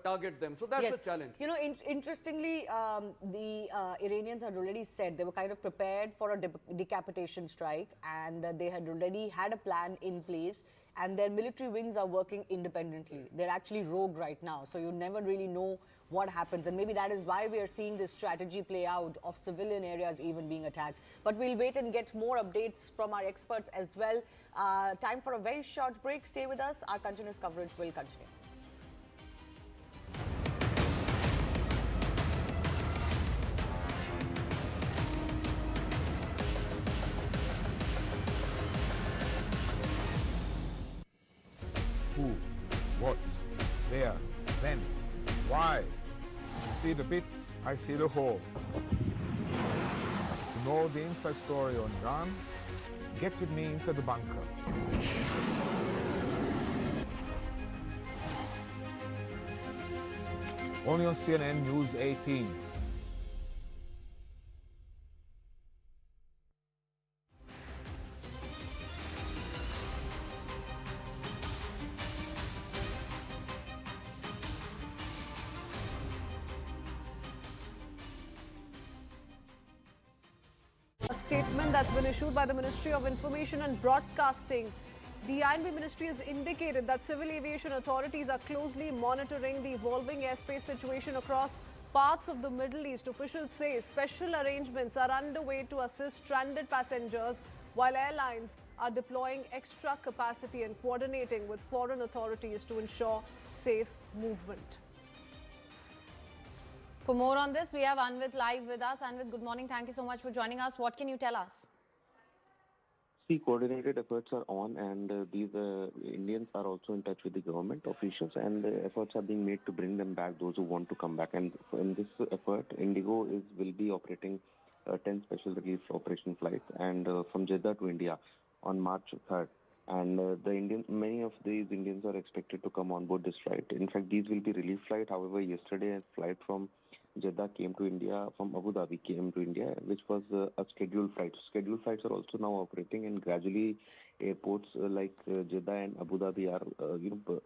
target them. So that's the challenge. You know, interestingly, the Iranians had already said they were kind of prepared for a decapitation strike, and they had already had a plan in place, and their military wings are working independently. They're actually rogue right now, so you never really know what happens, and maybe that is why we are seeing this strategy play out of civilian areas even being attacked. But we'll wait and get more updates from our experts as well. Time for a very short break. Stay with us. Our continuous coverage will continue. Who, what, where, when, why? You see the bits, I see the whole. To know the inside story on Iran, get with me inside the bunker. Only on CNN News 18. A statement that's been issued by the Ministry of Information and Broadcasting. The INB Ministry has indicated that civil aviation authorities are closely monitoring the evolving airspace situation across parts of the Middle East. Officials say special arrangements are underway to assist stranded passengers, while airlines are deploying extra capacity and coordinating with foreign authorities to ensure safe movement. For more on this, we have Anvit live with us. Anvit, good morning. Thank you so much for joining us. What can you tell us? See, coordinated efforts are on, and these Indians are also in touch with the government officials, and efforts are being made to bring them back, those who want to come back. And in this effort, Indigo will be operating 10 special relief operation flights, and from Jeddah to India on March 3rd. And many of these Indians are expected to come on board this flight. In fact, these will be relief flight. However, yesterday a flight from Jeddah came to India, from Abu Dhabi came to India, which was a scheduled flight. Scheduled flights are also now operating, and gradually airports like Jeddah and Abu Dhabi are,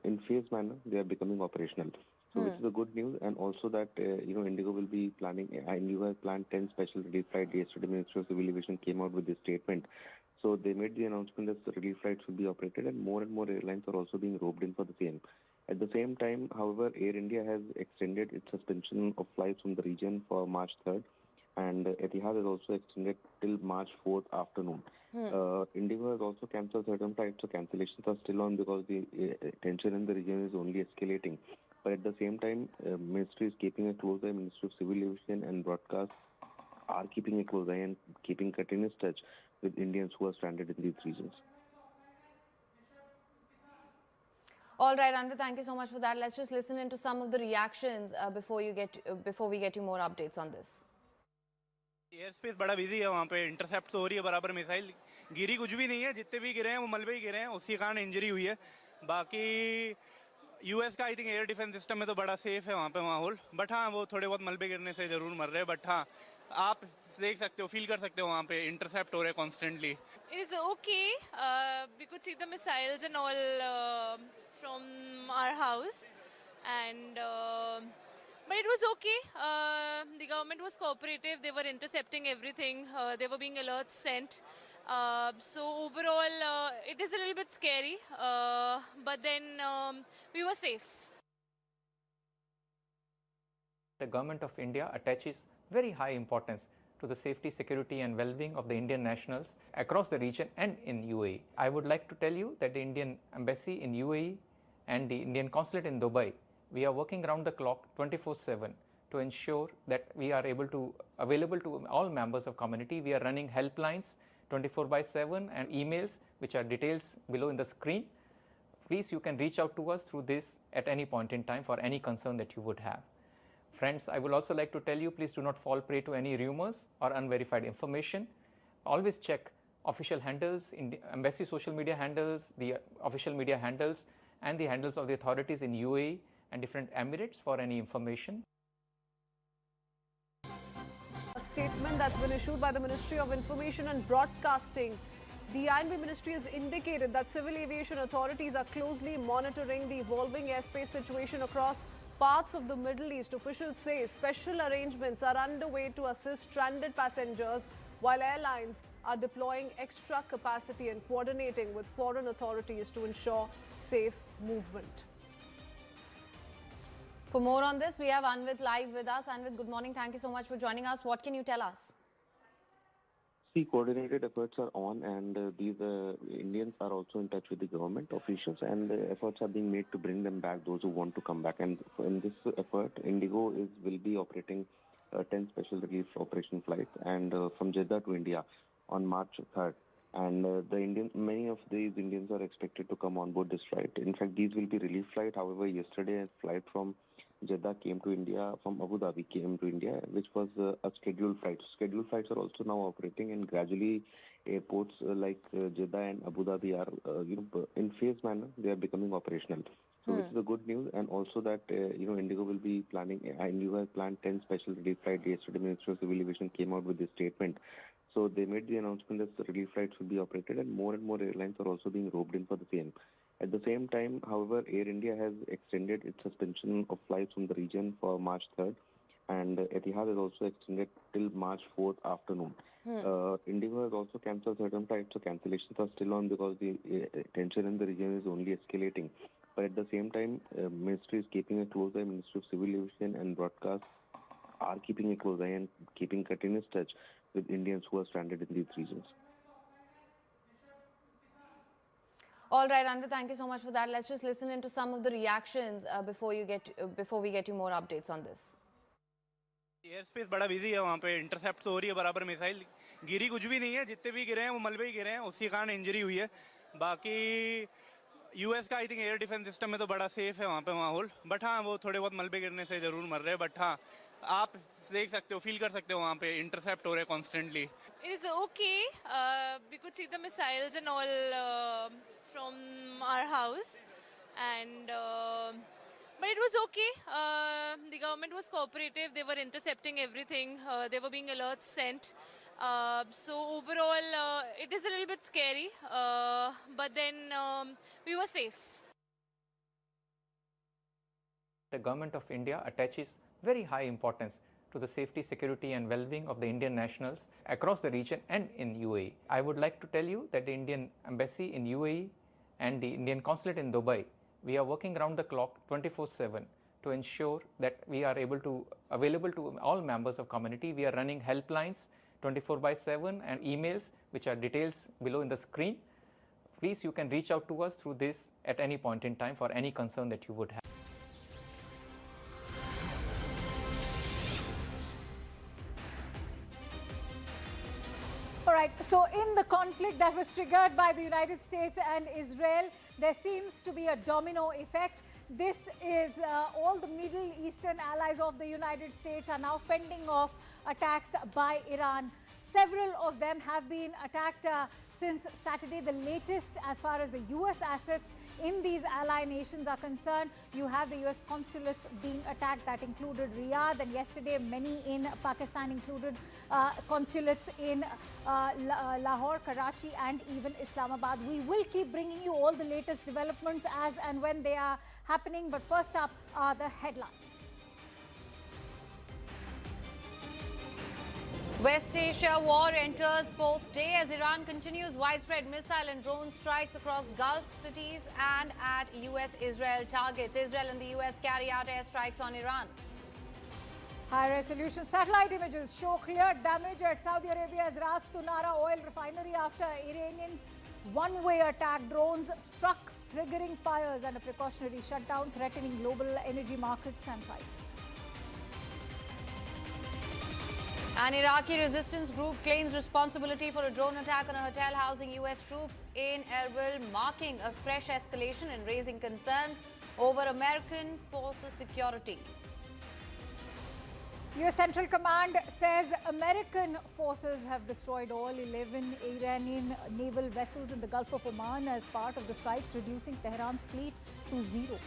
in phase manner, they are becoming operational. So, which is a good news, and also that Indigo will be planning. Indigo has planned 10 special relief flights. Yesterday, Ministry of Civil Aviation came out with this statement. So they made the announcement that the relief flights will be operated, and more airlines are also being roped in for the same. At the same time, however, Air India has extended its suspension of flights from the region for March 3rd, and Etihad has also extended till March 4th afternoon. Indigo has also cancelled certain flights, so cancellations are still on because the tension in the region is only escalating. But at the same time, Ministry is keeping a close eye. Ministry of Civil Aviation and Broadcast are keeping a close eye and keeping continuous touch with Indians who are stranded in these regions. All right, Anvit, thank you so much for that. Let's just listen into some of the reactions before we get you more updates on this. Air space बड़ा busy है वहाँ पे, intercept तो हो रही है बराबर, missile गिरी कुछ भी नहीं है, जितने भी गिरे हैं वो मलबे ही गिरे हैं, उसी कारण इंजरी हुई है. बाकी यूएस का I think air defence system में तो बड़ा सेफ है वहाँ पे माहौल, बट हाँ वो थोड़े बहुत मलबे गिरने से जरूर मर रहे हैं, बट हाँ आप देख सकते हो, फील कर सकते हो वहाँ पे इंटरसेप्ट हो रहे हैं constantly. It is okay. We could see the missiles and all from our house, and but it was okay. The government was cooperative. They were intercepting everything. There were being alerts sent. So overall, it is a little bit scary, but then we were safe. The government of India attaches very high importance to the safety, security and well-being of the Indian nationals across the region and in UAE. I would like to tell you that the Indian Embassy in UAE and the Indian Consulate in Dubai, we are working around the clock 24/7 to ensure that we are available to all members of community. We are running helplines 24/7 and emails, which are details below in the screen. Please, you can reach out to us through this at any point in time for any concern that you would have. Friends, I would also like to tell you, please do not fall prey to any rumors or unverified information. Always check official handles, embassy social media handles, the official media handles, and the handles of the authorities in UAE and different emirates for any information. A statement that's been issued by the Ministry of Information and Broadcasting. The INB ministry has indicated that civil aviation authorities are closely monitoring the evolving airspace situation across parts of the Middle East. Officials say special arrangements are underway to assist stranded passengers, while airlines are deploying extra capacity and coordinating with foreign authorities to ensure safe movement. For more on this, we have Anvit live with us. Anvit, good morning. Thank you so much for joining us. What can you tell us? See, coordinated efforts are on, and these Indians are also in touch with the government officials, and efforts are being made to bring them back, those who want to come back. And in this effort, Indigo will be operating 10 special relief operation flights, and from Jeddah to India on March 3rd. And many of these Indians are expected to come on board this flight. In fact, these will be relief flight. However, yesterday a flight from Jeddah came to India, from Abu Dhabi came to India, which was a scheduled flight. Scheduled flights are also now operating, and gradually airports like Jeddah and Abu Dhabi are, in phase manner, they are becoming operational. So which is a good news, and also that Indigo will be planning. Indigo has planned 10 special relief flights. Yesterday, Ministry of Civil Aviation came out with this statement. So they made the announcement that the relief flights will be operated, and more airlines are also being roped in for the same. At the same time, however, Air India has extended its suspension of flights from the region for March 3rd, and Etihad has also extended till March 4th afternoon. Indigo has also cancelled certain flights, so cancellations are still on because the tension in the region is only escalating. But at the same time, Ministry is keeping a close eye. Ministry of Civil Aviation and Broadcast are keeping a close eye and keeping continuous touch with Indians who are stranded in these regions. All right, Anvit, thank you so much for that. Let's just listen into some of the reactions before we get you more updates on this. Air space बड़ा busy है वहाँ पे, intercept तो हो रही है बराबर, missile गिरी कुछ भी नहीं है, जितने भी गिरे हैं वो मलबे ही गिरे हैं, उसी कारण इंजरी हुई है. बाकी यूएस का I think air defence system में तो बड़ा सेफ है वहाँ पे माहौल, बट हाँ वो थोड़े बहुत मलबे गिरने से जरूर मर रहे हैं, बट हाँ आप देख सकते हो, फील कर सकते हो वहाँ पे इंटरसेप्ट हो रहे हैं constantly. It is okay. We could see the missiles and all from our house, and but it was okay. The government was cooperative. They were intercepting everything. There were being alerts sent. So overall, it is a little bit scary, but then we were safe. The government of India attaches very high importance to the safety, security and well-being of the Indian nationals across the region and in UAE. I would like to tell you that the Indian Embassy in UAE and the Indian Consulate in Dubai, we are working around the clock 24/7 to ensure that we are available to all members of community. We are running helplines 24/7 and emails, which are details below in the screen. Please, you can reach out to us through this at any point in time for any concern that you would have. All right, so in the conflict that was triggered by the United States and Israel, there seems to be a domino effect. This is all the Middle Eastern allies of the United States are now fending off attacks by Iran. Several of them have been attacked since Saturday. The latest, as far as the U.S. assets in these ally nations are concerned, you have the U.S. consulates being attacked. That included Riyadh, and yesterday many in Pakistan included consulates in Lahore, Karachi and even Islamabad. We will keep bringing you all the latest developments as and when they are happening, but first up are the headlines. West Asia war enters fourth day as Iran continues widespread missile and drone strikes across Gulf cities and at US-Israel targets. Israel and the US carry out airstrikes on Iran. High-resolution satellite images show clear damage at Saudi Arabia's Ras Tunara oil refinery after Iranian one-way attack. Drones struck, triggering fires and a precautionary shutdown, threatening global energy markets and prices. An Iraqi resistance group claims responsibility for a drone attack on a hotel housing US troops in Erbil, marking a fresh escalation and raising concerns over American forces' security. US Central Command says American forces have destroyed all 11 Iranian naval vessels in the Gulf of Oman as part of the strikes, reducing Tehran's fleet to 0.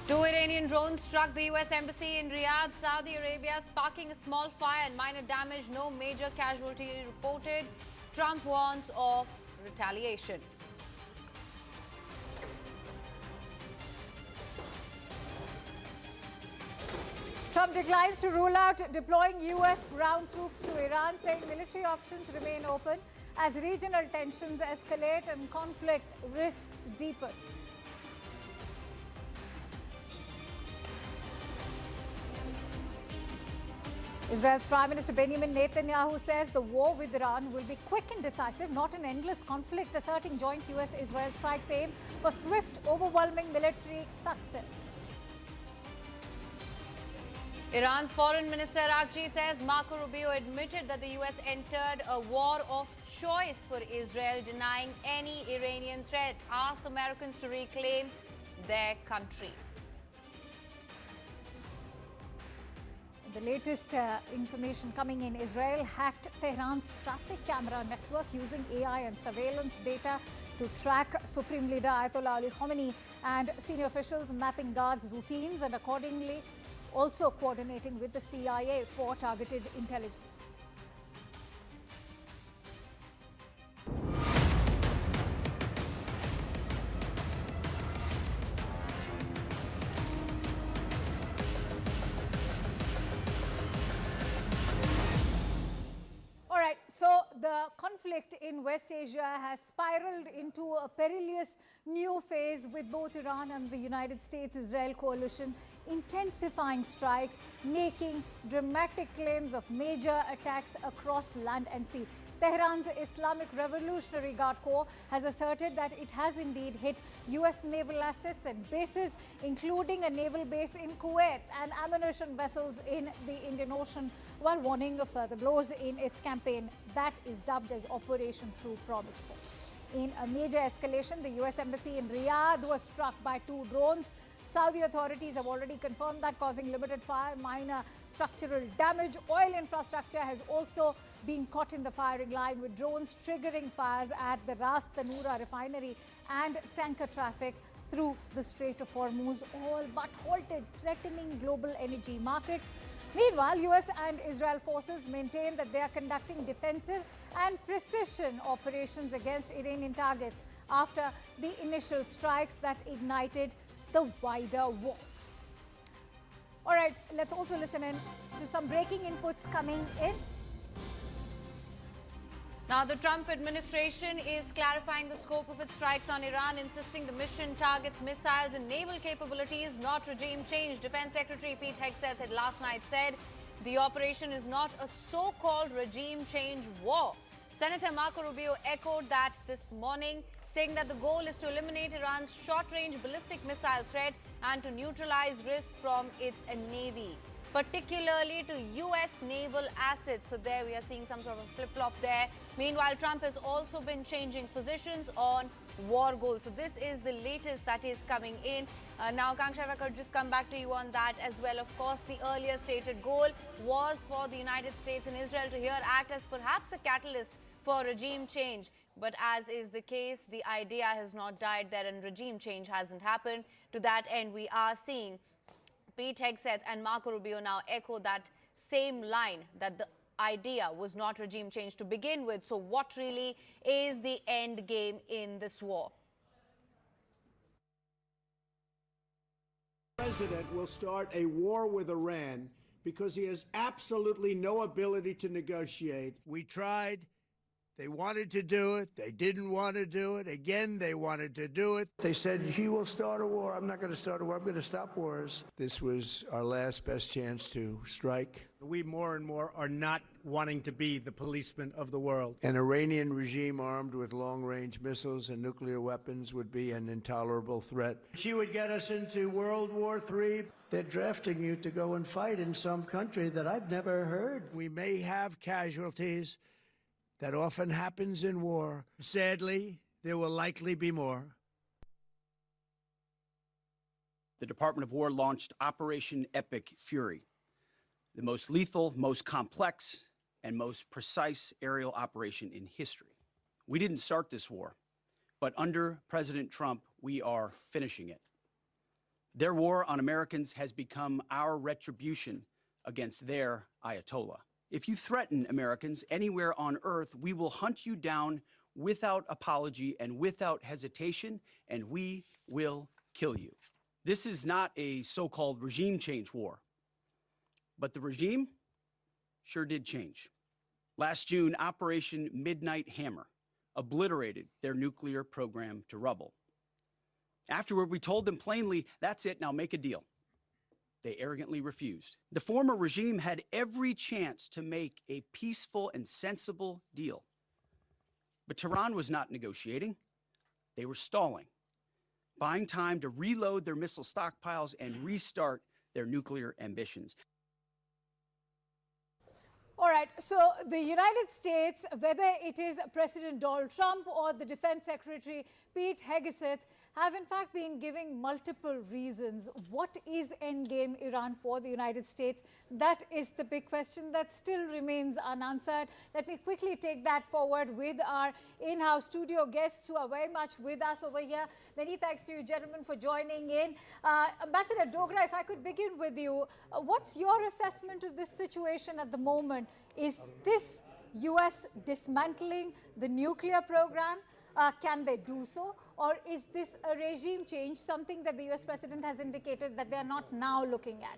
Two Iranian Iranian drones struck the U.S. Embassy in Riyadh, Saudi Arabia, sparking a small fire and minor damage. No major casualty reported. Trump warns of retaliation. Trump declines to rule out deploying U.S. ground troops to Iran, saying military options remain open as regional tensions escalate and conflict risks deepen. Israel's Prime Minister Benjamin Netanyahu says the war with Iran will be quick and decisive, not an endless conflict, asserting joint US-Israel strikes aim for swift, overwhelming military success. Iran's Foreign Minister Araghchi says Marco Rubio admitted that the US entered a war of choice for Israel, denying any Iranian threat, asks Americans to reclaim their country. The latest information coming in: Israel hacked Tehran's traffic camera network using AI and surveillance data to track Supreme Leader Ayatollah Ali Khamenei and senior officials, mapping guards' routines and accordingly also coordinating with the CIA for targeted intelligence. So the conflict in West Asia has spiraled into a perilous new phase, with both Iran and the United States-Israel coalition intensifying strikes, making dramatic claims of major attacks across land and sea. Tehran's Islamic Revolutionary Guard Corps has asserted that it has indeed hit U.S. naval assets and bases, including a naval base in Kuwait and ammunition vessels in the Indian Ocean, while warning of further blows in its campaign that is dubbed as Operation True Promise. In a major escalation, the U.S. Embassy in Riyadh was struck by 2 drones. Saudi authorities have already confirmed that, causing limited fire, minor structural damage. Oil infrastructure has also been caught in the firing line, with drones triggering fires at the Ras Tanura refinery and tanker traffic through the Strait of Hormuz, all but halted, threatening global energy markets. Meanwhile, U.S. and Israel forces maintain that they are conducting defensive and precision operations against Iranian targets after the initial strikes that ignited the wider war. All right, let's also listen in to some breaking inputs coming in. Now, the Trump administration is clarifying the scope of its strikes on Iran, insisting the mission targets missiles and naval capabilities, not regime change. Defense Secretary Pete Hegseth had last night said the operation is not a so-called regime change war. Senator Marco Rubio echoed that this morning, saying that the goal is to eliminate Iran's short-range ballistic missile threat and to neutralize risks from its navy, particularly to U.S. naval assets. So there we are seeing some sort of flip-flop there. Meanwhile, Trump has also been changing positions on war goals. So this is the latest that is coming in. Now, Kanksha, if I could just come back to you on that as well. Of course, the earlier stated goal was for the United States and Israel to here act as perhaps a catalyst for regime change. But as is the case, the idea has not died there and regime change hasn't happened. To that end, we are seeing Pete Hegseth and Marco Rubio now echo that same line, that the idea was not regime change to begin with. So what really is the end game in this war? The president will start a war with Iran because he has absolutely no ability to negotiate. We tried. They wanted to do it. They didn't want to do it. Again, they wanted to do it. They said, he will start a war. I'm not going to start a war. I'm going to stop wars. This was our last best chance to strike. We more and more are not wanting to be the policeman of the world. An Iranian regime armed with long-range missiles and nuclear weapons would be an intolerable threat. She would get us into World War III. They're drafting you to go and fight in some country that I've never heard. We may have casualties. That often happens in war. Sadly, there will likely be more. The Department of War launched Operation Epic Fury, the most lethal, most complex, and most precise aerial operation in history. We didn't start this war, but under President Trump, we are finishing it. Their war on Americans has become our retribution against their Ayatollah. If you threaten Americans anywhere on earth, we will hunt you down without apology and without hesitation, and we will kill you. This is not a so-called regime change war, but the regime sure did change. Last June, Operation Midnight Hammer obliterated their nuclear program to rubble. Afterward, we told them plainly, that's it, now make a deal. They arrogantly refused. The former regime had every chance to make a peaceful and sensible deal. But Tehran was not negotiating. They were stalling, buying time to reload their missile stockpiles and restart their nuclear ambitions. All right, so the United States, whether it is President Donald Trump or the Defense Secretary Pete Hegseth, have in fact been giving multiple reasons. What is Endgame Iran for the United States? That is the big question that still remains unanswered. Let me quickly take that forward with our in-house studio guests who are very much with us over here. Many thanks to you gentlemen for joining in. Ambassador Dogra, if I could begin with you, what's your assessment of this situation at the moment? Is this US dismantling the nuclear program? Can they do so? Or is this a regime change, something that the US president has indicated that they are not now looking at?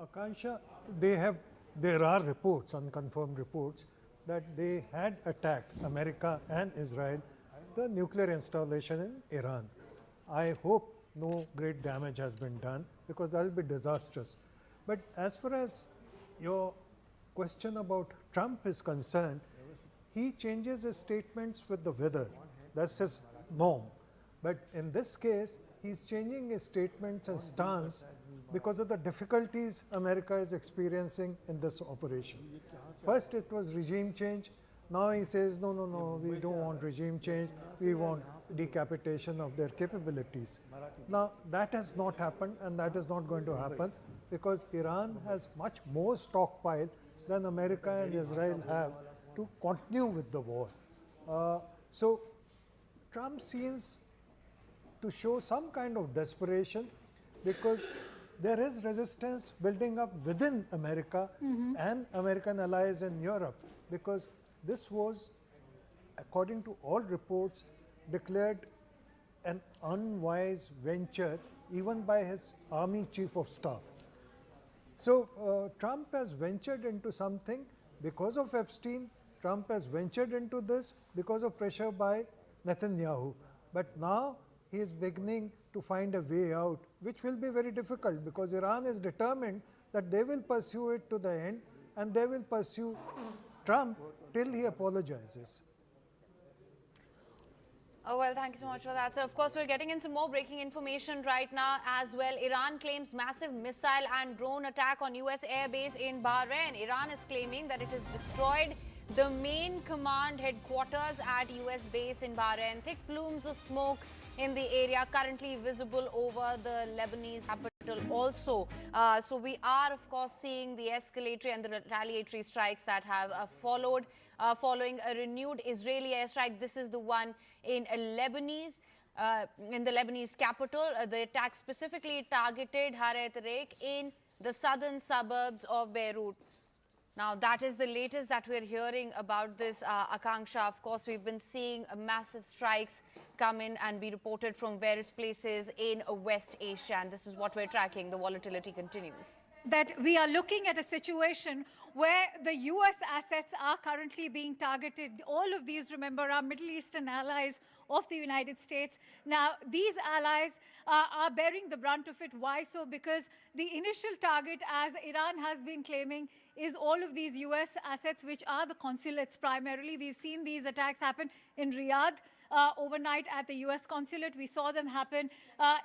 Akansha, there are reports, unconfirmed reports, that they had attacked America and Israel, the nuclear installation in Iran. I hope no great damage has been done because that will be disastrous. But as far as your question about Trump is concerned, he changes his statements with the weather. That's his norm. But in this case, he's changing his statements and stance because of the difficulties America is experiencing in this operation. First, it was regime change. Now he says, no, no, no, we don't want regime change. We want decapitation of their capabilities. Now, that has not happened, and that is not going to happen because Iran has much more stockpile than America and Israel have to continue with the war. So Trump seems to show some kind of desperation because there is resistance building up within America and American allies in Europe, because this was, according to all reports, declared an unwise venture even by his army chief of staff. So Trump has ventured into something because of Epstein. Trump has ventured into this because of pressure by Netanyahu. But now he is beginning to find a way out, which will be very difficult because Iran is determined that they will pursue it to the end, and they will pursue Trump till he apologizes. Oh, well, thank you so much for that, sir. Of course, we're getting in some more breaking information right now as well. Iran claims massive missile and drone attack on US airbase in Bahrain. Iran is claiming that it has destroyed the main command headquarters at US base in Bahrain. Thick plumes of smoke in the area currently visible over the Lebanese capital also. So we are, of course, seeing the escalatory and the retaliatory strikes that have followed following a renewed Israeli airstrike. This is the one in the Lebanese capital. The attack specifically targeted Haret Reik in the southern suburbs of Beirut. Now, that is the latest that we're hearing about this, Akanksha. Of course, we've been seeing massive strikes come in and be reported from various places in West Asia. And this is what we're tracking. The volatility continues. That we are looking at a situation where the US assets are currently being targeted. All of these, remember, are Middle Eastern allies of the United States. Now, these allies are bearing the brunt of it. Why so? Because the initial target, as Iran has been claiming, is all of these US assets, which are the consulates primarily. We've seen these attacks happen in Riyadh. Overnight at the US consulate. We saw them happen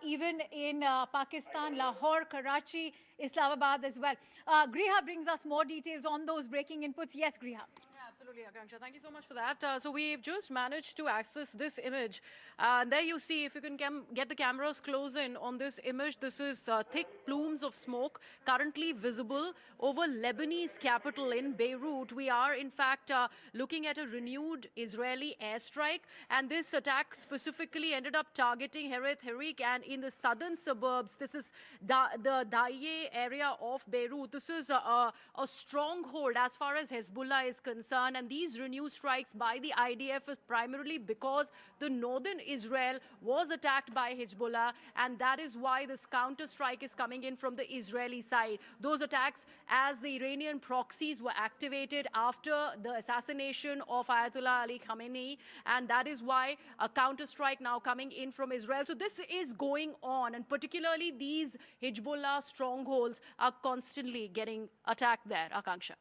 even in Pakistan, Lahore, Karachi, Islamabad as well. Griha brings us more details on those breaking inputs. Yes, Griha. Yeah, absolutely. Absolutely, Akanksha. Thank you so much for that. So we've just managed to access this image. There you see, if you can get the cameras close in on this image, this is thick plumes of smoke currently visible over Lebanese capital in Beirut. We are, in fact, looking at a renewed Israeli airstrike. And this attack specifically ended up targeting Heret Harik and in the southern suburbs. This is the Daye area of Beirut. This is a stronghold as far as Hezbollah is concerned, and these renewed strikes by the IDF is primarily because the northern Israel was attacked by Hezbollah, and that is why this counter-strike is coming in from the Israeli side. Those attacks, as the Iranian proxies were activated after the assassination of Ayatollah Ali Khamenei, and that is why a counter-strike now coming in from Israel. So this is going on, and particularly these Hezbollah strongholds are constantly getting attacked there, Akanksha.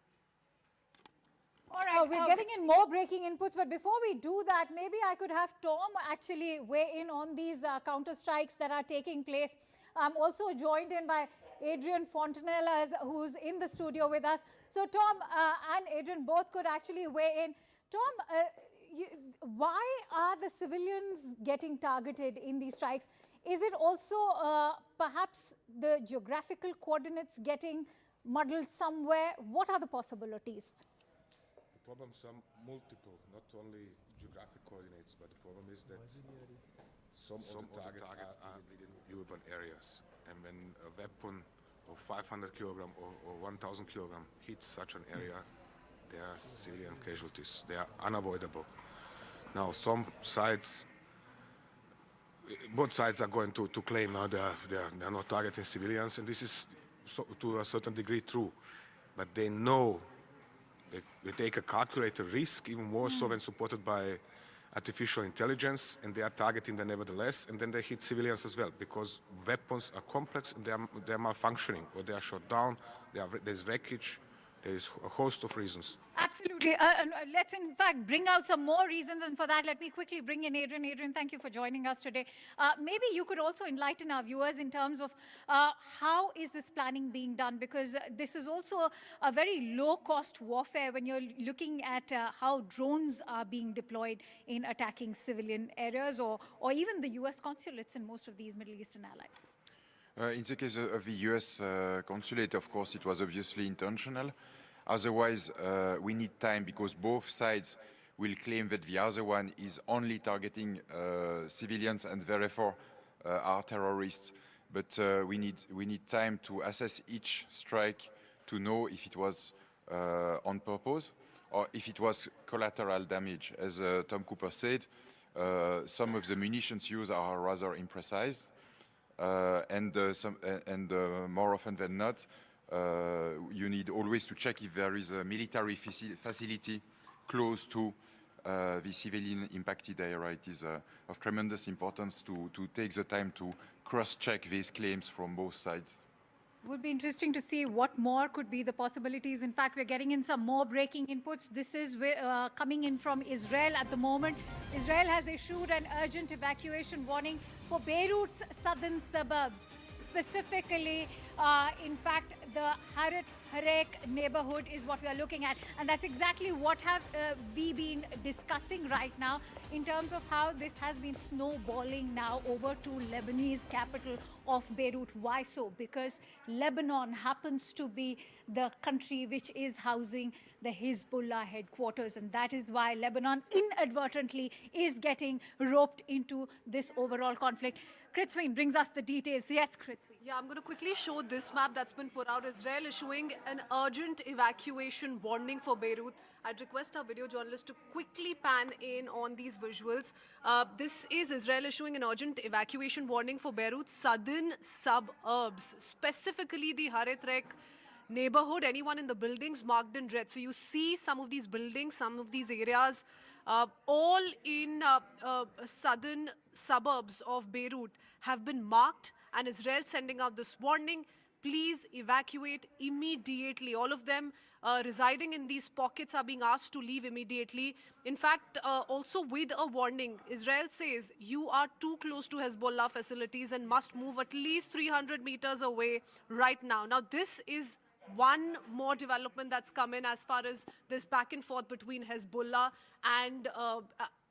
All right, we're getting in more breaking inputs, but before we do that, maybe I could have Tom actually weigh in on these counter-strikes that are taking place. I'm also joined in by Adrian Fontanella, who's in the studio with us. So Tom and Adrian both could actually weigh in. Tom, why are the civilians getting targeted in these strikes? Is it also perhaps the geographical coordinates getting muddled somewhere? What are the possibilities? Problems are multiple, not only geographic coordinates, but the problem is that some of the targets are within urban areas. And when a weapon of 500 kilogram or 1,000 kilogram hits such an area, there are civilian casualties. They are unavoidable. Now, both sides are going to claim now they are not targeting civilians, and this is to a certain degree true. But they know they take a calculated risk, even more so when supported by artificial intelligence, and they are targeting them nevertheless, and then they hit civilians as well, because weapons are complex and they are malfunctioning, or they are shot down, there's wreckage, there is a host of reasons. Absolutely. Let's in fact bring out some more reasons, and for that let me quickly bring in Adrian. Adrian, thank you for joining us today. Maybe you could also enlighten our viewers in terms of how is this planning being done, because this is also a very low-cost warfare when you're looking at how drones are being deployed in attacking civilian areas, or even the US consulates in most of these Middle Eastern allies. In the case of the US consulate, of course, it was obviously intentional. Otherwise, we need time, because both sides will claim that the other one is only targeting civilians and therefore are terrorists. But we need time to assess each strike to know if it was on purpose or if it was collateral damage. As Tom Cooper said, some of the munitions used are rather imprecise. And more often than not, you need always to check if there is a military facility close to the civilian impacted area. It is of tremendous importance to take the time to cross-check these claims from both sides. Would be interesting to see what more could be the possibilities. In fact, we're getting in some more breaking inputs. This is coming in from Israel at the moment. Israel has issued an urgent evacuation warning for Beirut's southern suburbs. Specifically, in fact, the Heret Harik neighborhood is what we are looking at. And that's exactly what have we been discussing right now in terms of how this has been snowballing now over to Lebanese capital of Beirut. Why so? Because Lebanon happens to be the country which is housing the Hezbollah headquarters. And that is why Lebanon inadvertently is getting roped into this overall conflict. Kritzween brings us the details. Yes, Kritzween. Yeah, I'm going to quickly show this map that's been put out. Israel issuing an urgent evacuation warning for Beirut. I'd request our video journalist to quickly pan in on these visuals. This is Israel issuing an urgent evacuation warning for Beirut's southern suburbs, specifically the Heret Harik neighborhood. Anyone in the buildings marked in red. So you see some of these buildings, some of these areas, all in southern suburbs of Beirut have been marked, and Israel sending out this warning. Please evacuate immediately. All of them residing in these pockets are being asked to leave immediately. In fact, also with a warning, Israel says you are too close to Hezbollah facilities and must move at least 300 meters away right now. Now, this is one more development that's come in as far as this back and forth between Hezbollah and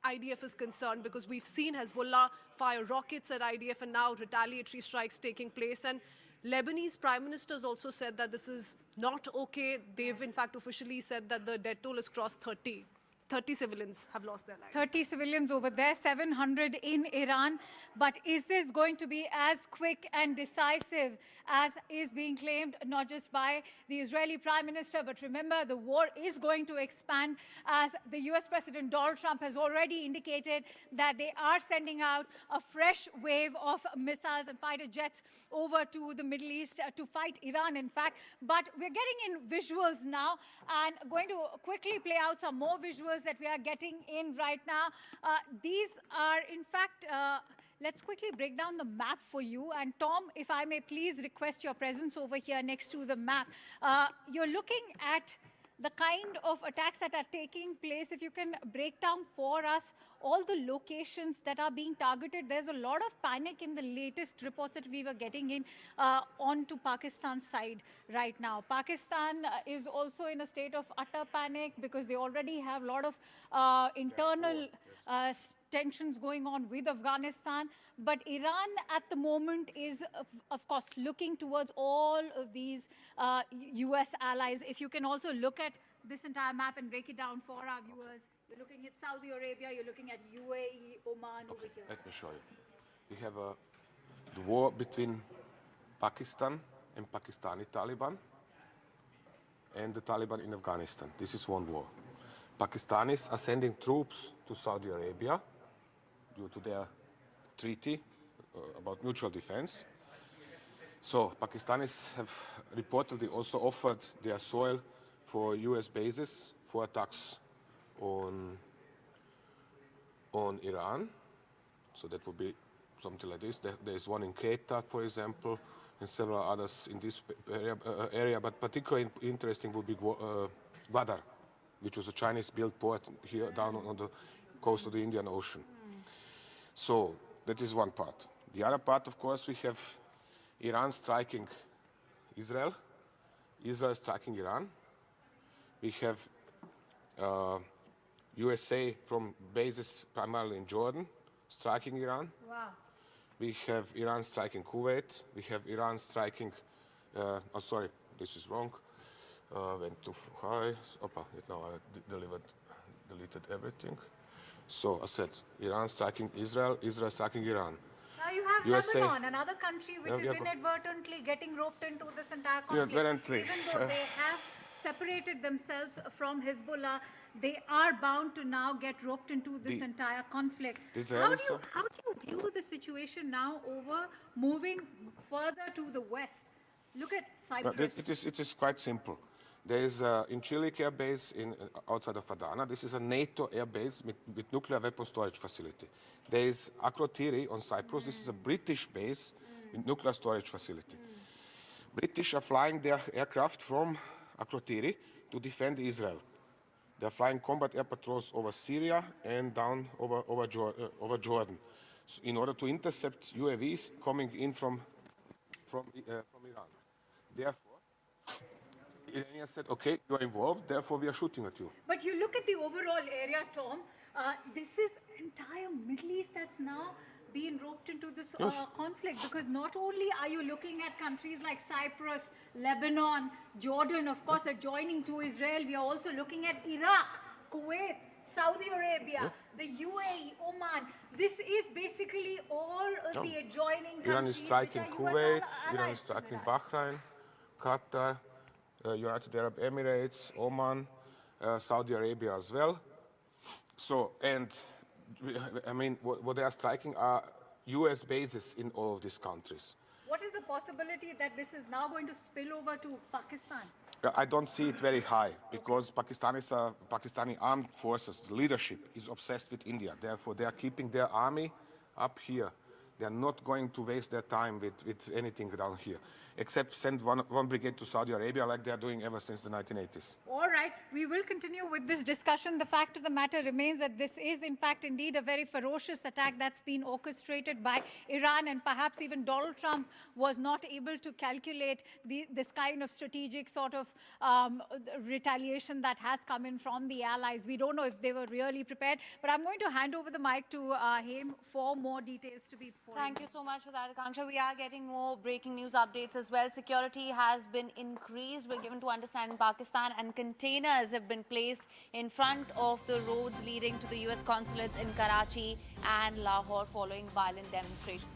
IDF is concerned, because we've seen Hezbollah fire rockets at IDF and now retaliatory strikes taking place. And Lebanese Prime Minister has also said that this is not okay. They've in fact officially said that the death toll has crossed 30. 30 civilians have lost their lives. 30 civilians over there, 700 in Iran. But is this going to be as quick and decisive as is being claimed, not just by the Israeli Prime Minister, but remember, the war is going to expand, as the US President Donald Trump has already indicated that they are sending out a fresh wave of missiles and fighter jets over to the Middle East to fight Iran, in fact. But we're getting in visuals now and going to quickly play out some more visuals that we are getting in right now. These are, in fact, let's quickly break down the map for you. And Tom, if I may please request your presence over here next to the map. You're looking at the kind of attacks that are taking place. If you can break down for us all the locations that are being targeted. There's a lot of panic in the latest reports that we were getting in onto Pakistan's side right now. Pakistan is also in a state of utter panic because they already have a lot of internal tensions going on with Afghanistan. But Iran at the moment is, of course, looking towards all of these US allies. If you can also look at this entire map and break it down for our viewers. You're looking at Saudi Arabia, you're looking at UAE, Oman over here. Let me show you. We have the war between Pakistan and Pakistani Taliban and the Taliban in Afghanistan. This is one war. Pakistanis are sending troops to Saudi Arabia due to their treaty about mutual defense. So Pakistanis have reportedly also offered their soil for US bases for attacks on Iran. So that would be something like this. There is one in Quetta, for example, and several others in this area. But particularly interesting would be Gwadar, which was a Chinese-built port here down on the coast of the Indian Ocean. So that is one part. The other part, of course, we have Iran striking Israel, Israel striking Iran. We have USA from bases primarily in Jordan striking Iran. Wow. We have Iran striking Kuwait. We have Iran striking, oh sorry, this is wrong. Went too high. Opa, now I deleted everything. So I said, Iran striking Israel, Israel striking Iran. Now you have USA, Lebanon, another country which is inadvertently getting roped into this entire conflict. Inadvertently. Even though they have separated themselves from Hezbollah, they are bound to now get roped into this entire conflict. How do you deal with the situation now over moving further to the west? Look at Cyprus. It is quite simple. There is in Chile air base outside of Adana. This is a NATO air base with nuclear weapon storage facility. There is Akrotiri on Cyprus. This is a British base with nuclear storage facility. British are flying their aircraft from Akrotiri to defend Israel. They are flying combat air patrols over Syria and down over Jordan, so in order to intercept UAVs coming in from Iran. Therefore, Iranians said, okay, you are involved, therefore we are shooting at you. But you look at the overall area, Tom, this is entire Middle East that's now being roped into this conflict, because not only are you looking at countries like Cyprus, Lebanon, Jordan, of course, adjoining to Israel, we are also looking at Iraq, Kuwait, Saudi Arabia, the UAE, Oman. This is basically all of the adjoining countries. Iran is striking Kuwait, Iran is striking Bahrain, Qatar, United Arab Emirates, Oman, Saudi Arabia as well. So, and I mean, what they are striking are US bases in all of these countries. What is the possibility that this is now going to spill over to Pakistan? I don't see it very high, because Pakistani armed forces, the leadership is obsessed with India. Therefore, they are keeping their army up here. They are not going to waste their time with anything down here. except send one brigade to Saudi Arabia like they're doing ever since the 1980s. All right, we will continue with this discussion. The fact of the matter remains that this is, in fact, indeed a very ferocious attack that's been orchestrated by Iran, and perhaps even Donald Trump was not able to calculate this kind of strategic sort of retaliation that has come in from the allies. We don't know if they were really prepared, but I'm going to hand over the mic to him for more details to be poured. Thank you so much for that, Akanksha. We are getting more breaking news updates as well. Security has been increased. We're given to understand in Pakistan, and containers have been placed in front of the roads leading to the US consulates in Karachi and Lahore following violent demonstrations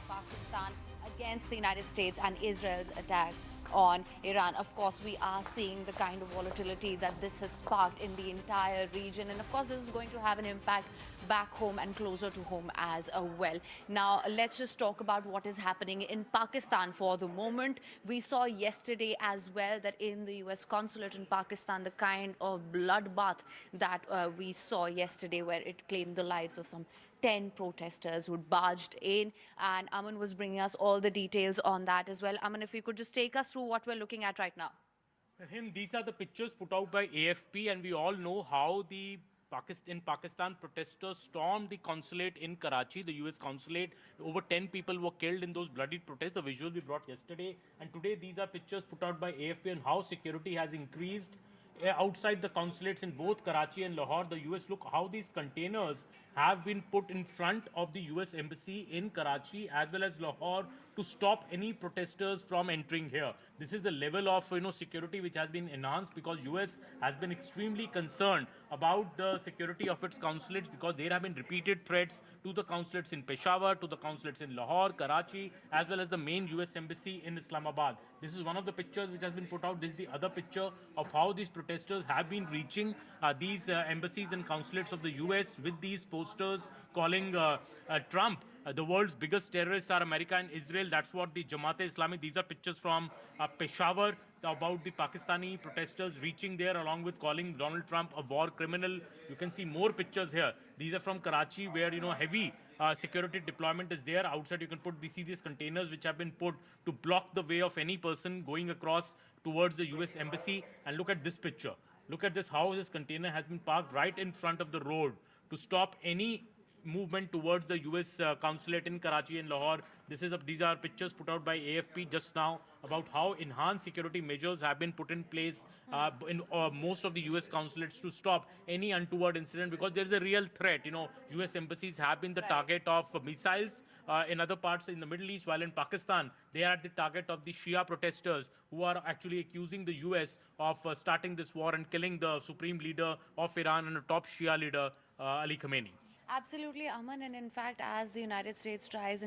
across Pakistan against the United States and Israel's attacks on Iran. Of course, we are seeing the kind of volatility that this has sparked in the entire region. And of course, this is going to have an impact back home and closer to home as well. Now, let's just talk about what is happening in Pakistan for the moment. We saw yesterday as well that in the US consulate in Pakistan, the kind of bloodbath that we saw yesterday, where it claimed the lives of some 10 protesters who barged in, and Aman was bringing us all the details on that as well. Aman, if you could just take us through what we're looking at right now. These are the pictures put out by AFP, and we all know how the Pakistan protesters stormed the consulate in Karachi, the US consulate. Over 10 people were killed in those bloody protests. The visuals we brought yesterday, and today these are pictures put out by AFP on how security has increased outside the consulates in both Karachi and Lahore. The US, look how these containers have been put in front of the US embassy in Karachi as well as Lahore to stop any protesters from entering here. This is the level of security which has been enhanced, because US has been extremely concerned about the security of its consulates, because there have been repeated threats to the consulates in Peshawar, to the consulates in Lahore, Karachi, as well as the main US embassy in Islamabad. This is one of the pictures which has been put out. This is the other picture of how these protesters have been reaching these embassies and consulates of the US with these posters calling Trump the world's biggest terrorists are America and Israel. That's what the Jamaat-e-Islami, these are pictures from Peshawar about the Pakistani protesters reaching there, along with calling Donald Trump a war criminal. You can see more pictures here. These are from Karachi, where heavy security deployment is there. Outside you can see these containers which have been put to block the way of any person going across towards the US embassy. And look at this picture. Look at this, how this container has been parked right in front of the road to stop any movement towards the US consulate in Karachi and Lahore. These are pictures put out by AFP just now about how enhanced security measures have been put in place in most of the US consulates to stop any untoward incident, because there is a real threat. US embassies have been the target of missiles in other parts in the Middle East, while in Pakistan, they are the target of the Shia protesters who are actually accusing the US of starting this war and killing the supreme leader of Iran and a top Shia leader, Ali Khamenei. Absolutely, Aman, and in fact, as the United States tries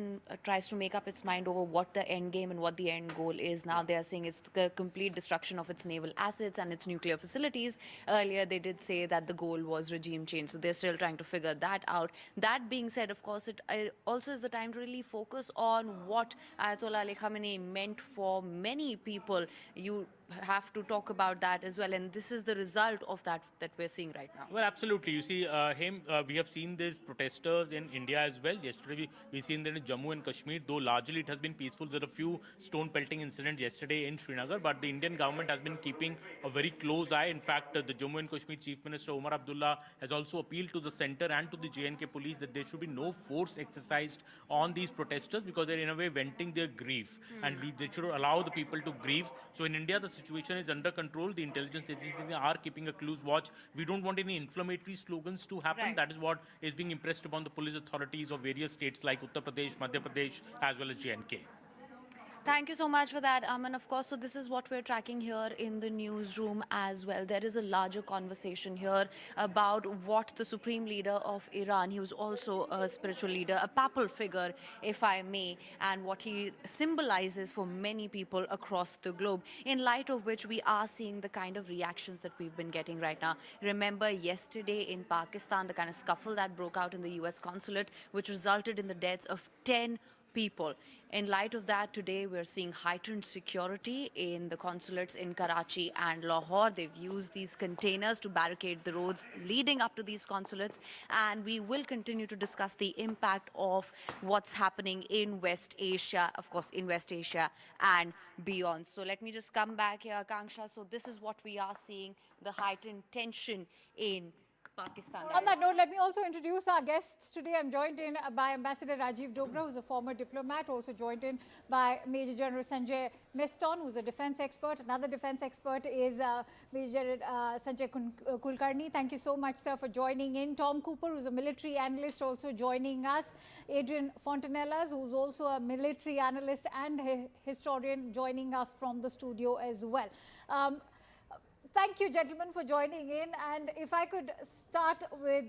to make up its mind over what the end game and what the end goal is, now they are saying it's the complete destruction of its naval assets and its nuclear facilities. Earlier, they did say that the goal was regime change, so they're still trying to figure that out. That being said, of course, it also is the time to really focus on what Ayatollah Ali Khamenei meant for many people. You have to talk about that as well, and this is the result of that we're seeing right now. Well, absolutely. You see, we have seen these protesters in India as well. Yesterday, we've seen them in Jammu and Kashmir, though largely it has been peaceful. There are a few stone pelting incidents yesterday in Srinagar, but the Indian government has been keeping a very close eye. In fact, the Jammu and Kashmir Chief Minister Omar Abdullah has also appealed to the center and to the J&K police that there should be no force exercised on these protesters, because they're in a way venting their grief, and they should allow the people to grieve. So in India, the situation is under control. The intelligence agencies are keeping a close watch. We don't want any inflammatory slogans to happen. Right. That is what is being impressed upon the police authorities of various states like Uttar Pradesh, Madhya Pradesh, as well as J&K. Thank you so much for that, Aman. Of course, so this is what we're tracking here in the newsroom as well. There is a larger conversation here about what the supreme leader of Iran, he was also a spiritual leader, a papal figure, if I may, and what he symbolizes for many people across the globe, in light of which we are seeing the kind of reactions that we've been getting right now. Remember yesterday in Pakistan, the kind of scuffle that broke out in the US consulate, which resulted in the deaths of 10 people. In light of that, today we're seeing heightened security in the consulates in Karachi and Lahore. They've used these containers to barricade the roads leading up to these consulates, and we will continue to discuss the impact of what's happening in West Asia, of course, in West Asia and beyond. So let me just come back here, Akanksha. So this is what we are seeing, the heightened tension in Pakistan. On that note, let me also introduce our guests today. I'm joined in by Ambassador Rajiv Dogra, who's a former diplomat, also joined in by Major General Sanjay Meston, who's a defense expert. Another defense expert is Major General Sanjay Kulkarni. Thank you so much, sir, for joining in. Tom Cooper, who's a military analyst, also joining us. Adrian Fontanellas, who's also a military analyst and historian, joining us from the studio as well. Thank you, gentlemen, for joining in. And if I could start with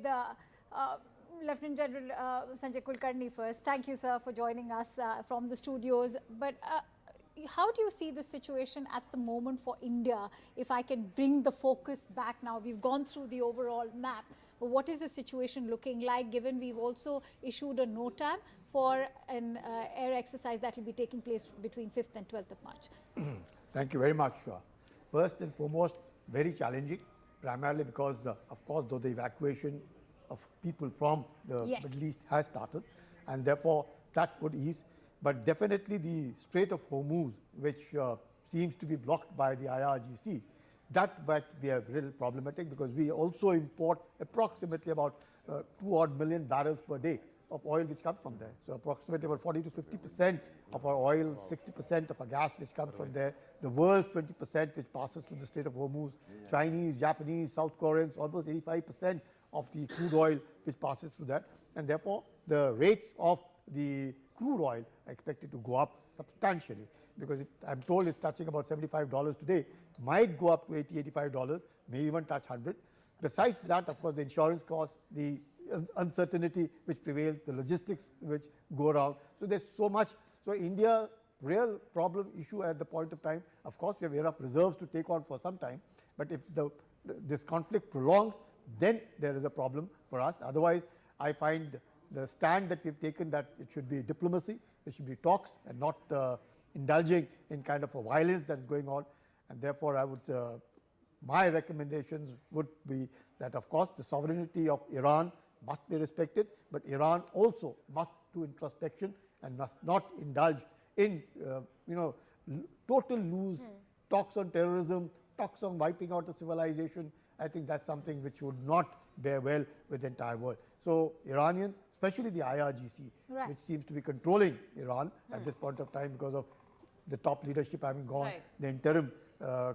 Lieutenant General Sanjay Kulkarni first. Thank you, sir, for joining us from the studios. But how do you see the situation at the moment for India? If I can bring the focus back now, we've gone through the overall map. But what is the situation looking like, given we've also issued a NOTAM for an air exercise that will be taking place between 5th and 12th of March? Thank you very much. First and foremost, very challenging, primarily because, of course, though the evacuation of people from the Middle East has started, and therefore that would ease. But definitely the Strait of Hormuz, which seems to be blocked by the IRGC, that might be a real problematic, because we also import approximately about 2 odd million barrels per day of oil which comes from there. So approximately about 40 to 50% of our oil, 60% of our gas which comes from there, the world's 20% which passes through the Strait of Hormuz, Chinese, Japanese, South Koreans, almost 85% of the crude oil which passes through that. And therefore, the rates of the crude oil are expected to go up substantially, because I'm told it's touching about $75 today, might go up to $80, $85, may even touch 100. Besides that, of course, the insurance costs, the uncertainty which prevails, the logistics which go around. So there's so much. So India, real problem issue at the point of time. Of course, we have enough reserves to take on for some time. But if this conflict prolongs, then there is a problem for us. Otherwise, I find the stand that we've taken, that it should be diplomacy, it should be talks, and not indulging in kind of a violence that is going on. And therefore, I would, my recommendations would be that, of course, the sovereignty of Iran must be respected, but Iran also must do introspection and must not indulge in, total loose talks on terrorism, talks on wiping out a civilization. I think that's something which would not bear well with the entire world. So Iranians, especially the IRGC, which seems to be controlling Iran at this point of time because of the top leadership having gone, the interim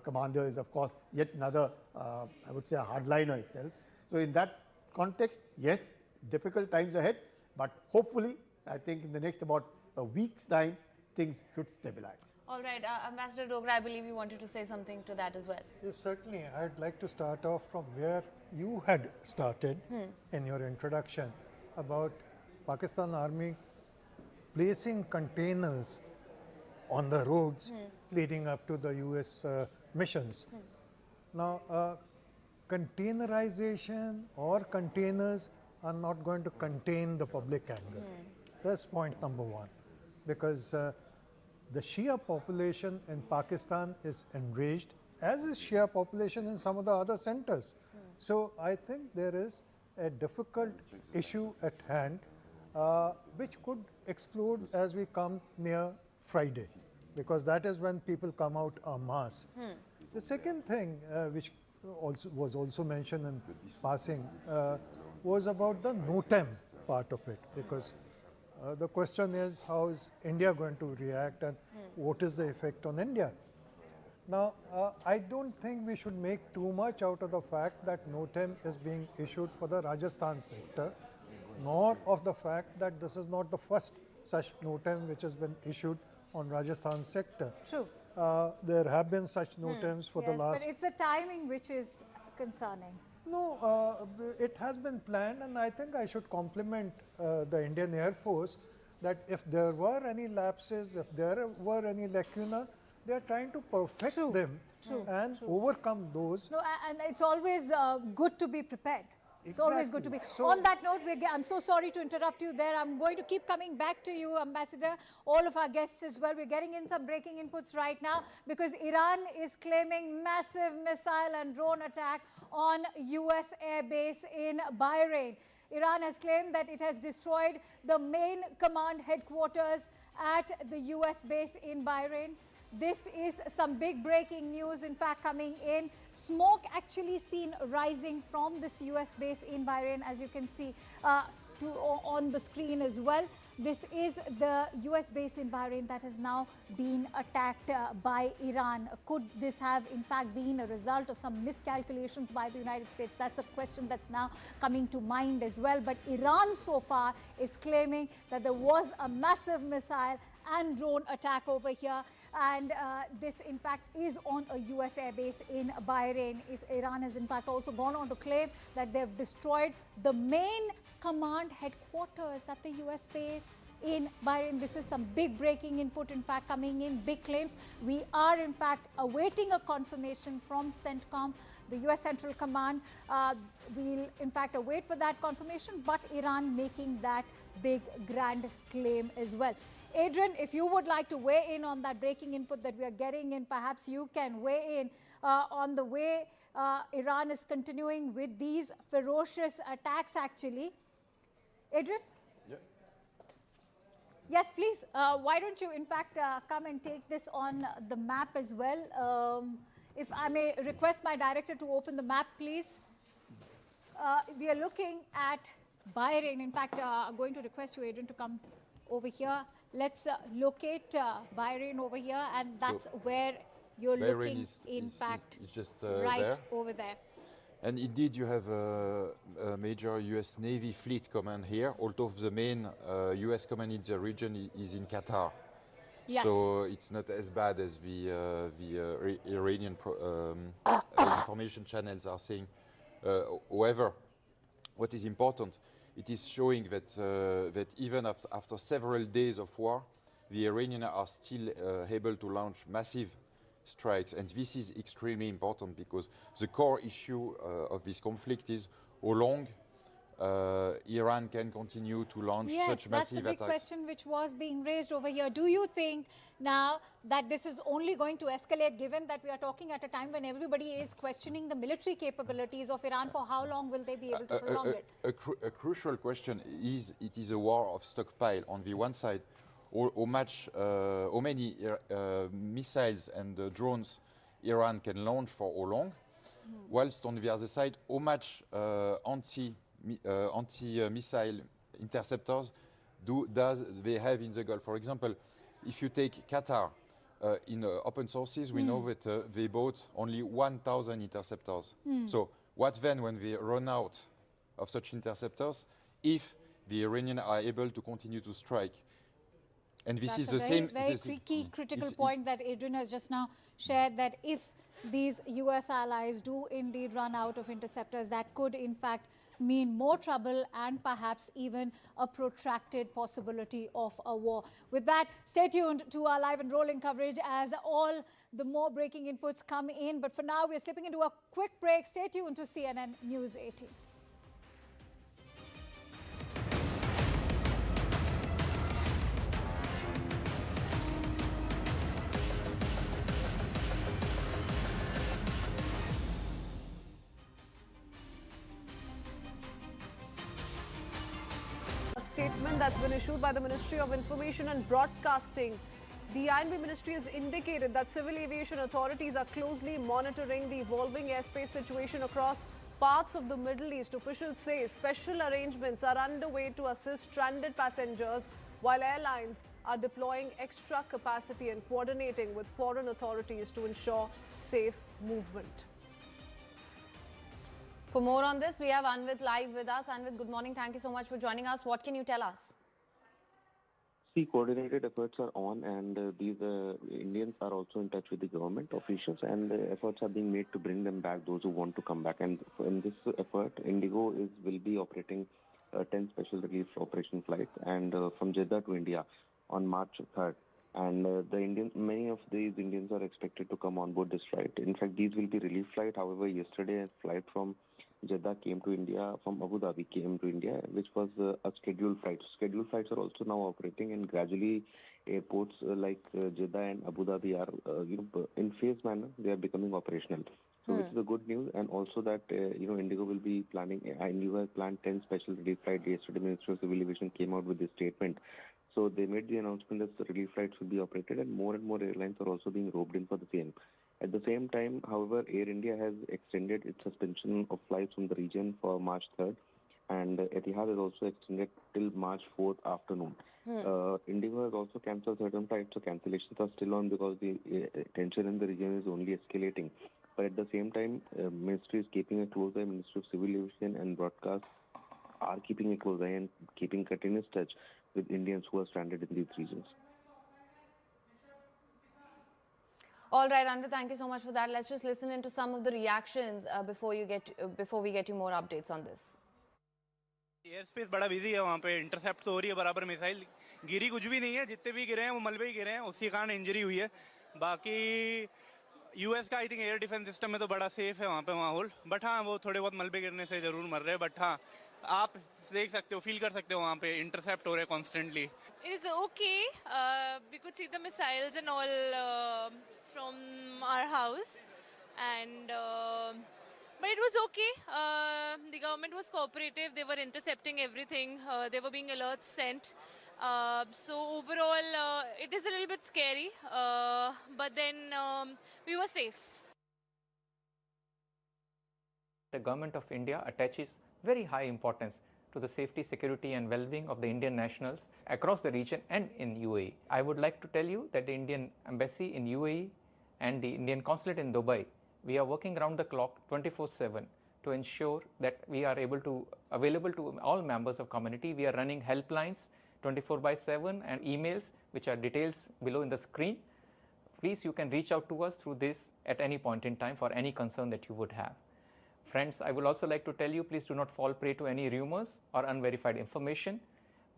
commander is, of course, yet another, I would say, a hardliner itself. So in that context, yes, difficult times ahead, but hopefully, I think in the next about a week's time, things should stabilize. All right, Ambassador Dogra, I believe you wanted to say something to that as well. Yes, certainly. I'd like to start off from where you had started in your introduction about Pakistan Army placing containers on the roads leading up to the US missions. Now, containerization or containers are not going to contain the public anger. That's point number one, because the Shia population in Pakistan is enraged, as is Shia population in some of the other centers. So I think there is a difficult issue at hand, which could explode as we come near Friday, because that is when people come out en masse. The second thing, which was also mentioned in passing, was about the NOTAM part of it, because the question is, how is India going to react, and what is the effect on India? Now, I don't think we should make too much out of the fact that NOTAM is being issued for the Rajasthan sector, nor of the fact that this is not the first such NOTAM which has been issued on Rajasthan sector. True. There have been such NOTAMs for the last... But it's the timing which is concerning. No, it has been planned, and I think I should compliment the Indian Air Force that if there were any lapses, if there were any lacuna, they are trying to perfect them and overcome those. No, and it's always good to be prepared. It's always good to be. So, on that note, I'm so sorry to interrupt you there. I'm going to keep coming back to you, Ambassador, all of our guests as well. We're getting in some breaking inputs right now because Iran is claiming massive missile and drone attack on US airbase in Bahrain. Iran has claimed that it has destroyed the main command headquarters at the US base in Bahrain. This is some big breaking news, in fact, coming in. Smoke actually seen rising from this US base in Bahrain, as you can see on the screen as well. This is the US base in Bahrain that has now been attacked by Iran. Could this have, in fact, been a result of some miscalculations by the United States? That's a question that's now coming to mind as well. But Iran so far is claiming that there was a massive missile and drone attack over here. And this, in fact, is on a US airbase in Bahrain. Iran has, in fact, also gone on to claim that they've destroyed the main command headquarters at the US base in Bahrain. This is some big breaking input, in fact, coming in, big claims. We are, in fact, awaiting a confirmation from CENTCOM, the US Central Command. We'll, in fact, await for that confirmation, but Iran making that big, grand claim as well. Adrian, if you would like to weigh in on that breaking input that we are getting in, perhaps you can weigh in on the way Iran is continuing with these ferocious attacks, actually. Adrian? Yeah. Yes, please. Why don't you, in fact, come and take this on the map as well? If I may request my director to open the map, please. We are looking at Bahrain. In fact, I'm going to request you, Adrian, to come over here. Let's locate Bahrain over here, and that's where you're looking, in fact, is just right there. over there. And indeed, you have a major US Navy fleet command here, although the main US command in the region is in Qatar. Yes. So it's not as bad as the Iranian information channels are saying. However, what is important, it is showing that even after several days of war, the Iranians are still able to launch massive strikes. And this is extremely important because the core issue of this conflict is how long Iran can continue to launch such massive attacks. Yes, that's the big question which was being raised over here. Do you think now that this is only going to escalate, given that we are talking at a time when everybody is questioning the military capabilities of Iran? For how long will they be able to prolong it? A crucial question is, it is a war of stockpile on the one side. How many missiles and drones Iran can launch for how long, whilst on the other side, how much anti-missile interceptors does they have in the Gulf. For example, if you take Qatar, in open sources, we know that they bought only 1,000 interceptors. So what then when they run out of such interceptors, if the Iranians are able to continue to strike? And this That's is the same. Very key, critical point that Adrian has just now shared, that if these US allies do indeed run out of interceptors, that could in fact mean more trouble and perhaps even a protracted possibility of a war. With that, stay tuned to our live and rolling coverage as all the more breaking inputs come in. But for now, we're slipping into a quick break. Stay tuned to CNN News 18. Statement that's been issued by the Ministry of Information and Broadcasting. The INB Ministry has indicated that civil aviation authorities are closely monitoring the evolving airspace situation across parts of the Middle East. Officials say special arrangements are underway to assist stranded passengers, while airlines are deploying extra capacity and coordinating with foreign authorities to ensure safe movement. For more on this, we have Anvit live with us. Anvit, good morning. Thank you so much for joining us. What can you tell us? See, coordinated efforts are on, and these Indians are also in touch with the government officials, and efforts are being made to bring them back, those who want to come back. And in this effort, Indigo will be operating 10 special relief operation flights, and from Jeddah to India on March 3rd. And many of these Indians are expected to come on board this flight. In fact, these will be relief flight. However, yesterday a flight from Jeddah came to India, from Abu Dhabi came to India, which was a scheduled flight. Scheduled flights are also now operating, and gradually airports like Jeddah and Abu Dhabi are, in phased manner, they are becoming operational. So which is a good news, and also that Indigo will be planning. Indigo has planned 10 special relief flights. Yesterday, Ministry of Civil Aviation came out with this statement. So they made the announcement that the relief flights will be operated, and more airlines are also being roped in for the same. At the same time, however, Air India has extended its suspension of flights from the region for March 3rd, and Etihad has also extended till March 4th afternoon. Indigo has also cancelled certain flights, so cancellations are still on because the tension in the region is only escalating. But at the same time, Ministry is keeping a close eye. Ministry of Civil Aviation and Broadcast are keeping a close eye and keeping continuous touch with Indians who are stranded in these regions. All right, Andrew, thank you so much for that. Let's just listen into some of the reactions before we get you more updates on this. Air space बड़ा busy है वहाँ पे intercept तो हो रही है बराबर missile गिरी कुछ भी नहीं है जितने भी गिरे हैं वो मलबे ही गिरे हैं उसी कारण इंजरी हुई है बाकी यूएस का I think air defence system में तो बड़ा सेफ है वहाँ पे माहौल बट हाँ वो थोड़े बहुत मलबे गिरने से ज़रूर मर रहे हैं बट हाँ आप देख सकते हो फील कर सकते हो वहाँ पे इंटरसेप्ट हो रहे हैं constantly It is okay. We could see the missiles and all from our house, and but it was okay. The government was cooperative. They were intercepting everything. There were being alerts sent. So overall, it is a little bit scary, but then we were safe. The government of India attaches very high importance to the safety, security and well-being of the Indian nationals across the region and in UAE. I would like to tell you that the Indian Embassy in UAE and the Indian Consulate in Dubai, we are working around the clock 24/7 to ensure that we are available to all members of community. We are running helplines 24/7 and emails which are details below in the screen. Please, you can reach out to us through this at any point in time for any concern that you would have. Friends, I would also like to tell you, please do not fall prey to any rumors or unverified information.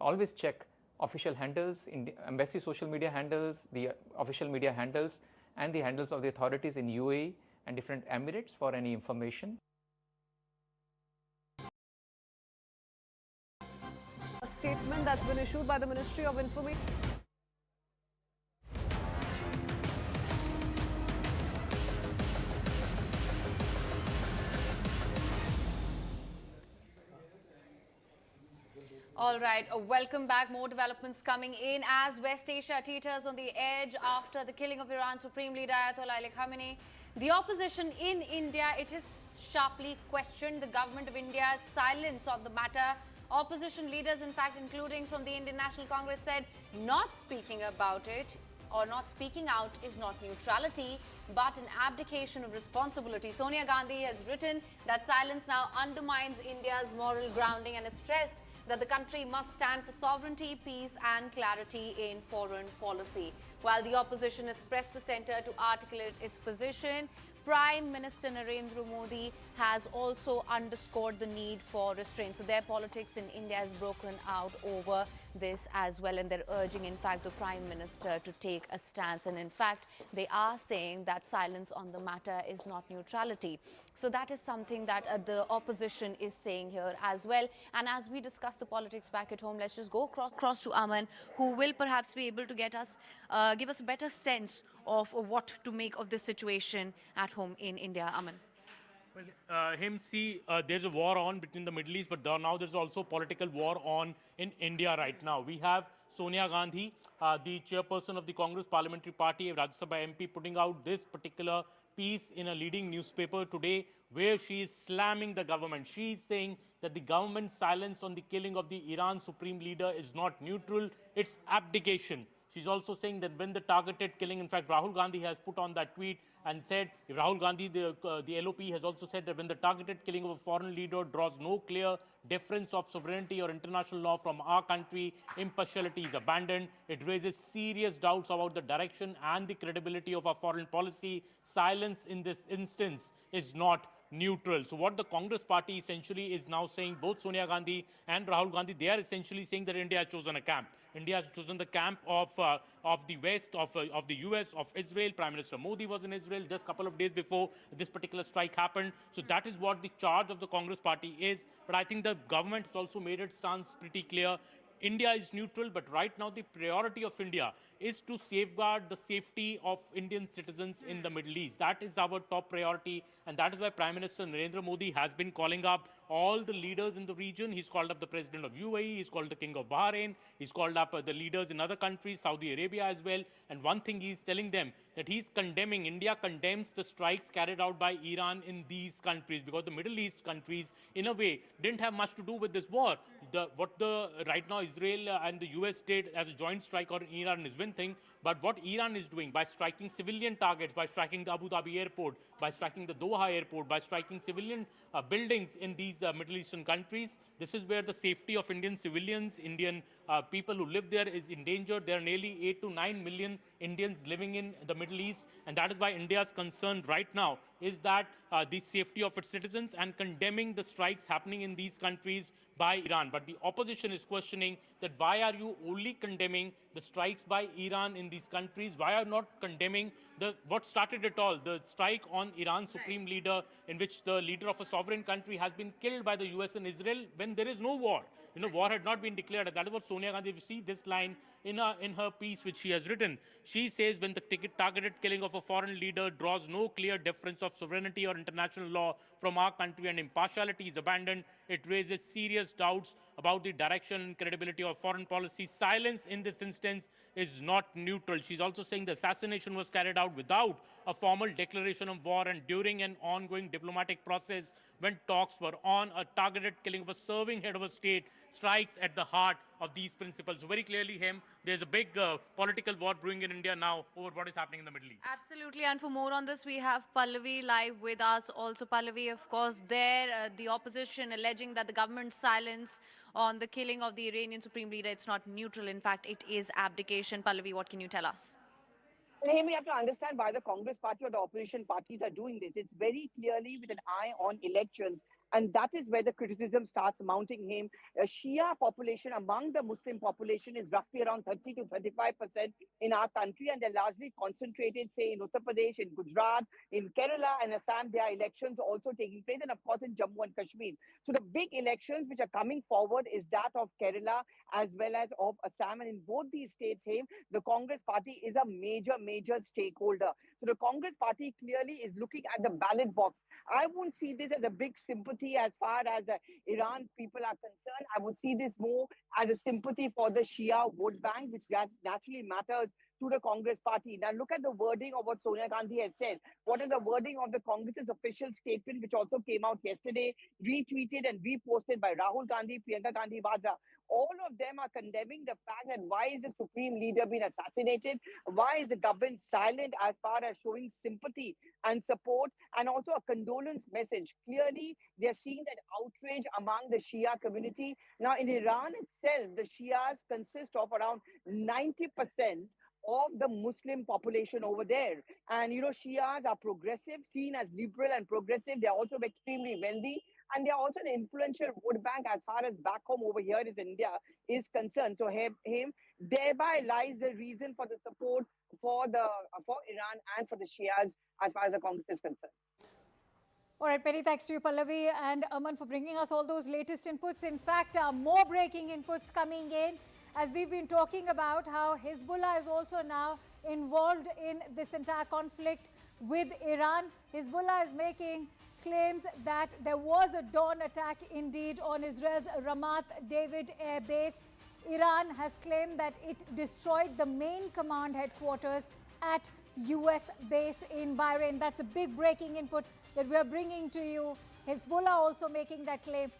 Always check official handles, in the embassy social media handles, the official media handles, and the handles of the authorities in UAE and different emirates for any information. A statement that's been issued by the Ministry of Information. All right, welcome back. More developments coming in as West Asia teeters on the edge after the killing of Iran's Supreme Leader Ayatollah Ali Khamenei. The opposition in India, it is sharply questioned the government of India's silence on the matter. Opposition leaders, in fact, including from the Indian National Congress, said not speaking about it or not speaking out is not neutrality, but an abdication of responsibility. Sonia Gandhi has written that silence now undermines India's moral grounding and has stressed that the country must stand for sovereignty, peace and clarity in foreign policy. While the opposition has pressed the centre to articulate its position, Prime Minister Narendra Modi has also underscored the need for restraint. So their politics in India has broken out over this as well, and they're urging, in fact, the Prime Minister to take a stance. And in fact, they are saying that silence on the matter is not neutrality. So that is something that the opposition is saying here as well. And as we discuss the politics back at home, let's just go across to Aman, who will perhaps be able to give us a better sense of what to make of this situation at home in India. Aman. Well, there's a war on between the Middle East, but now there's also political war on in India right now. We have Sonia Gandhi, the chairperson of the Congress Parliamentary Party, Rajya Sabha MP, putting out this particular piece in a leading newspaper today where she is slamming the government. She is saying that the government's silence on the killing of the Iran Supreme Leader is not neutral, it's abdication. She's also saying that when the targeted killing, in fact, Rahul Gandhi has put on that tweet and said, Rahul Gandhi, the LOP, has also said that when the targeted killing of a foreign leader draws no clear difference of sovereignty or international law from our country, impartiality is abandoned. It raises serious doubts about the direction and the credibility of our foreign policy. Silence in this instance is not neutral. So what the Congress party essentially is now saying, both Sonia Gandhi and Rahul Gandhi, they are essentially saying that India has chosen a camp. India has chosen the camp of the West, of the US, of Israel. Prime Minister Modi was in Israel just a couple of days before this particular strike happened. So that is what the charge of the Congress party is. But I think the government has also made its stance pretty clear. India is neutral, but right now the priority of India is to safeguard the safety of Indian citizens in the Middle East. That is our top priority, and that is why Prime Minister Narendra Modi has been calling up all the leaders in the region. He's called up the President of UAE, he's called the King of Bahrain, he's called up the leaders in other countries, Saudi Arabia as well. And one thing he's telling them, that he's condemning, India condemns the strikes carried out by Iran in these countries, because the Middle East countries, in a way, didn't have much to do with this war. Right now Israel and the US did as a joint strike on Iran is one thing, but what Iran is doing by striking civilian targets, by striking the Abu Dhabi airport, by striking the Doha airport, by striking civilian buildings in these Middle Eastern countries, this is where the safety of Indian civilians, Indian people who live there is endangered. There are nearly 8 to 9 million Indians living in the Middle East, and that is why India's concern right now is that the safety of its citizens, and condemning the strikes happening in these countries by Iran. But the opposition is questioning that why are you only condemning the strikes by Iran in these countries? Why are you not condemning what started it all, the strike on Iran's supreme leader, in which the leader of a sovereign country has been killed by the US and Israel when there is no war. War had not been declared. That is what Sonia Gandhi, if you see this line in her piece which she has written, she says, when the targeted killing of a foreign leader draws no clear difference of sovereignty or international law from our country and impartiality is abandoned, it raises serious doubts about the direction and credibility of foreign policy. Silence in this instance is not neutral. She's also saying the assassination was carried out without a formal declaration of war and during an ongoing diplomatic process when talks were on. A targeted killing of a serving head of a state strikes at the heart of these principles. So very clearly, there's a big political war brewing in India now over what is happening in the Middle East. Absolutely. And for more on this, we have Pallavi live with us. Also, Pallavi, of course, the opposition alleging that the government's silence on the killing of the Iranian supreme leader, it's not neutral. In fact, it is abdication. Pallavi, what can you tell us? We have to understand why the Congress party or the opposition parties are doing this. It's very clearly with an eye on elections. And that is where the criticism starts mounting him. A Shia population among the Muslim population is roughly around 30 to 35% in our country. And they're largely concentrated, say, in Uttar Pradesh, in Gujarat, in Kerala and Assam. There are elections also taking place. And of course, in Jammu and Kashmir. So the big elections which are coming forward is that of Kerala as well as of Assam. And in both these states, the Congress party is a major stakeholder. So the Congress party clearly is looking at the ballot box. I won't see this as a big sympathy as far as the Iran people are concerned. I would see this more as a sympathy for the Shia vote bank, which naturally matters to the Congress party. Now look at the wording of what Sonia Gandhi has said. What is the wording of the Congress's official statement, which also came out yesterday, retweeted and reposted by Rahul Gandhi, Priyanka Gandhi Vadra. All of them are condemning the fact that why is the supreme leader being assassinated? Why is the government silent as far as showing sympathy and support, and also a condolence message? Clearly, they're seeing that outrage among the Shia community. Now, in Iran itself, the Shias consist of around 90% of the Muslim population over there. And, Shias are progressive, seen as liberal and progressive. They're also extremely wealthy. And they're also an influential vote bank as far as back home over here in India is concerned. So thereby lies the reason for the support for Iran and for the Shias as far as the Congress is concerned. All right, many thanks to you, Pallavi and Aman, for bringing us all those latest inputs. In fact, more breaking inputs coming in as we've been talking about how Hezbollah is also now involved in this entire conflict with Iran. Hezbollah is making claims that there was a dawn attack indeed on Israel's Ramat David air base. Iran has claimed that it destroyed the main command headquarters at US base in Bahrain. That's a big breaking input that we are bringing to you. Hezbollah also making that claim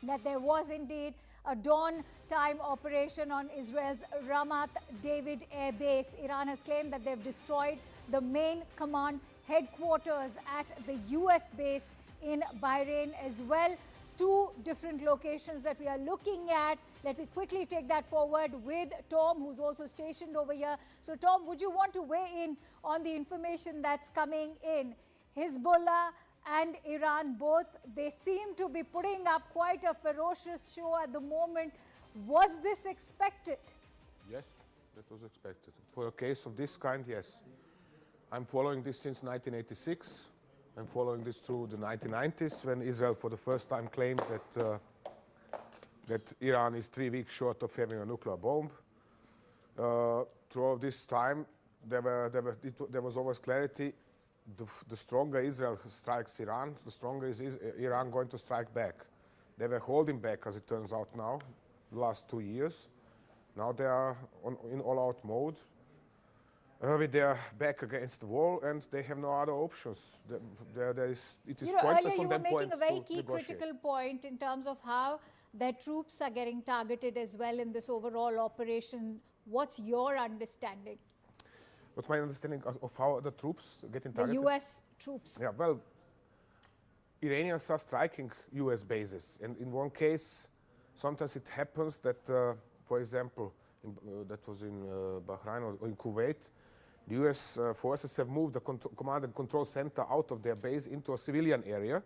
that there was indeed a dawn time operation on Israel's Ramat David air base. Iran has claimed that they've destroyed the main command headquarters at the US base in Bahrain as well. Two different locations that we are looking at. Let me quickly take that forward with Tom, who's also stationed over here. So Tom, would you want to weigh in on the information that's coming in? Hezbollah and Iran both, they seem to be putting up quite a ferocious show at the moment. Was this expected? Yes, that was expected. For a case of this kind, yes. I'm following this since 1986. I'm following this through the 1990s when Israel for the first time claimed that Iran is 3 weeks short of having a nuclear bomb. Throughout this time, there was always clarity. The stronger Israel strikes Iran, the stronger is Iran going to strike back. They were holding back, as it turns out now, the last 2 years. Now they are in all-out mode. With their back against the wall, and they have no other options. It is pointless earlier from them you were making a very key negotiate. critical point in terms of how their troops are getting targeted as well in this overall operation. What's your understanding? What's my understanding of how the troops are getting targeted? The U.S. troops. Yeah, well, Iranians are striking U.S. bases, and in one case, sometimes it happens that, for example, that was in Bahrain or in Kuwait, the U.S. Forces have moved the command and control center out of their base into a civilian area.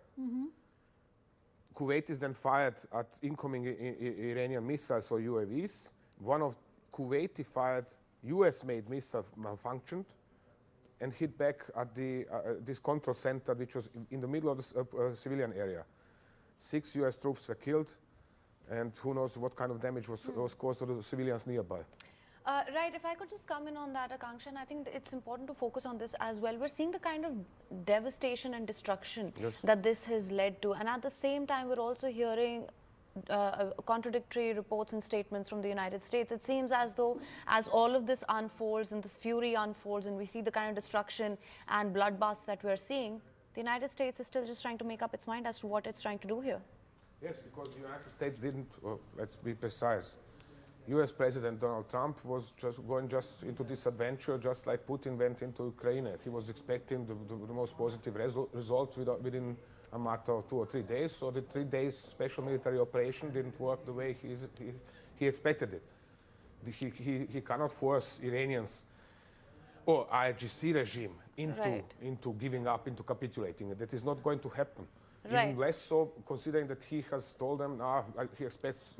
Kuwait is then fired at incoming Iranian missiles or UAVs. One of Kuwaiti-fired US-made missiles malfunctioned and hit back at this control center, which was in the middle of the civilian area. 6 US troops were killed, and who knows what kind of damage was caused to the civilians nearby. Right, if I could just come in on that, Akanksha, and I think it's important to focus on this as well. We're seeing the kind of devastation and destruction that this has led to. And at the same time, we're also hearing contradictory reports and statements from the United States. It seems as though as all of this unfolds and this fury unfolds and we see the kind of destruction and bloodbaths that we're seeing, the United States is still just trying to make up its mind as to what it's trying to do here. Yes, because the United States didn't, let's be precise, US President Donald Trump was going into this adventure just like Putin went into Ukraine. He was expecting the most positive result within a matter of 2 or 3 days. So the 3 days special military operation didn't work the way he expected it. He cannot force Iranians or IRGC regime into giving up, into capitulating. That is not going to happen. Even less so, considering that he has told them he expects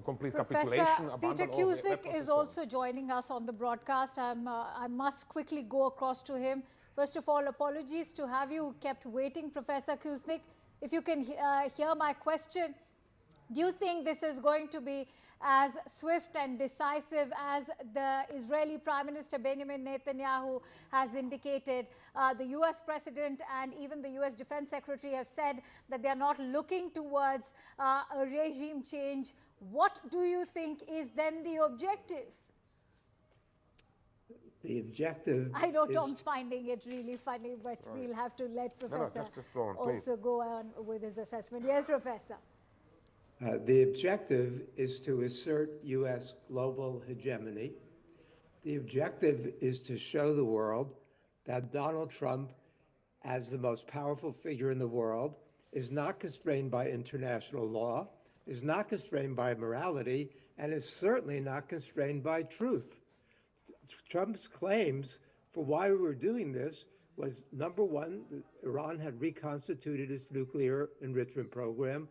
complete capitulation. Peter Kuznick is also joining us on the broadcast. I must quickly go across to him. First of all, apologies to have you kept waiting, Professor Kuznick. If you can hear my question, do you think this is going to be as swift and decisive as the Israeli Prime Minister Benjamin Netanyahu has indicated? The US President and even the US Defense Secretary have said that they are not looking towards a regime change. What do you think is then the objective? The objective I know Tom's finding it really funny, but we'll have to let Professor just go on, also go on with his assessment. Yes, Professor. The objective is to assert U.S. global hegemony. The objective is to show the world that Donald Trump, as the most powerful figure in the world, is not constrained by international law, is not constrained by morality, and is certainly not constrained by truth. Trump's claims for why we were doing this was, number one, Iran had reconstituted its nuclear enrichment program.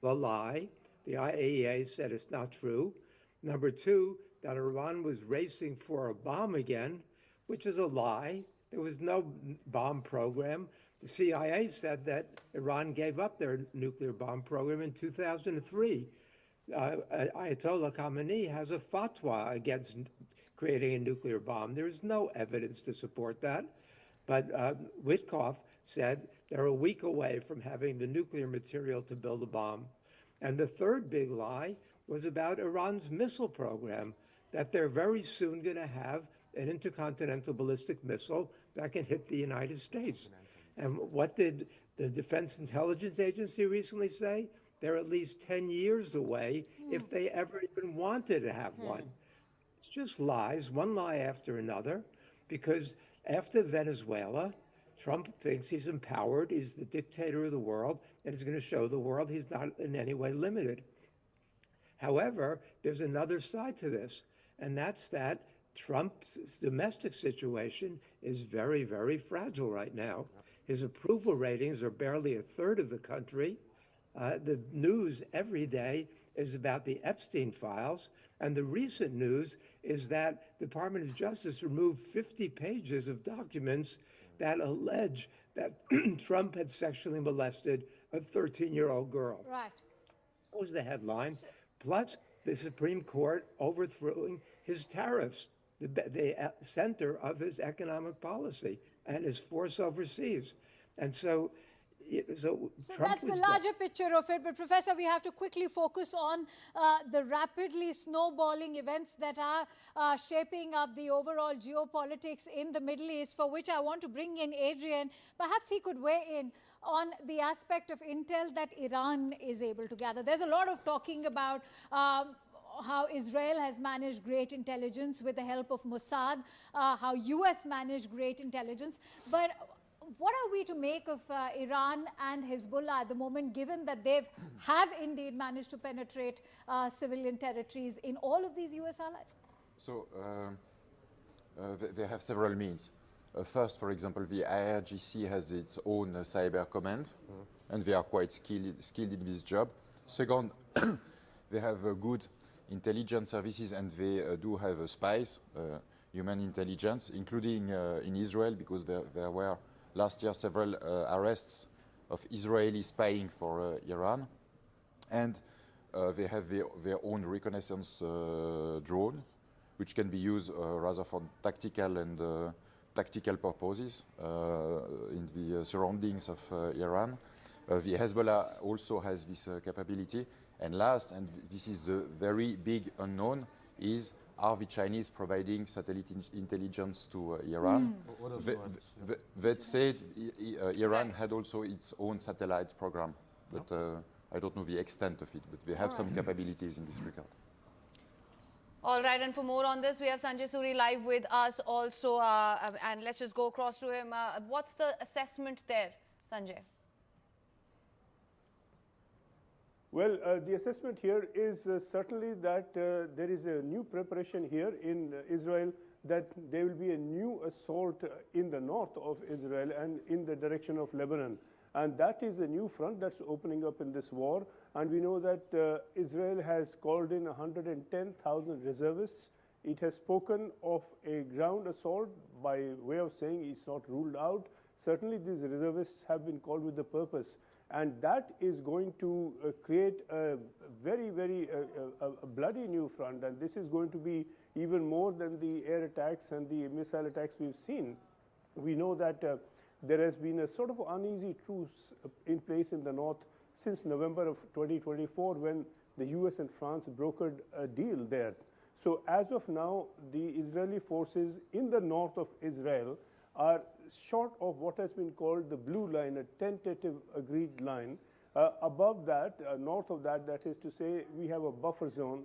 A lie. The IAEA said it's not true. Number two, that Iran was racing for a bomb again, which is a lie. There was no bomb program. The CIA said that Iran gave up their nuclear bomb program in 2003. Ayatollah Khamenei has a fatwa against creating a nuclear bomb. There is no evidence to support that. But Witkoff said they're a week away from having the nuclear material to build a bomb. And the third big lie was about Iran's missile program, that they're very soon going to have an intercontinental ballistic missile that can hit the United States. And what did the Defense Intelligence Agency recently say? They're at least 10 years away if they ever even wanted to have one. It's just lies, one lie after another, because after Venezuela, Trump thinks he's empowered, he's the dictator of the world, and he's going to show the world he's not in any way limited. However, there's another side to this, and that's that Trump's domestic situation is very, very fragile right now. His approval ratings are barely a third of the country. The news every day is about the Epstein files. And the recent news is that the Department of Justice removed 50 pages of documents that allege that Trump had sexually molested a 13-year-old girl. Right. That was the headline. Plus, the Supreme Court overthrowing his tariffs, the center of his economic policy and his force overseas. And so Trump that's the larger picture of it. But Professor, we have to quickly focus on the rapidly snowballing events that are shaping up the overall geopolitics in the Middle East, for which I want to bring in Adrian. Perhaps he could weigh in on the aspect of intel that Iran is able to gather. There's a lot of talking about how Israel has managed great intelligence with the help of Mossad, how US managed great intelligence. But what are we to make of Iran and Hezbollah at the moment, given that they have indeed managed to penetrate civilian territories in all of these US allies? So they have several means. First, for example, the IRGC has its own cyber command, and they are quite skilled in this job. Second, they have good intelligence services, and they do have spies, human intelligence, including in Israel, because there were last year several arrests of Israeli spying for Iran. And they have their own reconnaissance drone, which can be used rather for tactical and tactical purposes in the surroundings of Iran. The Hezbollah also has this capability. And last, and this is the very big unknown, is are the Chinese providing satellite intelligence to Iran? That said, Iran had also its own satellite program, but I don't know the extent of it, but they have some capabilities in this regard. All right, and for more on this, we have Sanjay Suri live with us also, and let's just go across to him. What's the assessment there, Sanjay? Well, the assessment here is certainly that there is a new preparation here in Israel, that there will be a new assault in the north of Israel and in the direction of Lebanon. And that is a new front that's opening up in this war. And we know that Israel has called in 110,000 reservists. It has spoken of a ground assault by way of saying it's not ruled out. Certainly these reservists have been called with the purpose. And that is going to create a very, very bloody new front. And this is going to be even more than the air attacks and the missile attacks we've seen. We know that there has been a sort of uneasy truce in place in the north since November of 2024, when the US and France brokered a deal there. So as of now, the Israeli forces in the north of Israel are short of what has been called the blue line, a tentative agreed line. Above that, north of that, that is to say, we have a buffer zone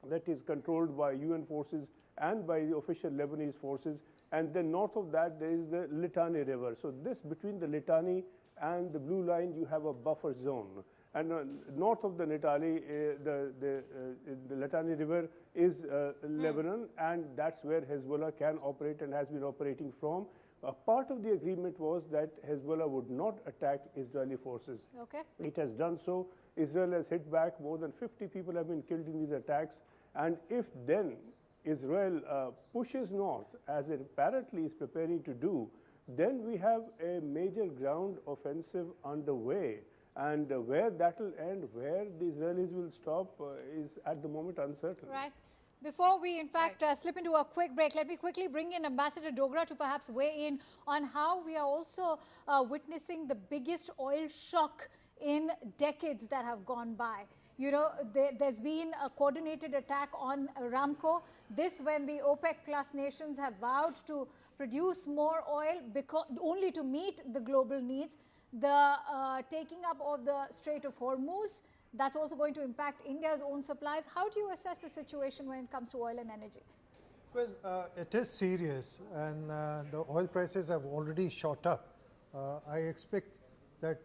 that is controlled by UN forces and by the official Lebanese forces. And then north of that, there is the Litani River. So this, between the Litani and the blue line, you have a buffer zone. And north of the Litani, the Litani River is Lebanon, and that's where Hezbollah can operate and has been operating from. A part of the agreement was that Hezbollah would not attack Israeli forces. Okay. It has done so. Israel has hit back. More than 50 people have been killed in these attacks. And if then Israel pushes north, as it apparently is preparing to do, then we have a major ground offensive underway. And where that will end, where the Israelis will stop, is at the moment uncertain. Right. Before we, in fact, slip into a quick break, let me quickly bring in Ambassador Dogra to perhaps weigh in on how we are also witnessing the biggest oil shock in decades that have gone by. You know, there's been a coordinated attack on Aramco. This when the OPEC plus nations have vowed to produce more oil only to meet the global needs. The taking up of the Strait of Hormuz, that's also going to impact India's own supplies. How do you assess the situation when it comes to oil and energy? Well, it is serious, and the oil prices have already shot up. I expect that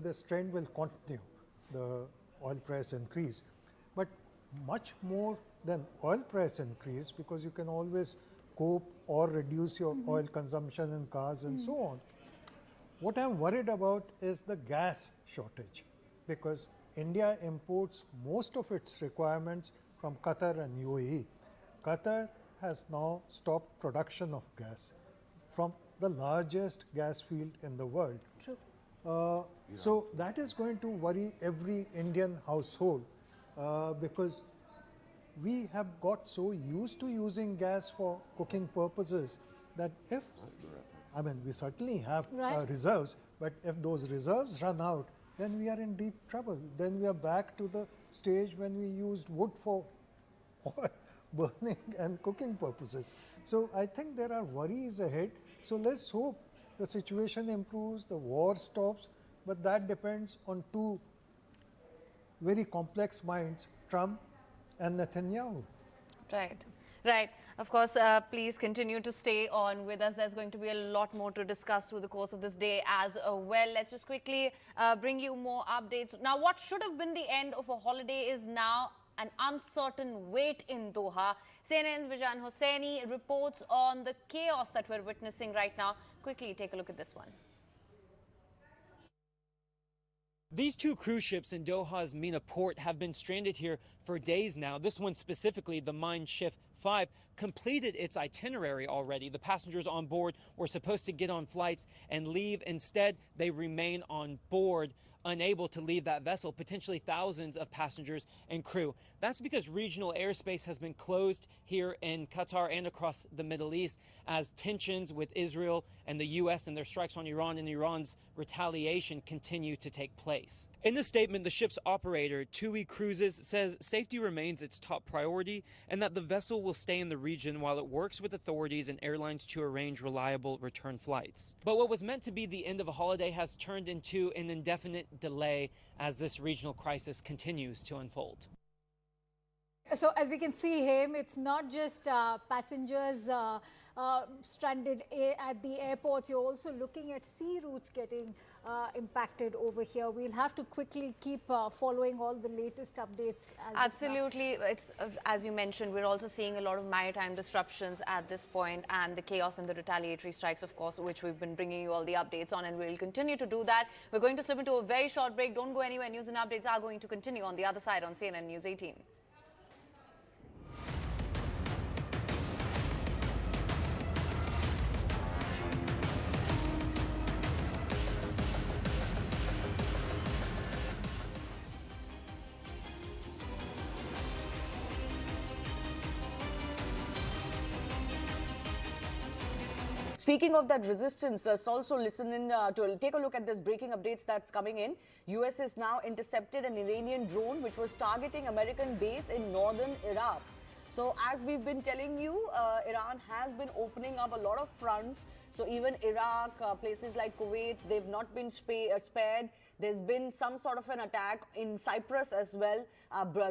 this trend will continue, the oil price increase. But much more than oil price increase, because you can always cope or reduce your oil consumption in cars and so on. What I'm worried about is the gas shortage, because India imports most of its requirements from Qatar and UAE. Qatar has now stopped production of gas from the largest gas field in the world. True. So that is going to worry every Indian household because we have got so used to using gas for cooking purposes that if, I mean, we certainly have reserves, but if those reserves run out, then we are in deep trouble. Then we are back to the stage when we used wood for burning and cooking purposes. So I think there are worries ahead. So let's hope the situation improves, the war stops, but that depends on two very complex minds, Trump and Netanyahu. Right, right. Of course, please continue to stay on with us. There's going to be a lot more to discuss through the course of this day as well. Let's just quickly bring you more updates. Now, what should have been the end of a holiday is now an uncertain wait in Doha. CNN's Bijan Hosseini reports on the chaos that we're witnessing right now. Quickly take a look at this one. These two cruise ships in Doha's MENA port have been stranded here for days now. This one specifically, the Mein Schiff 5, completed its itinerary already. The passengers on board were supposed to get on flights and leave. Instead, they remain on board, unable to leave that vessel, potentially thousands of passengers and crew. That's because regional airspace has been closed here in Qatar and across the Middle East as tensions with Israel and the U.S. and their strikes on Iran and Iran's retaliation continue to take place. In the statement, the ship's operator, TUI Cruises, says safety remains its top priority and that the vessel will stay in the region while it works with authorities and airlines to arrange reliable return flights. But what was meant to be the end of a holiday has turned into an indefinite delay as this regional crisis continues to unfold. So as we can see him, it's not just passengers stranded at the airports. You're also looking at sea routes getting impacted over here. We'll have to quickly keep following all the latest updates. Absolutely. It's as you mentioned, we're also seeing a lot of maritime disruptions at this point, and the chaos and the retaliatory strikes, of course, which we've been bringing you all the updates on, and we'll continue to do that. We're going to slip into a very short break. Don't go anywhere. News and updates are going to continue on the other side on CNN News 18. Speaking of that resistance, let's also listen in to take a look at this breaking updates that's coming in. US has now intercepted an Iranian drone which was targeting American base in northern Iraq. So as we've been telling you, Iran has been opening up a lot of fronts. So even Iraq, places like Kuwait, they've not been spared. There's been some sort of an attack in Cyprus as well,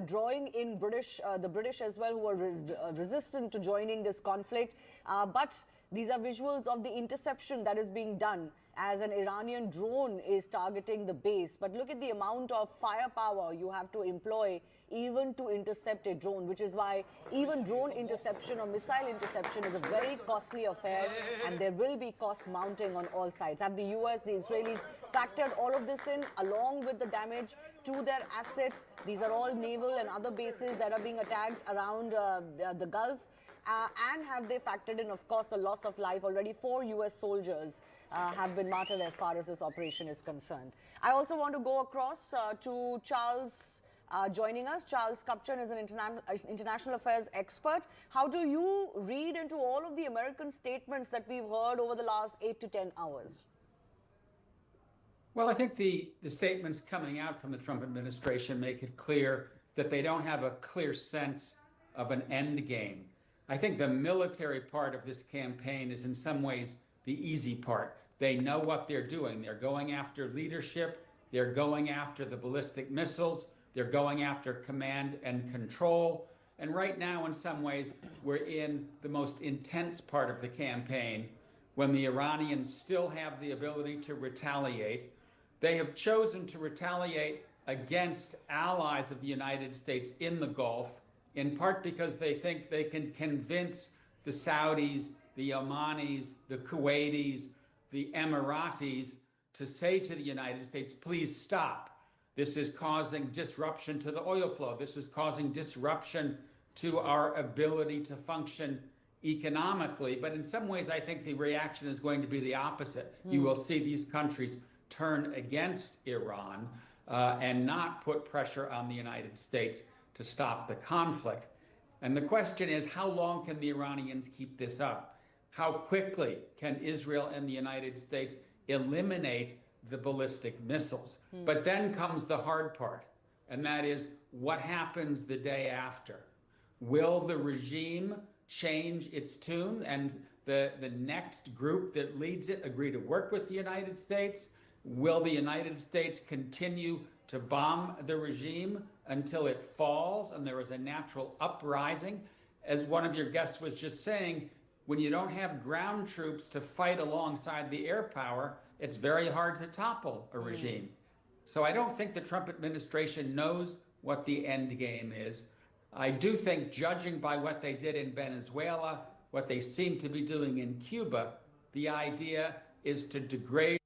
drawing in the British as well, who are resistant to joining this conflict. But these are visuals of the interception that is being done as an Iranian drone is targeting the base. But look at the amount of firepower you have to employ even to intercept a drone, which is why even drone interception or missile interception is a very costly affair, and there will be costs mounting on all sides. Have the US, the Israelis factored all of this in along with the damage to their assets? These are all naval and other bases that are being attacked around the Gulf. And have they factored in, of course, the loss of life? Already 4 US soldiers have been martyred as far as this operation is concerned. I also want to go across to Charles joining us. Charles Kupchan is an international affairs expert. How do you read into all of the American statements that we've heard over the last 8 to 10 hours? Well, I think the statements coming out from the Trump administration make it clear that they don't have a clear sense of an end game. I think the military part of this campaign is in some ways the easy part. They know what they're doing. They're going after leadership. They're going after the ballistic missiles. They're going after command and control. And right now, in some ways, we're in the most intense part of the campaign when the Iranians still have the ability to retaliate. They have chosen to retaliate against allies of the United States in the Gulf, in part because they think they can convince the Saudis, the Omanis, the Kuwaitis, the Emiratis to say to the United States, please stop. This is causing disruption to the oil flow. This is causing disruption to our ability to function economically. But in some ways, I think the reaction is going to be the opposite. You will see these countries turn against Iran and not put pressure on the United States to stop the conflict. And the question is, how long can the Iranians keep this up? How quickly can Israel and the United States eliminate the ballistic missiles? But then comes the hard part, and that is what happens the day after. Will the regime change its tune and the next group that leads it agree to work with the United States? Will the United States continue to bomb the regime until it falls and there is a natural uprising? As one of your guests was just saying, when you don't have ground troops to fight alongside the air power, it's very hard to topple a regime. So I don't think the Trump administration knows what the end game is. I do think, judging by what they did in Venezuela, what they seem to be doing in Cuba, the idea is to degrade.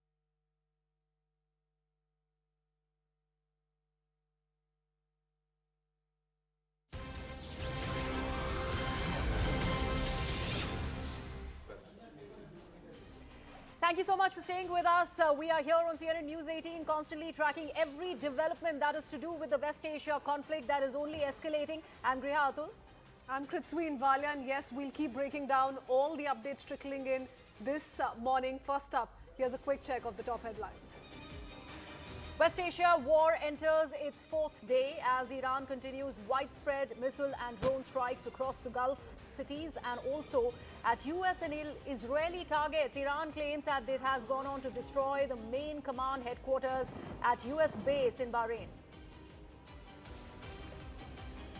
Thank you so much for staying with us. We are here on CNN News 18, constantly tracking every development that is to do with the West Asia conflict that is only escalating. I'm Griha Atul. I'm Kritsween Valia, and yes, we'll keep breaking down all the updates trickling in this morning. First up, here's a quick check of the top headlines. West Asia war enters its fourth day as Iran continues widespread missile and drone strikes across the Gulf cities and also at US and Israeli targets. Iran claims that it has gone on to destroy the main command headquarters at US base in Bahrain.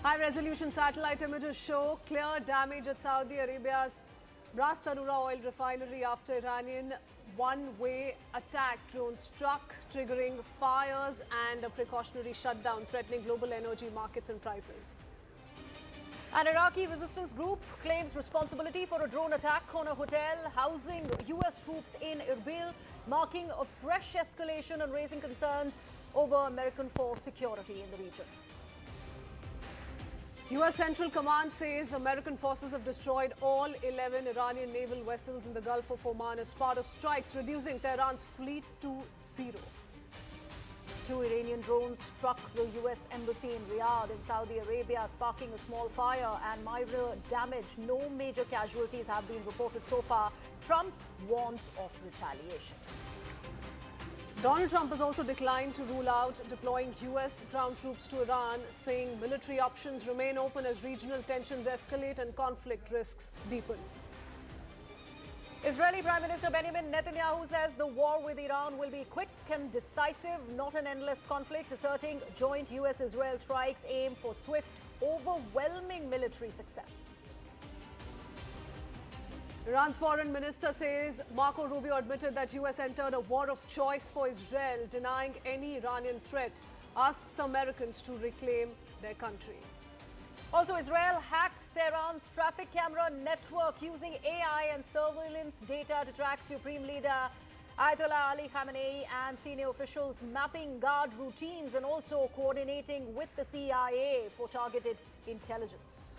High-resolution satellite images show clear damage at Saudi Arabia's Ras Tanura oil refinery after Iranian one-way attack drone struck, triggering fires and a precautionary shutdown, threatening global energy markets and prices. An Iraqi resistance group claims responsibility for a drone attack on a hotel housing US troops in Erbil, marking a fresh escalation and raising concerns over American force security in the region. US Central Command says American forces have destroyed all 11 Iranian naval vessels in the Gulf of Oman as part of strikes, reducing Tehran's fleet to 0. 2 Iranian drones struck the US embassy in Riyadh in Saudi Arabia, sparking a small fire and minor damage. No major casualties have been reported so far. Trump warns of retaliation. Donald Trump has also declined to rule out deploying US ground troops to Iran, saying military options remain open as regional tensions escalate and conflict risks deepen. Israeli Prime Minister Benjamin Netanyahu says the war with Iran will be quick and decisive, not an endless conflict, asserting joint US-Israel strikes aim for swift, overwhelming military success. Iran's foreign minister says Marco Rubio admitted that US entered a war of choice for Israel, denying any Iranian threat, asks Americans to reclaim their country. Also, Israel hacked Tehran's traffic camera network using AI and surveillance data to track Supreme Leader Ayatollah Ali Khamenei and senior officials, mapping guard routines and also coordinating with the CIA for targeted intelligence.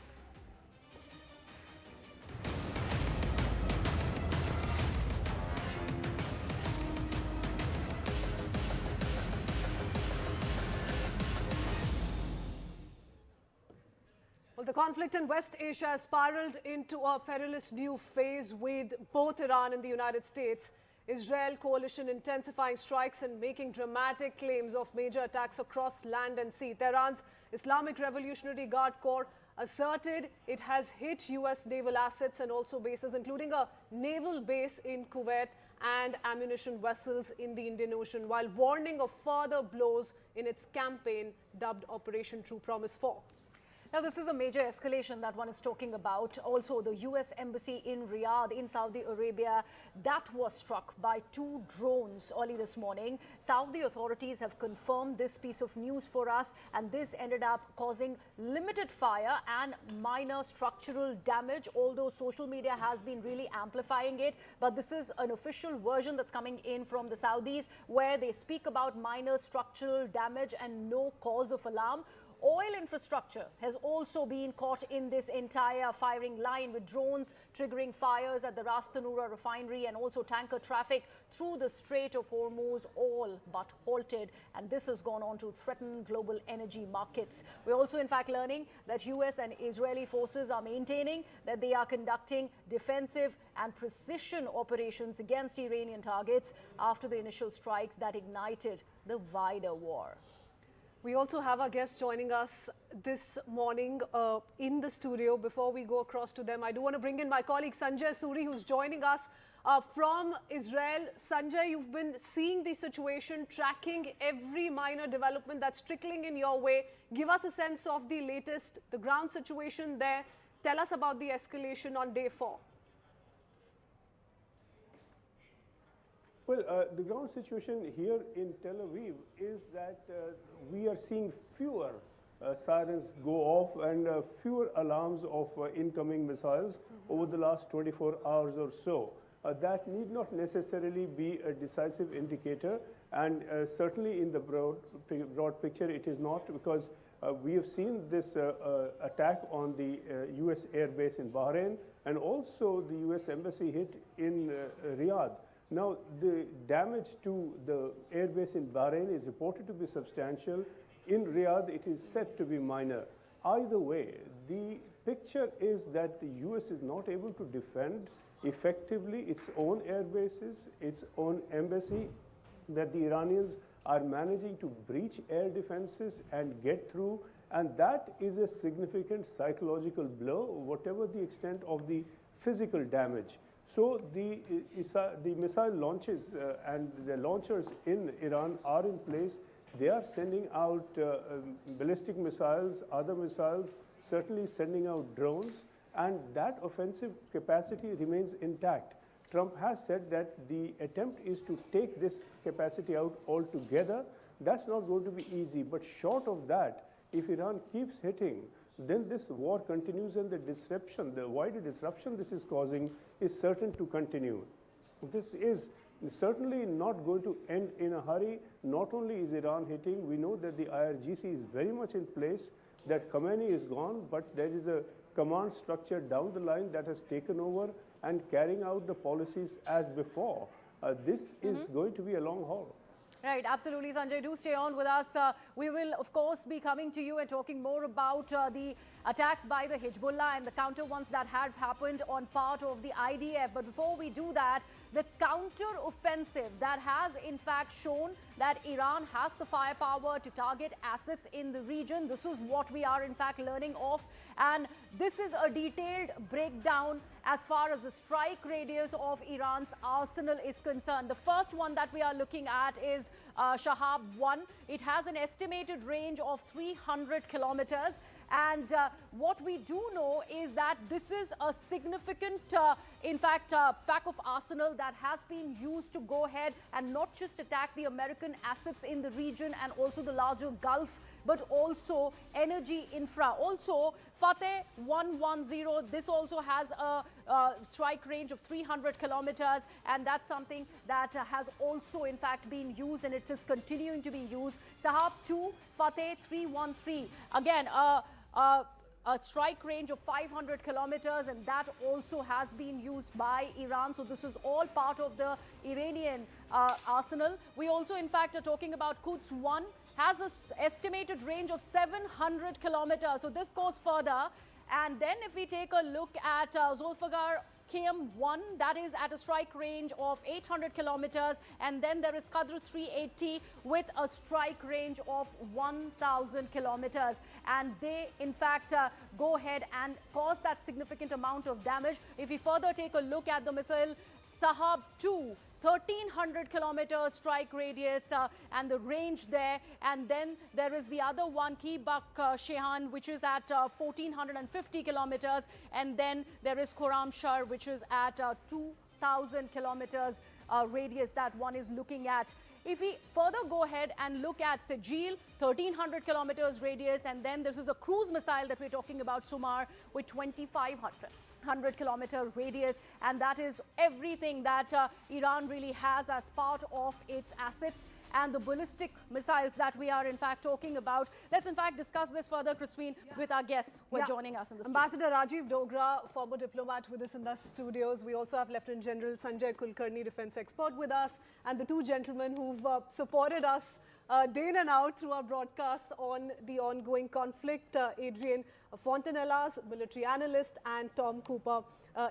Well, the conflict in West Asia has spiraled into a perilous new phase with both Iran and the United States. Israel coalition intensifying strikes and making dramatic claims of major attacks across land and sea. Tehran's Islamic Revolutionary Guard Corps asserted it has hit US naval assets and also bases, including a naval base in Kuwait and ammunition vessels in the Indian Ocean, while warning of further blows in its campaign dubbed Operation True Promise 4. Now, this is a major escalation that one is talking about. Also, the U.S. Embassy in Riyadh, in Saudi Arabia, that was struck by 2 drones early this morning. Saudi authorities have confirmed this piece of news for us, and this ended up causing limited fire and minor structural damage, although social media has been really amplifying it. But this is an official version that's coming in from the Saudis, where they speak about minor structural damage and no cause of alarm. Oil infrastructure has also been caught in this entire firing line, with drones triggering fires at the Ras Tanura refinery, and also tanker traffic through the Strait of Hormuz all but halted. And this has gone on to threaten global energy markets. We're also in fact learning that US and Israeli forces are maintaining that they are conducting defensive and precision operations against Iranian targets after the initial strikes that ignited the wider war. We also have our guests joining us this morning in the studio. Before we go across to them, I do want to bring in my colleague Sanjay Suri, who's joining us from Israel. Sanjay, you've been seeing the situation, tracking every minor development that's trickling in your way. Give us a sense of the latest, the ground situation there. Tell us about the escalation on day 4. Well, the ground situation here in Tel Aviv is that we are seeing fewer sirens go off and fewer alarms of incoming missiles over the last 24 hours or so. That need not necessarily be a decisive indicator, and certainly in the broad picture it is not, because we have seen this attack on the US airbase in Bahrain, and also the US embassy hit in Riyadh. Now, the damage to the airbase in Bahrain is reported to be substantial. In Riyadh, it is said to be minor. Either way, the picture is that the US is not able to defend effectively its own air bases, its own embassy, that the Iranians are managing to breach air defenses and get through, and that is a significant psychological blow, whatever the extent of the physical damage. So the missile launches and the launchers in Iran are in place. They are sending out ballistic missiles, other missiles, certainly sending out drones, and that offensive capacity remains intact. Trump has said that the attempt is to take this capacity out altogether. That's not going to be easy, but short of that, if Iran keeps hitting, then this war continues, and the disruption, the wider disruption this is causing, is certain to continue. This is certainly not going to end in a hurry. Not only is Iran hitting, we know that the IRGC is very much in place, that Khamenei is gone, but there is a command structure down the line that has taken over and carrying out the policies as before. This is going to be a long haul. Right, absolutely, Sanjay. Do stay on with us. We will, of course, be coming to you and talking more about the attacks by the Hezbollah and the counter ones that have happened on part of the IDF. But before we do that, the counter-offensive that has, in fact, shown that Iran has the firepower to target assets in the region. This is what we are, in fact, learning of. And this is a detailed breakdown as far as the strike radius of Iran's arsenal is concerned. The first one that we are looking at is Shahab 1. It has an estimated range of 300 kilometers. And what we do know is that this is a significant, pack of arsenal that has been used to go ahead and not just attack the American assets in the region and also the larger Gulf, but also energy infra. Also, Fateh 110, this also has a strike range of 300 kilometers, and that's something that has also, in fact, been used, and it is continuing to be used. Shahab 2, Fateh 313. Again, a strike range of 500 kilometers, and that also has been used by Iran. So this is all part of the Iranian arsenal. We also, in fact, are talking about Quds 1, has an estimated range of 700 kilometers. So this goes further. And then if we take a look at Zulfiqar KM1, that is at a strike range of 800 kilometers, and then there is Qadr 380 with a strike range of 1,000 kilometers, and they in fact go ahead and cause that significant amount of damage. If we further take a look at the missile Sahab 2. 1,300 kilometer strike radius and the range there. And then there is the other one, Ki-Bak Shehan, which is at 1,450 kilometers. And then there is Khorramshahr, which is at 2,000 kilometers radius that one is looking at. If we further go ahead and look at Sejil, 1,300 kilometers radius, and then this is a cruise missile that we're talking about, Sumar, with 2,500 kilometer radius, and that is everything that Iran really has as part of its assets and the ballistic missiles that we are in fact talking about. Let's in fact discuss this further, Crispin, with our guests who are joining us in the studio. Ambassador Rajiv Dogra, former diplomat with us in the studios. We also have Lieutenant General Sanjay Kulkarni, defense expert, with us, and the two gentlemen who've supported us day in and out through our broadcasts on the ongoing conflict. Adrian Fontanellas, military analyst, and Tom Cooper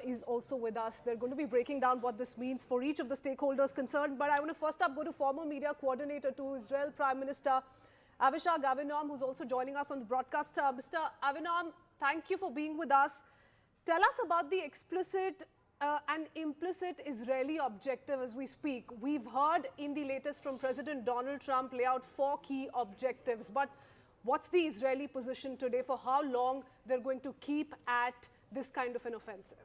is also with us. They're going to be breaking down what this means for each of the stakeholders concerned. But I want to first up go to former media coordinator to Israel Prime Minister Avishag Avinom, who's also joining us on the broadcast. Mr. Avinom, thank you for being with us. Tell us about the explicit and implicit Israeli objective as we speak. We've heard in the latest from President Donald Trump lay out 4 key objectives. But what's the Israeli position today for how long they're going to keep at this kind of an offensive?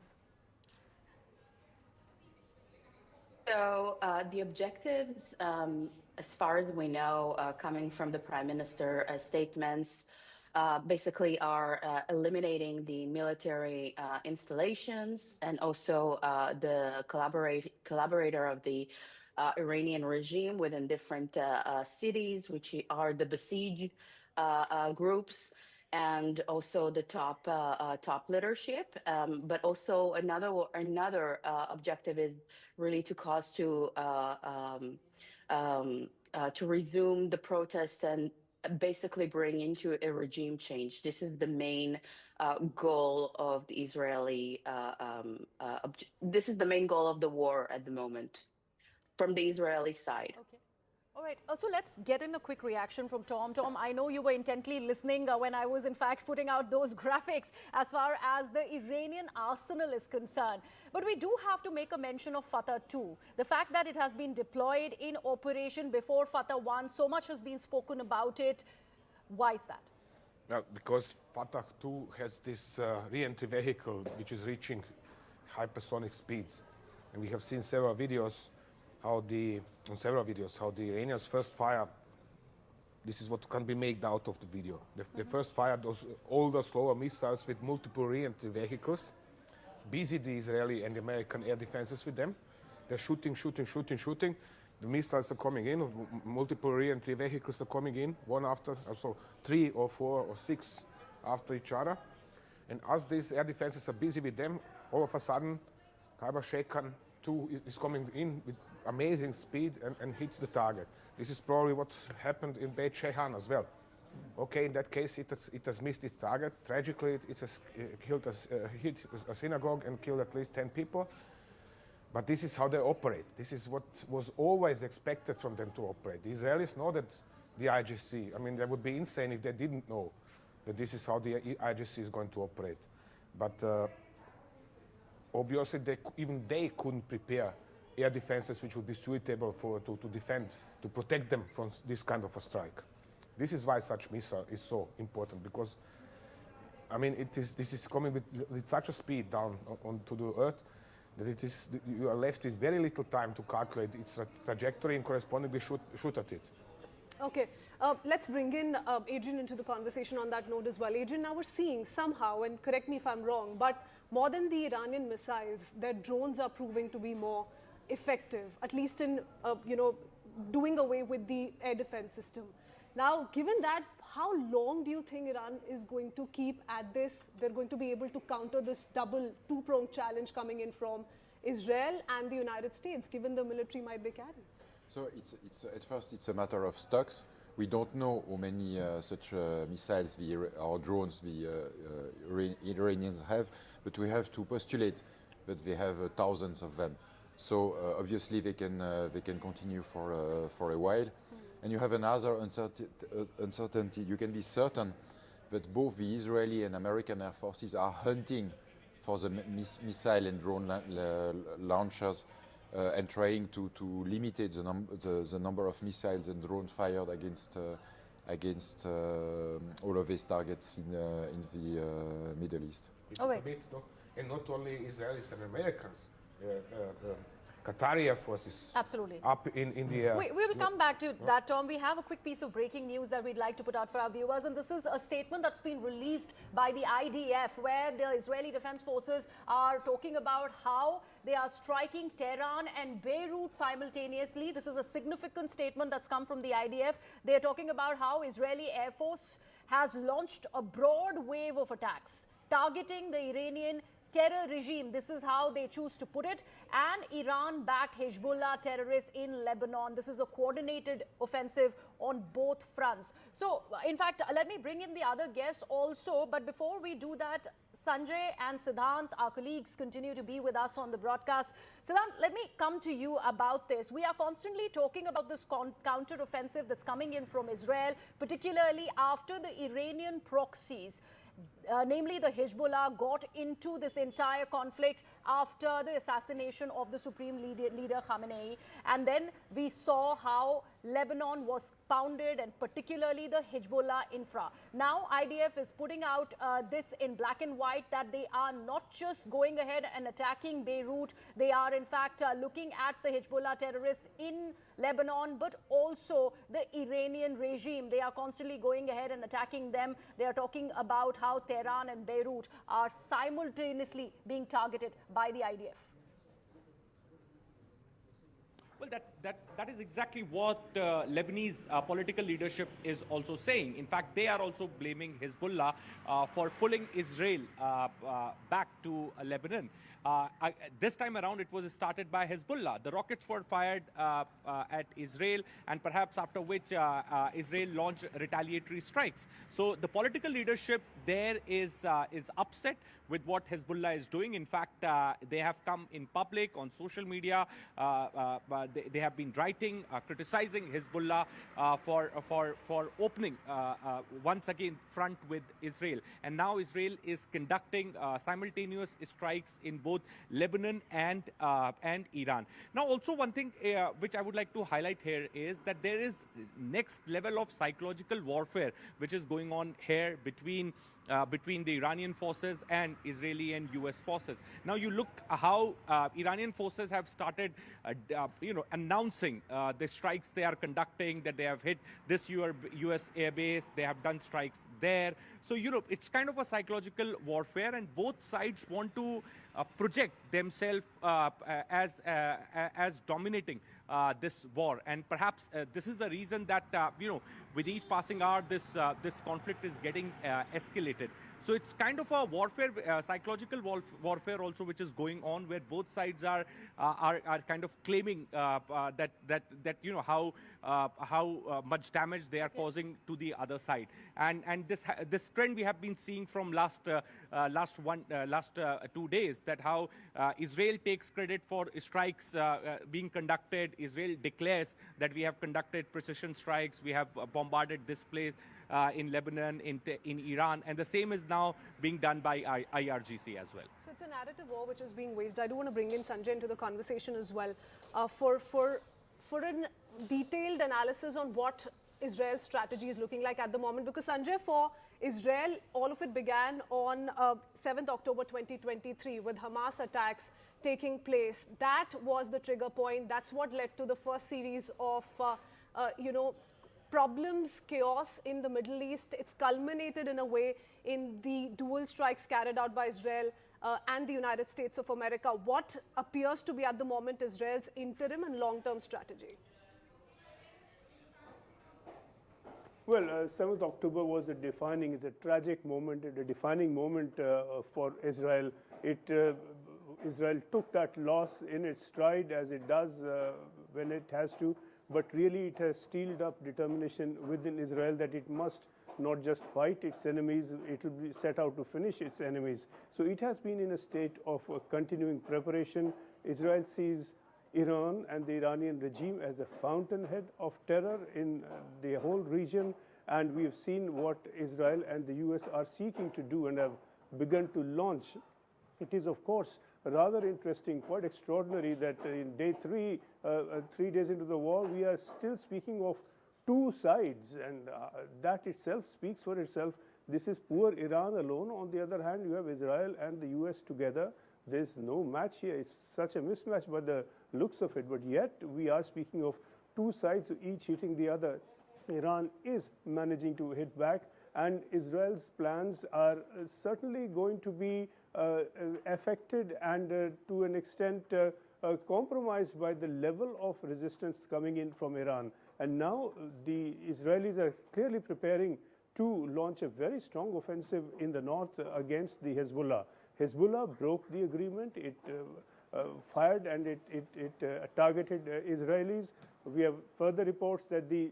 So the objectives, as far as we know, coming from the Prime Minister statements, basically are eliminating the military installations and also the collaborator of the Iranian regime within different cities, which are the besieged groups, and also the top leadership. But also another objective is really to cause to resume the protest and basically bring into a regime change. This is the main goal of the Israeli. This is the main goal of the war at the moment, from the Israeli side. Okay. All right. Also, let's get in a quick reaction from Tom. Tom, I know you were intently listening when I was in fact putting out those graphics as far as the Iranian arsenal is concerned. But we do have to make a mention of Fatah 2. The fact that it has been deployed in operation before Fatah 1, so much has been spoken about it. Why is that? Well, because Fatah 2 has this re-entry vehicle which is reaching hypersonic speeds. And we have seen several videos how the Iranians first fire, this is what can be made out of the video. They first fired those older, slower missiles with multiple re-entry vehicles, busy the Israeli and American air defenses with them. They're shooting. The missiles are coming in, multiple re-entry vehicles are coming in, one after, so 3 or 4 or 6 after each other. And as these air defenses are busy with them, all of a sudden, Khyber Sheikhan 2 is coming in with amazing speed and hits the target. This is probably what happened in Beit Shehan as well. Okay, in that case, it has missed its target. Tragically, it has hit a synagogue and killed at least 10 people. But this is how they operate. This is what was always expected from them to operate. The Israelis know that the IGC, I mean, they would be insane if they didn't know that this is how the IGC is going to operate. But obviously, even they couldn't prepare air defenses which would be suitable to defend, to protect them from this kind of a strike. This is why such missile is so important, because, I mean, this is coming with such a speed down onto the earth that you are left with very little time to calculate its trajectory and correspondingly shoot at it. Okay, let's bring in Adrian into the conversation on that note as well. Adrian, now we're seeing somehow, and correct me if I'm wrong, but more than the Iranian missiles, their drones are proving to be more effective, at least in, doing away with the air defense system. Now, given that, how long do you think Iran is going to keep at this? They're going to be able to counter this double, two-pronged challenge coming in from Israel and the United States, given the military might they carry? So at first it's a matter of stocks. We don't know how many such missiles or drones the Iranians have, but we have to postulate that they have thousands of them. So obviously they can continue for a while. And you have another uncertainty. You can be certain that both the Israeli and American air forces are hunting for the missile and drone launchers and trying to limit the number of missiles and drones fired against all of these targets in the Middle East. If you permit, no? And not only Israelis and Americans, Qatari Air Force is absolutely up in the air. We will come back to that, Tom. We have a quick piece of breaking news that we'd like to put out for our viewers, and this is a statement that's been released by the IDF, where the Israeli Defense Forces are talking about how they are striking Tehran and Beirut simultaneously. This is a significant statement that's come from the IDF. They're talking about how Israeli Air Force has launched a broad wave of attacks targeting the Iranian terror regime. This is how they choose to put it. And Iran-backed Hezbollah terrorists in Lebanon. This is a coordinated offensive on both fronts. So, in fact, let me bring in the other guests also. But before we do that, Sanjay and Siddhant, our colleagues, continue to be with us on the broadcast. Siddhant, let me come to you about this. We are constantly talking about this counter-offensive that's coming in from Israel, particularly after the Iranian proxies. Namely the Hezbollah, got into this entire conflict after the assassination of the Supreme Leader Khamenei. And then we saw how Lebanon was pounded, and particularly the Hezbollah infra. Now IDF is putting out this in black and white, that they are not just going ahead and attacking Beirut. They are in fact looking at the Hezbollah terrorists in Lebanon, but also the Iranian regime. They are constantly going ahead and attacking them. They are talking about how Tehran and Beirut are simultaneously being targeted by the IDF. Well, that is exactly what Lebanese political leadership is also saying. In fact, they are also blaming Hezbollah for pulling Israel back to Lebanon. This time around, it was started by Hezbollah. The rockets were fired at Israel, and perhaps after which Israel launched retaliatory strikes. So the political leadership there is upset with what Hezbollah is doing. In fact, they have come in public on social media. They have been writing, criticizing Hezbollah for opening once again front with Israel. And now Israel is conducting simultaneous strikes in both Lebanon and Iran. Now, also one thing which I would like to highlight here is that there is next level of psychological warfare which is going on here between the Iranian forces and Israeli and US forces. Now you look how Iranian forces have started announcing the strikes they are conducting, that they have hit this US airbase, they have done strikes there. So it's kind of a psychological warfare, and both sides want to project themselves as dominating this war. And perhaps this is the reason that with each passing hour this conflict is getting escalated. So it's kind of a warfare, psychological warfare also, which is going on, where both sides are kind of claiming that how much damage they are causing to the other side. And this trend we have been seeing from last 2 days, that how Israel takes credit for strikes being conducted. Israel declares that we have conducted precision strikes, we have bombarded this place in Lebanon, in Iran, and the same is now being done by IRGC as well. So it's a narrative war which is being waged. I do want to bring in Sanjay into the conversation as well for a detailed analysis on what Israel's strategy is looking like at the moment. Because Sanjay, for Israel, all of it began on 7th October 2023 with Hamas attacks taking place. That was the trigger point. That's what led to the first series of, problems, chaos in the Middle East. It's culminated in a way in the dual strikes carried out by Israel and the United States of America. What appears to be at the moment Israel's interim and long-term strategy? Well, 7th October was a tragic moment, a defining moment for Israel. Israel took that loss in its stride, as it does when it has to, but really it has steeled up determination within Israel that it must not just fight its enemies, it will be set out to finish its enemies. So it has been in a state of continuing preparation. Israel sees Iran and the Iranian regime as the fountainhead of terror in the whole region, and we have seen what Israel and the US are seeking to do and have begun to launch. It is, of course, rather interesting, quite extraordinary that in day 3, 3 days into the war, we are still speaking of two sides, and that itself speaks for itself. This is poor Iran alone. On the other hand, you have Israel and the US together. There's no match here. It's such a mismatch by the looks of it, but yet we are speaking of two sides, each hitting the other. Iran is managing to hit back, and Israel's plans are certainly going to be affected and to an extent compromised by the level of resistance coming in from Iran. And now the Israelis are clearly preparing to launch a very strong offensive in the north against the Hezbollah. Hezbollah broke the agreement. It fired and it targeted Israelis. We have further reports that the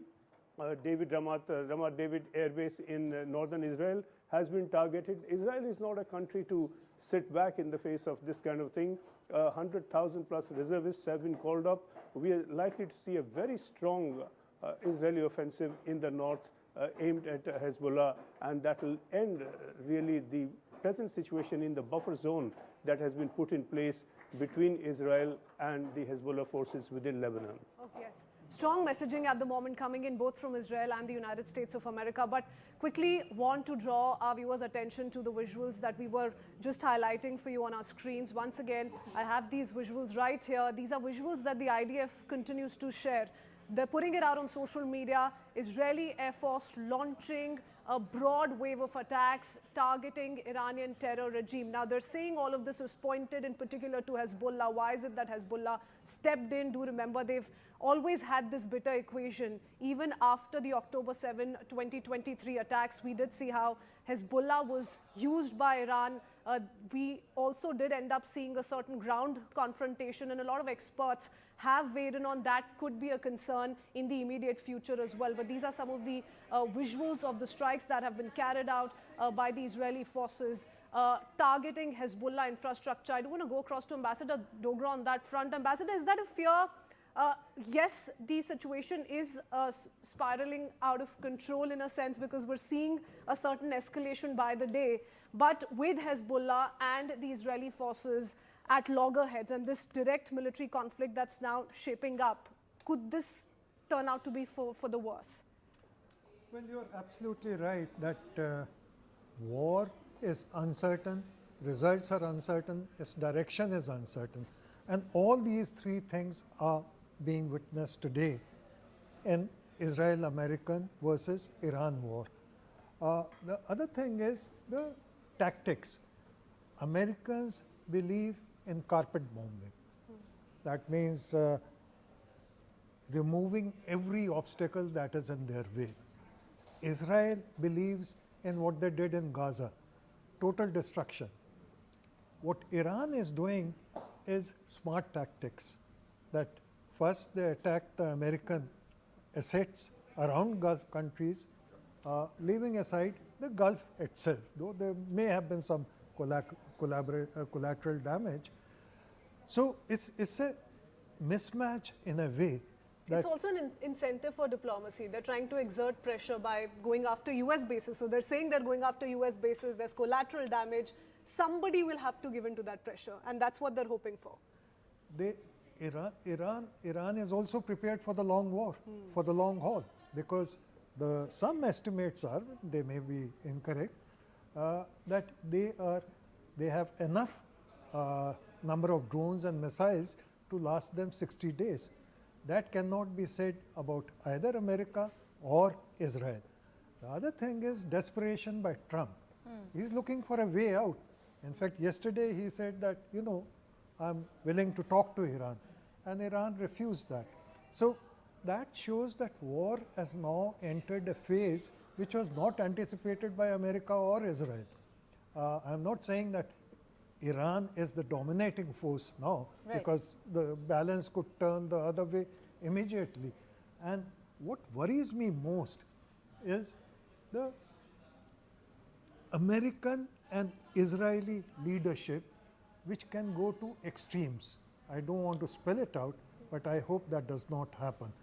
Ramat David Air Base in northern Israel has been targeted. Israel is not a country to sit back in the face of this kind of thing. 100,000 plus reservists have been called up. We are likely to see a very strong Israeli offensive in the north aimed at Hezbollah, and that will end really the present situation in the buffer zone that has been put in place between Israel and the Hezbollah forces within Lebanon. Oh, yes. Strong messaging at the moment coming in both from Israel and the United States of America. But quickly want to draw our viewers' attention to the visuals that we were just highlighting for you on our screens. Once again, I have these visuals right here. These are visuals that the IDF continues to share. They're putting it out on social media. Israeli Air Force launching a broad wave of attacks targeting Iranian terror regime. Now, they're saying all of this is pointed in particular to Hezbollah. Why is it that Hezbollah stepped in? Do remember they've always had this bitter equation. Even after the October 7, 2023 attacks, we did see how Hezbollah was used by Iran. We also did end up seeing a certain ground confrontation, and a lot of experts have weighed in on that could be a concern in the immediate future as well. But these are some of the visuals of the strikes that have been carried out by the Israeli forces targeting Hezbollah infrastructure. I do want to go across to Ambassador Dogra on that front. Ambassador, is that a fear? Yes, the situation is spiraling out of control in a sense because we're seeing a certain escalation by the day. But with Hezbollah and the Israeli forces at loggerheads and this direct military conflict that's now shaping up, could this turn out to be for the worse? Well, you're absolutely right that war is uncertain, results are uncertain, its direction is uncertain. And all these three things are being witnessed today in Israel-American versus Iran war. The other thing is the tactics. Americans believe in carpet bombing. That means removing every obstacle that is in their way. Israel believes in what they did in Gaza, total destruction. What Iran is doing is smart tactics, that first they attack the American assets around Gulf countries, leaving aside the Gulf itself, though there may have been some collateral damage. So it's a mismatch in a way. It's also an incentive for diplomacy. They're trying to exert pressure by going after US bases. So they're saying they're going after US bases, there's collateral damage. Somebody will have to give in to that pressure, and that's what they're hoping for. Iran is also prepared for the long war, for the long haul, because some estimates are, they may be incorrect, that they have enough number of drones and missiles to last them 60 days. That cannot be said about either America or Israel. The other thing is desperation by Trump. He's looking for a way out. In fact, yesterday he said that, I'm willing to talk to Iran, and Iran refused that. So that shows that war has now entered a phase which was not anticipated by America or Israel. I'm not saying that Iran is the dominating force now, because the balance could turn the other way immediately. And what worries me most is the American and Israeli leadership, which can go to extremes. I don't want to spell it out, but I hope that does not happen.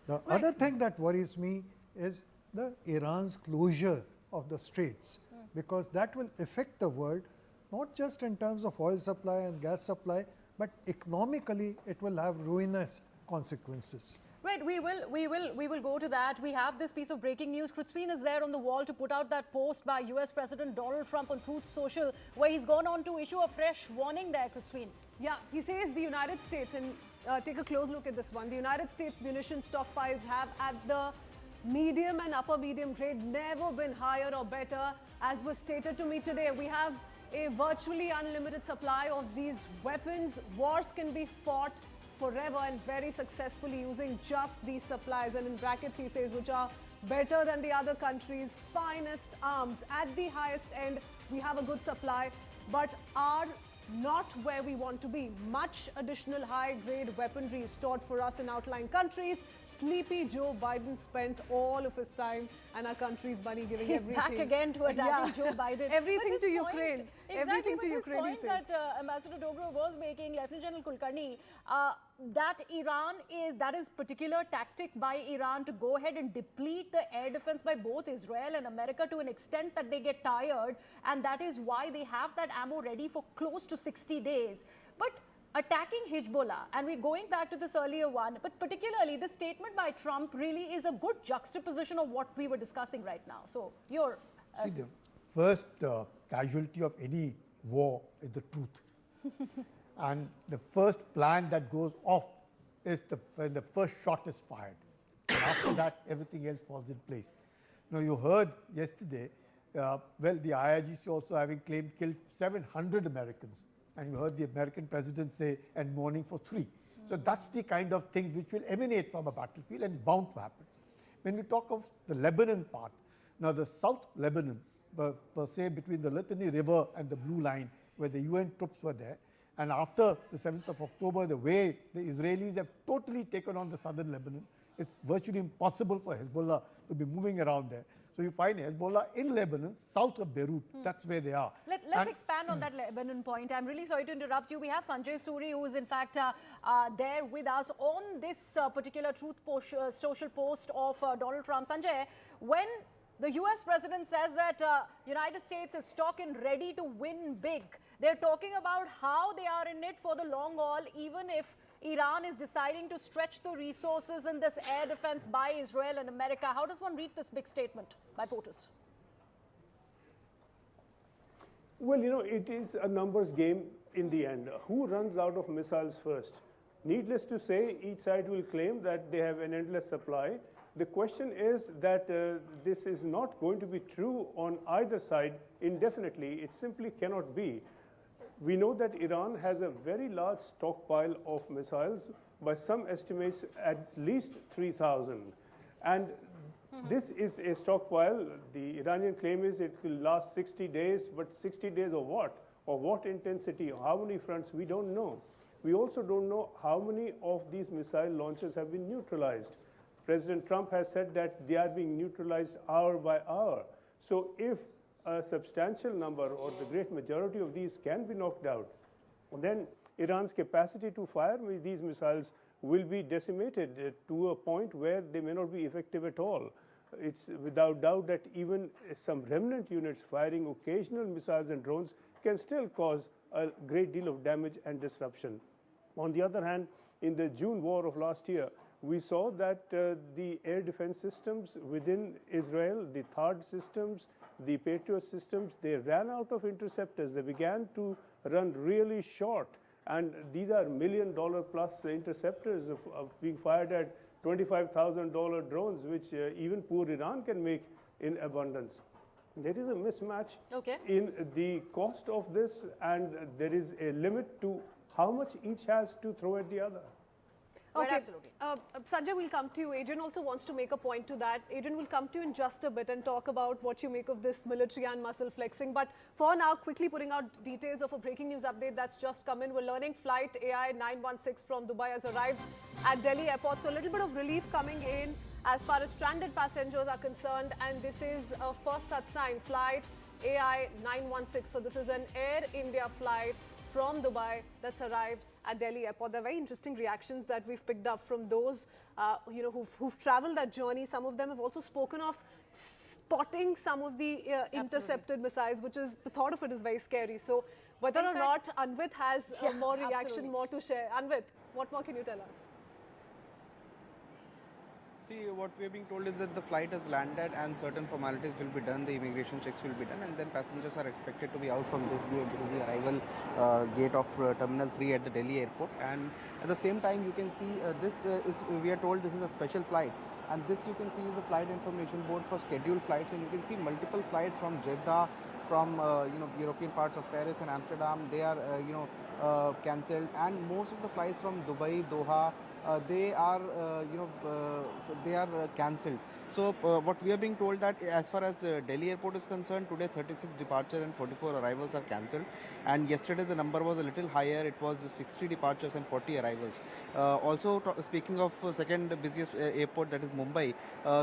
The other thing that worries me is the Iran's closure of the straits, because that will affect the world. not just in terms of oil supply and gas supply, but economically it will have ruinous consequences. Right, we will go to that. We have this piece of breaking news. Kritzpin is there on the wall to put out that post by US President Donald Trump on Truth Social, where he's gone on to issue a fresh warning there, Kritzpin. Yeah, he says the United States, and take a close look at this one, the United States munition stockpiles have at the medium and upper medium grade never been higher or better. As was stated to me today, we have a virtually unlimited supply of these weapons. Wars can be fought forever and very successfully using just these supplies, and in brackets he says, which are better than the other countries' finest arms. At the highest end, we have a good supply, but are not where we want to be. Much additional high-grade weaponry is stored for us in outlying countries. Sleepy Joe Biden spent all of his time and our country's money giving He's everything. back again to attacking Joe Biden. Everything to But this Ukraine. point, Everything to this Ukraine, he point says. that Ambassador Dobro was making, Lieutenant General Kulkarni, that that is particular tactic by Iran to go ahead and deplete the air defense by both Israel and America to an extent that they get tired, and that is why they have that ammo ready for close to 60 days. But attacking Hezbollah, and we're going back to this earlier one, but particularly the statement by Trump really is a good juxtaposition of what we were discussing right now. So you're... See, the first casualty of any war is the truth. And the first plan that goes off is when the first shot is fired. And after that, everything else falls in place. Now, you heard yesterday, the IRGC also having claimed killed 700 Americans. And you heard the American president say, and mourning for 3. So that's the kind of things which will emanate from a battlefield and bound to happen. When we talk of the Lebanon part, now the South Lebanon, per se between the Litani River and the Blue Line, where the UN troops were there, and after the 7th of October, the way the Israelis have totally taken on the southern Lebanon, it's virtually impossible for Hezbollah to be moving around there. So you find Hezbollah in Lebanon, south of Beirut. That's where they are. Let's expand on that Lebanon point. I'm really sorry to interrupt you. We have Sanjay Suri, who is in fact there with us on this particular Truth Social post of Donald Trump. Sanjay, when the US president says that United States is stock and ready to win big, they're talking about how they are in it for the long haul, even if Iran is deciding to stretch the resources in this air defense by Israel and America. How does one read this big statement by POTUS? Well, it is a numbers game in the end. Who runs out of missiles first? Needless to say, each side will claim that they have an endless supply. The question is that this is not going to be true on either side indefinitely. It simply cannot be. We know that Iran has a very large stockpile of missiles, by some estimates at least 3,000. And this is a stockpile. The Iranian claim is it will last 60 days, but 60 days of what? Or what intensity? Or how many fronts? We don't know. We also don't know how many of these missile launches have been neutralized. President Trump has said that they are being neutralized hour by hour. So if a substantial number or the great majority of these can be knocked out, then Iran's capacity to fire with these missiles will be decimated to a point where they may not be effective at all. It's without doubt that even some remnant units firing occasional missiles and drones can still cause a great deal of damage and disruption. On the other hand, in the June war of last year, we saw that the air defense systems within Israel, the THAAD systems, the Patriot systems, they ran out of interceptors. They began to run really short. And these are $1 million plus interceptors of being fired at $25,000 drones, which even poor Iran can make in abundance. There is a mismatch in the cost of this, and there is a limit to how much each has to throw at the other. Okay, absolutely. Sanjay, we'll come to you. Adrian also wants to make a point to that. Adrian will come to you in just a bit and talk about what you make of this military and muscle flexing. But for now, quickly putting out details of a breaking news update that's just come in. We're learning flight AI 916 from Dubai has arrived at Delhi airport. So a little bit of relief coming in as far as stranded passengers are concerned. And this is a first such sign, flight AI 916. So this is an Air India flight from Dubai that's arrived at Delhi airport. There are very interesting reactions that we've picked up from those who've traveled that journey. Some of them have also spoken of spotting some of the intercepted missiles, which is, the thought of it is very scary. So whether or not Anvit has more reaction, more to share. Anvit, what more can you tell us? See, what we are being told is that the flight has landed and certain formalities will be done, the immigration checks will be done, and then passengers are expected to be out from this gate. This is the arrival gate of Terminal 3 at the Delhi airport. And at the same time, you can see we are told this is a special flight. And this you can see is the flight information board for scheduled flights, and you can see multiple flights from Jeddah, from European parts of Paris and Amsterdam. They are cancelled, and most of the flights from Dubai, Doha, they are cancelled. So what we are being told that as far as Delhi airport is concerned, today 36 departures and 44 arrivals are cancelled, and yesterday the number was a little higher. It was 60 departures and 40 arrivals. Also speaking of second busiest airport, that is Mumbai,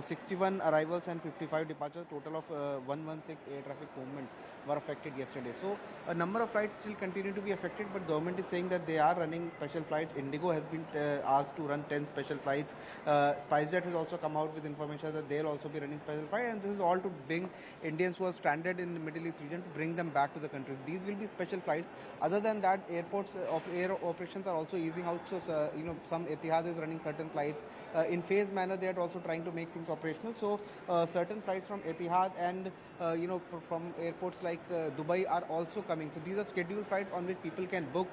61 arrivals and 55 departures, total of 116 air traffic movements were affected yesterday. So a number of flights still continue to be affected, but government is saying that they are running special flights. Indigo has been asked to run 10 special flights. SpiceJet has also come out with information that they'll also be running special flights, and this is all to bring Indians who are stranded in the Middle East region, to bring them back to the country. These will be special flights. Other than that, airports air operations are also easing out. So some Etihad is running certain flights in phased manner. They are also trying to make things operational. So certain flights from Etihad and from airports like Dubai are also coming. So these are scheduled flights on which people can book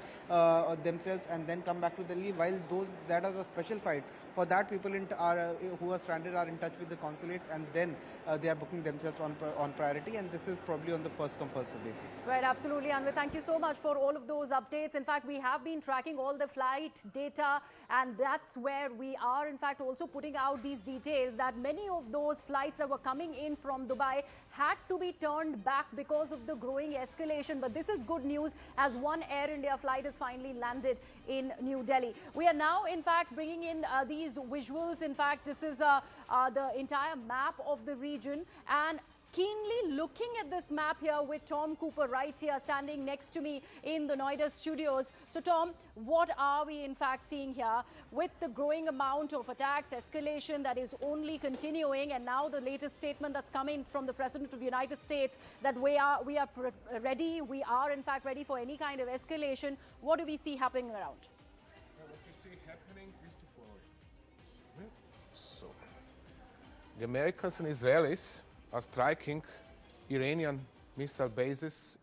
themselves and then come back to Delhi, while those that are the special flights, for that people who are stranded are in touch with the consulates, and then they are booking themselves on priority, and this is probably on the first come first serve basis. Right, absolutely, Anvit. Thank you so much for all of those updates. In fact, we have been tracking all the flight data, and that's where we are in fact also putting out these details that many of those flights that were coming in from Dubai had to be turned back because of the growing escalation. But this is good news, as one Air India flight has finally landed in New Delhi. We are now in fact bringing in these visuals. In fact, this is the entire map of the region, and keenly looking at this map here with Tom Cooper right here standing next to me in the Noida studios. So Tom, what are we in fact seeing here with the growing amount of attacks, escalation that is only continuing, and now the latest statement that's coming from the President of the United States that we are ready, we are in fact ready for any kind of escalation. What do we see happening around? What you see happening is the following. So the Americans and Israelis are striking Iranian missile bases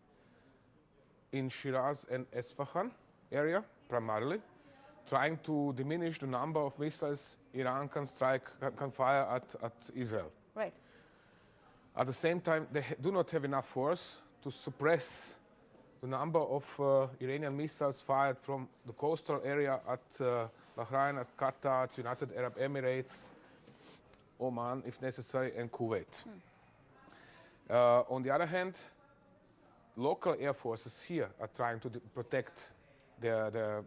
in Shiraz and Esfahan area, primarily, trying to diminish the number of missiles Iran can fire at Israel. Right. At the same time, they do not have enough force to suppress the number of Iranian missiles fired from the coastal area at Bahrain, at Qatar, at United Arab Emirates, Oman, if necessary, and Kuwait. On the other hand, local air forces here are trying to protect their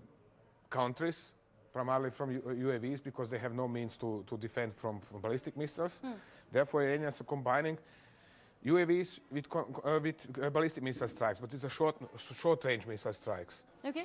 countries, primarily from UAVs, because they have no means to defend from ballistic missiles. Therefore, Iranians are combining UAVs with ballistic missile strikes, but it's a short-range missile strikes. Okay.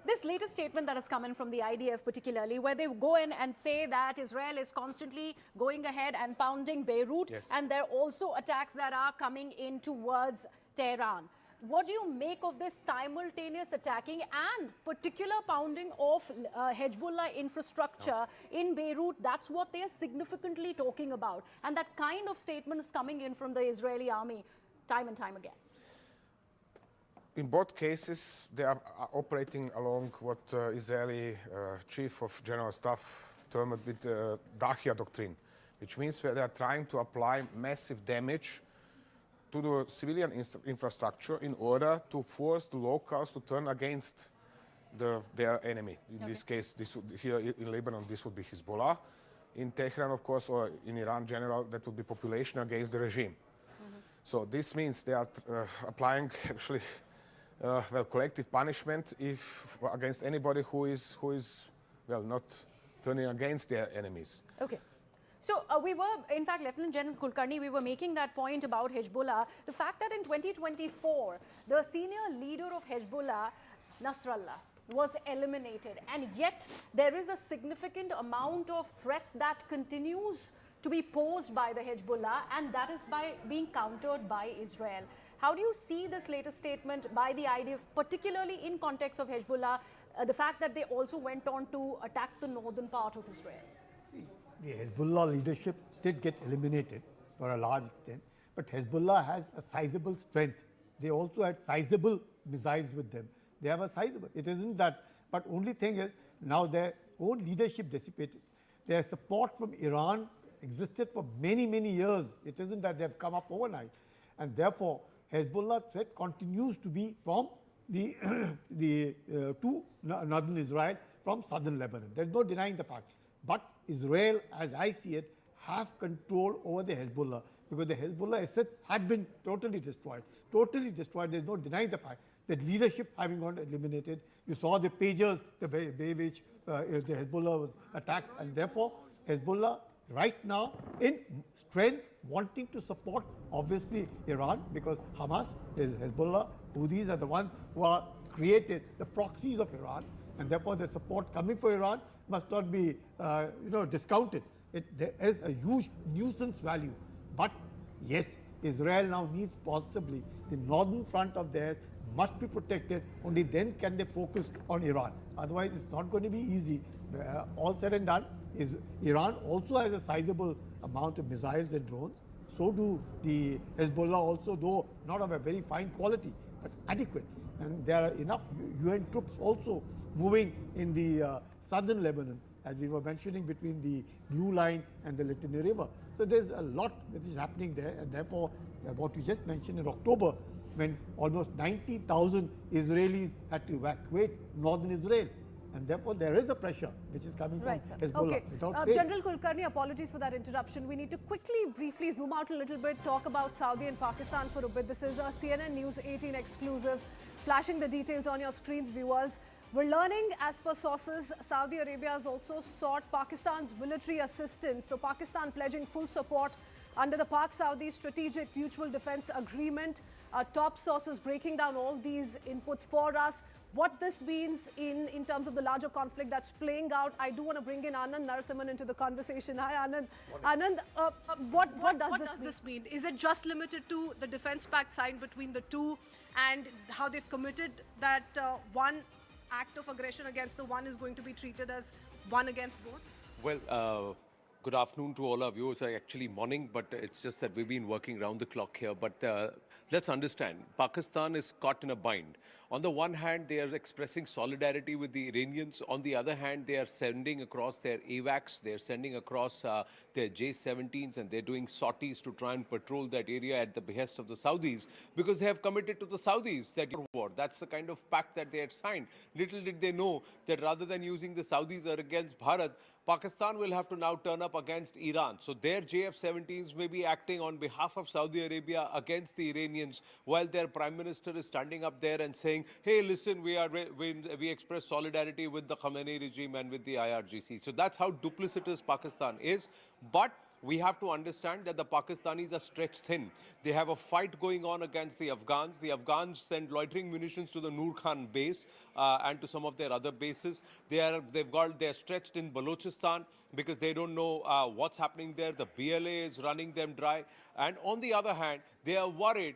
This latest statement that has come in from the IDF particularly, where they go in and say that Israel is constantly going ahead and pounding Beirut, yes, and there are also attacks that are coming in towards Tehran. What do you make of this simultaneous attacking and particular pounding of Hezbollah infrastructure in Beirut? That's what they are significantly talking about. And that kind of statement is coming in from the Israeli army time and time again. In both cases, they are operating along what Israeli Chief of General Staff termed with the Dahia doctrine, which means they are trying to apply massive damage to the civilian infrastructure in order to force the locals to turn against their enemy. In this case, here in Lebanon, this would be Hezbollah. In Tehran, of course, or in Iran in general, that would be population against the regime. So this means they are applying actually collective punishment against anybody who is not turning against their enemies. Okay. So we were, in fact, Lieutenant General Kulkarni, we were making that point about Hezbollah. The fact that in 2024, the senior leader of Hezbollah Nasrallah was eliminated, and yet there is a significant amount of threat that continues to be posed by the Hezbollah, and that is by being countered by Israel. How do you see this latest statement by the IDF, particularly in context of Hezbollah, the fact that they also went on to attack the northern part of Israel? See, the Hezbollah leadership did get eliminated for a large extent, but Hezbollah has a sizable strength. They also had sizable missiles with them. They have a sizable, it isn't that, but only thing is now their own leadership dissipated. Their support from Iran existed for many, many years. It isn't that they've come up overnight. And therefore, Hezbollah threat continues to be from the, to northern Israel from southern Lebanon. There's no denying the fact. But Israel, as I see it, have control over the Hezbollah because the Hezbollah assets have been totally destroyed. Totally destroyed. There's no denying the fact. The leadership having gone eliminated. You saw the pagers, the way which the Hezbollah was attacked, and therefore Hezbollah right now in strength wanting to support obviously Iran because Hamas, Hezbollah, Houthis are the ones who are created the proxies of Iran, and therefore the support coming for Iran must not be discounted. There is a huge nuisance value, but yes, Israel now needs possibly the northern front of theirs must be protected. Only then can they focus on Iran. Otherwise, it's not going to be easy. All said and done, Iran also has a sizable amount of missiles and drones. So do the Hezbollah also, though not of a very fine quality, but adequate. And there are enough UN troops also moving in the southern Lebanon, as we were mentioning, between the Blue Line and the Litani River. So there's a lot that is happening there, and therefore, what you just mentioned in October, when almost 90,000 Israelis had to evacuate northern Israel. And therefore, there is a pressure which is coming from Hezbollah. Okay. General Kulkarni, apologies for that interruption. We need to quickly, briefly zoom out a little bit, talk about Saudi and Pakistan for a bit. This is a CNN News 18 exclusive, flashing the details on your screens, viewers. We're learning, as per sources, Saudi Arabia has also sought Pakistan's military assistance. So Pakistan pledging full support under the Pak-Saudi Strategic Mutual Defense Agreement. Top sources breaking down all these inputs for us. What this means in terms of the larger conflict that's playing out. I do want to bring in Anand Narasimhan into the conversation. Hi, Anand. Anand, what does this mean? Is it just limited to the defense pact signed between the two and how they've committed that one act of aggression against the one is going to be treated as one against both? Well, good afternoon to all our viewers. Actually morning, but it's just that we've been working round the clock here. But let's understand, Pakistan is caught in a bind. On the one hand, they are expressing solidarity with the Iranians. On the other hand, they are sending across their AWACS, they're sending across their J-17s, and they're doing sorties to try and patrol that area at the behest of the Saudis, because they have committed to the Saudis that war. That's the kind of pact that they had signed. Little did they know that rather than using the Saudis against Bharat, Pakistan will have to now turn up against Iran. So their JF-17s may be acting on behalf of Saudi Arabia against the Iranians, while their Prime Minister is standing up there and saying, hey, listen, we express solidarity with the Khamenei regime and with the IRGC. So that's how duplicitous Pakistan is. But we have to understand that the Pakistanis are stretched thin. They have a fight going on against the Afghans. The Afghans send loitering munitions to the Nur Khan base and to some of their other bases. They're stretched in Balochistan because they don't know what's happening there. The BLA is running them dry. And on the other hand, they are worried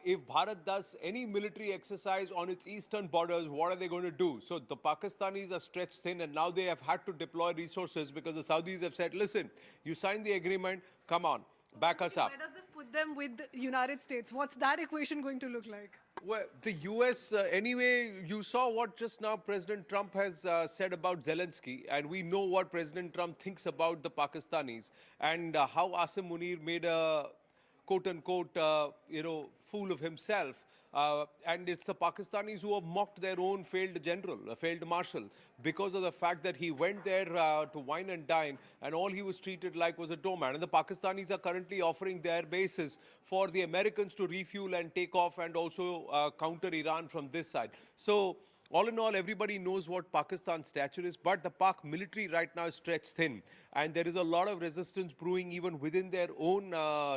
if Bharat does any military exercise on its eastern borders, what are they going to do? So the Pakistanis are stretched thin, and now they have had to deploy resources because the Saudis have said, listen, you signed the agreement, come on, back us up. Where does this put them with the United States? What's that equation going to look like? Well, the US, anyway, you saw what just now President Trump has said about Zelensky, and we know what President Trump thinks about the Pakistanis, and how Asim Munir made a quote-unquote, fool of himself. And it's the Pakistanis who have mocked their own failed general, a failed marshal, because of the fact that he went there to wine and dine, and all he was treated like was a doorman. And the Pakistanis are currently offering their bases for the Americans to refuel and take off and also counter Iran from this side. So all in all, everybody knows what Pakistan's stature is, but the Pak military right now is stretched thin. And there is a lot of resistance brewing even within their own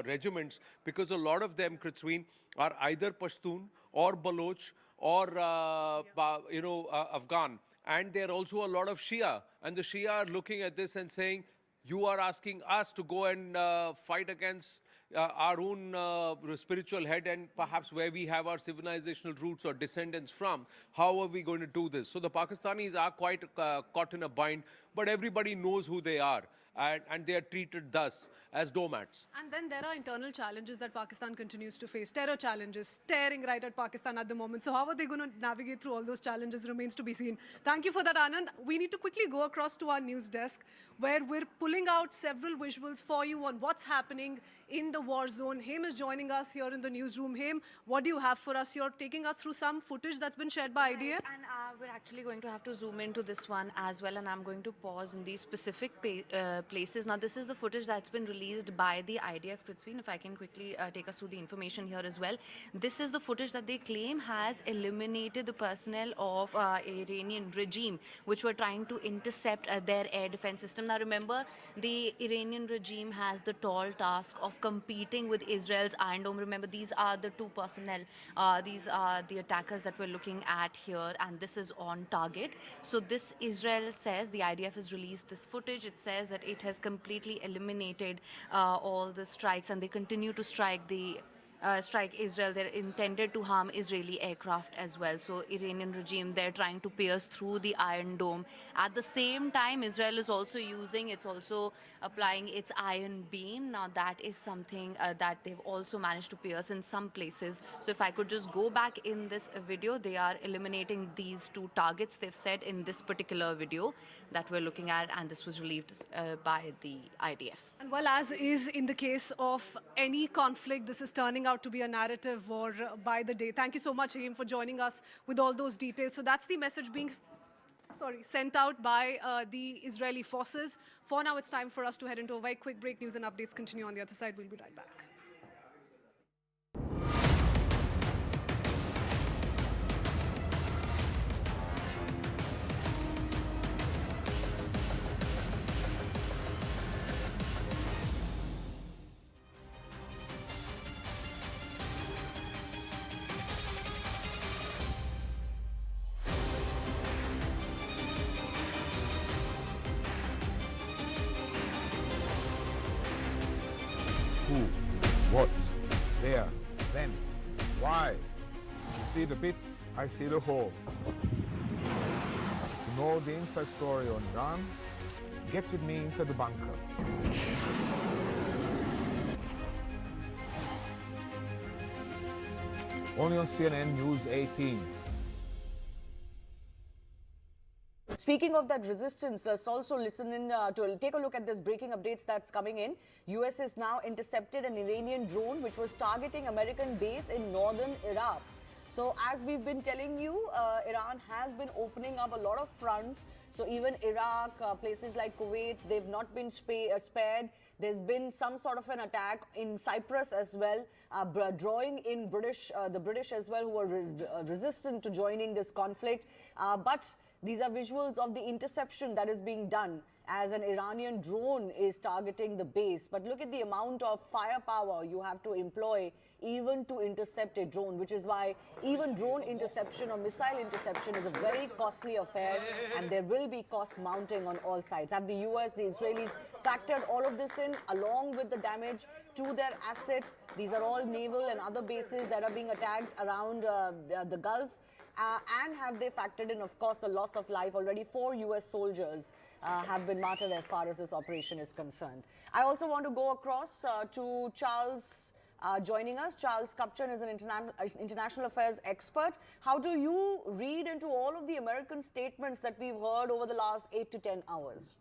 regiments, because a lot of them, Kritsween, are either Pashtun or Baloch or, Afghan. And there are also a lot of Shia. And the Shia are looking at this and saying, you are asking us to go and fight against our own spiritual head and perhaps where we have our civilizational roots or descendants from. How are we going to do this? So the Pakistanis are quite caught in a bind, but everybody knows who they are. And they are treated thus, as doormats. And then there are internal challenges that Pakistan continues to face. Terror challenges staring right at Pakistan at the moment. So how are they going to navigate through all those challenges remains to be seen. Thank you for that, Anand. We need to quickly go across to our news desk where we're pulling out several visuals for you on what's happening in the war zone. Haim is joining us here in the newsroom. Haim, what do you have for us? You're taking us through some footage that's been shared by IDF. And we're actually going to have to zoom into this one as well, and I'm going to pause in these specific places. Now, this is the footage that's been released by the IDF Prithvi. If I can quickly take us through the information here as well. This is the footage that they claim has eliminated the personnel of Iranian regime, which were trying to intercept their air defense system. Now, remember, the Iranian regime has the tall task of competing with Israel's Iron Dome. Remember, these are the two personnel. These are the attackers that we're looking at here, and this is on target. So this, Israel says, the IDF has released this footage. It says that it has completely eliminated all the strikes, and they continue to strike Israel. They're intended to harm Israeli aircraft as well. So Iranian regime, they're trying to pierce through the Iron Dome. At the same time, Israel is also applying its Iron Beam. Now that is something that they've also managed to pierce in some places. So if I could just go back in this video, they are eliminating these two targets, they've said, in this particular video that we're looking at, and this was released by the IDF. And well, as is in the case of any conflict, this is turning out to be a narrative war by the day. Thank you so much, Haim, for joining us with all those details. So that's the message being sent out by the Israeli forces. For now, it's time for us to head into a very quick break. News and updates continue on the other side. We'll be right back. Who, what, where, when, why. You see the bits, I see the whole. To know the inside story on Iran, get with me inside the bunker. Only on CNN News 18. Speaking of that resistance, let's also listen in to take a look at this breaking updates that's coming in. US has now intercepted an Iranian drone which was targeting American base in northern Iraq. So as we've been telling you, Iran has been opening up a lot of fronts. So even Iraq, places like Kuwait, they've not been spared. There's been some sort of an attack in Cyprus as well, drawing in the British as well, who are resistant to joining this conflict. But these are visuals of the interception that is being done as an Iranian drone is targeting the base. But look at the amount of firepower you have to employ even to intercept a drone, which is why even drone interception or missile interception is a very costly affair, and there will be costs mounting on all sides. Have the US, the Israelis factored all of this in along with the damage to their assets? These are all naval and other bases that are being attacked around the Gulf. And have they factored in, of course, the loss of life? Already 4 US soldiers have been martyred as far as this operation is concerned. I also want to go across to Charles joining us. Charles Kupchan is an international affairs expert. How do you read into all of the American statements that we've heard over the last 8 to 10 hours?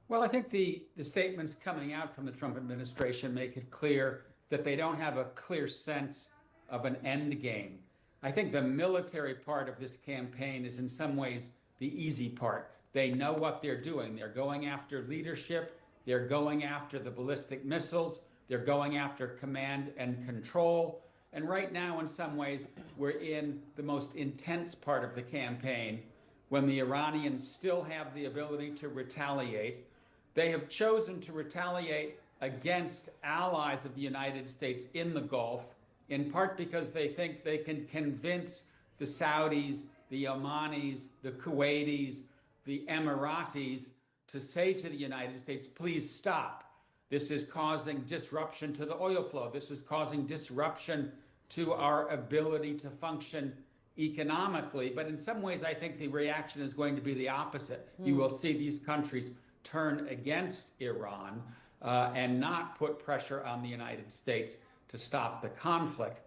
Well, I think the statements coming out from the Trump administration make it clear that they don't have a clear sense of an end game. I think the military part of this campaign is in some ways the easy part. They know what they're doing. They're going after leadership. They're going after the ballistic missiles. They're going after command and control. And right now, in some ways, we're in the most intense part of the campaign when the Iranians still have the ability to retaliate. They have chosen to retaliate against allies of the United States in the Gulf, in part because they think they can convince the Saudis, the Omanis, the Kuwaitis, the Emiratis to say to the United States, please stop. This is causing disruption to the oil flow. This is causing disruption to our ability to function economically. But in some ways, I think the reaction is going to be the opposite. You will see these countries turn against Iran and not put pressure on the United States to stop the conflict.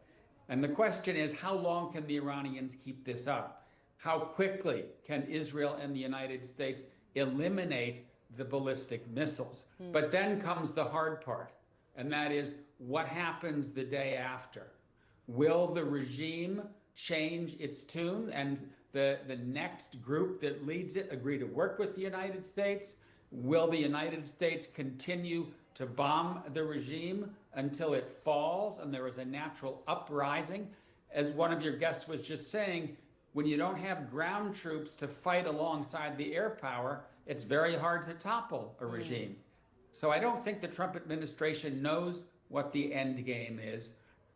And the question is, how long can the Iranians keep this up? How quickly can Israel and the United States eliminate the ballistic missiles? But then comes the hard part, and that is what happens the day after. Will the regime change its tune and the next group that leads it agree to work with the United States? Will the United States continue to bomb the regime until it falls and there is a natural uprising? As one of your guests was just saying, when you don't have ground troops to fight alongside the air power, it's very hard to topple a regime. So I don't think the Trump administration knows what the end game is.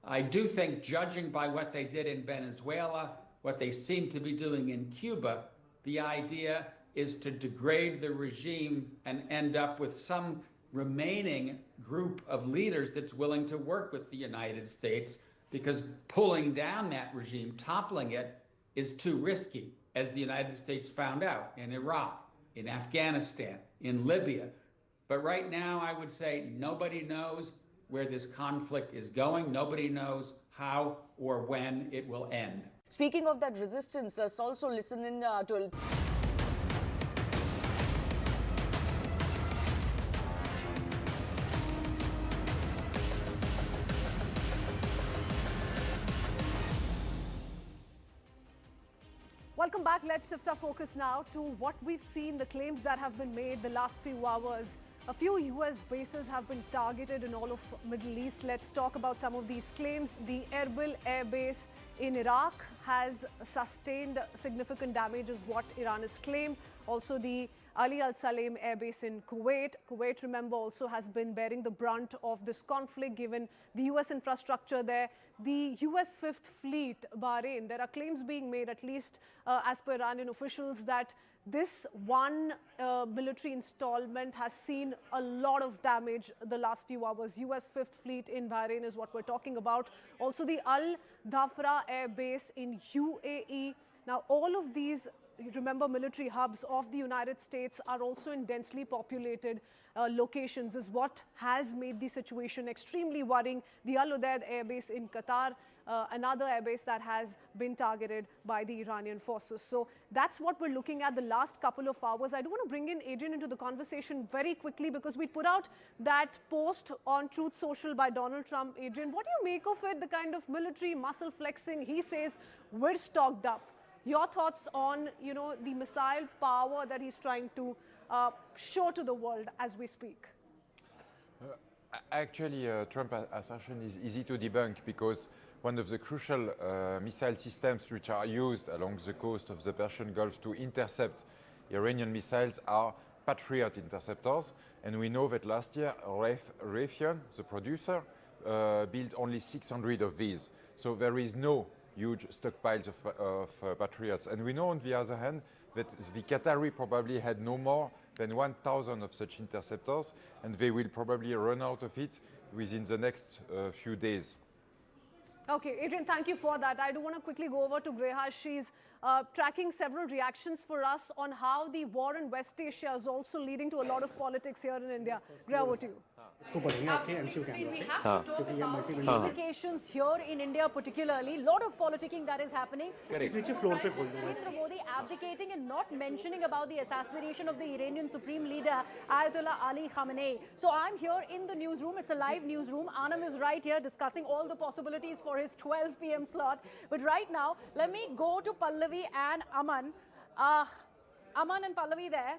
I do think, judging by what they did in Venezuela, what they seem to be doing in Cuba, the idea is to degrade the regime and end up with some remaining group of leaders that's willing to work with the United States, because pulling down that regime, toppling it, is too risky, as the United States found out in Iraq, in Afghanistan, in Libya. But right now, I would say nobody knows where this conflict is going. Nobody knows how or when it will end. Speaking of that resistance, let's also listen in to... Welcome back. Let's shift our focus now to what we've seen, the claims that have been made the last few hours. A few US bases have been targeted in all of Middle East. Let's talk about some of these claims. The Erbil Air Base in Iraq has sustained significant damage, is what Iran has claimed. Also, the Ali Al Salem Air Base in Kuwait. Kuwait, remember, also has been bearing the brunt of this conflict given the US infrastructure there. The US Fifth Fleet, Bahrain, there are claims being made, at least as per Iranian officials, that this one military installment has seen a lot of damage the last few hours. US Fifth Fleet in Bahrain is what we're talking about. Also the Al Dhafra Air Base in UAE. Now all of these, remember, military hubs of the United States are also in densely populated locations, is what has made the situation extremely worrying. The Al Udeid Air Base in Qatar, another airbase that has been targeted by the Iranian forces. So that's what we're looking at the last couple of hours. I do want to bring in Adrian into the conversation very quickly, because we put out that post on Truth Social by Donald Trump. Adrian, what do you make of it, the kind of military muscle flexing? He says we're stocked up. Your thoughts on, you know, the missile power that he's trying to show to the world as we speak? Actually, Trump's assertion is easy to debunk, because one of the crucial missile systems which are used along the coast of the Persian Gulf to intercept Iranian missiles are Patriot interceptors. And we know that last year, Raytheon, the producer, built only 600 of these. So there is no huge stockpiles of Patriots. And we know, on the other hand, that the Qatari probably had no more than 1,000 of such interceptors, and they will probably run out of it within the next few days. Okay, Adrian, thank you for that. I do want to quickly go over to Greha. She's tracking several reactions for us on how the war in West Asia is also leading to a lot of politics here in India. Greha, over to you. We have to talk about implications here in India particularly. A lot of politicking that is happening. Mr. Modi abdicating and not mentioning about the assassination of the Iranian Supreme Leader Ayatollah Ali Khamenei. So I'm here in the newsroom. It's a live newsroom. Anand is right here discussing all the possibilities for his 12 p.m. slot. But right now, let me go to Pallavi and Aman. Aman and Pallavi there,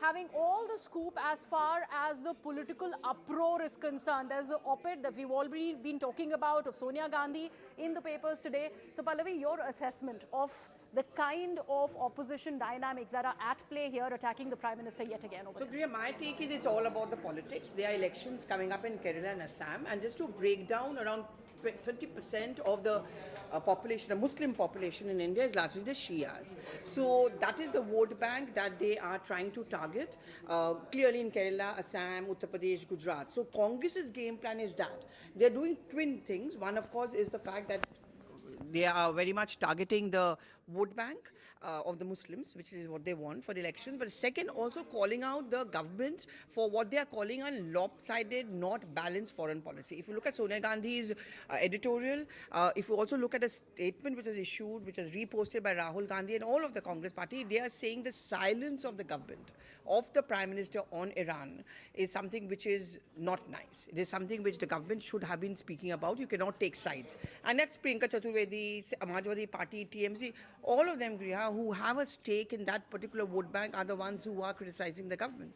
having all the scoop as far as the political uproar is concerned. There's an op-ed that we've already been talking about of Sonia Gandhi in the papers today. So Pallavi, your assessment of the kind of opposition dynamics that are at play here, attacking the Prime Minister yet again over So Priya, my take is it's all about the politics. There are elections coming up in Kerala and Assam, and just to break down around 30% of the population, the Muslim population in India is largely the Shias. So that is the vote bank that they are trying to target, clearly in Kerala, Assam, Uttar Pradesh, Gujarat. So Congress's game plan is that. They're doing twin things. One, of course, is the fact that they are very much targeting the vote bank of the Muslims, which is what they want for the election. But second, also calling out the government for what they are calling a lopsided, not balanced foreign policy. If you look at Sonia Gandhi's editorial, if you also look at a statement which is issued, which is reposted by Rahul Gandhi and all of the Congress party, they are saying the silence of the government, of the Prime Minister on Iran is something which is not nice. It is something which the government should have been speaking about. You cannot take sides. And that's Priyanka Chaturvedi, Samajwadi Party, TMC, all of them, Griha, who have a stake in that particular vote bank are the ones who are criticizing the government.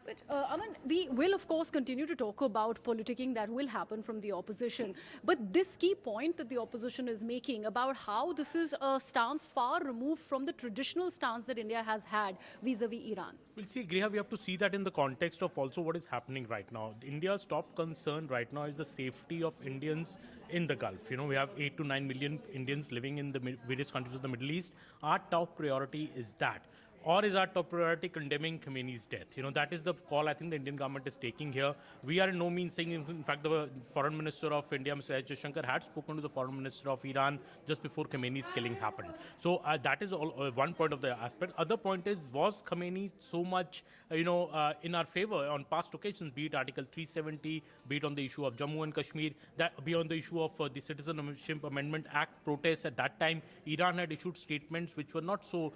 But Aman, we will of course continue to talk about politicking that will happen from the opposition. But this key point that the opposition is making about how this is a stance far removed from the traditional stance that India has had vis-a-vis Iran. Well, see, Griha, we have to see that in the context of also what is happening right now. India's top concern right now is the safety of Indians in the Gulf. You know, we have 8 to 9 million Indians living in the various countries of the Middle East. Our top priority is that. Or is our top priority condemning Khamenei's death? You know, that is the call I think the Indian government is taking here. We are in no means saying, in fact, the Foreign Minister of India, Mr. S. Jaishankar, had spoken to the Foreign Minister of Iran just before Khamenei's killing happened. So that is all, one point of the aspect. Other point is, was Khamenei so much, in our favor on past occasions, be it Article 370, be it on the issue of Jammu and Kashmir, that be on the issue of the Citizenship Amendment Act protests at that time, Iran had issued statements which were not so,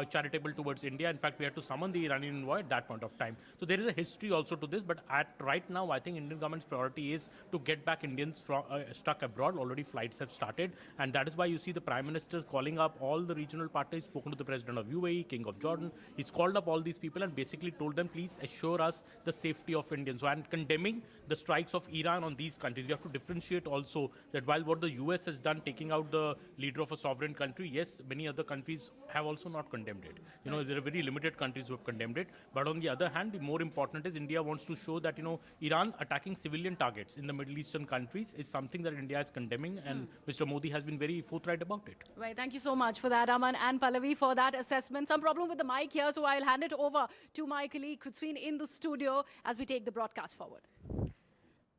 charitable towards India. In fact, we had to summon the Iranian envoy at that point of time. So there is a history also to this, but right now, I think Indian government's priority is to get back Indians from, stuck abroad. Already flights have started, and that is why you see the Prime Minister calling up all the regional parties, spoken to the President of UAE, King of Jordan. He's called up all these people and basically told them, please assure us the safety of Indians. So, and condemning the strikes of Iran on these countries. We have to differentiate also that while what the US has done, taking out the leader of a sovereign country, yes, many other countries have also not condemned it. You know, there are very limited countries who have condemned it. But on the other hand, the more important is India wants to show that, Iran attacking civilian targets in the Middle Eastern countries is something that India is condemning, and Mr. Modi has been very forthright about it. Right, thank you so much for that, Aman and Pallavi, for that assessment. Some problem with the mic here, so I'll hand it over to my colleague Krutsveen in the studio as we take the broadcast forward.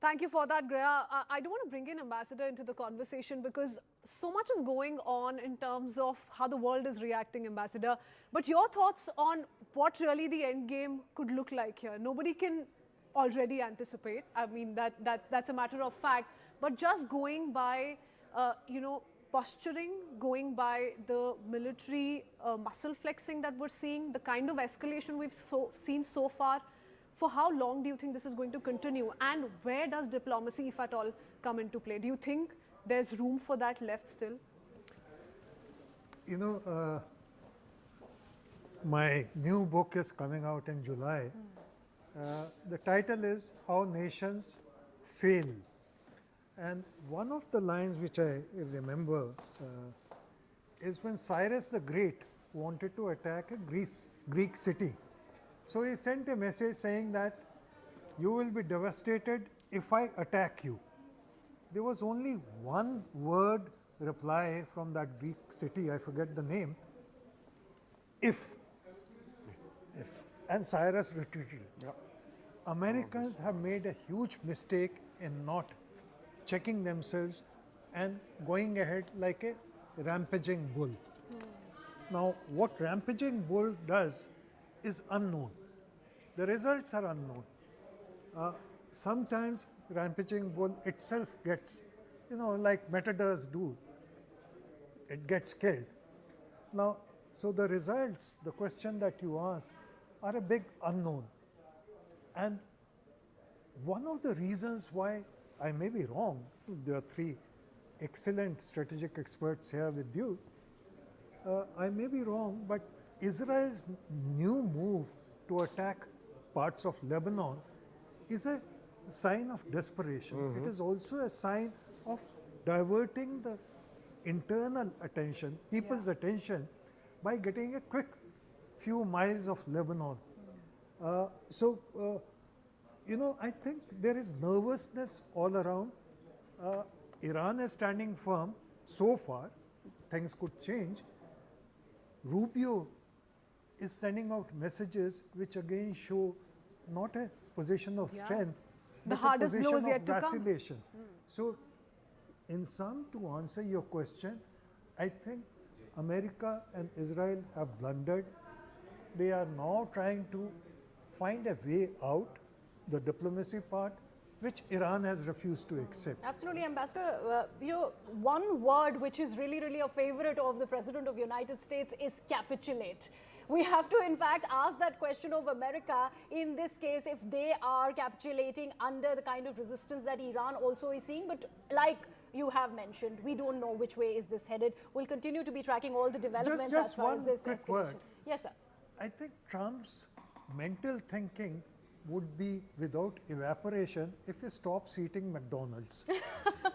Thank you for that, Greya. I do want to bring in Ambassador into the conversation because so much is going on in terms of how the world is reacting, Ambassador. But your thoughts on what really the end game could look like here? Nobody can already anticipate. I mean, that's a matter of fact. But just going by, posturing, going by the military muscle flexing that we're seeing, the kind of escalation we've seen so far, for how long do you think this is going to continue? And where does diplomacy, if at all, come into play? Do you think there's room for that left still? My new book is coming out in July. The title is How Nations Fail. And one of the lines which I remember is when Cyrus the Great wanted to attack a Greek city. So he sent a message saying that you will be devastated if I attack you. There was only one word reply from that Greek city, I forget the name, if. And Cyrus retreated. Yep. Americans have made a huge mistake in not checking themselves and going ahead like a rampaging bull. Now, what rampaging bull does is unknown. The results are unknown. Sometimes rampaging bull itself gets, like matadors do, it gets killed. Now, so the results, the question that you ask, are a big unknown. And one of the reasons why, I may be wrong, there are three excellent strategic experts here with you, I may be wrong, but Israel's new move to attack parts of Lebanon is a sign of desperation. It is also a sign of diverting the internal attention, people's attention, by getting a quick few miles of Lebanon. I think there is nervousness all around. Iran is standing firm so far. Things could change. Rubio is sending out messages which again show not a position of strength, The but a hardest blow position is yet of to come. vacillation. So, in sum, to answer your question, I think America and Israel have blundered. They are now trying to find a way out, the diplomacy part, which Iran has refused to accept. Absolutely, Ambassador. One word which is really, really a favorite of the President of the United States is capitulate. We have to, in fact, ask that question of America in this case if they are capitulating under the kind of resistance that Iran also is seeing. But like you have mentioned, we don't know which way is this headed. We'll continue to be tracking all the developments as far as this quick escalation. word. Yes, sir. I think Trump's mental thinking would be without evaporation if he stops eating McDonald's.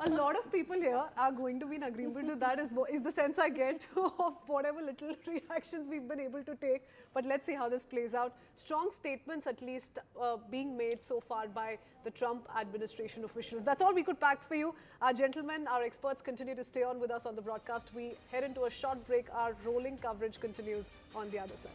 A lot of people here are going to be in agreement with that, is the sense I get of whatever little reactions we've been able to take. But let's see how this plays out. Strong statements at least being made so far by the Trump administration officials. That's all we could pack for you. Our gentlemen, our experts continue to stay on with us on the broadcast. We head into a short break. Our rolling coverage continues on the other side.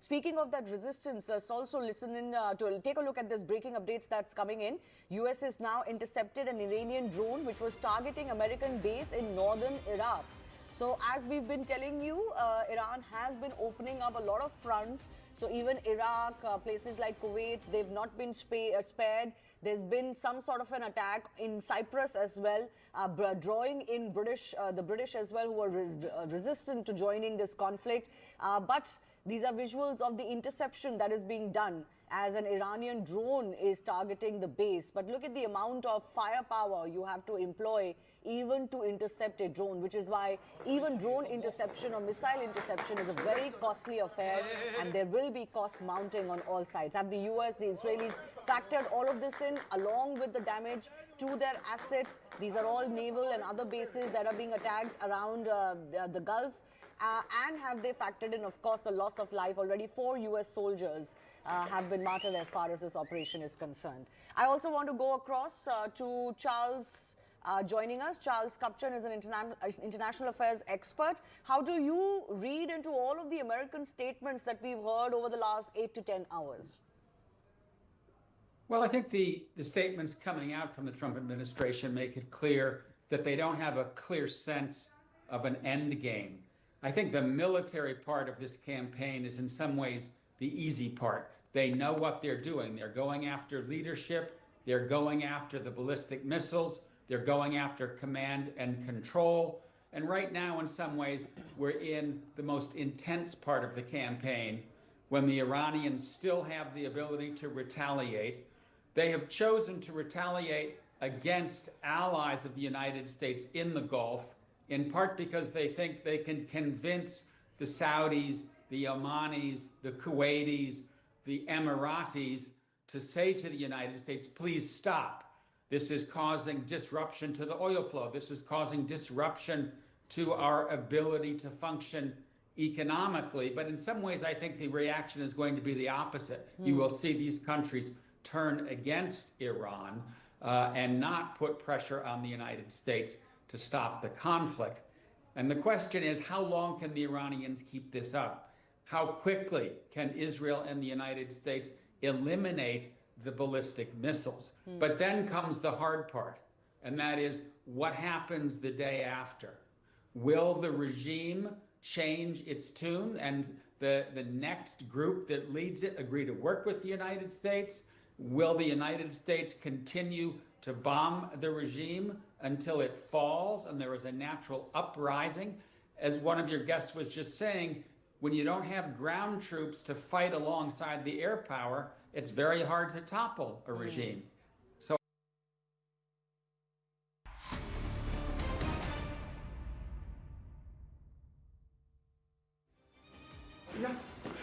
Speaking of that resistance, let's also listen in to take a look at this breaking updates that's coming in. US has now intercepted an Iranian drone which was targeting American base in northern Iraq. So as we've been telling you, Iran has been opening up a lot of fronts. So even Iraq, places like Kuwait, they've not been spared. There's been some sort of an attack in Cyprus as well, drawing in the British as well, who are resistant to joining this conflict. But these are visuals of the interception that is being done as an Iranian drone is targeting the base. But look at the amount of firepower you have to employ even to intercept a drone, which is why even drone interception or missile interception is a very costly affair, and there will be costs mounting on all sides. Have the US, the Israelis factored all of this in along with the damage to their assets? These are all naval and other bases that are being attacked around the Gulf. And have they factored in, of course, the loss of life? Already 4 US soldiers have been martyred as far as this operation is concerned. I also want to go across to Charles joining us. Charles Kupchan is an international affairs expert. How do you read into all of the American statements that we've heard over the last 8 to 10 hours? Well, I think the statements coming out from the Trump administration make it clear that they don't have a clear sense of an end game. I think the military part of this campaign is in some ways the easy part. They know what they're doing. They're going after leadership. They're going after the ballistic missiles. They're going after command and control. And right now, in some ways, we're in the most intense part of the campaign when the Iranians still have the ability to retaliate. They have chosen to retaliate against allies of the United States in the Gulf, in part because they think they can convince the Saudis, the Omanis, the Kuwaitis, the Emiratis to say to the United States, please stop. This is causing disruption to the oil flow. This is causing disruption to our ability to function economically. But in some ways, I think the reaction is going to be the opposite. You will see these countries turn against Iran and not put pressure on the United States to stop the conflict. And the question is, how long can the Iranians keep this up? How quickly can Israel and the United States eliminate the ballistic missiles? But then comes the hard part, and that is what happens the day after. Will the regime change its tune and the next group that leads it agree to work with the United States? Will the United States continue to bomb the regime until it falls and there is a natural uprising? As one of your guests was just saying, when you don't have ground troops to fight alongside the air power, it's very hard to topple a regime.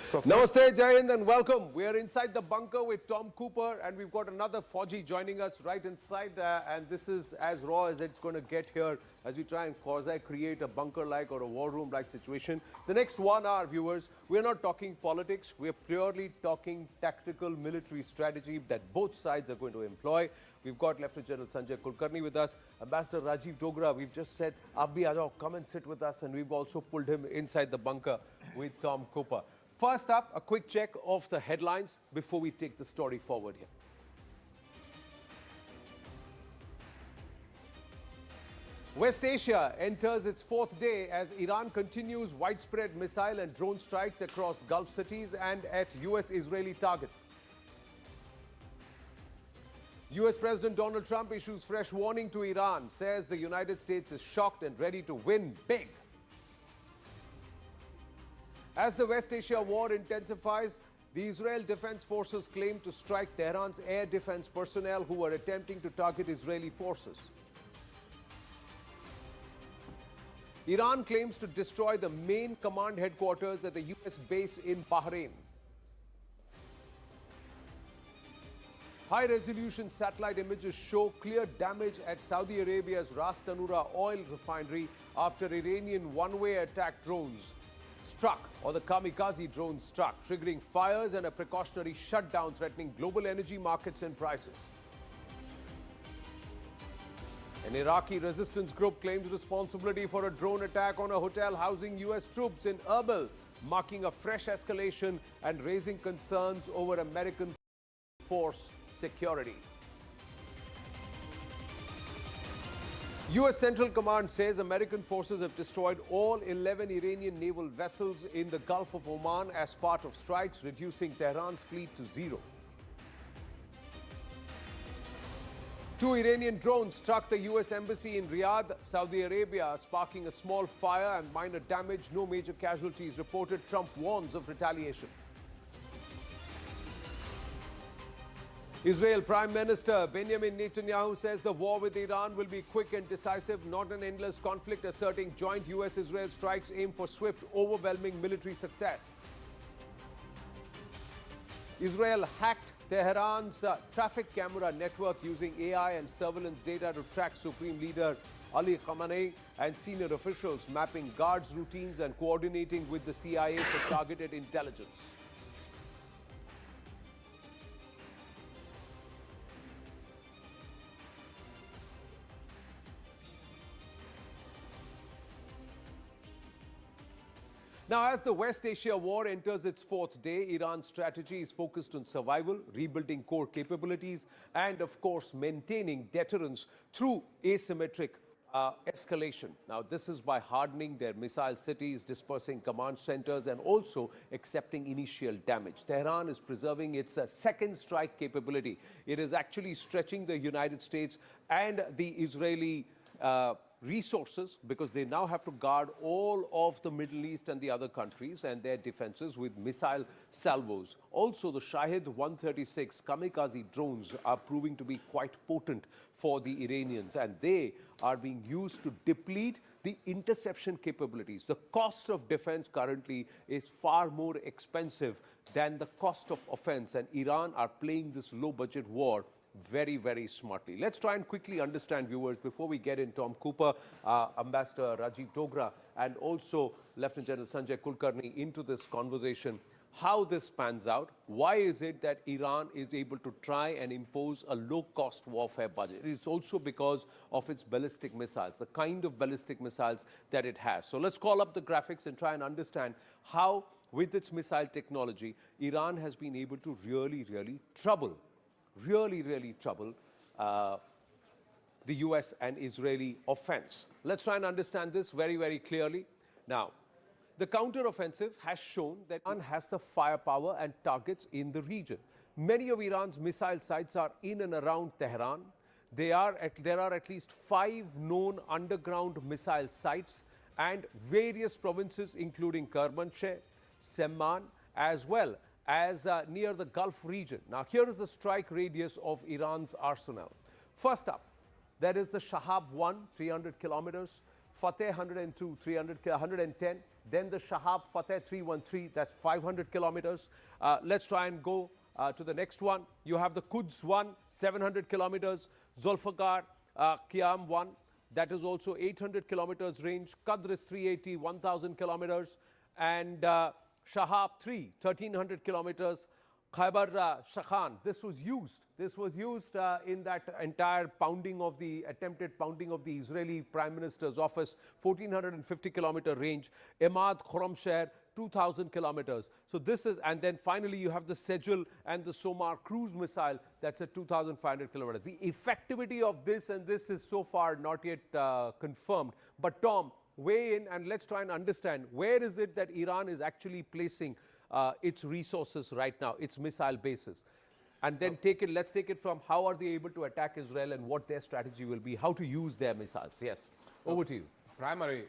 So Proxy. Namaste, Jai Hind, and welcome. We are inside the bunker with Tom Cooper, and we've got another Fauji joining us right inside. And this is as raw as it's going to get here as we try and quasi-create a bunker-like or a war room-like situation. The next 1 hour, viewers, we're not talking politics. We're purely talking tactical military strategy that both sides are going to employ. We've got Lieutenant General Sanjay Kulkarni with us, Ambassador Rajiv Dogra. We've just said, Aap bhi aa jao, come and sit with us, and we've also pulled him inside the bunker with Tom Cooper. First up, a quick check of the headlines before we take the story forward here. West Asia enters its 4th day as Iran continues widespread missile and drone strikes across Gulf cities and at US-Israeli targets. US President Donald Trump issues fresh warning to Iran, says the United States is shocked and ready to win big. As the West Asia war intensifies, the Israel Defense Forces claim to strike Tehran's air defense personnel who were attempting to target Israeli forces. Iran claims to destroy the main command headquarters at the US base in Bahrain. High-resolution satellite images show clear damage at Saudi Arabia's Ras Tanura oil refinery after Iranian one-way attack drones struck, or the kamikaze drone struck, triggering fires and a precautionary shutdown threatening global energy markets and prices. An Iraqi resistance group claims responsibility for a drone attack on a hotel housing US troops in Erbil, marking a fresh escalation and raising concerns over American force security. US Central Command says American forces have destroyed all 11 Iranian naval vessels in the Gulf of Oman as part of strikes, reducing Tehran's fleet to 0. 2 Iranian drones struck the US embassy in Riyadh, Saudi Arabia, sparking a small fire and minor damage. No major casualties reported. Trump warns of retaliation. Israel Prime Minister Benjamin Netanyahu says the war with Iran will be quick and decisive, not an endless conflict, asserting joint US-Israel strikes aim for swift, overwhelming military success. Israel hacked Tehran's traffic camera network using AI and surveillance data to track Supreme Leader Ali Khamenei and senior officials, mapping guards' routines and coordinating with the CIA for targeted intelligence. Now, as the West Asia war enters its 4th day, Iran's strategy is focused on survival, rebuilding core capabilities, and, of course, maintaining deterrence through asymmetric escalation. Now, this is by hardening their missile cities, dispersing command centers, and also accepting initial damage. Tehran is preserving its second strike capability. It is actually stretching the United States and the Israeli resources, because they now have to guard all of the Middle East and the other countries and their defenses with missile salvos. Also, the Shahed 136 kamikaze drones are proving to be quite potent for the Iranians, and they are being used to deplete the interception capabilities. The cost of defense currently is far more expensive than the cost of offense, and Iran are playing this low-budget war very, very smartly. Let's try and quickly understand, viewers, before we get in Tom Cooper, Ambassador Rajiv Dogra, and also Lieutenant General Sanjay Kulkarni into this conversation, how this pans out. Why is it that Iran is able to try and impose a low-cost warfare budget? It's also because of its ballistic missiles, the kind of ballistic missiles that it has. So let's call up the graphics and try and understand how, with its missile technology, Iran has been able to really trouble the US and Israeli offense. Let's try and understand this very clearly. Now, the counter-offensive has shown that Iran has the firepower and targets in the region. Many of Iran's missile sites are in and around Tehran. There are at least 5 known underground missile sites, and various provinces including Kermanshah, Semman, as well as near the Gulf region. Now, here is the strike radius of Iran's arsenal. First up, there is the Shahab 1, 300 kilometers, Fateh 102, 110, Then the Shahab Fateh 313, that's 500 kilometers. Let's try and go to the next one. You have the Quds 1, 700 kilometers. Zulfikar Qiyam 1, that is also 800 kilometers range. Qadr is 380, 1,000 kilometers. And Shahab 3, 1,300 kilometers. Khyber Shakhan, this was used in that entire pounding of the attempted pounding of the Israeli Prime Minister's office, 1,450 kilometer range. Emad Khorramshahr, 2,000 kilometers. So this is, and then finally you have the Sejul and the Somar cruise missile, that's at 2,500 kilometers. The effectivity of this, and this is so far not yet confirmed, but Tom, weigh in and let's try and understand where is it that Iran is actually placing its resources right now, its missile bases. And then let's take it from how are they able to attack Israel and what their strategy will be, how to use their missiles. Yes, over to you. Primary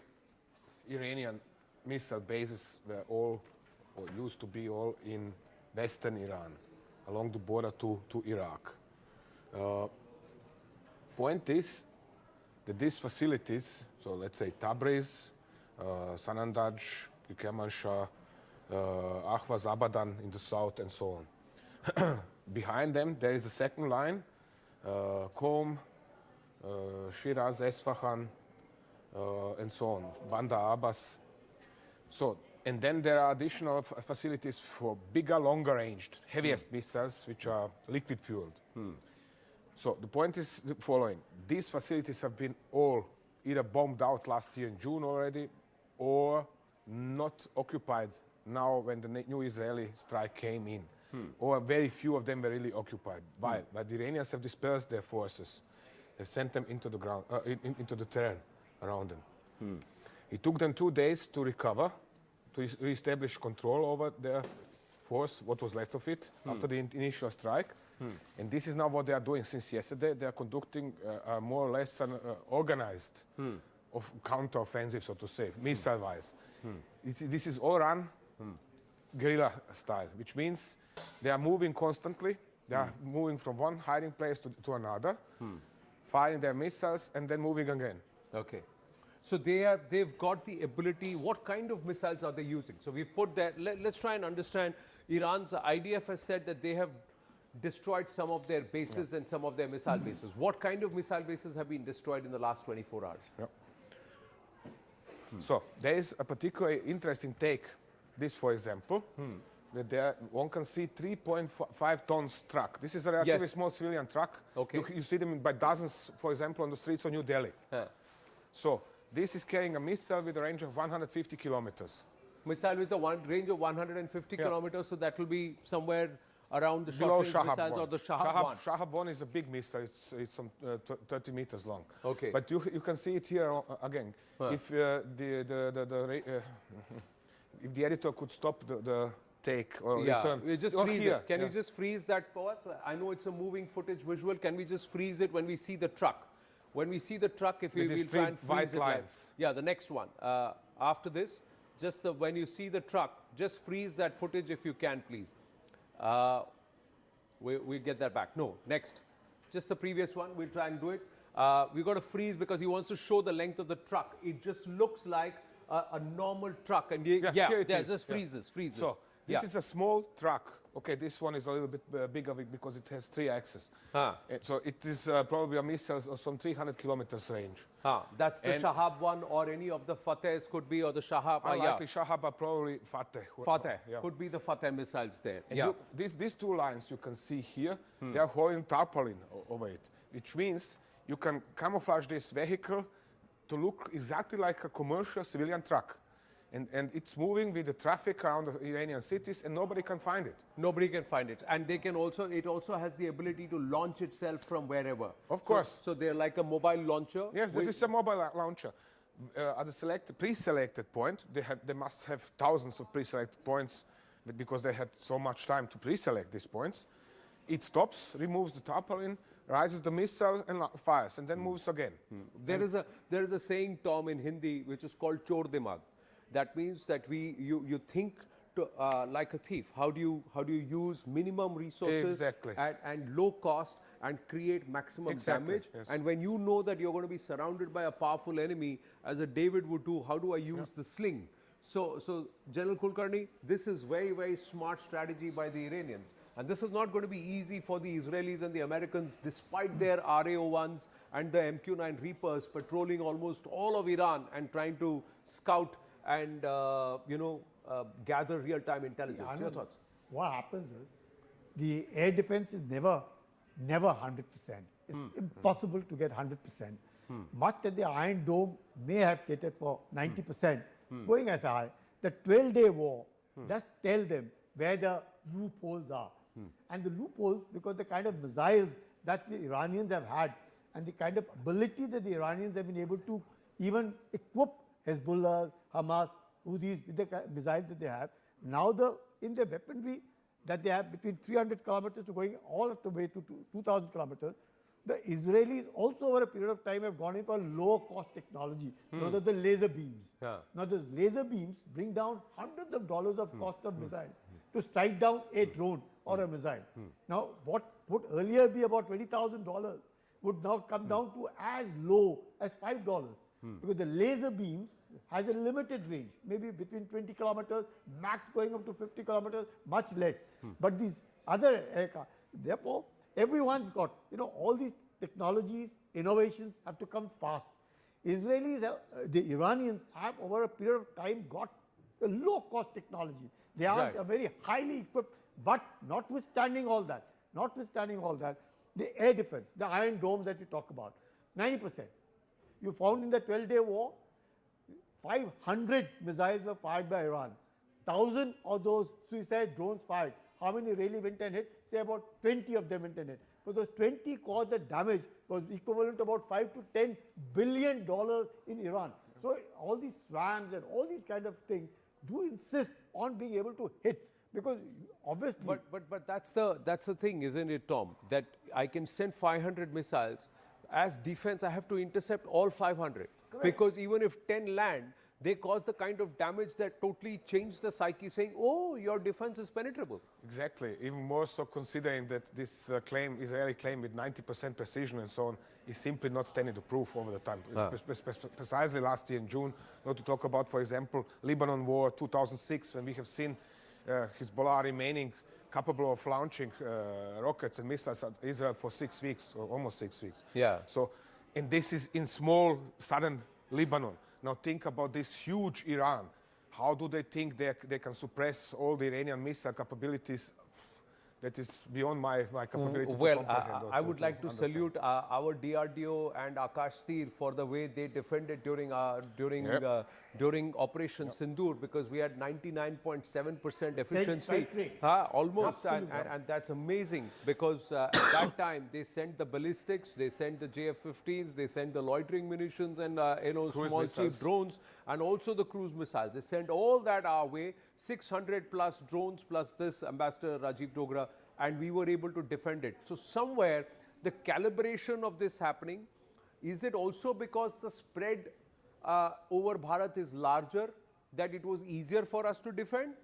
Iranian missile bases were all, or used to be all, in western Iran, along the border to Iraq. Point is that these facilities, so let's say Tabriz, Sanandaj, Kermanshah, Ahvaz Abadan in the south, and so on. Behind them, there is a second line, Qom, Shiraz, Esfahan, and so on, Bandar Abbas. So, and then there are additional facilities for bigger, longer-ranged, heaviest missiles, which are liquid-fueled. So the point is the following. These facilities have been all either bombed out last year in June already, or not occupied now when the new Israeli strike came in, or very few of them were really occupied. Why? But the Iranians have dispersed their forces. They've sent them into the ground, into the terrain around them. It took them 2 days to recover, to re-establish control over their force, what was left of it, after the initial strike. And this is now what they are doing since yesterday. They are conducting more or less an organized of counter-offensive, so to say, missile-wise. This is all run guerrilla style, which means they are moving constantly. They are moving from one hiding place to another, firing their missiles, and then moving again. Okay. So they've got the ability. What kind of missiles are they using? So we've put that. Let's try and understand. Iran's IDF has said that they have destroyed some of their bases and some of their missile bases. What kind of missile bases have been destroyed in the last 24 hours? So there is a particularly interesting take. This, for example, that there one can see 3.5 tons truck. This is a relatively small civilian truck. Okay. You see them by dozens, for example, on the streets of New Delhi. So this is carrying a missile with a range of 150 kilometers. Missile with a range of 150 kilometers, so that will be somewhere around the below short-range missiles or the Shahab 1. Shahab 1 is a big missile. It's some 30 meters long. Okay. But you can see it here again. If if the editor could stop the take or return. We just freeze it. Can you just freeze that part? I know it's a moving footage visual. Can we just freeze it when we see the truck? When we see the truck, if we will try and freeze it. Yeah, the next one. After this, just when you see the truck, just freeze that footage if you can, please. We'll get that back. No, next. Just the previous one. We'll try and do it. We've got to freeze because he wants to show the length of the truck. It just looks like a normal truck. And just freezes. So this is a small truck. Okay, this one is a little bit bigger because it has 3 axes. So it is probably a missile of some 300 kilometers range. That's the Shahab 1 or any of the Fatehs could be, or the Shahab. Unlikely Shahab are probably Fateh. Fateh. Could be the Fateh missiles there. And these 2 lines you can see here, they are holding tarpaulin over it, which means you can camouflage this vehicle to look exactly like a commercial civilian truck. And it's moving with the traffic around the Iranian cities, and nobody can find it. Nobody can find it. And they can also, it also has the ability to launch itself from wherever. Of course. So they're like a mobile launcher? Yes, it is a mobile launcher. At the pre-selected point, they must have thousands of pre-selected points because they had so much time to pre-select these points. It stops, removes the tarpaulin, rises the missile and fires, and then moves again. There is a saying, Tom, in Hindi, which is called chor dimag. That means that you think like a thief. How do you use minimum resources and low cost and create maximum damage? And when you know that you're going to be surrounded by a powerful enemy, as a David would do, how do I use the sling So General Kulkarni, this is very, very smart strategy by the Iranians. And this is not going to be easy for the Israelis and the Americans, despite their RA-01s and the MQ-9 Reapers patrolling almost all of Iran and trying to scout and, gather real-time intelligence. Yeah, Your thoughts? What happens is, the air defense is never 100%. It's impossible to get 100%. Much that the Iron Dome may have catered for 90%, going as high. The 12-day war does tell them where the loopholes are. And the loopholes, because the kind of missiles that the Iranians have had and the kind of ability that the Iranians have been able to even equip Hezbollah, Hamas, Houthis with the missiles that they have. Now in the weaponry that they have between 300 kilometers to going all the way to 2,000 kilometers, the Israelis also over a period of time have gone in for low cost technology. Those are the laser beams. Now those laser beams bring down hundreds of dollars of cost of missiles to strike down a drone or a missile. Now what would earlier be about $20,000 would now come down to as low as $5 because the laser beams has a limited range, maybe between 20 kilometers, max going up to 50 kilometers, much less. But these other aircraft, therefore, everyone's got, all these technologies, innovations have to come fast. Israelis, the Iranians have over a period of time got a low-cost technology. They aren't a very highly equipped, but notwithstanding all that, the air defense, the Iron Domes that you talk about, 90%. You found in the 12-day war, 500 missiles were fired by Iran. 1,000 of those suicide drones fired. How many really went and hit? Say about 20 of them went and hit. But those 20 caused the damage was equivalent to about $5 to $10 billion in Iran. So all these swams and all these kind of things do insist on being able to hit. Because obviously... But that's the thing, isn't it, Tom? That I can send 500 missiles. As defense, I have to intercept all 500. Correct. Because even if 10 land, they cause the kind of damage that totally change the psyche, saying, oh, your defense is penetrable. Exactly. Even more so considering that this Israeli claim with 90% precision and so on, is simply not standing to proof over the time. Precisely last year in June, not to talk about, for example, Lebanon War 2006, when we have seen Hezbollah remaining capable of launching rockets and missiles at Israel for 6 weeks, or almost 6 weeks. Yeah. So, and this is in small southern Lebanon. Now think about this huge Iran. How do they think they can suppress all the Iranian missile capabilities? That is beyond my capability to comprehend. I would like to salute our DRDO and Akash Tir for the way they defended during Operation Sindoor, because we had 99.7% efficiency. Almost, and that's amazing, because at that time they sent the ballistics, they sent the JF-15s, they sent the loitering munitions and small cheap drones, and also the cruise missiles. They sent all that our way, 600 plus drones plus this, Ambassador Rajiv Dogra, and we were able to defend it. So somewhere the calibration of this happening, is it also because the spread over Bharat is larger, that it was easier for us to defend,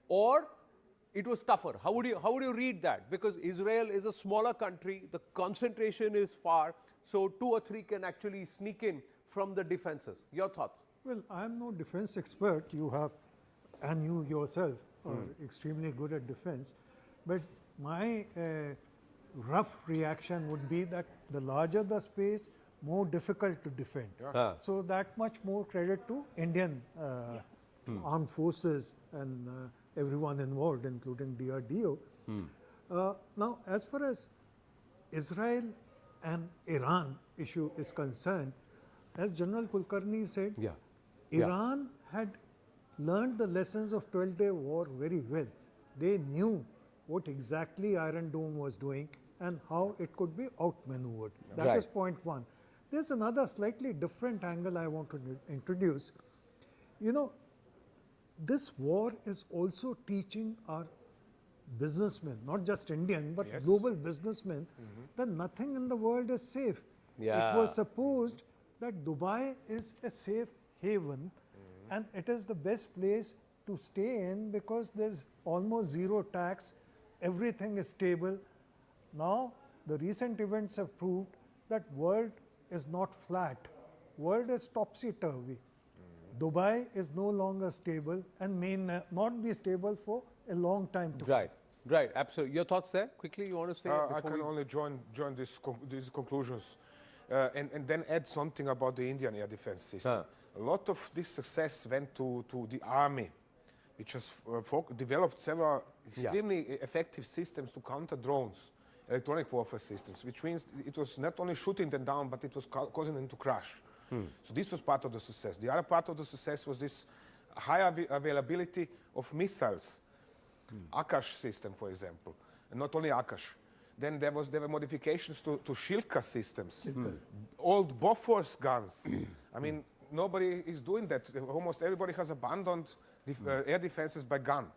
or it was tougher? How would you read that? Because Israel is a smaller country, the concentration is far, so 2 or 3 can actually sneak in from the defenses. Your thoughts? Well, I'm no defense expert. You have, and you yourself are extremely good at defense, but my rough reaction would be that the larger the space, more difficult to defend. So that much more credit to Indian armed forces and everyone involved, including DRDO. Now, as far as Israel and Iran issue is concerned, as General Kulkarni said, Iran had learned the lessons of 12-day war very well. They knew what exactly Iron Dome was doing and how it could be outmaneuvered. That is point one. There's another slightly different angle I want to introduce. This war is also teaching our businessmen, not just Indian, but global businessmen, that nothing in the world is safe. It was supposed that Dubai is a safe haven and it is the best place to stay in because there's almost zero tax, everything is stable. Now, the recent events have proved that world is not flat. World is topsy-turvy. Dubai is no longer stable and may not be stable for a long time to come. Right, right, absolutely. Your thoughts there? Quickly, you want to say? I can only join these conclusions and then add something about the Indian air defense system. A lot of this success went to the army, which has developed several extremely effective systems to counter drones, electronic warfare systems, which means it was not only shooting them down, but it was causing them to crash. So this was part of the success. The other part of the success was this high availability of missiles. Akash system, for example, and not only Akash. Then there were modifications to Shilka systems, old Bofors guns. I mean, nobody is doing that. Almost everybody has abandoned air defenses by gun.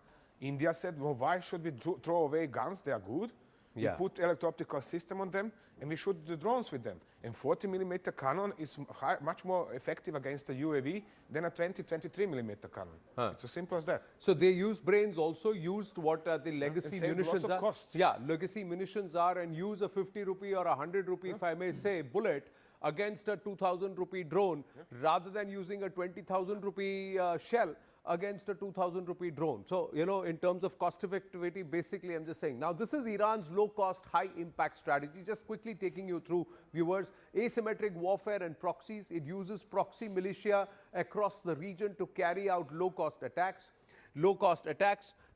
India said, well, why should we throw away guns? They are good. We put electro-optical system on them, and we shoot the drones with them. And 40mm cannon is much more effective against a UAV than a 23mm cannon. It's as simple as that. So they use brains also, used what the legacy munitions are. Costs. Yeah, legacy munitions are, and use a 50 rupee or 100 rupee, if I may say, bullet against a 2,000 rupee drone, rather than using a 20,000 rupee shell against a 2,000 rupee drone. So, you know, in terms of cost effectivity, basically I'm just saying. Now, this is Iran's low cost, high impact strategy. Just quickly taking you through, viewers, asymmetric warfare and proxies. It uses proxy militia across the region to carry out low cost attacks.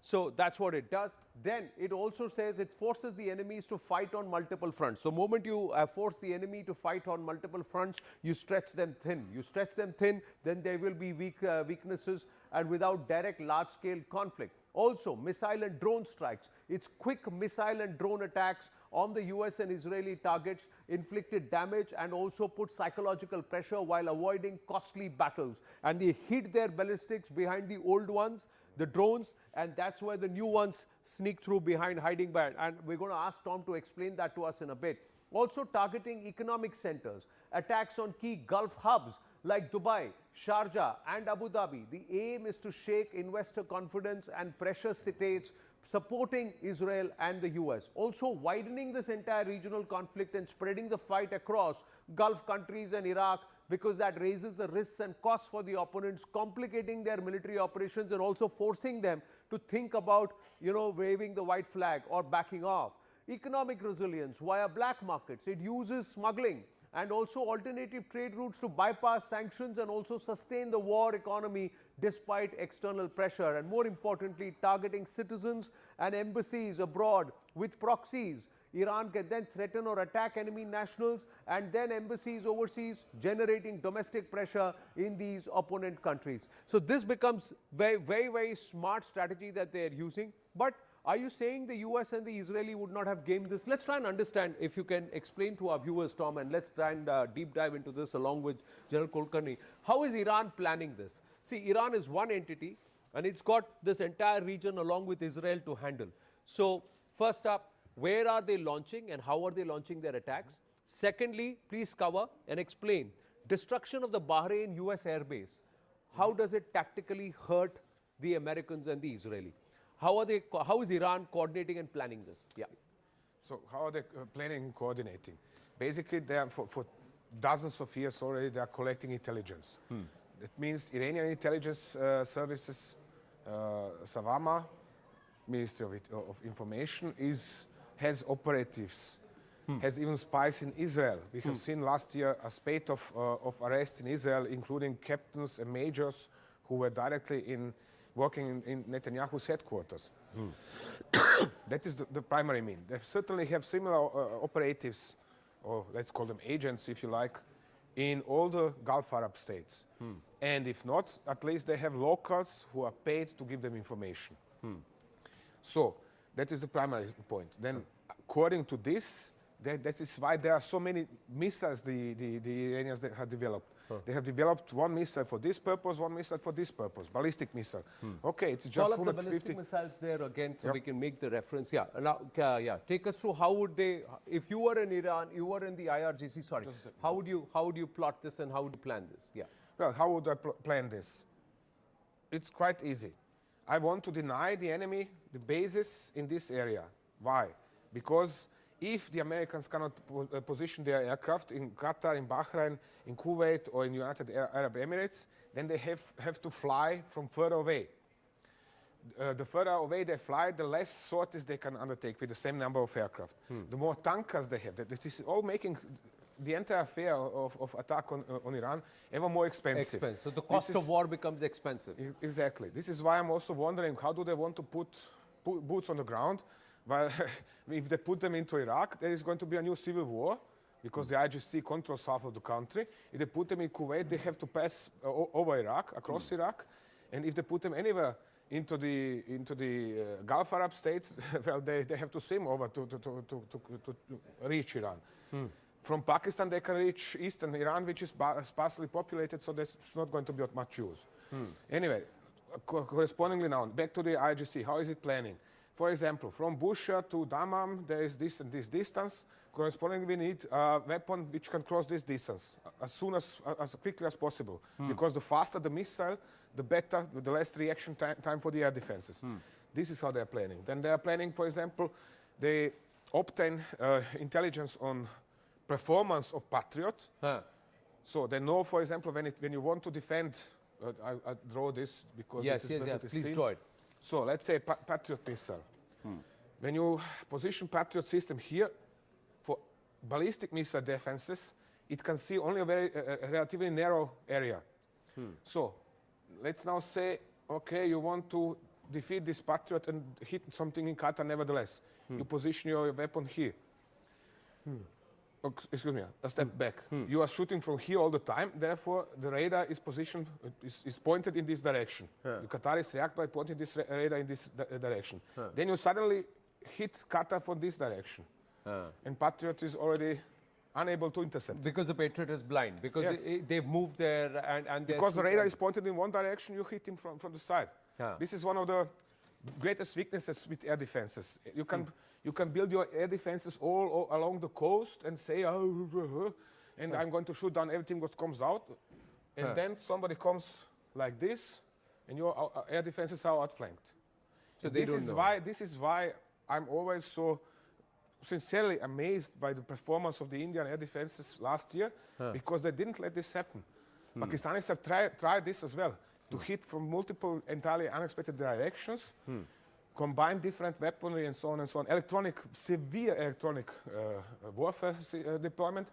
So that's what it does. Then it also says it forces the enemies to fight on multiple fronts. So the moment you force the enemy to fight on multiple fronts, you stretch them thin. You stretch them thin, then there will be weaknesses and without direct large-scale conflict. Also, missile and drone strikes. It's quick missile and drone attacks on the US and Israeli targets, inflicted damage and also put psychological pressure while avoiding costly battles. And they hid their ballistics behind the old ones, the drones, and that's where the new ones sneak through behind, hiding behind. And we're going to ask Tom to explain that to us in a bit. Also targeting economic centers, attacks on key Gulf hubs like Dubai, Sharjah and Abu Dhabi. The aim is to shake investor confidence and pressure states supporting Israel and the US. Also widening this entire regional conflict and spreading the fight across Gulf countries and Iraq, because that raises the risks and costs for the opponents, complicating their military operations and also forcing them to think about, you know, waving the white flag or backing off. Economic resilience via black markets. It uses smuggling and also alternative trade routes to bypass sanctions and also sustain the war economy despite external pressure. And more importantly, targeting citizens and embassies abroad with proxies. Iran can then threaten or attack enemy nationals and then embassies overseas, generating domestic pressure in these opponent countries. So this becomes very smart strategy that they are using. But are you saying the US and the Israeli would not have gamed this? Let's try and understand, if you can explain to our viewers, Tom, and let's try and deep dive into this along with General Kulkarni. How is Iran planning this? See, Iran is one entity and it's got this entire region along with Israel to handle. So first up, where are they launching and how are they launching their attacks? Secondly, please cover and explain destruction of the Bahrain US airbase. How does it tactically hurt the Americans and the Israeli? How is Iran coordinating and planning this? Yeah. So how are they planning and coordinating? Basically, they are for dozens of years already, they are collecting intelligence. That means Iranian intelligence services, Savama, Ministry of Information, has operatives, has even spies in Israel. We have seen last year a spate of arrests in Israel, including captains and majors who were directly working in Netanyahu's headquarters. That is the primary mean. They certainly have similar operatives, or let's call them agents, if you like, in all the Gulf Arab states. And if not, at least they have locals who are paid to give them information. So that is the primary point. Then, according to this, that is why there are so many missiles the Iranians have developed. They have developed one missile for this purpose, one missile for this purpose, ballistic missile. Okay, it's just 150. The ballistic missiles there again, so we can make the reference. Yeah, now, take us through how would they, if you were in Iran, you were in the IRGC, sorry, how would you plot this and how would you plan this? Yeah. Well, how would I plan this? It's quite easy. I want to deny the enemy the bases in this area. Why? Because if the Americans cannot position their aircraft in Qatar, in Bahrain, in Kuwait, or in United Arab Emirates, then they have to fly from further away. The further away they fly, the less sorties they can undertake with the same number of aircraft. The more tankers they have. This is all making the entire affair of attack on Iran ever more expensive. So the cost of war becomes expensive. Exactly. This is why I'm also wondering, how do they want to put boots on the ground? Well, if they put them into Iraq, there is going to be a new civil war, because the IGC controls half of the country. If they put them in Kuwait, they have to pass over Iraq, across Iraq. And if they put them anywhere into the Gulf Arab states, well, they have to swim over to reach Iran. From Pakistan, they can reach eastern Iran, which is sparsely populated, so there's not going to be much use. Anyway, correspondingly now, back to the IGC, how is it planning? For example, from Bushehr to Dammam, there is this and this distance. Correspondingly, we need a weapon which can cross this distance as quickly as possible. Because the faster the missile, the better, the less reaction time for the air defenses. This is how they're planning. Then they are planning, for example, they obtain intelligence on performance of Patriot. So they know, for example, when you want to defend, I draw this because please draw it. So let's say Patriot missile. When you position Patriot system here for ballistic missile defenses, it can see only a relatively narrow area. So let's now say, okay, you want to defeat this Patriot and hit something in Qatar nevertheless. You position your weapon here. Excuse me, a step back. You are shooting from here all the time, therefore the radar is positioned, is pointed in this direction. The Qataris react by pointing this radar in this direction. Then you suddenly hit Qatar from this direction. And Patriot is already unable to intercept. Because the Patriot is blind, because they've moved there and because the radar is pointed in one direction, you hit him from the side. This is one of the greatest weaknesses with air defenses. You can build your air defenses all along the coast and say, and I'm going to shoot down everything that comes out. And then somebody comes like this, and your air defenses are outflanked. So this is why I'm always so sincerely amazed by the performance of the Indian air defenses last year, because they didn't let this happen. Pakistanis have tried this as well, to hit from multiple entirely unexpected directions, combine different weaponry and so on and so on. Severe electronic warfare deployment,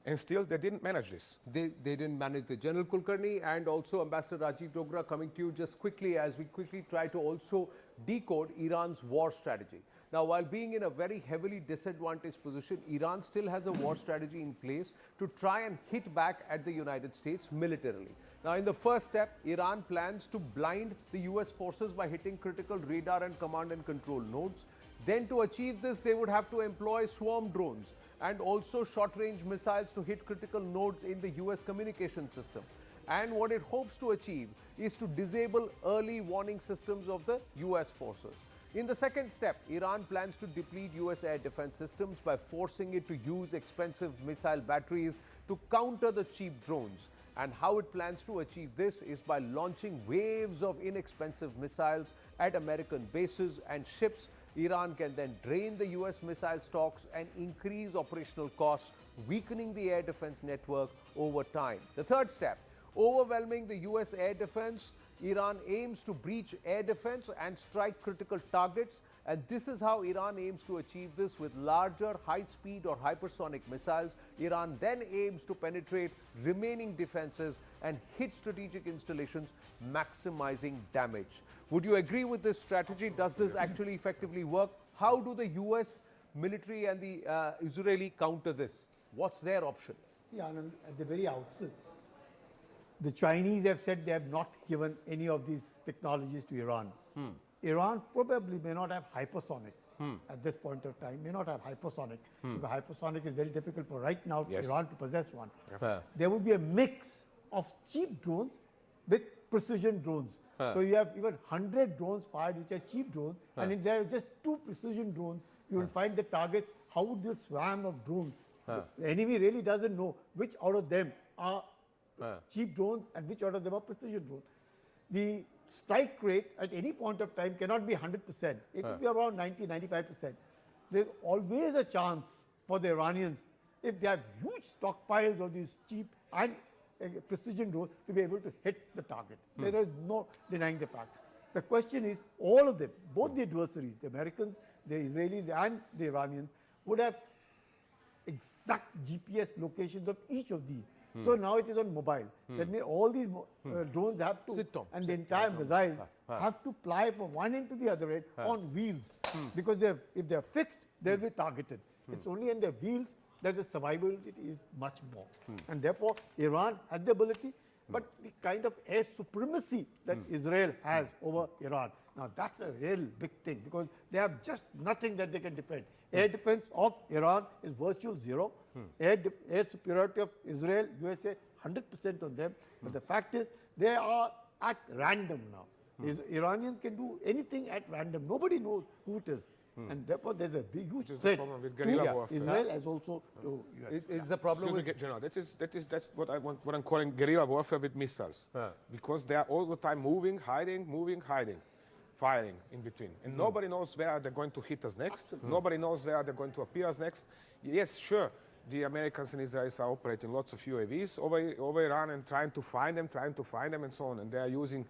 and still they didn't manage this. They didn't manage the General Kulkarni, and also Ambassador Rajiv Dogra, coming to you just quickly as we quickly try to also decode Iran's war strategy. Now, while being in a very heavily disadvantaged position, Iran still has a war strategy in place to try and hit back at the United States militarily. Now, in the first step, Iran plans to blind the US forces by hitting critical radar and command and control nodes. Then to achieve this, they would have to employ swarm drones and also short-range missiles to hit critical nodes in the US communication system. And what it hopes to achieve is to disable early warning systems of the US forces. In the second step, Iran plans to deplete US air defense systems by forcing it to use expensive missile batteries to counter the cheap drones. And how it plans to achieve this is by launching waves of inexpensive missiles at American bases and ships. Iran can then drain the US missile stocks and increase operational costs, weakening the air defense network over time. The third step, overwhelming the US air defense, Iran aims to breach air defense and strike critical targets. And this is how Iran aims to achieve this with larger high-speed or hypersonic missiles. Iran then aims to penetrate remaining defenses and hit strategic installations, maximizing damage. Would you agree with this strategy? Does this actually effectively work? How do the US military and the Israeli counter this? What's their option? See, Anand, at the very outset, the Chinese have said they have not given any of these technologies to Iran. Iran probably may not have hypersonic at this point of time, may not have hypersonic. Because hypersonic is very difficult for right now Iran to possess one. There would be a mix of cheap drones with precision drones. So you have even 100 drones fired which are cheap drones, and if there are just 2 precision drones, you will find the target. How would this swarm of drones? The enemy really doesn't know which out of them are cheap drones and which out of them are precision drones. The strike rate at any point of time cannot be 100%. It will be around 90-95%. there's always a chance for the Iranians, if they have huge stockpiles of these cheap and precision drones, to be able to hit the target. There is no denying the fact. The question is, all of them, both the adversaries, the Americans, the Israelis and the Iranians, would have exact GPS locations of each of these. So now it is on mobile. That means all these drones have to, and the entire missiles have to fly from one end to the other end on wheels. Because if they are fixed, they will be targeted. It's only in the wheels that the survivability is much more. And therefore, Iran had the ability, but the kind of air supremacy that Israel has over Iran, now that's a real big thing, because they have just nothing that they can defend. Air defense of Iran is virtual zero. Air superiority of Israel, USA, 100% on them. But the fact is, they are at random now. Iranians can do anything at random. Nobody knows who it is. And therefore, there's a big, huge threat with guerrilla warfare. Israel as also to US. It's the problem with General. That's what I'm calling guerrilla warfare with missiles, because they are all the time moving, hiding, firing in between, and nobody knows where they're going to hit us next. Nobody knows where they're going to appear us next. Yes, sure, the Americans and Israelis are operating lots of UAVs over Iran and trying to find them, and so on. And they are using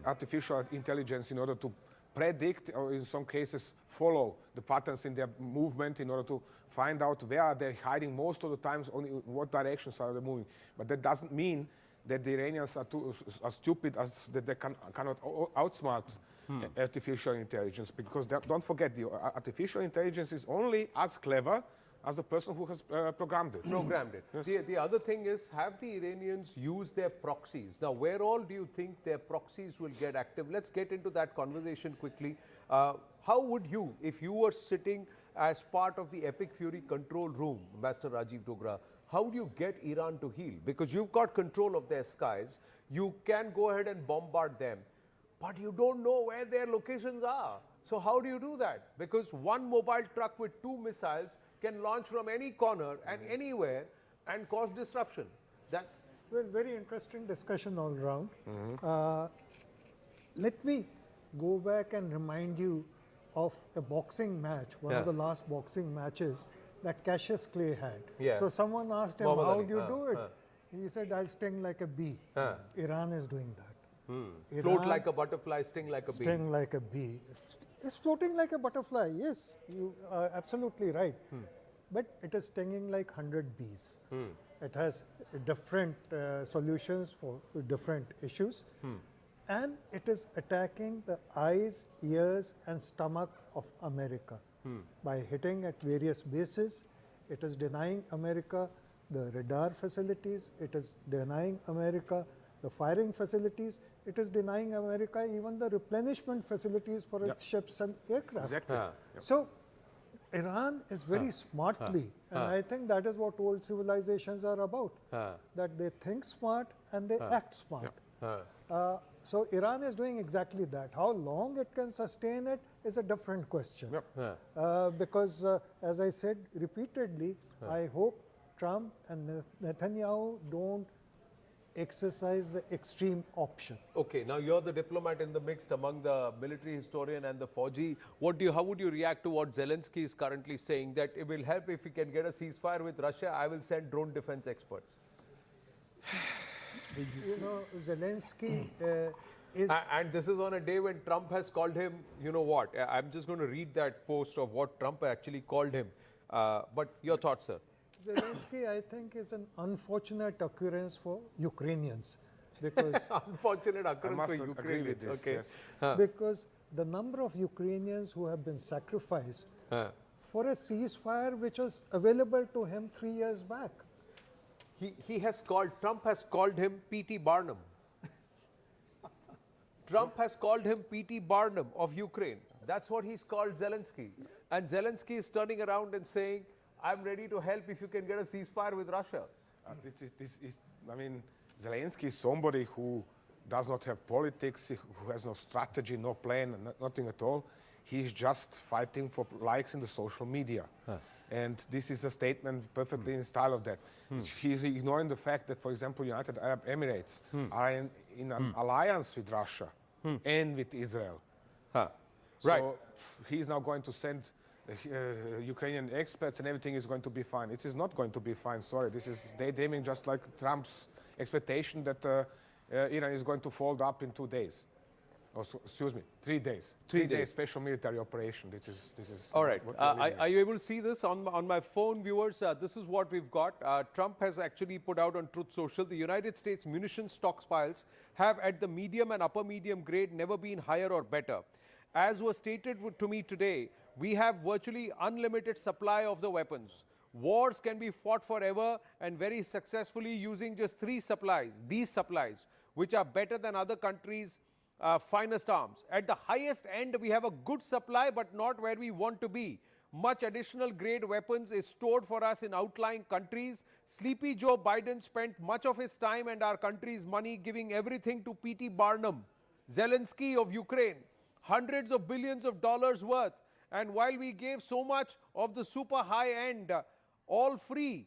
artificial intelligence in order to predict, or in some cases follow the patterns in their movement in order to find out where they're hiding most of the times, only in what directions are they moving. But that doesn't mean that the Iranians are stupid, as that they cannot outsmart artificial intelligence, because don't forget, the artificial intelligence is only as clever as the person who has programmed it. Yes. The other thing is, have the Iranians used their proxies? Now, where all do you think their proxies will get active? Let's get into that conversation quickly. How would you, if you were sitting as part of the Epic Fury control room, Ambassador Rajiv Dogra, how do you get Iran to heel? Because you've got control of their skies. You can go ahead and bombard them, but you don't know where their locations are. So how do you do that? Because one mobile truck with 2 missiles can launch from any corner and anywhere and cause disruption. Well, very interesting discussion all around. Let me go back and remind you of a boxing match, one of the last boxing matches that Cassius Clay had. So someone asked him, how do you do it? He said, I'll sting like a bee. Iran is doing that. Float like a butterfly, sting like a bee. Sting like a bee. It's floating like a butterfly, yes, you are absolutely right. But it is stinging like 100 bees. It has different solutions for different issues. And it is attacking the eyes, ears and stomach of America. By hitting at various bases, it is denying America the radar facilities, it is denying America the firing facilities, it is denying America even the replenishment facilities for its ships and aircraft. Exactly. So, Iran is very smartly, and I think that is what old civilizations are about, that they think smart and they act smart. So, Iran is doing exactly that. How long it can sustain it is a different question. Because, as I said repeatedly, I hope Trump and Netanyahu don't exercise the extreme option. Okay, now you're the diplomat in the mix among the military historian and the Fauji. How would you react to what Zelensky is currently saying, that it will help if we can get a ceasefire with Russia? I will send drone defense experts. You know, Zelensky is... And this is on a day when Trump has called him, you know what, I'm just going to read that post of what Trump actually called him. But your thoughts, sir? Zelensky, I think, is an unfortunate occurrence for Ukrainians, because unfortunate occurrence for Ukrainians. This, okay, yes. Because the number of Ukrainians who have been sacrificed for a ceasefire which was available to him 3 years back. Trump has called him P.T. Barnum. Trump has called him P.T. Barnum of Ukraine. That's what he's called Zelensky. And Zelensky is turning around and saying, I'm ready to help if you can get a ceasefire with Russia. I mean, Zelensky is somebody who does not have politics, who has no strategy, no plan, nothing at all. He's just fighting for likes in the social media. And this is a statement perfectly in style of that. He's ignoring the fact that, for example, United Arab Emirates are in an alliance with Russia and with Israel. So he's now going to send Ukrainian experts and everything is going to be fine. It is not going to be fine, sorry. This is daydreaming, just like Trump's expectation that Iran is going to fold up in 2 days. Oh, excuse me, 3 days. 3 days special military operation. This is all right. Are you able to see this on my phone, viewers? This is what we've got. Trump has actually put out on Truth Social, the United States munitions stockpiles have at the medium and upper medium grade never been higher or better. As was stated to me today, we have virtually unlimited supply of the weapons. Wars can be fought forever and very successfully using just 3 supplies, these supplies, which are better than other countries' finest arms. At the highest end, we have a good supply, but not where we want to be. Much additional grade weapons is stored for us in outlying countries. Sleepy Joe Biden spent much of his time and our country's money giving everything to P.T. Barnum, Zelensky of Ukraine, hundreds of billions of dollars worth. And while we gave so much of the super high end, all free,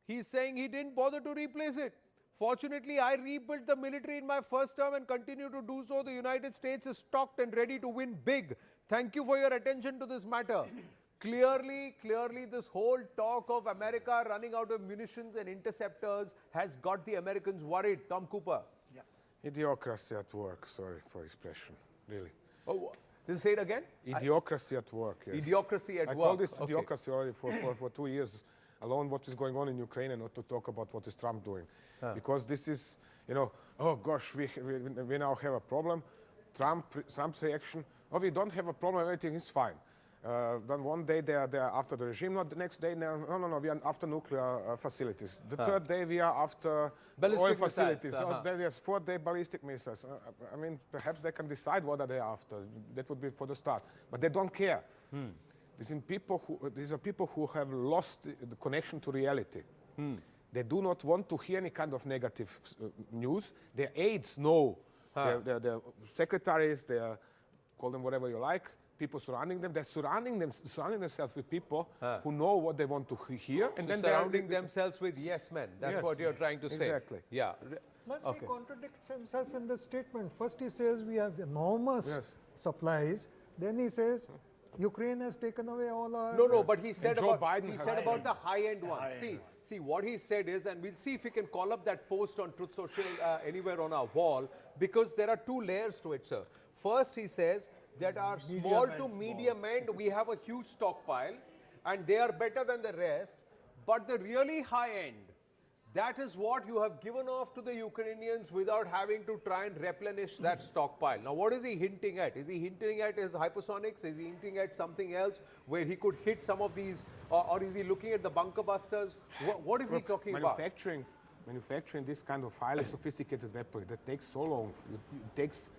he's saying he didn't bother to replace it. Fortunately, I rebuilt the military in my first term and continue to do so. The United States is stocked and ready to win big. Thank you for your attention to this matter. Clearly, this whole talk of America running out of munitions and interceptors has got the Americans worried. Tom Cooper. Yeah. Idiocracy at work, sorry for expression, really. Oh, say it again? Idiocracy at work, yes. Idiocracy at work. I call this idiocracy already for 2 years. Alone what is going on in Ukraine and not to talk about what is Trump doing. Because this is, oh gosh, we now have a problem. Trump's reaction, oh, we don't have a problem, everything is fine. Then one day they are after the regime, not the next day, no, we are after nuclear facilities. The third day we are after ballistic oil facilities. Missiles. Then there's 4th-day ballistic missiles. I mean, perhaps they can decide what are they after. That would be for the start. But they don't care. These are people who have lost the connection to reality. They do not want to hear any kind of negative news. Their aides know. Their secretaries, call them whatever you like, people surrounding them. They're surrounding themselves with people who know what they want to hear. And then surrounding themselves with yes men. That's what you're trying to say. Exactly. Yeah. Plus, he contradicts himself in the statement. First, he says we have enormous supplies. Then he says Ukraine has taken away all our... No, but he said about the high-end ones. See, what he said is, and we'll see if we can call up that post on Truth Social anywhere on our wall, because there are 2 layers to it, sir. First, he says that our small to medium end, we have a huge stockpile, and they are better than the rest, but the really high end, that is what you have given off to the Ukrainians without having to try and replenish that stockpile. Now, what is he hinting at? Is he hinting at his hypersonics? Is he hinting at something else where he could hit some of these? Or is he looking at the bunker busters? What is he talking about? Manufacturing this kind of highly sophisticated weapon, that takes so long. It takes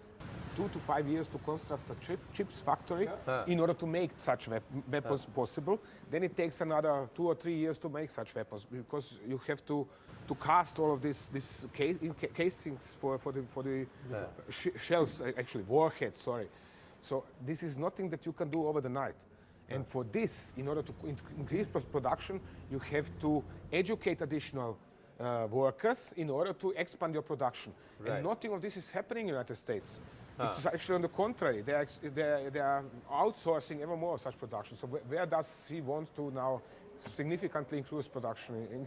2 to 5 years to construct a chips factory in order to make such weapons possible. Then it takes another 2 or 3 years to make such weapons, because you have to cast all of these casings for the shells, actually warheads. Sorry. So this is nothing that you can do over the night. And for this, in order to increase production, you have to educate additional workers in order to expand your production. And nothing of this is happening in the United States. It's actually on the contrary. They are outsourcing ever more of such production. So where does he want to now significantly increase production in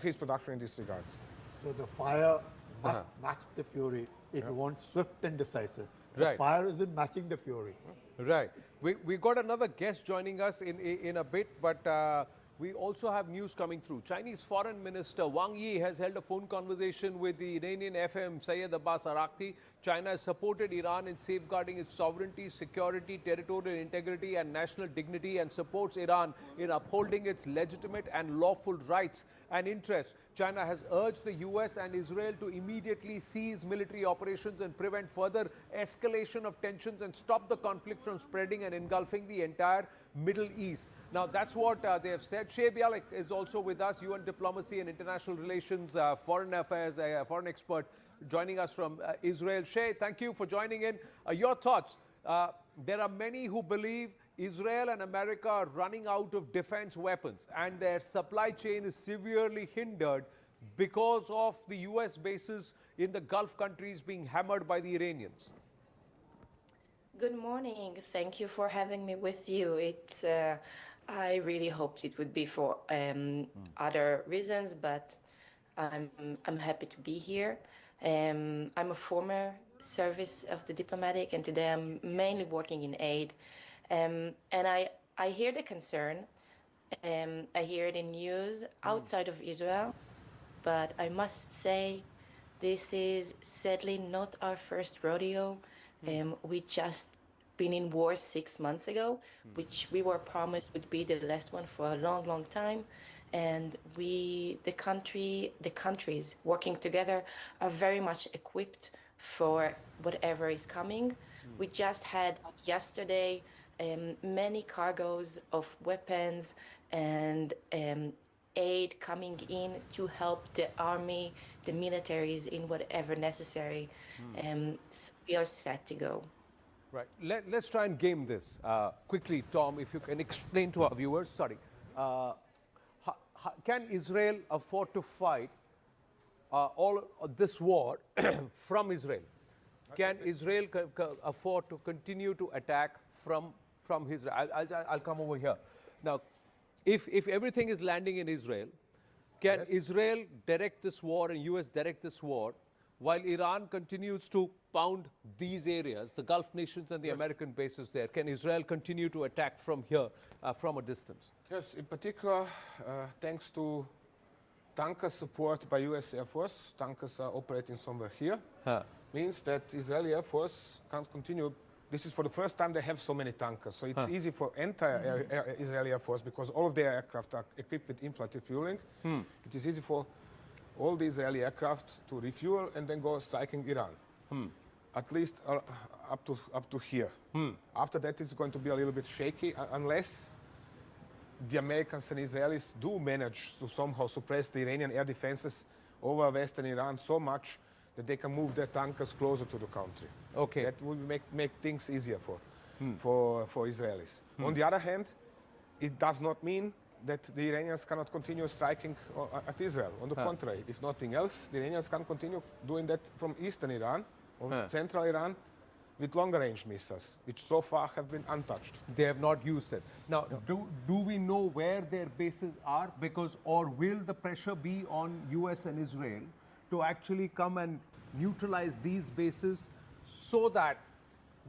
these regards? So the fire must match the fury if you want swift and decisive. The fire isn't matching the fury. Right. We got another guest joining us in a bit, but we also have news coming through. Chinese Foreign Minister Wang Yi has held a phone conversation with the Iranian FM Syed Abbas Araghchi. China has supported Iran in safeguarding its sovereignty, security, territorial integrity and national dignity, and supports Iran in upholding its legitimate and lawful rights and interests. China has urged the US and Israel to immediately cease military operations and prevent further escalation of tensions and stop the conflict from spreading and engulfing the entire Middle East. Now, that's what they have said. Shea Bialik is also with us, UN Diplomacy and International Relations, Foreign Affairs, foreign expert, joining us from Israel. Shea, thank you for joining in. Your thoughts? There are many who believe Israel and America are running out of defense weapons and their supply chain is severely hindered because of the US bases in the Gulf countries being hammered by the Iranians. Good morning. Thank you for having me with you. It's I really hoped it would be for other reasons, but I'm happy to be here. I'm a former service of the diplomatic, and today I'm mainly working in aid. And I hear the concern. I hear it in news outside of Israel, but I must say this is sadly not our first rodeo. We just been in war 6 months ago, which we were promised would be the last one for a long, long time. And the countries working together are very much equipped for whatever is coming. We just had yesterday many cargoes of weapons and aid coming in to help the army, the militaries in whatever necessary. So we are set to go. Right. Let's try and game this. Quickly, Tom, if you can explain to our viewers, can Israel afford to fight all of this war from Israel? Can Israel afford to continue to attack from Israel? I'll come over here. Now, if everything is landing in Israel, can Israel direct this war and US direct this war while Iran continues to pound these areas, the Gulf nations and the American bases there? Can Israel continue to attack from here, from a distance? Yes, in particular, thanks to tanker support by US Air Force. Tankers are operating somewhere here. Means that Israeli Air Force can't continue. This is for the first time they have so many tankers. So it's easy for entire Israeli Air Force, because all of their aircraft are equipped with in-flight refueling. It is easy for all the Israeli aircraft to refuel and then go striking Iran. At least up to here. After that, it's going to be a little bit shaky, unless the Americans and Israelis do manage to somehow suppress the Iranian air defenses over western Iran so much that they can move their tankers closer to the country. Okay. That will make things easier for Israelis. On the other hand, it does not mean that the Iranians cannot continue striking at Israel. On the contrary, if nothing else, the Iranians can continue doing that from eastern Iran or central Iran with longer range missiles, which so far have been untouched. They have not used it. Now, do we know where their bases are? Or will the pressure be on US and Israel to actually come and neutralize these bases so that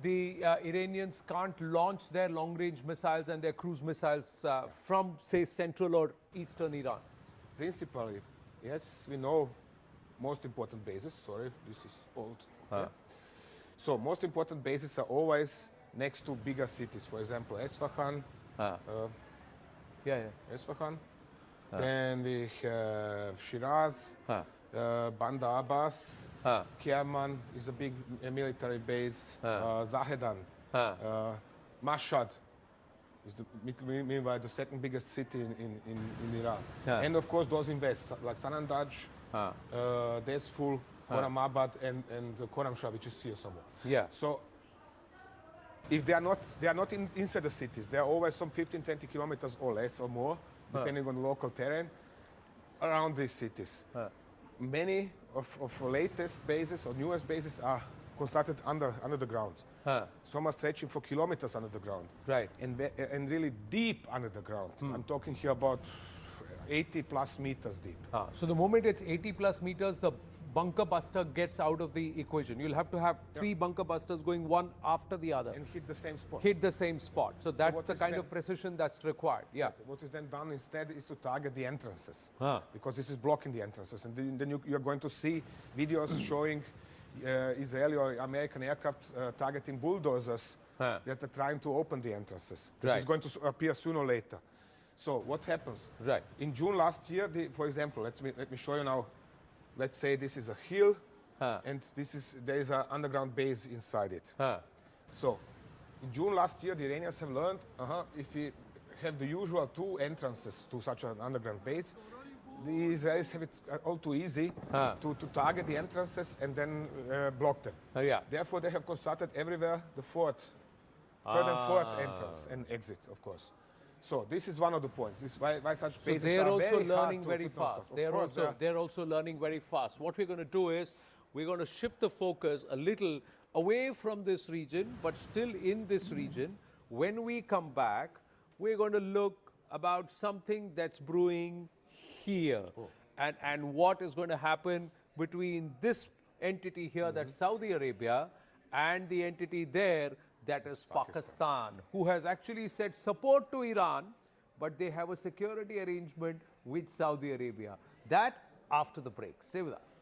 the Iranians can't launch their long-range missiles and their cruise missiles from, say, central or eastern Iran? Principally, yes, we know most important bases. Sorry, this is old. Okay. So most important bases are always next to bigger cities. For example, Esfahan. Esfahan. Then we have Shiraz. Bandar Abbas, Kerman is a big military base, Zahedan, Mashhad is meanwhile the second biggest city in Iran. And of course those in west, like Sanandaj, Desful, Khorramabad and Khorramshahr, which is here somewhere. So if they are not inside the cities, they are always some 15-20 kilometers or less or more, depending on the local terrain, around these cities. Many of latest bases or newest bases are constructed under the ground. Some are stretching for kilometers under the ground. Right. And really deep under the ground. I'm talking here about 80 plus meters deep. So the moment it's 80 plus meters, the bunker buster gets out of the equation. You'll have to have 3 bunker busters going one after the other. And hit the same spot. Hit the same spot. So that's the kind of precision that's required. What is then done instead is to target the entrances. Because this is blocking the entrances. And then you're going to see videos showing Israeli or American aircraft targeting bulldozers that are trying to open the entrances. This is going to appear sooner or later. So what happens? In June last year, for example, let me show you now. Let's say this is a hill, and there is an underground base inside it. So in June last year, the Iranians have learned if we have the usual 2 entrances to such an underground base, the Israelis have it all too easy to target the entrances and then block them. Therefore, they have constructed everywhere the third and fourth entrance and exit, of course. So this is one of the points. This is why such bases they're are also very learning hard very to fast. conquer. They're also learning very fast. What we're going to do is we're going to shift the focus a little away from this region, but still in this region. When we come back, we're going to look about something that's brewing here and what is going to happen between this entity here, that's Saudi Arabia, and the entity there, that is Pakistan, who has actually said support to Iran, but they have a security arrangement with Saudi Arabia. That after the break. Stay with us.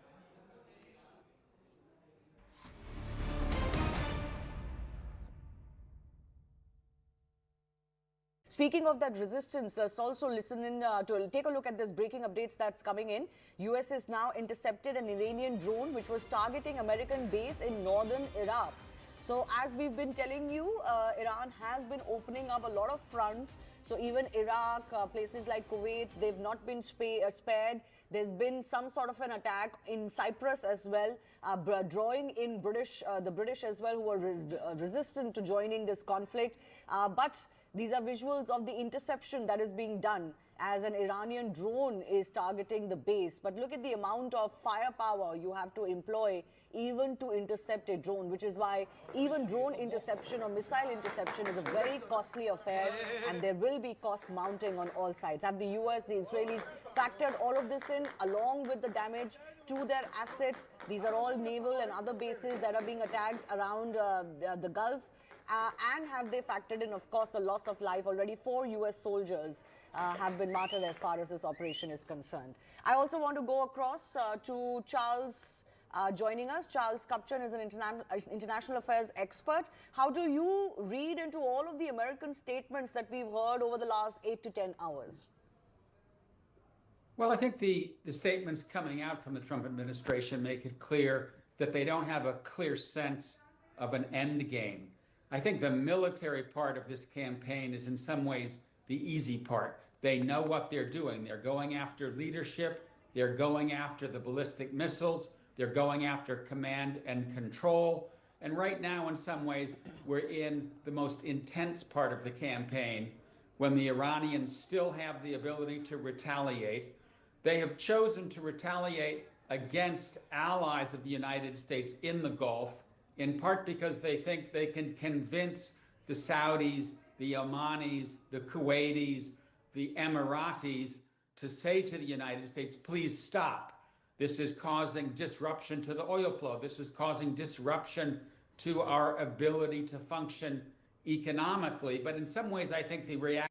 Speaking of that resistance, let's also listen in to take a look at this breaking updates that's coming in. US has now intercepted an Iranian drone which was targeting American base in northern Iraq. So as we've been telling you, Iran has been opening up a lot of fronts. So even Iraq, places like Kuwait, they've not been spared. There's been some sort of an attack in Cyprus as well, drawing in the British as well, who are resistant to joining this conflict. But these are visuals of the interception that is being done as an Iranian drone is targeting the base. But look at the amount of firepower you have to employ even to intercept a drone, which is why even drone interception or missile interception is a very costly affair, and there will be costs mounting on all sides. Have the US, the Israelis factored all of this in along with the damage to their assets? These are all naval and other bases that are being attacked around the Gulf. And have they factored in, of course, the loss of life? Already 4 US soldiers have been martyred as far as this operation is concerned. I also want to go across to Charles joining us. Charles Kupchan is an international affairs expert. How do you read into all of the American statements that we've heard over the last 8 to 10 hours? Well, I think the statements coming out from the Trump administration make it clear that they don't have a clear sense of an end game. I think the military part of this campaign is in some ways the easy part. They know what they're doing. They're going after leadership. They're going after the ballistic missiles. They're going after command and control. And right now, in some ways, we're in the most intense part of the campaign when the Iranians still have the ability to retaliate. They have chosen to retaliate against allies of the United States in the Gulf, in part because they think they can convince the Saudis, the Omanis, the Kuwaitis, the Emiratis to say to the United States, please stop. This is causing disruption to the oil flow. This is causing disruption to our ability to function economically. But in some ways, I think the reaction.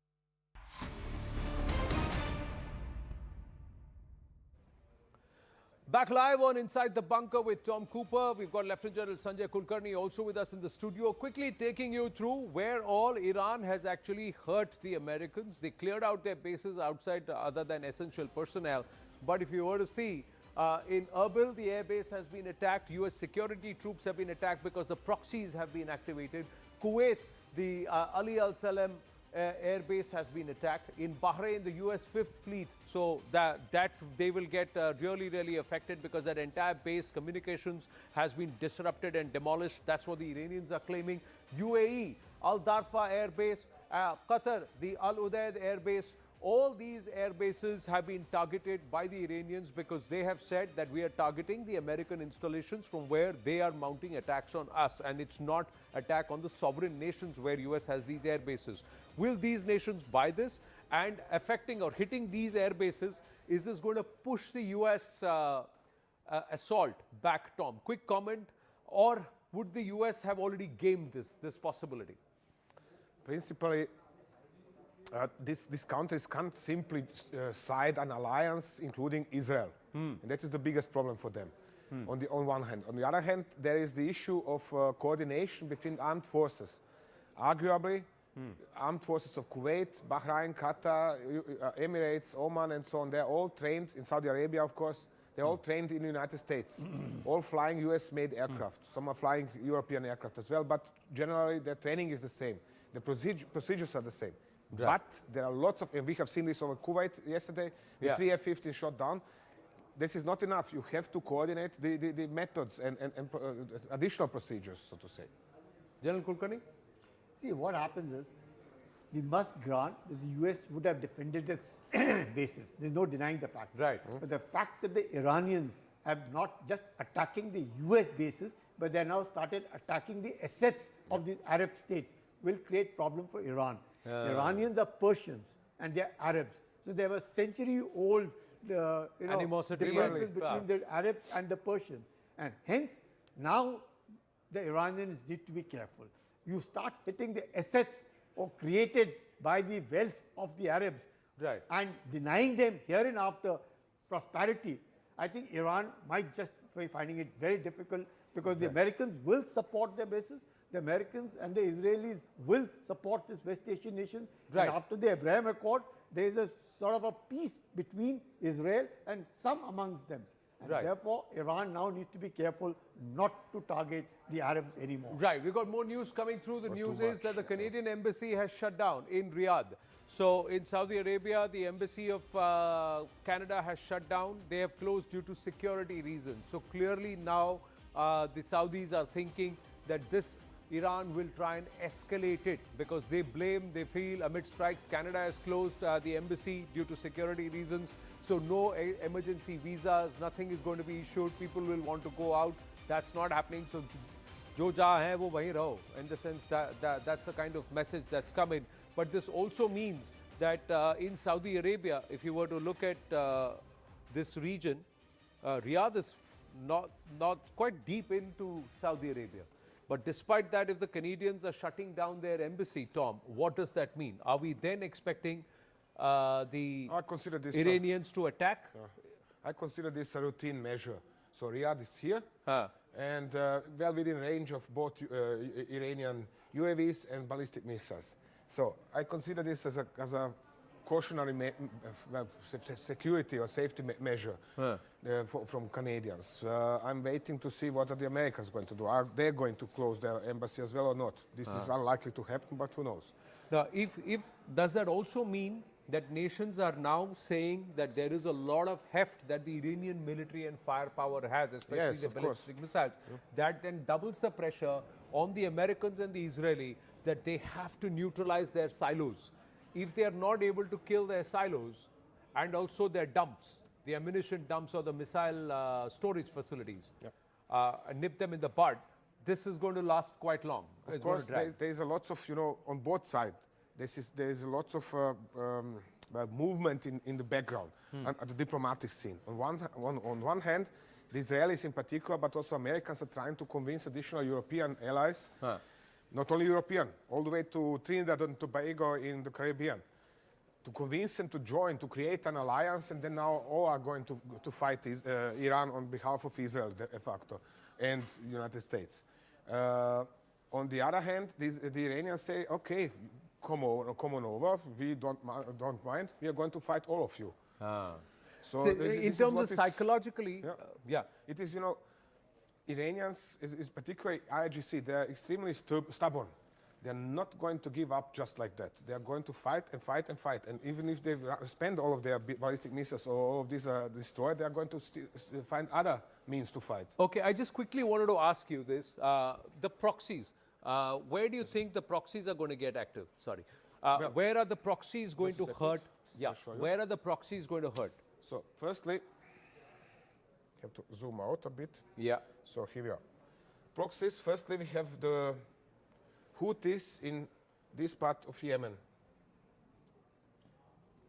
Back live on Inside the Bunker with Tom Cooper. We've got Lieutenant General Sanjay Kulkarni also with us in the studio. Quickly taking you through where all Iran has actually hurt the Americans. They cleared out their bases outside other than essential personnel. But if you were to see, in Erbil, the airbase has been attacked. US security troops have been attacked because the proxies have been activated. Kuwait, the Ali Al Salem airbase has been attacked. In Bahrain, the US 5th Fleet, so that they will get really affected because that entire base communications has been disrupted and demolished. That's what the Iranians are claiming. UAE, Al Darfa airbase, Qatar, the Al Udeid airbase. All these air bases have been targeted by the Iranians because they have said that we are targeting the American installations from where they are mounting attacks on us, and it's not attack on the sovereign nations where US has these air bases. Will these nations buy this? And affecting or hitting these air bases, is this going to push the US assault back, Tom? Quick comment. Or would the US have already gamed this possibility? Principally, these countries can't simply side an alliance, including Israel. And that is the biggest problem for them, on one hand. On the other hand, there is the issue of coordination between armed forces. Arguably, armed forces of Kuwait, Bahrain, Qatar, Emirates, Oman, and so on, they're all trained, in Saudi Arabia, of course, they're all trained in the United States, all flying US-made aircraft. Some are flying European aircraft as well, but generally their training is the same. The procedures are the same. Right. But there are lots of, and we have seen this over Kuwait yesterday, the 3 F-15 shot down. This is not enough. You have to coordinate the methods and additional procedures, so to say. General Kulkarni? See, what happens is, we must grant that the US would have defended its bases. There's no denying the fact. Right. But the fact that the Iranians have not just attacking the US bases, but they now started attacking the assets of these Arab states will create problem for Iran. The Iranians are Persians. and they're Arabs. So there was century-old animosity differences between the Arabs and the Persians. And hence, now the Iranians need to be careful. You start hitting the assets or created by the wealth of the Arabs and denying them hereinafter prosperity. I think Iran might just be finding it very difficult because the Americans will support their bases. The Americans and the Israelis will support this West Asian nation. And after the Abraham Accord, there is a sort of a peace between Israel and some amongst them. And therefore, Iran now needs to be careful not to target the Arabs anymore. Right. We've got more news coming through. The news is that the Canadian embassy has shut down in Riyadh. So in Saudi Arabia, the embassy of Canada has shut down. They have closed due to security reasons. So clearly now the Saudis are thinking that this Iran will try and escalate it because they feel amid strikes, Canada has closed the embassy due to security reasons. So no emergency visas, nothing is going to be issued. People will want to go out. That's not happening. So jo jahan hai wo wahin raho, in the sense that that's the kind of message that's coming. But this also means that in Saudi Arabia, if you were to look at this region, Riyadh is not quite deep into Saudi Arabia. But despite that, if the Canadians are shutting down their embassy, Tom, what does that mean? Are we then expecting the Iranians to attack? I consider this a routine measure. So Riyadh is here, and well within range of both Iranian UAVs and ballistic missiles. So I consider this as a cautionary security or safety measure from Canadians. I'm waiting to see what are the Americans going to do. Are they going to close their embassy as well or not? This is unlikely to happen, but who knows? Now, does that also mean that nations are now saying that there is a lot of heft that the Iranian military and firepower has, especially the ballistic missiles, that then doubles the pressure on the Americans and the Israeli that they have to neutralize their silos. If they are not able to kill their silos and also their dumps, the ammunition dumps or the missile storage facilities, and nip them in the bud, this is going to last quite long. Of course, there's a lot of, on both sides, there's a lot of movement in the background at the diplomatic scene. On one hand, the Israelis in particular, but also Americans are trying to convince additional European allies, not only European, all the way to Trinidad and Tobago in the Caribbean, to convince them to join, to create an alliance, and then now all are going to fight Iran on behalf of Israel, de facto, and the United States. On the other hand, the Iranians say, okay, come on over, we don't mind, we are going to fight all of you. So in terms of psychologically, it is, Iranians, is particularly IRGC, they're extremely stubborn. They're not going to give up just like that. They're going to fight and fight and fight. And even if they spend all of their ballistic missiles or all of these are destroyed, they're going to find other means to fight. Okay, I just quickly wanted to ask you this. The proxies, where do you think the proxies are going to get active? Sorry. Where are the proxies going to hurt? Yeah, where are the proxies going to hurt? So, firstly, have to zoom out a bit. Yeah. So here we are. Proxies, firstly we have the Houthis in this part of Yemen.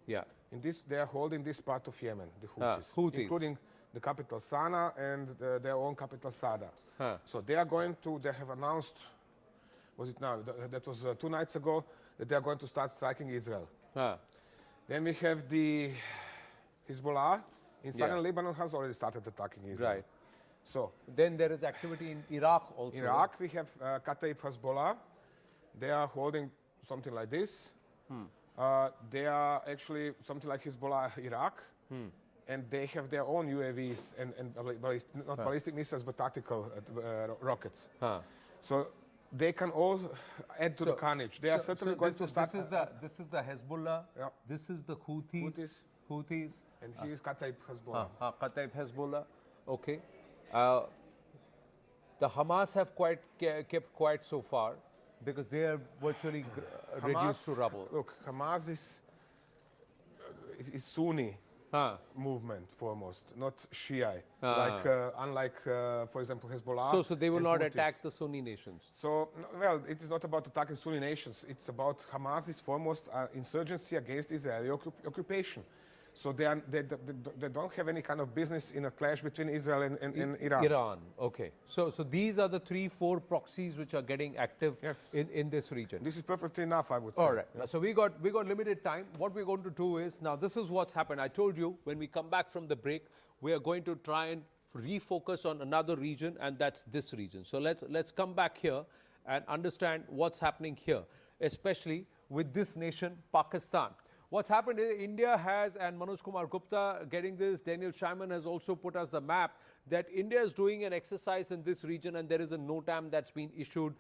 Yeah. They are holding this part of Yemen, the Houthis. Including the capital Sana'a and their own capital Sada. So they have announced, was it now, that was 2 nights ago, that they are going to start striking Israel. Then we have the Hezbollah in southern Lebanon has already started attacking Israel. Right. So then there is activity in Iraq also. In Iraq we have Kataib Hezbollah. They are holding something like this. They are actually something like Hezbollah Iraq. And they have their own UAVs and not ballistic missiles, but tactical rockets. So they can all add to the carnage. They are certainly going to start. This is the Hezbollah. This is the Houthis. And he is Kataib Hezbollah. Kataib Hezbollah. Okay. The Hamas have kept quiet so far because they are virtually reduced to rubble. Look, Hamas is Sunni. movement foremost, not Shia. Unlike, for example, Hezbollah. So they will not Houthis. attack the Sunni nations. So, well, it is not about attacking Sunni nations. It's about Hamas's foremost insurgency against Israeli occupation. So they don't have any kind of business in a clash between Israel and Iran. Iran, okay. So these are the 3-4 proxies which are getting active in this region. This is perfectly enough, I would say. All right. So we got limited time. What we're going to do is, now this is what's happened. I told you when we come back from the break, we are going to try and refocus on another region, and that's this region. So let's come back here and understand what's happening here, especially with this nation, Pakistan. What's happened is India has, and Manoj Kumar Gupta getting this, Daniel Scheinman has also put us the map, that India is doing an exercise in this region, and there is a NOTAM that's been issued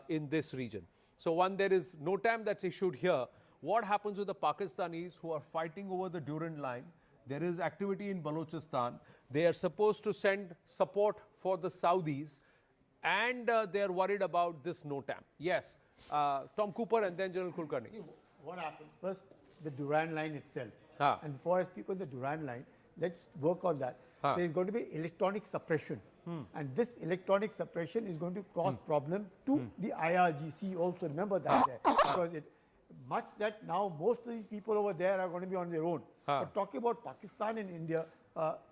in this region. So there is NOTAM that's issued here. What happens with the Pakistanis who are fighting over the Durand line? There is activity in Balochistan. They are supposed to send support for the Saudis, and they are worried about this NOTAM. Yes, Tom Cooper and then General Kulkarni. What happened? First, the Durand line itself. And before I speak on the Durand line, let's work on that. There is going to be electronic suppression. And this electronic suppression is going to cause problem to the IRGC also. Remember that there. Because much that now most of these people over there are going to be on their own. But talking about Pakistan and India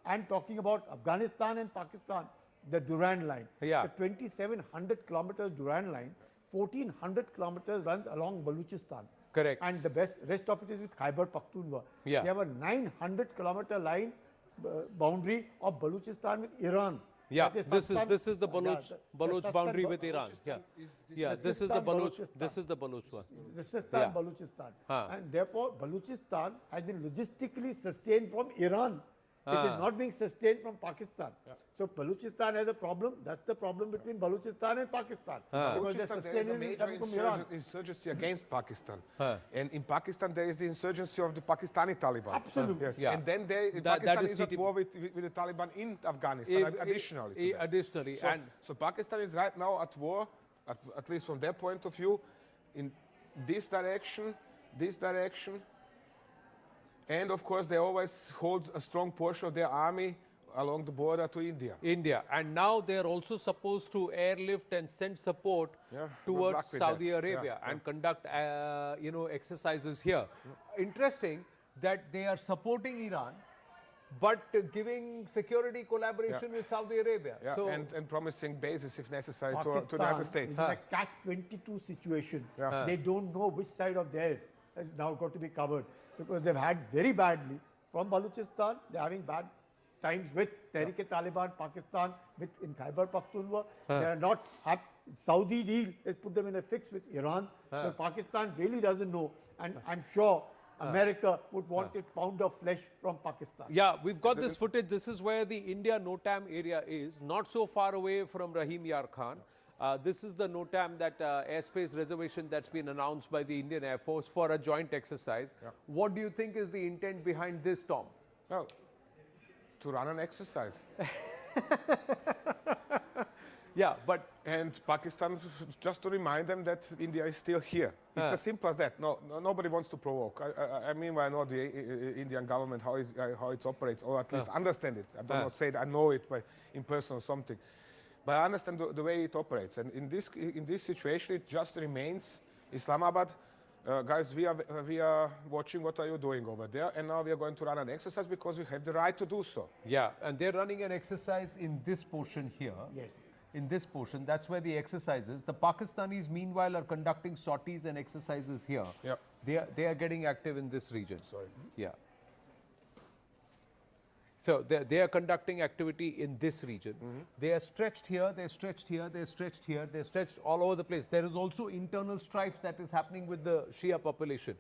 and talking about Afghanistan and Pakistan, the Durand line, the 2,700 kilometers Durand line, 1,400 kilometers runs along Balochistan. Correct. And the rest of it is with Khyber Pakhtunkhwa. They have a 900-kilometer line boundary of Balochistan with Iran. Yeah, this is the Baloch boundary with Iran. This is the Baloch one. The Sistan Balochistan. And therefore, Balochistan has been logistically sustained from Iran. It is not being sustained from Pakistan. So Balochistan has a problem. That's the problem between Balochistan and Pakistan. Balochistan, there is a major insurgency against Pakistan. And in Pakistan, there is the insurgency of the Pakistani Taliban. Absolutely. Yes. And then Pakistan is at war with the Taliban in Afghanistan, additionally. So Pakistan is right now at war, at least from their point of view, in this direction, and of course, they always hold a strong portion of their army along the border to India. And now they are also supposed to airlift and send support towards Saudi Arabia and conduct, exercises here. Interesting that they are supporting Iran, but giving security collaboration with Saudi Arabia. So and promising bases if necessary to the United States. It's a catch-22 situation. They don't know which side of theirs has now got to be covered. Because they've had very badly from Balochistan, they're having bad times with Tehrik-e-Taliban, Pakistan, in Khyber Pakhtunkhwa. They are not happy. Saudi deal has put them in a fix with Iran. So Pakistan really doesn't know. And I'm sure America would want a pound of flesh from Pakistan. Yeah, we've got this footage. This is where the India NOTAM area is, not so far away from Rahim Yar Khan. This is the NOTAM, that airspace reservation that's been announced by the Indian Air Force for a joint exercise. What do you think is the intent behind this, Tom? Well, to run an exercise. And Pakistan, just to remind them that India is still here. It's as simple as that. Nobody wants to provoke. I mean, I know the Indian government, how it operates, or at least understand it. I do not say that I know it in person or something. But I understand the way it operates. And in this situation, it just remains Islamabad. Guys, we are watching what are you doing over there. And now we are going to run an exercise because we have the right to do so. Yeah, and they're running an exercise in this portion here. Yes. In this portion, that's where the exercise is. The Pakistanis, meanwhile, are conducting sorties and exercises here. They are getting active in this region. So they are conducting activity in this region. They are stretched here, they're stretched here, they're stretched here, they're stretched all over the place. There is also internal strife that is happening with the Shia population.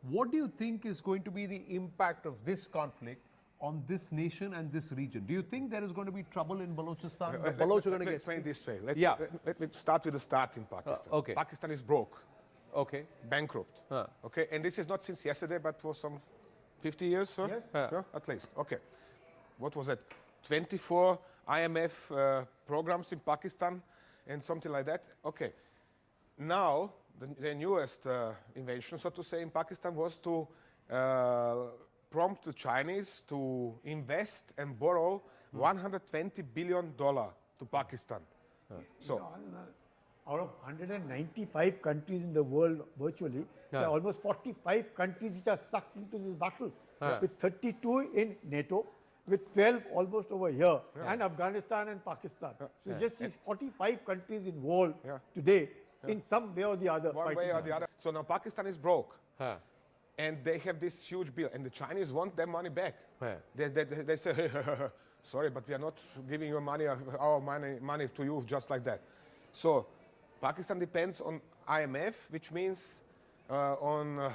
What do you think is going to be the impact of this conflict on this nation and this region? Do you think there is going to be trouble in Balochistan? The Baloch are going to get... explain this way. Let me start with the start in Pakistan. Pakistan is broke. Bankrupt. And this is not since yesterday, but for some 50 years, at least. What was it? 24 IMF programs in Pakistan and something like that. Now, the newest invention, so to say, in Pakistan was to prompt the Chinese to invest and borrow $120 billion to Pakistan. So, out of 195 countries in the world virtually, there are almost 45 countries which are sucked into this battle, with 32 in NATO, with 12 almost over here, and Afghanistan and Pakistan. So you just see 45 countries involved today in some way or the other. One way or the other. So now Pakistan is broke. And they have this huge bill, and the Chinese want their money back. They say, sorry, but we are not giving you money, our money to you just like that. So Pakistan depends on IMF, which means on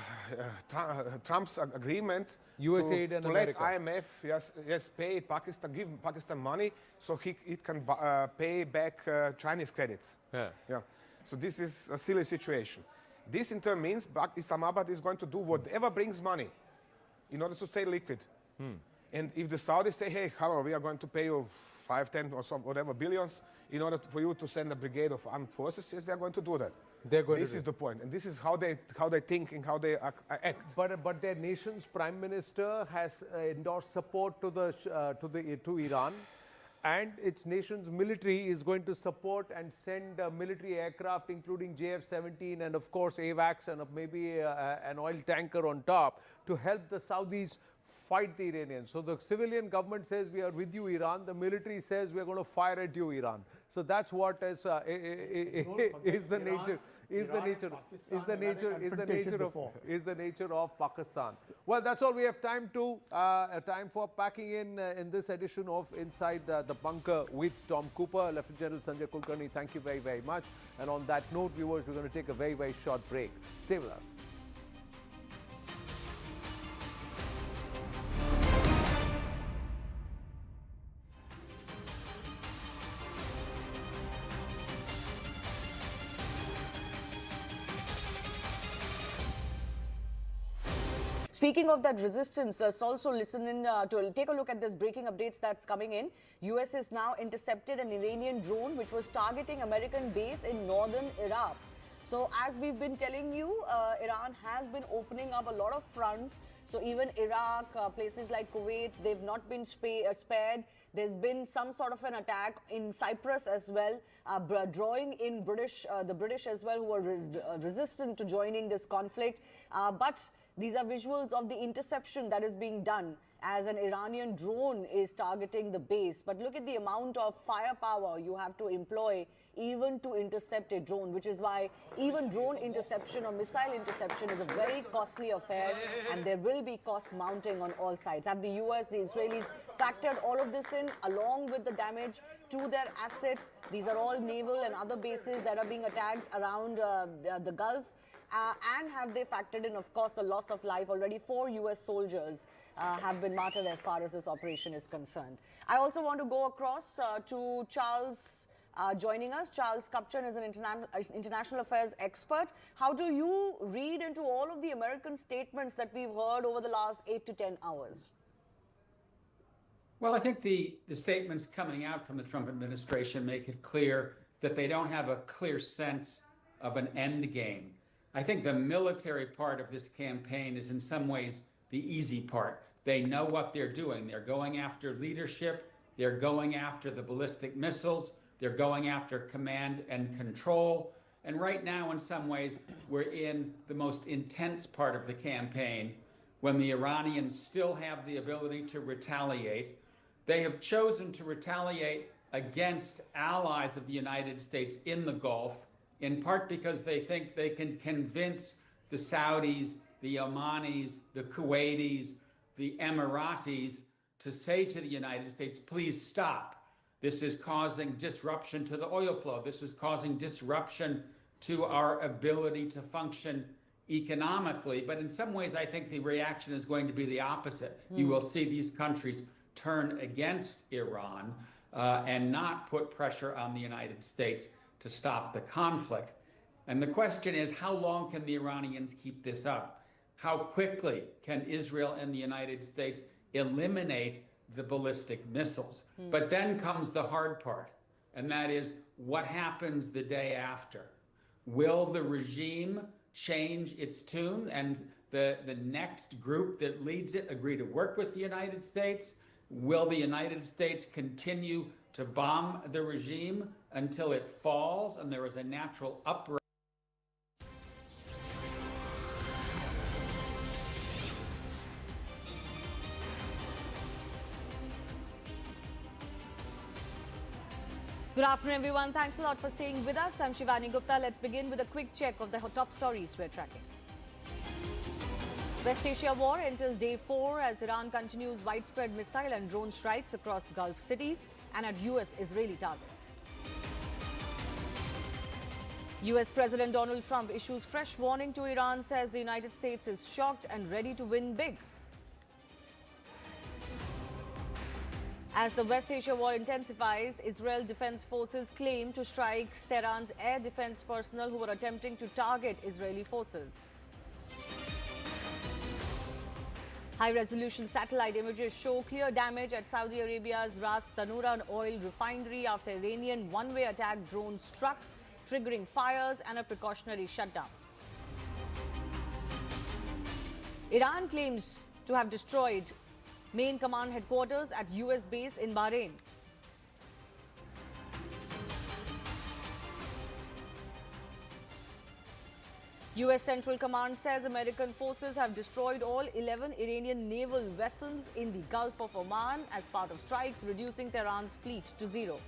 Trump's agreement USAID and to America. let IMF pay Pakistan, give Pakistan money so it can pay back Chinese credits. So this is a silly situation. This in turn means Islamabad is going to do whatever brings money in order to stay liquid. And if the Saudis say, hey, we are going to pay you 5, 10 or some whatever billions in order for you to send a brigade of armed forces, yes, they are going to do that. This is the point, and this is how they think and how they act. But their nation's prime minister has endorsed support to Iran, and its nation's military is going to support and send military aircraft, including JF-17 and of course AWACS and maybe an oil tanker on top to help the Saudis fight the Iranians. So the civilian government says we are with you, Iran. The military says we are going to fire at you, Iran. So that's what is the nature of Pakistan. Well, that's all we have time for packing in this edition of Inside the Bunker with Tom Cooper. Lieutenant General Sanjay Kulkarni, thank you very, very much. And on that note, viewers, we're going to take a very, very short break. Stay with us. Speaking of that resistance, let's also listen in to take a look at this breaking updates that's coming in. US has now intercepted an Iranian drone which was targeting American base in northern Iraq. So as we've been telling you, Iran has been opening up a lot of fronts. So even Iraq, places like Kuwait, they've not been spared. There's been some sort of an attack in Cyprus as well, drawing in the British as well, who are resistant to joining this conflict. But these are visuals of the interception that is being done as an Iranian drone is targeting the base. But look at the amount of firepower you have to employ even to intercept a drone, which is why even drone interception or missile interception is a very costly affair, and there will be costs mounting on all sides. Have the US, the Israelis factored all of this in along with the damage to their assets? These are all naval and other bases that are being attacked around the Gulf. And have they factored in, of course, the loss of life? Already 4 US soldiers have been martyred as far as this operation is concerned. I also want to go across to Charles joining us. Charles Kupchan is an international affairs expert. How do you read into all of the American statements that we've heard over the last 8 to 10 hours? Well, I think the statements coming out from the Trump administration make it clear that they don't have a clear sense of an end game. I think the military part of this campaign is in some ways the easy part. They know what they're doing. They're going after leadership. They're going after the ballistic missiles. They're going after command and control. And right now, in some ways, we're in the most intense part of the campaign when the Iranians still have the ability to retaliate. They have chosen to retaliate against allies of the United States in the Gulf, in part because they think they can convince the Saudis, the Omanis, the Kuwaitis, the Emiratis to say to the United States, please stop. This is causing disruption to the oil flow. This is causing disruption to our ability to function economically. But in some ways, I think the reaction is going to be the opposite. You will see these countries turn against Iran and not put pressure on the United States to stop the conflict. And the question is, how long can the Iranians keep this up? How quickly can Israel and the United States eliminate the ballistic missiles? But then comes the hard part, and that is what happens the day after. Will the regime change its tune and the next group that leads it agree to work with the United States? Will the United States continue to bomb the regime until it falls and there is a natural uprising? Good afternoon, everyone. Thanks a lot for staying with us. I'm Shivani Gupta. Let's begin with a quick check of the top stories we're tracking. West Asia war enters day 4 as Iran continues widespread missile and drone strikes across Gulf cities and at US-Israeli targets. US President Donald Trump issues fresh warning to Iran, says the United States is shocked and ready to win big. As the West Asia war intensifies, Israel Defense Forces claim to strike Tehran's air defense personnel who were attempting to target Israeli forces. High-resolution satellite images show clear damage at Saudi Arabia's Ras Tanura oil refinery after Iranian one-way attack drone struck, triggering fires and a precautionary shutdown. Iran claims to have destroyed main command headquarters at US base in Bahrain. US Central Command says American forces have destroyed all 11 Iranian naval vessels in the Gulf of Oman as part of strikes, reducing Tehran's fleet to 0.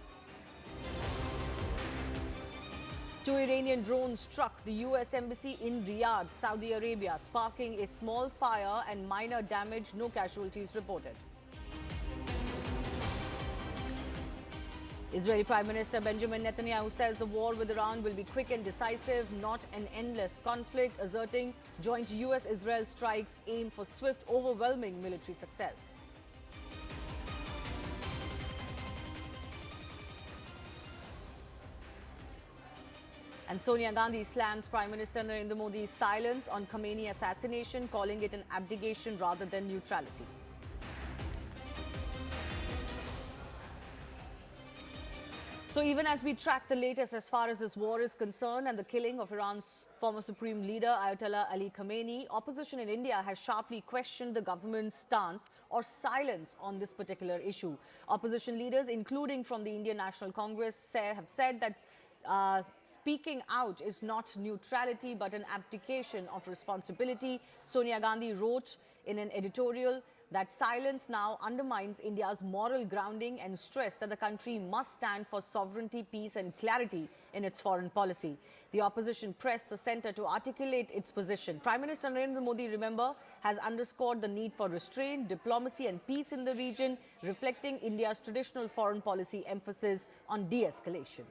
2 Iranian drones struck the US Embassy in Riyadh, Saudi Arabia, sparking a small fire and minor damage, no casualties reported. Israeli Prime Minister Benjamin Netanyahu says the war with Iran will be quick and decisive, not an endless conflict, asserting joint US-Israel strikes aim for swift, overwhelming military success. And Sonia Gandhi slams Prime Minister Narendra Modi's silence on Khomeini assassination, calling it an abdication rather than neutrality. So even as we track the latest as far as this war is concerned and the killing of Iran's former supreme leader Ayatollah Ali Khamenei, opposition in India has sharply questioned the government's stance or silence on this particular issue. Opposition leaders, including from the Indian National Congress, have said that speaking out is not neutrality but an abdication of responsibility. Sonia Gandhi wrote in an editorial that silence now undermines India's moral grounding and stressed that the country must stand for sovereignty, peace and clarity in its foreign policy. The opposition pressed the centre to articulate its position. Prime Minister Narendra Modi, remember, has underscored the need for restraint, diplomacy and peace in the region, reflecting India's traditional foreign policy emphasis on de-escalation.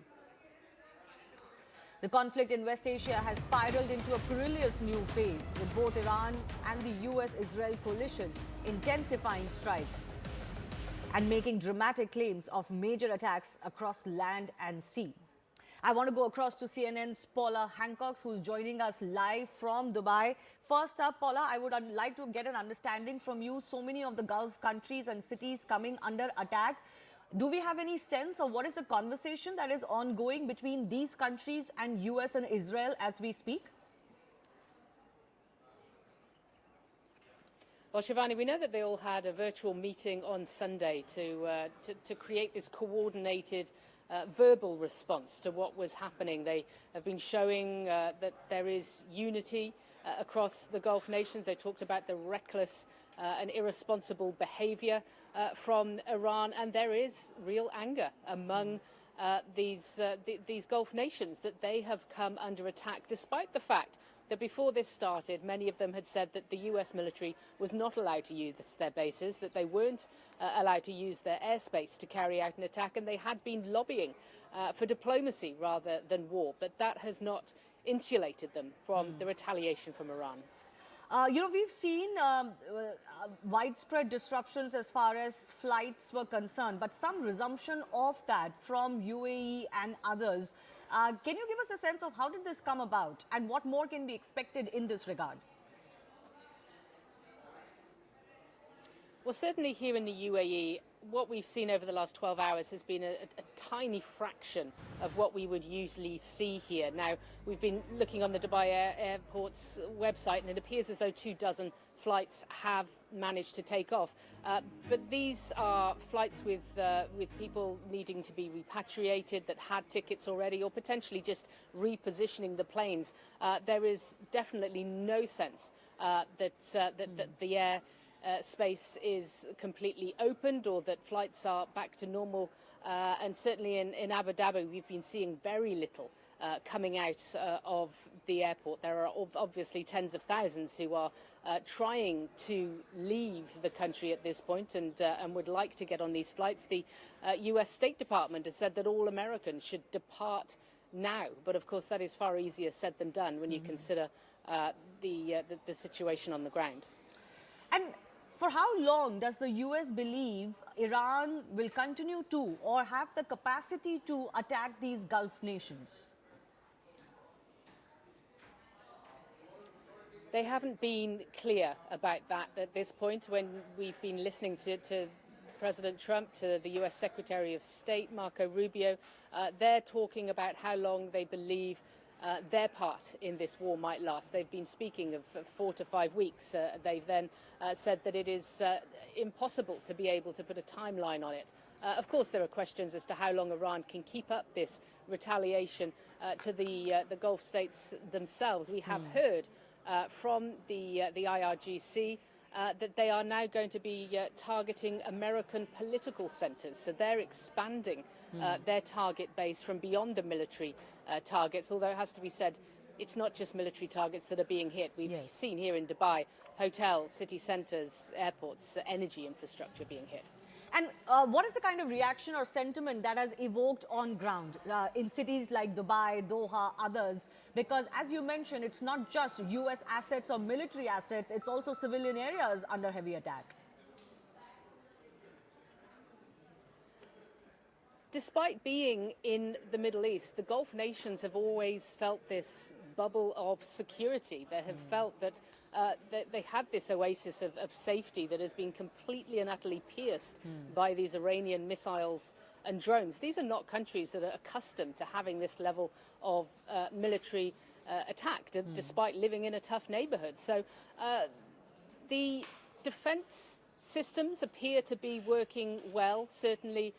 The conflict in West Asia has spiraled into a perilous new phase, with both Iran and the US-Israel coalition intensifying strikes and making dramatic claims of major attacks across land and sea. I want to go across to CNN's Paula Hancock, who's joining us live from Dubai. First up, Paula, I would like to get an understanding from you. So many of the Gulf countries and cities coming under attack. Do we have any sense of what is the conversation that is ongoing between these countries and US and Israel as we speak? Well, Shivani, we know that they all had a virtual meeting on Sunday to create this coordinated verbal response to what was happening. They have been showing that there is unity across the Gulf nations. They talked about the reckless and irresponsible behavior from Iran, and there is real anger among these Gulf nations that they have come under attack, despite the fact that before this started, many of them had said that the US military was not allowed to use their bases, that they weren't allowed to use their airspace to carry out an attack, and they had been lobbying for diplomacy rather than war. But that has not insulated them from the retaliation from Iran. We've seen widespread disruptions as far as flights were concerned, but some resumption of that from UAE and others. Can you give us a sense of how did this come about and what more can be expected in this regard? Well, certainly here in the UAE, what we've seen over the last 12 hours has been a tiny fraction of what we would usually see here. Now, we've been looking on the Dubai Airport's website, and it appears as though 24 flights have managed to take off. But these are flights with people needing to be repatriated that had tickets already, or potentially just repositioning the planes. There is definitely no sense that the air space is completely opened or that flights are back to normal. And certainly in Abu Dhabi, we've been seeing very little coming out of the airport. There are obviously tens of thousands who are trying to leave the country at this point and would like to get on these flights. The US State Department has said that all Americans should depart now. But of course, that is far easier said than done when you consider the situation on the ground. And for how long does the US believe Iran will continue to or have the capacity to attack these Gulf nations? They haven't been clear about that at this point. When we've been listening to President Trump, to the US Secretary of State, Marco Rubio, they're talking about how long they believe their part in this war might last. They've been speaking of 4 to 5 weeks. They've then said that it is impossible to be able to put a timeline on it. Of course, there are questions as to how long Iran can keep up this retaliation to the Gulf states themselves. We have heard from the IRGC that they are now going to be targeting American political centers. So they're expanding their target base from beyond the military targets, although it has to be said, it's not just military targets that are being hit. We've seen here in Dubai, hotels, city centers, airports, energy infrastructure being hit. And what is the kind of reaction or sentiment that has evoked on ground in cities like Dubai, Doha, others? Because as you mentioned, it's not just US assets or military assets, it's also civilian areas under heavy attack. Despite being in the Middle East, the Gulf nations have always felt this bubble of security. They have felt that they had this oasis of safety that has been completely and utterly pierced by these Iranian missiles and drones. These are not countries that are accustomed to having this level of military attack, despite living in a tough neighborhood. So the defense systems appear to be working well. Certainly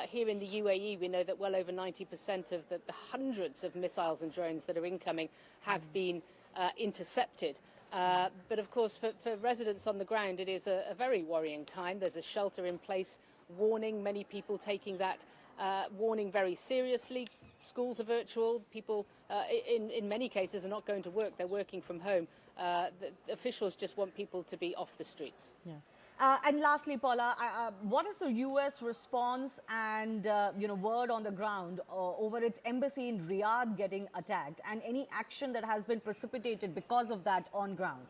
here in the UAE, we know that well over 90% of the hundreds of missiles and drones that are incoming have been intercepted. But of course, for residents on the ground, it is a very worrying time. There's a shelter-in-place warning, many people taking that warning very seriously. Schools are virtual. People, in many cases, are not going to work. They're working from home. The officials just want people to be off the streets. Yeah. And lastly, Paula, what is the U.S. response and word on the ground over its embassy in Riyadh getting attacked, and any action that has been precipitated because of that on ground?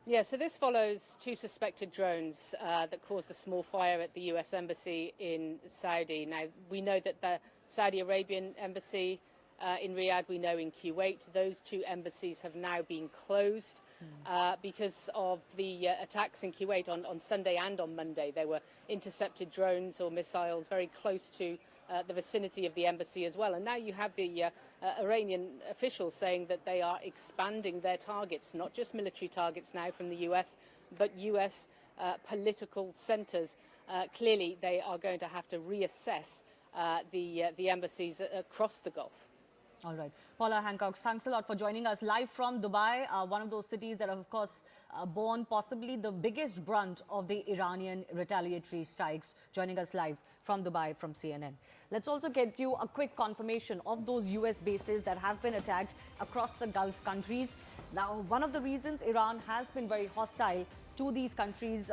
Yeah, so this follows 2 suspected drones that caused a small fire at the U.S. embassy in Saudi. Now, we know that the Saudi Arabian embassy in Riyadh, we know in Kuwait, those 2 embassies have now been closed because of the attacks in Kuwait on Sunday and on Monday. There were intercepted drones or missiles very close to the vicinity of the embassy as well. And now you have the Iranian officials saying that they are expanding their targets, not just military targets now from the US, but US political centers. Clearly, they are going to have to reassess the embassies across the Gulf. All right. Paula Hancock, thanks a lot for joining us live from Dubai, one of those cities that have, of course, borne possibly the biggest brunt of the Iranian retaliatory strikes, joining us live from Dubai from CNN. Let's also get you a quick confirmation of those US bases that have been attacked across the Gulf countries. Now, one of the reasons Iran has been very hostile to these countries,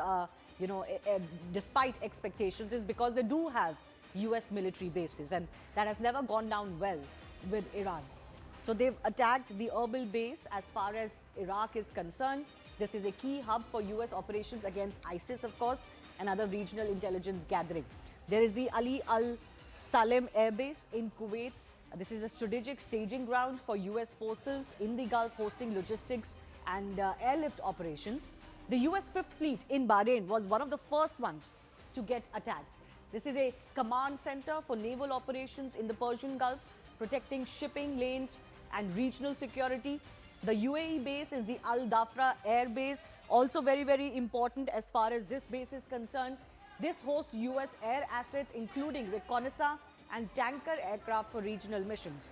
despite expectations, is because they do have US military bases, and that has never gone down well with Iran. So they've attacked the Erbil base as far as Iraq is concerned. This is a key hub for US operations against ISIS, of course, and other regional intelligence gathering. There is the Ali Al Salem Air Base in Kuwait. This is a strategic staging ground for US forces in the Gulf, hosting logistics and airlift operations. The US Fifth Fleet in Bahrain was one of the first ones to get attacked. This is a command center for naval operations in the Persian Gulf, protecting shipping lanes and regional security. The UAE base is the Al Dhafra Air Base, also very, very important as far as this base is concerned. This hosts US air assets, including reconnaissance and tanker aircraft for regional missions.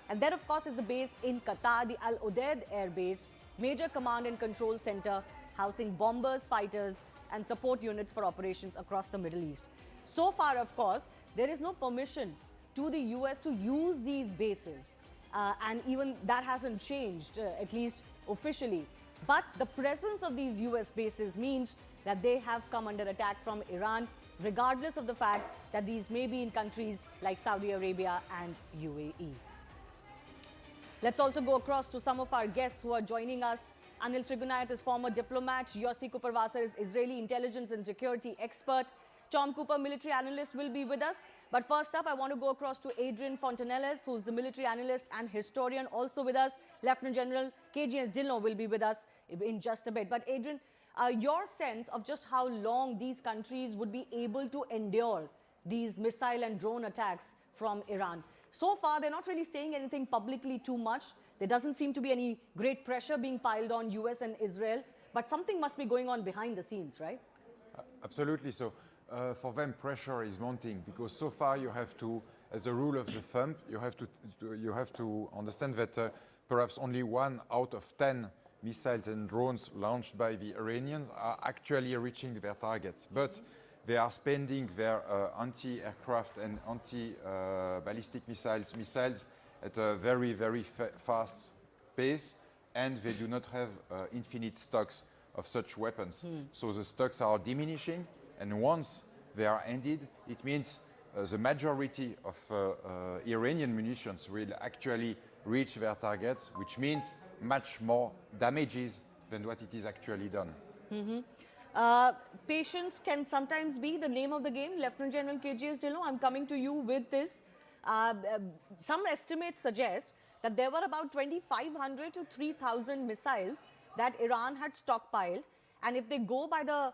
And then, of course, is the base in Qatar, the Al Udeid Air Base, major command and control center, housing bombers, fighters, and support units for operations across the Middle East. So far, of course, there is no permission to the US to use these bases. And even that hasn't changed, at least officially. But the presence of these US bases means that they have come under attack from Iran, regardless of the fact that these may be in countries like Saudi Arabia and UAE. Let's also go across to some of our guests who are joining us. Anil Trigunayat is former diplomat. Yossi Cooper-Wasser is Israeli intelligence and security expert. Tom Cooper, military analyst, will be with us. But first up, I want to go across to Adrian Fontanelles, who's the military analyst and historian, also with us. Lieutenant General KGS Dillon will be with us in just a bit. But Adrian, your sense of just how long these countries would be able to endure these missile and drone attacks from Iran. So far, they're not really saying anything publicly too much. There doesn't seem to be any great pressure being piled on US and Israel, but something must be going on behind the scenes, right? Absolutely. So for them, pressure is mounting because so far you have to, as a rule of the thumb, you have to understand that perhaps only 1 out of 10 missiles and drones launched by the Iranians are actually reaching their targets. But they are spending their anti-aircraft and anti-ballistic missiles at a very, very fast pace, and they do not have infinite stocks of such weapons. So the stocks are diminishing, and once they are ended, it means the majority of Iranian munitions will actually reach their targets, which means much more damages than what it is actually done. Patience can sometimes be the name of the game. Lieutenant General KGS Dillon, I'm coming to you with this. Some estimates suggest that there were about 2,500 to 3,000 missiles that Iran had stockpiled. And if they go by the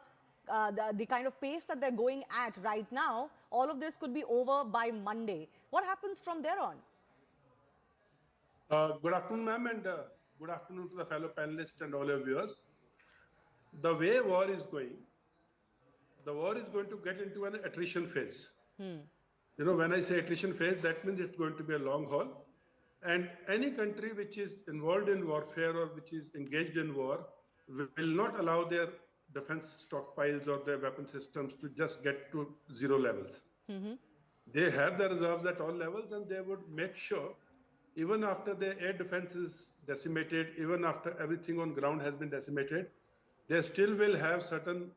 kind of pace that they're going at right now, all of this could be over by Monday. What happens from there on? Good afternoon, ma'am, and good afternoon to the fellow panelists and all your viewers. The way war is going, the war is going to get into an attrition phase. You know, when I say attrition phase, that means it's going to be a long haul. And any country which is involved in warfare or which is engaged in war will not allow their defense stockpiles or their weapon systems to just get to zero levels. They have the reserves at all levels, and they would make sure, even after their air defense is decimated, even after everything on ground has been decimated, they still will have certain,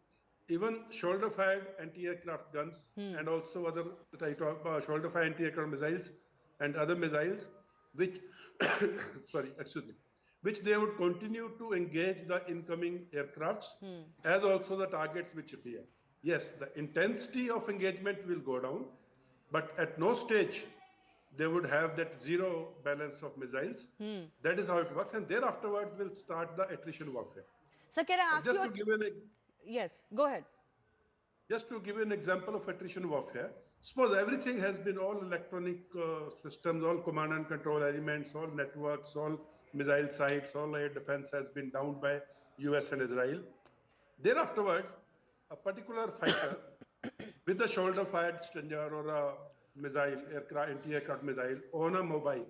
even shoulder-fired anti-aircraft guns and also other type of shoulder-fired anti-aircraft missiles and other missiles, which, which they would continue to engage the incoming aircrafts as also the targets which appear. Yes, the intensity of engagement will go down, but at no stage they would have that zero balance of missiles. That is how it works, and thereafter will start the attrition warfare. So can I ask just you? To give an yes, go ahead. Just to give you an example of attrition warfare, suppose everything has been all electronic systems, all command and control elements, all networks, all missile sites, all air defense has been downed by US and Israel. Thereafterwards, a particular fighter with a shoulder-fired Stinger or a missile, anti-aircraft missile on a mobile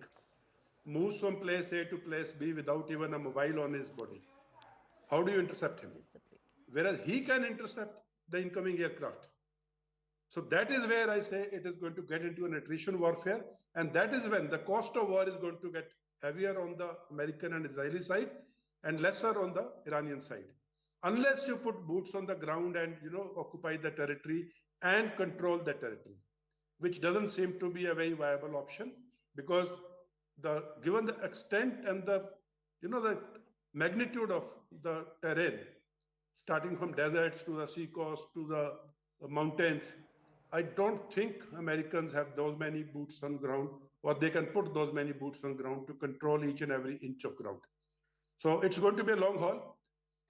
moves from place A to place B without even a mobile on his body. How do you intercept him? Whereas he can intercept the incoming aircraft. So that is where I say it is going to get into an attrition warfare, and that is when the cost of war is going to get heavier on the American and Israeli side and lesser on the Iranian side. Unless you put boots on the ground and, you know, occupy the territory and control the territory, which doesn't seem to be a very viable option, because given the extent and the magnitude of the terrain, starting from deserts to the sea coast to the mountains, I don't think Americans have those many boots on ground, or they can put those many boots on ground to control each and every inch of ground. So it's going to be a long haul,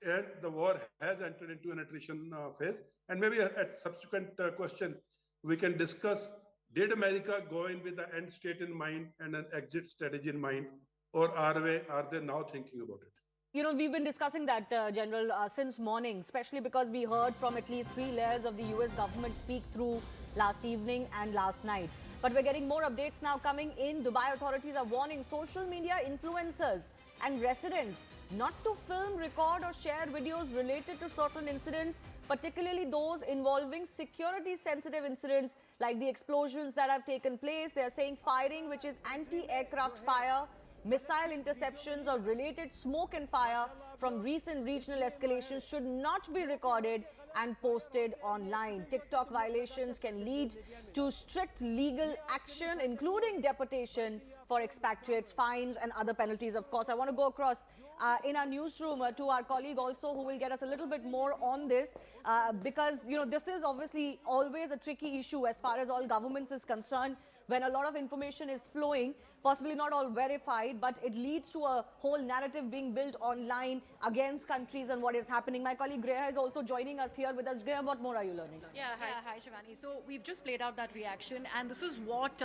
and the war has entered into an attrition phase. And maybe at subsequent question, we can discuss, did America go in with the end state in mind and an exit strategy in mind, or are they now thinking about it? You know, we've been discussing that, General, since morning, especially because we heard from at least 3 layers of the US government speak through last evening and last night. But we're getting more updates now coming in. Dubai authorities are warning social media influencers and residents not to film, record or share videos related to certain incidents, particularly those involving security-sensitive incidents like the explosions that have taken place. They are saying firing, which is anti-aircraft fire, missile interceptions or related smoke and fire from recent regional escalations should not be recorded and posted online. TikTok violations can lead to strict legal action, including deportation for expatriates, fines and other penalties. Of course, I want to go across in our newsroom to our colleague also, who will get us a little bit more on this, because, you know, this is obviously always a tricky issue as far as all governments is concerned, when a lot of information is flowing, possibly not all verified, but it leads to a whole narrative being built online against countries and what is happening. My colleague Greha is also joining us here with us. Greha, what more are you learning? Yeah, hi Shivani. So we've just played out that reaction, and this is what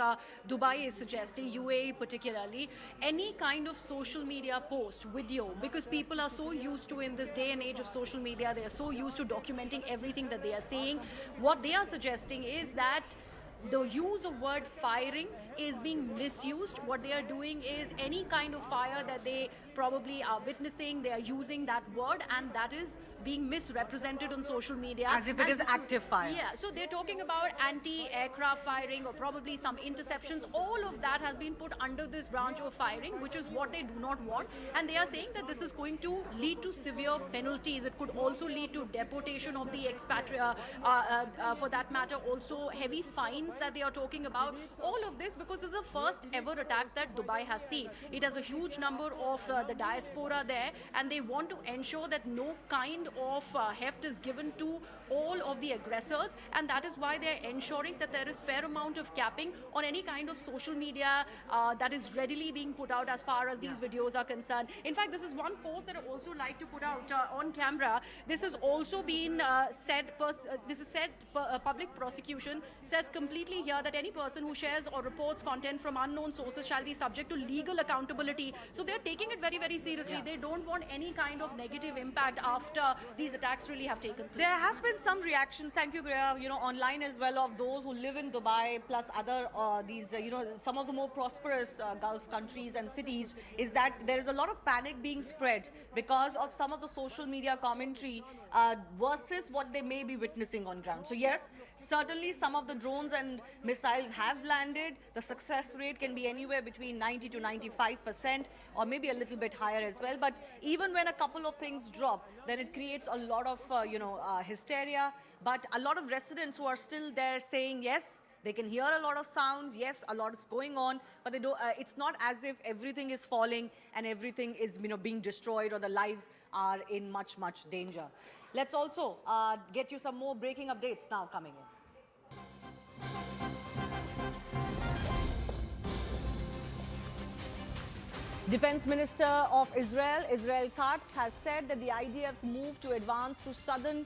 Dubai is suggesting, UAE particularly. Any kind of social media post, video, because people are so used to, in this day and age of social media, they are so used to documenting everything that they are saying. What they are suggesting is that the use of word firing is being misused. What they are doing is any kind of fire that they probably are witnessing, they are using that word, and that is being misrepresented on social media. As if it is active fire. Yeah, so they're talking about anti-aircraft firing or probably some interceptions. All of that has been put under this branch of firing, which is what they do not want. And they are saying that this is going to lead to severe penalties. It could also lead to deportation of the expatriate, for that matter, also heavy fines that they are talking about. All of this because this is the first ever attack that Dubai has seen. It has a huge number of the diaspora there, and they want to ensure that no kind of heft is given to all of the aggressors, and that is why they're ensuring that there is fair amount of capping on any kind of social media that is readily being put out as far as these videos are concerned. In fact, this is one post that I also like to put out on camera. This has also been said, public prosecution says completely here that any person who shares or reports content from unknown sources shall be subject to legal accountability. So they're taking it very, very seriously. They don't want any kind of negative impact after these attacks really have taken place. There have been some reactions, thank you Greha, you know, online as well, of those who live in Dubai plus other some of the more prosperous Gulf countries and cities, is that there is a lot of panic being spread because of some of the social media commentary versus what they may be witnessing on ground. So yes, certainly some of the drones and missiles have landed. The success rate can be anywhere between 90 to 95%, or maybe a little bit higher as well. But even when a couple of things drop, then it creates a lot of hysteria. But a lot of residents who are still there saying yes, they can hear a lot of sounds, yes, a lot is going on, but they don't, it's not as if everything is falling and everything is being destroyed or the lives are in much, much danger. Let's also get you some more breaking updates now coming in. Defense Minister of Israel Katz, has said that the IDF's move to advance to southern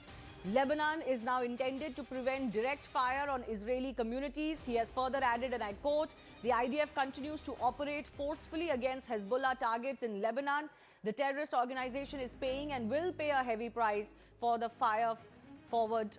Lebanon is now intended to prevent direct fire on Israeli communities. He has further added, and I quote, "The IDF continues to operate forcefully against Hezbollah targets in Lebanon. The terrorist organization is paying and will pay a heavy price for the fire forward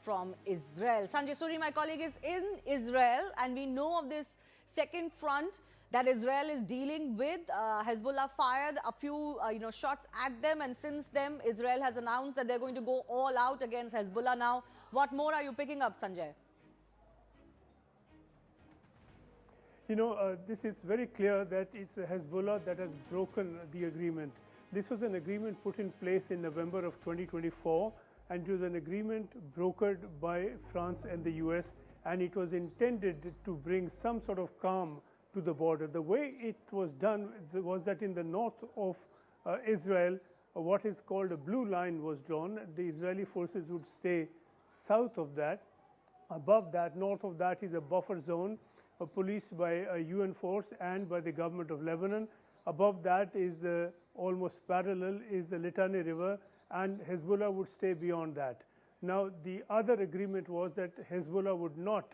from Israel." Sanjay Suri, my colleague, is in Israel, and we know of this second front that Israel is dealing with. Hezbollah fired a few shots at them, and since then Israel has announced that they're going to go all out against Hezbollah now. What more are you picking up, Sanjay? You know, this is very clear that it's Hezbollah that has broken the agreement. This was an agreement put in place in November of 2024, and it was an agreement brokered by France and the US, and it was intended to bring some sort of calm to the border. The way it was done was that in the north of Israel, what is called a blue line was drawn. The Israeli forces would stay south of that. Above that, north of that, is a buffer zone, policed by a UN force and by the government of Lebanon. Above that is the almost parallel is the Litani River, and Hezbollah would stay beyond that. Now, the other agreement was that Hezbollah would not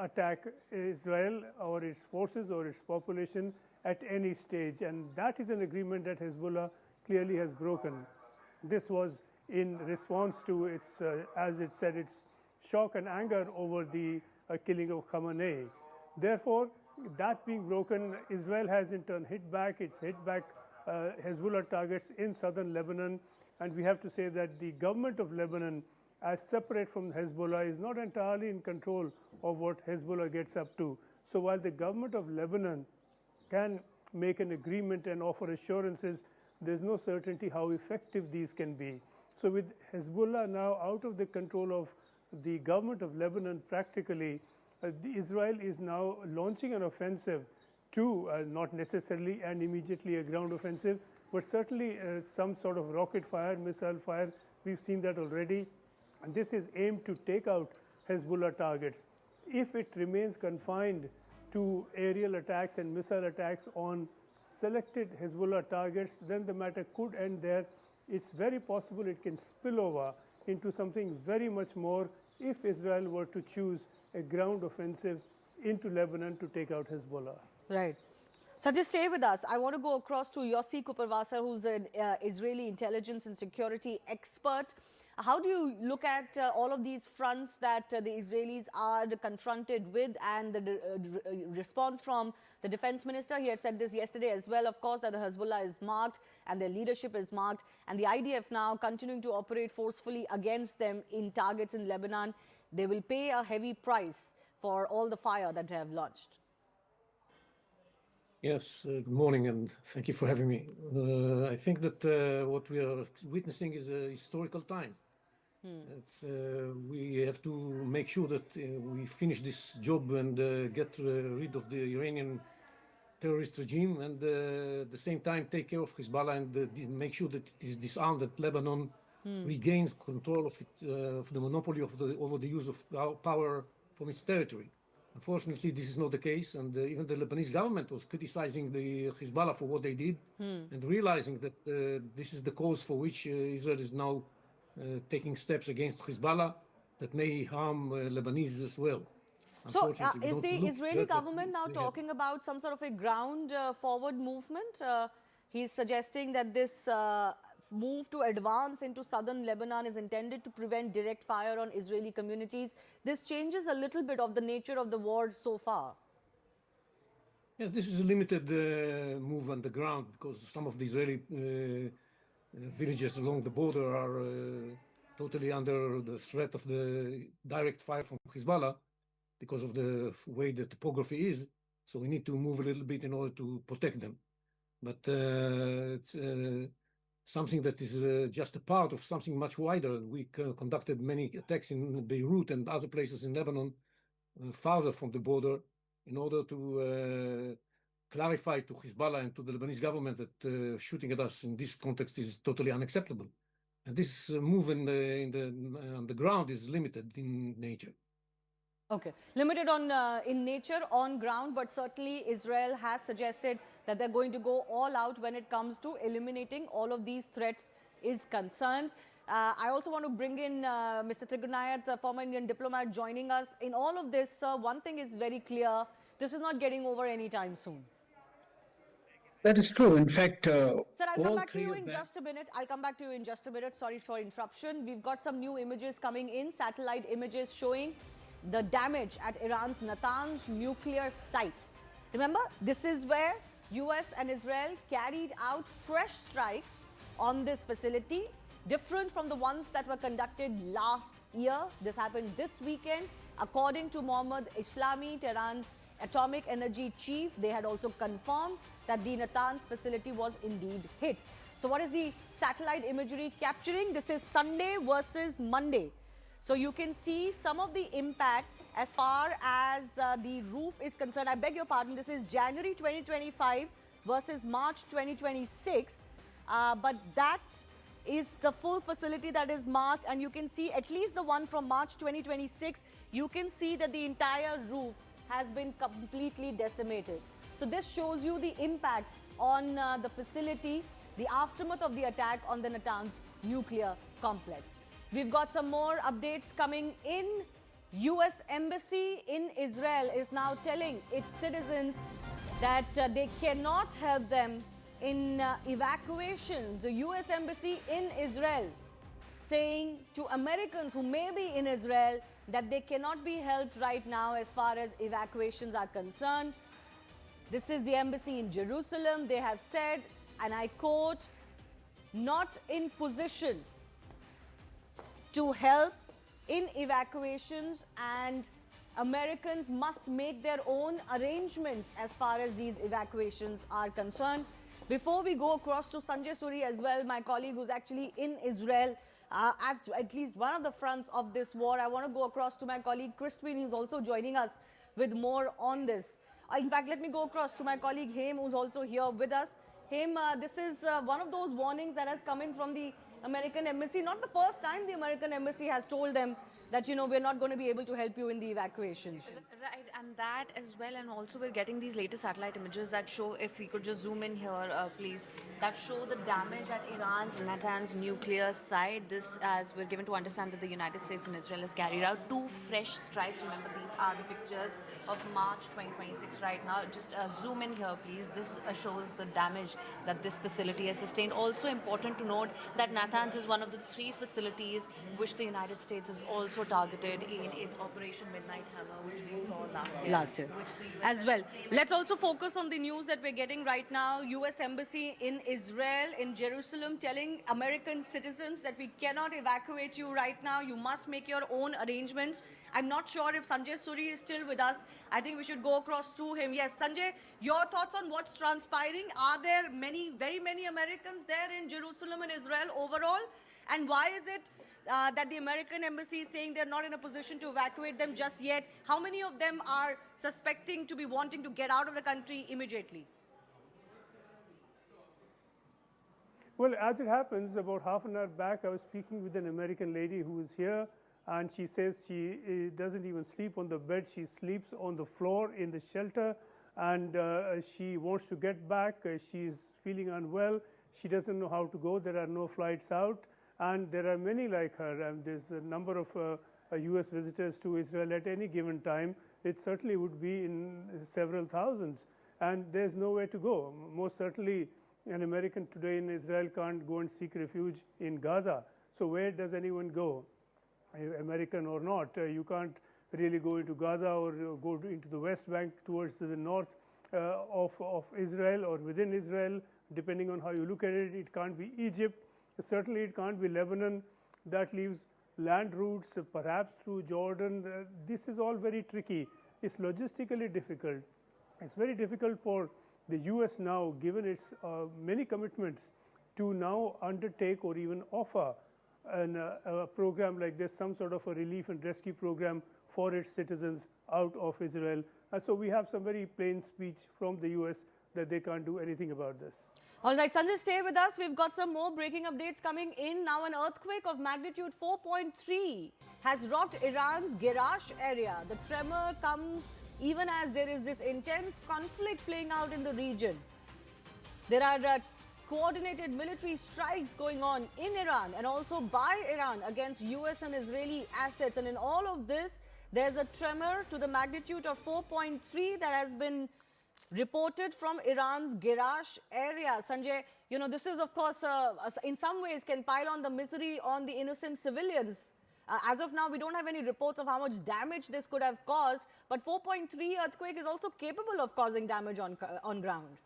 attack Israel or its forces or its population at any stage, and that is an agreement that Hezbollah clearly has broken. This was in response to its, as it said, its shock and anger over the killing of Khamenei. Therefore, that being broken, Israel has in turn hit back. It's hit back Hezbollah targets in southern Lebanon, and we have to say that the government of Lebanon, as separate from Hezbollah, is not entirely in control of what Hezbollah gets up to. So while the government of Lebanon can make an agreement and offer assurances, there's no certainty how effective these can be. So with Hezbollah now out of the control of the government of Lebanon practically, Israel is now launching an offensive to, not necessarily and immediately a ground offensive, but certainly some sort of rocket fire, missile fire. We've seen that already. And this is aimed to take out Hezbollah targets. If it remains confined to aerial attacks and missile attacks on selected Hezbollah targets, then the matter could end there. It's very possible it can spill over into something very much more if Israel were to choose a ground offensive into Lebanon to take out Hezbollah. Right. So just stay with us. I want to go across to Yossi Kuperwasser, who's an Israeli intelligence and security expert. How do you look at all of these fronts that the Israelis are confronted with, and the response from the defense minister? He had said this yesterday as well, of course, that the Hezbollah is marked and their leadership is marked, and the IDF now continuing to operate forcefully against them in targets in Lebanon. They will pay a heavy price for all the fire that they have launched. Yes, good morning, and thank you for having me. I think that what we are witnessing is a historical time. We have to make sure that we finish this job and get rid of the Iranian terrorist regime, and at the same time take care of Hezbollah and make sure that it is disarmed, that Lebanon regains control of the monopoly of over the use of power from its territory. Unfortunately, this is not the case, and even the Lebanese government was criticizing the Hezbollah for what they did, and realizing that this is the cause for which Israel is now taking steps against Hezbollah that may harm Lebanese as well. So is the Israeli government now talking about some sort of a ground forward movement? He's suggesting that this move to advance into southern Lebanon is intended to prevent direct fire on Israeli communities. This changes a little bit of the nature of the war so far. Yeah, this is a limited move on the ground, because some of the Israeli villages along the border are totally under the threat of the direct fire from Hezbollah because of the way the topography is. So we need to move a little bit in order to protect them. But it's something that is just a part of something much wider. We conducted many attacks in Beirut and other places in Lebanon farther from the border in order to clarify to Hezbollah and to the Lebanese government that shooting at us in this context is totally unacceptable. And this move on the ground is limited in nature. Okay, limited on in nature, on ground, but certainly Israel has suggested that they're going to go all out when it comes to eliminating all of these threats is concerned. I also want to bring in Mr. Trigunayat, the former Indian diplomat, joining us. In all of this, one thing is very clear: this is not getting over anytime soon. That is true. In fact, Sir, I'll come back to you in just a minute. I'll come back to you in just a minute. Sorry for interruption. We've got some new images coming in, satellite images showing the damage at Iran's Natanz nuclear site. Remember, this is where US and Israel carried out fresh strikes on this facility, different from the ones that were conducted last year. This happened this weekend. According to Mohammad Islami, Tehran's atomic energy chief, they had also confirmed that the Natanz facility was indeed hit. So what is the satellite imagery capturing? This is Sunday versus Monday. So you can see some of the impact as far as the roof is concerned. I beg your pardon, this is January 2025 versus March 2026. But that is the full facility that is marked, and you can see at least the one from March 2026. You can see that the entire roof has been completely decimated. So this shows you the impact on the facility, the aftermath of the attack on the Natanz nuclear complex. We've got some more updates coming in. US Embassy in Israel is now telling its citizens that they cannot help them in evacuations. The US Embassy in Israel saying to Americans who may be in Israel that they cannot be helped right now as far as evacuations are concerned. This is the embassy in Jerusalem. They have said, and I quote, not in position to help in evacuations, and Americans must make their own arrangements as far as these evacuations are concerned. Before we go across to Sanjay Suri as well, my colleague who's actually in Israel, at least one of the fronts of this war, I want to go across to my colleague Crispin, who's also joining us with more on this. In fact, let me go across to my colleague Haim, who's also here with us. Haim, this is one of those warnings that has come in from the American embassy. Not the first time the American embassy has told them that, you know, we're not going to be able to help you in the evacuations. Right, and that as well, and also we're getting these latest satellite images that show, if we could just zoom in here, please, that show the damage at Iran's Natanz nuclear site. This, as we're given to understand, that the United States and Israel has carried out 2 fresh strikes. Remember, these are the pictures of March 2026 right now. Just zoom in here, please. This shows the damage that this facility has sustained. Also important to note that Natanz is one of the 3 facilities which the United States has also targeted in its Operation Midnight Hammer, which we saw last year. As well. Let's also focus on the news that we're getting right now. US Embassy in Israel, in Jerusalem, telling American citizens that we cannot evacuate you right now. You must make your own arrangements. I'm not sure if Sanjay Suri is still with us. I think we should go across to him. Yes, Sanjay, your thoughts on what's transpiring? Are there many, very many Americans there in Jerusalem and Israel overall? And why is it that the American embassy is saying they're not in a position to evacuate them just yet? How many of them are suspecting to be wanting to get out of the country immediately? Well, as it happens, about half an hour back, I was speaking with an American lady who is here, and she says she doesn't even sleep on the bed. She sleeps on the floor in the shelter, and she wants to get back. She's feeling unwell. She doesn't know how to go. There are no flights out. And there are many like her, and there's a number of US visitors to Israel at any given time. It certainly would be in several thousands, and there's nowhere to go. Most certainly, an American today in Israel can't go and seek refuge in Gaza. So where does anyone go, American or not? You can't really go into Gaza or go into the West Bank towards the north of Israel or within Israel, depending on how you look at it. It can't be Egypt. Certainly, it can't be Lebanon. That leaves land routes, perhaps through Jordan. This is all very tricky. It's logistically difficult. It's very difficult for the US now, given its many commitments, to now undertake or even offer a program like this, some sort of a relief and rescue program for its citizens out of Israel. And so we have some very plain speech from the US that they can't do anything about this. All right, Sanjay, stay with us. We've got some more breaking updates coming in. Now, an earthquake of magnitude 4.3 has rocked Iran's Gerash area. The tremor comes even as there is this intense conflict playing out in the region. There are coordinated military strikes going on in Iran and also by Iran against US and Israeli assets. And in all of this, there's a tremor to the magnitude of 4.3 that has been reported from Iran's Gerash area. Sanjay, you know, this is, of course, in some ways can pile on the misery on the innocent civilians. As of now, we don't have any reports of how much damage this could have caused, but 4.3 earthquake is also capable of causing damage on ground.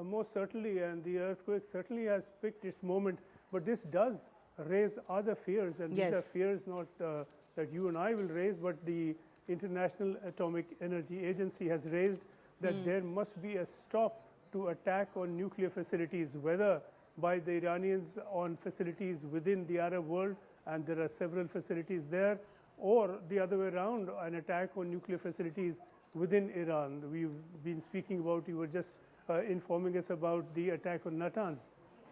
Most certainly, and the earthquake certainly has picked its moment, but this does raise other fears, and these are fears not that you and I will raise, but the International Atomic Energy Agency has raised, that there must be a stop to attack on nuclear facilities, whether by the Iranians on facilities within the Arab world, and there are several facilities there, or the other way around, an attack on nuclear facilities within Iran. We've been speaking about, you were just informing us about the attack on Natanz.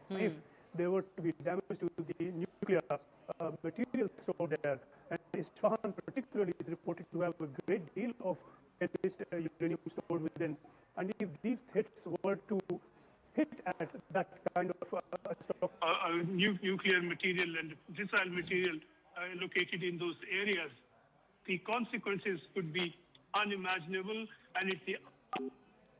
If there were to be damage to the nuclear material stored there, and Isfahan particularly is reported to have a great deal of enriched uranium stored within. And if these hits were to hit at that kind of stock, nuclear material and fissile material located in those areas, the consequences could be unimaginable. And if the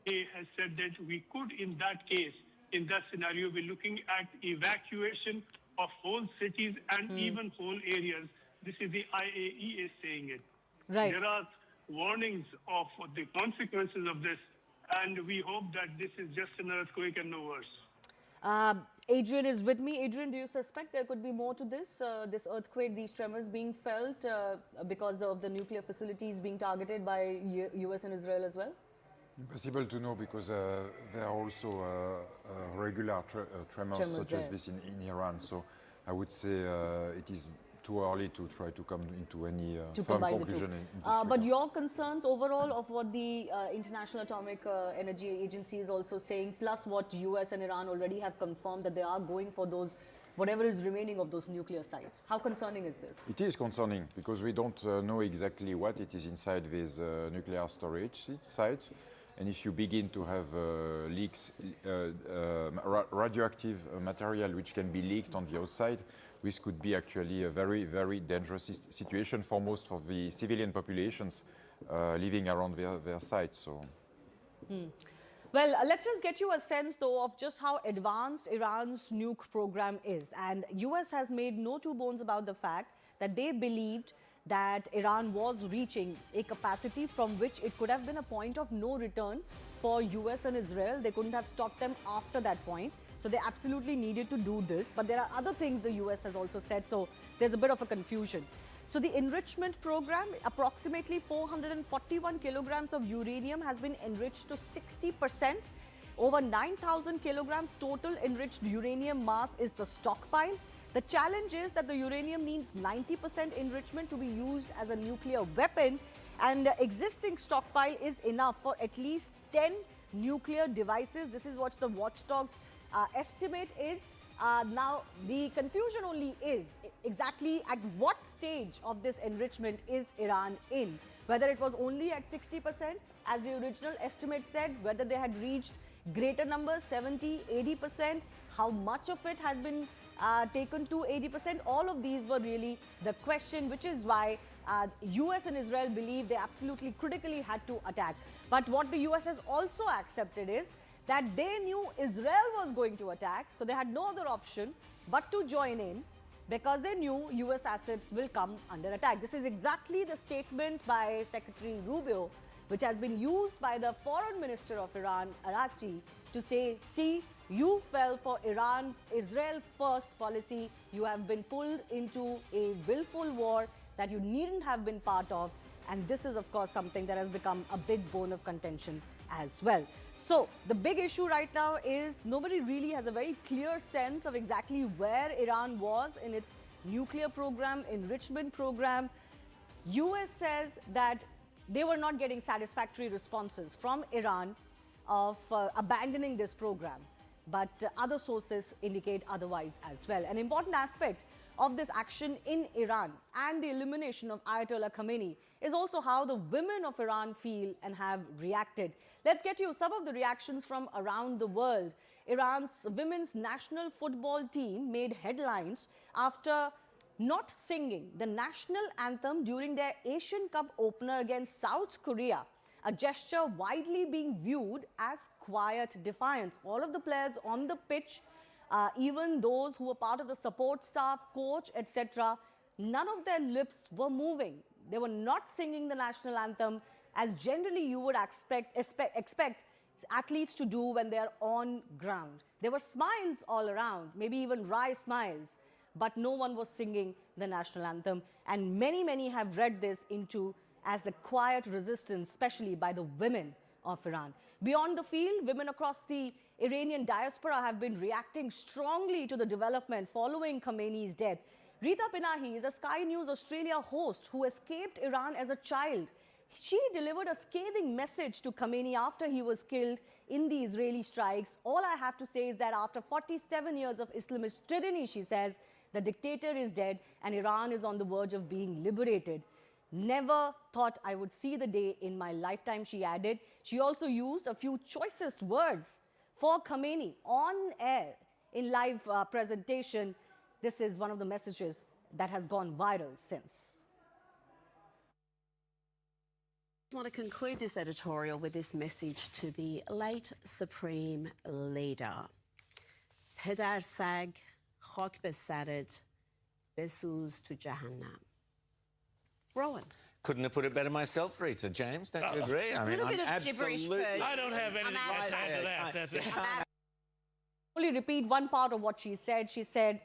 IA has said that we could, in that case, in that scenario, be looking at evacuation of whole cities and even whole areas. This is the IAEA saying it. Right. There are warnings of the consequences of this, and we hope that this is just an earthquake and no worse. Adrian is with me. Adrian, do you suspect there could be more to this, this earthquake, these tremors being felt because of the nuclear facilities being targeted by US and Israel as well? Impossible to know because there are also regular tremors such as this in Iran. So I would say it is too early to try to come into any firm conclusion in this regard. But your concerns overall of what the International Atomic Energy Agency is also saying, plus what US and Iran already have confirmed that they are going for those, whatever is remaining of those nuclear sites. How concerning is this? It is concerning because we don't know exactly what it is inside these nuclear storage sites. And if you begin to have leaks, radioactive material which can be leaked on the outside, this could be actually a very, very dangerous situation for most of the civilian populations living around their sites. So. Well, let's just get you a sense, though, of just how advanced Iran's nuke program is. And US has made no two bones about the fact that they believed that Iran was reaching a capacity from which it could have been a point of no return for US and Israel. They couldn't have stopped them after that point. So they absolutely needed to do this. But there are other things the US has also said, so there's a bit of a confusion. So the enrichment program, approximately 441 kilograms of uranium has been enriched to 60%. Over 9,000 kilograms total enriched uranium mass is the stockpile. The challenge is that the uranium needs 90% enrichment to be used as a nuclear weapon, and the existing stockpile is enough for at least 10 nuclear devices. This is what the watchdogs estimate is. Now, the confusion only is exactly at what stage of this enrichment is Iran in. Whether it was only at 60%, as the original estimate said, whether they had reached greater numbers, 70, 80%, how much of it had been taken to 80%. All of these were really the question, which is why US and Israel believe they absolutely critically had to attack. But what the US has also accepted is that they knew Israel was going to attack, so they had no other option but to join in because they knew US assets will come under attack. This is exactly the statement by Secretary Rubio, which has been used by the Foreign Minister of Iran, Araghchi, to say, see, you fell for Israel first policy. You have been pulled into a willful war that you needn't have been part of. And this is, of course, something that has become a big bone of contention as well. So the big issue right now is nobody really has a very clear sense of exactly where Iran was in its nuclear program, enrichment program. US says that they were not getting satisfactory responses from Iran of abandoning this program. But other sources indicate otherwise as well. An important aspect of this action in Iran and the elimination of Ayatollah Khamenei is also how the women of Iran feel and have reacted. Let's get you some of the reactions from around the world. Iran's women's national football team made headlines after not singing the national anthem during their Asian Cup opener against South Korea, a gesture widely being viewed as quiet defiance. All of the players on the pitch, even those who were part of the support staff, coach, etc., none of their lips were moving. They were not singing the national anthem as generally you would expect athletes to do when they are on ground. There were smiles all around, maybe even wry smiles, but no one was singing the national anthem. And many have read this into as a quiet resistance, especially by the women of Iran. Beyond the field, women across the Iranian diaspora have been reacting strongly to the development following Khamenei's death. Rita Pinahi is a Sky News Australia host who escaped Iran as a child. She delivered a scathing message to Khamenei after he was killed in the Israeli strikes. All I have to say is that after 47 years of Islamist tyranny, she says, the dictator is dead and Iran is on the verge of being liberated. Never thought I would see the day in my lifetime, she added. She also used a few choicest words for Khamenei on air in live presentation. This is one of the messages that has gone viral since. I want to conclude this editorial with this message to the late Supreme Leader. Pedar sag, khak be saret, besuz to Jahannam. Rowan. Couldn't have put it better myself, Rita. James, don't you agree? I mean, I'm absolutely... I don't have anything to add to that. That's it. Only repeat one part of what she said. She said,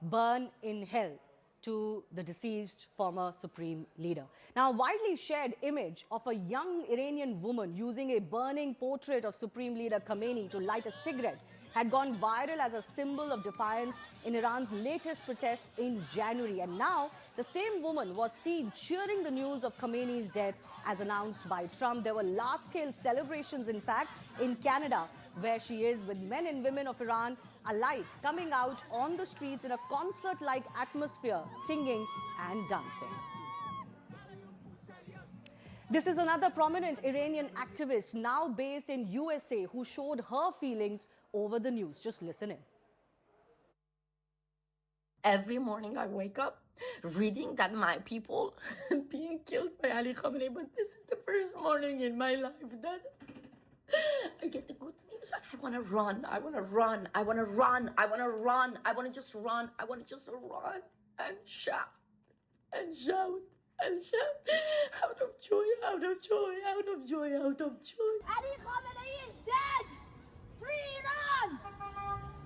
burn in hell, to the deceased former supreme leader. Now, a widely shared image of a young Iranian woman using a burning portrait of Supreme Leader Khamenei to light a cigarette had gone viral as a symbol of defiance in Iran's latest protests in January. And now, the same woman was seen cheering the news of Khamenei's death as announced by Trump. There were large-scale celebrations, in fact, in Canada, where she is, with men and women of Iran alike coming out on the streets in a concert-like atmosphere, singing and dancing. This is another prominent Iranian activist now based in USA who showed her feelings over the news. Just listen in. Every morning I wake up reading that my people being killed by Ali Khamenei, but this is the first morning in my life that I get the good news and I want to run. I want to run. I want to run. I want to run. I want to just run. I want to just run and shout and shout and shout out of joy, out of joy, out of joy, out of joy. Ali Khamenei is dead! Free Iran!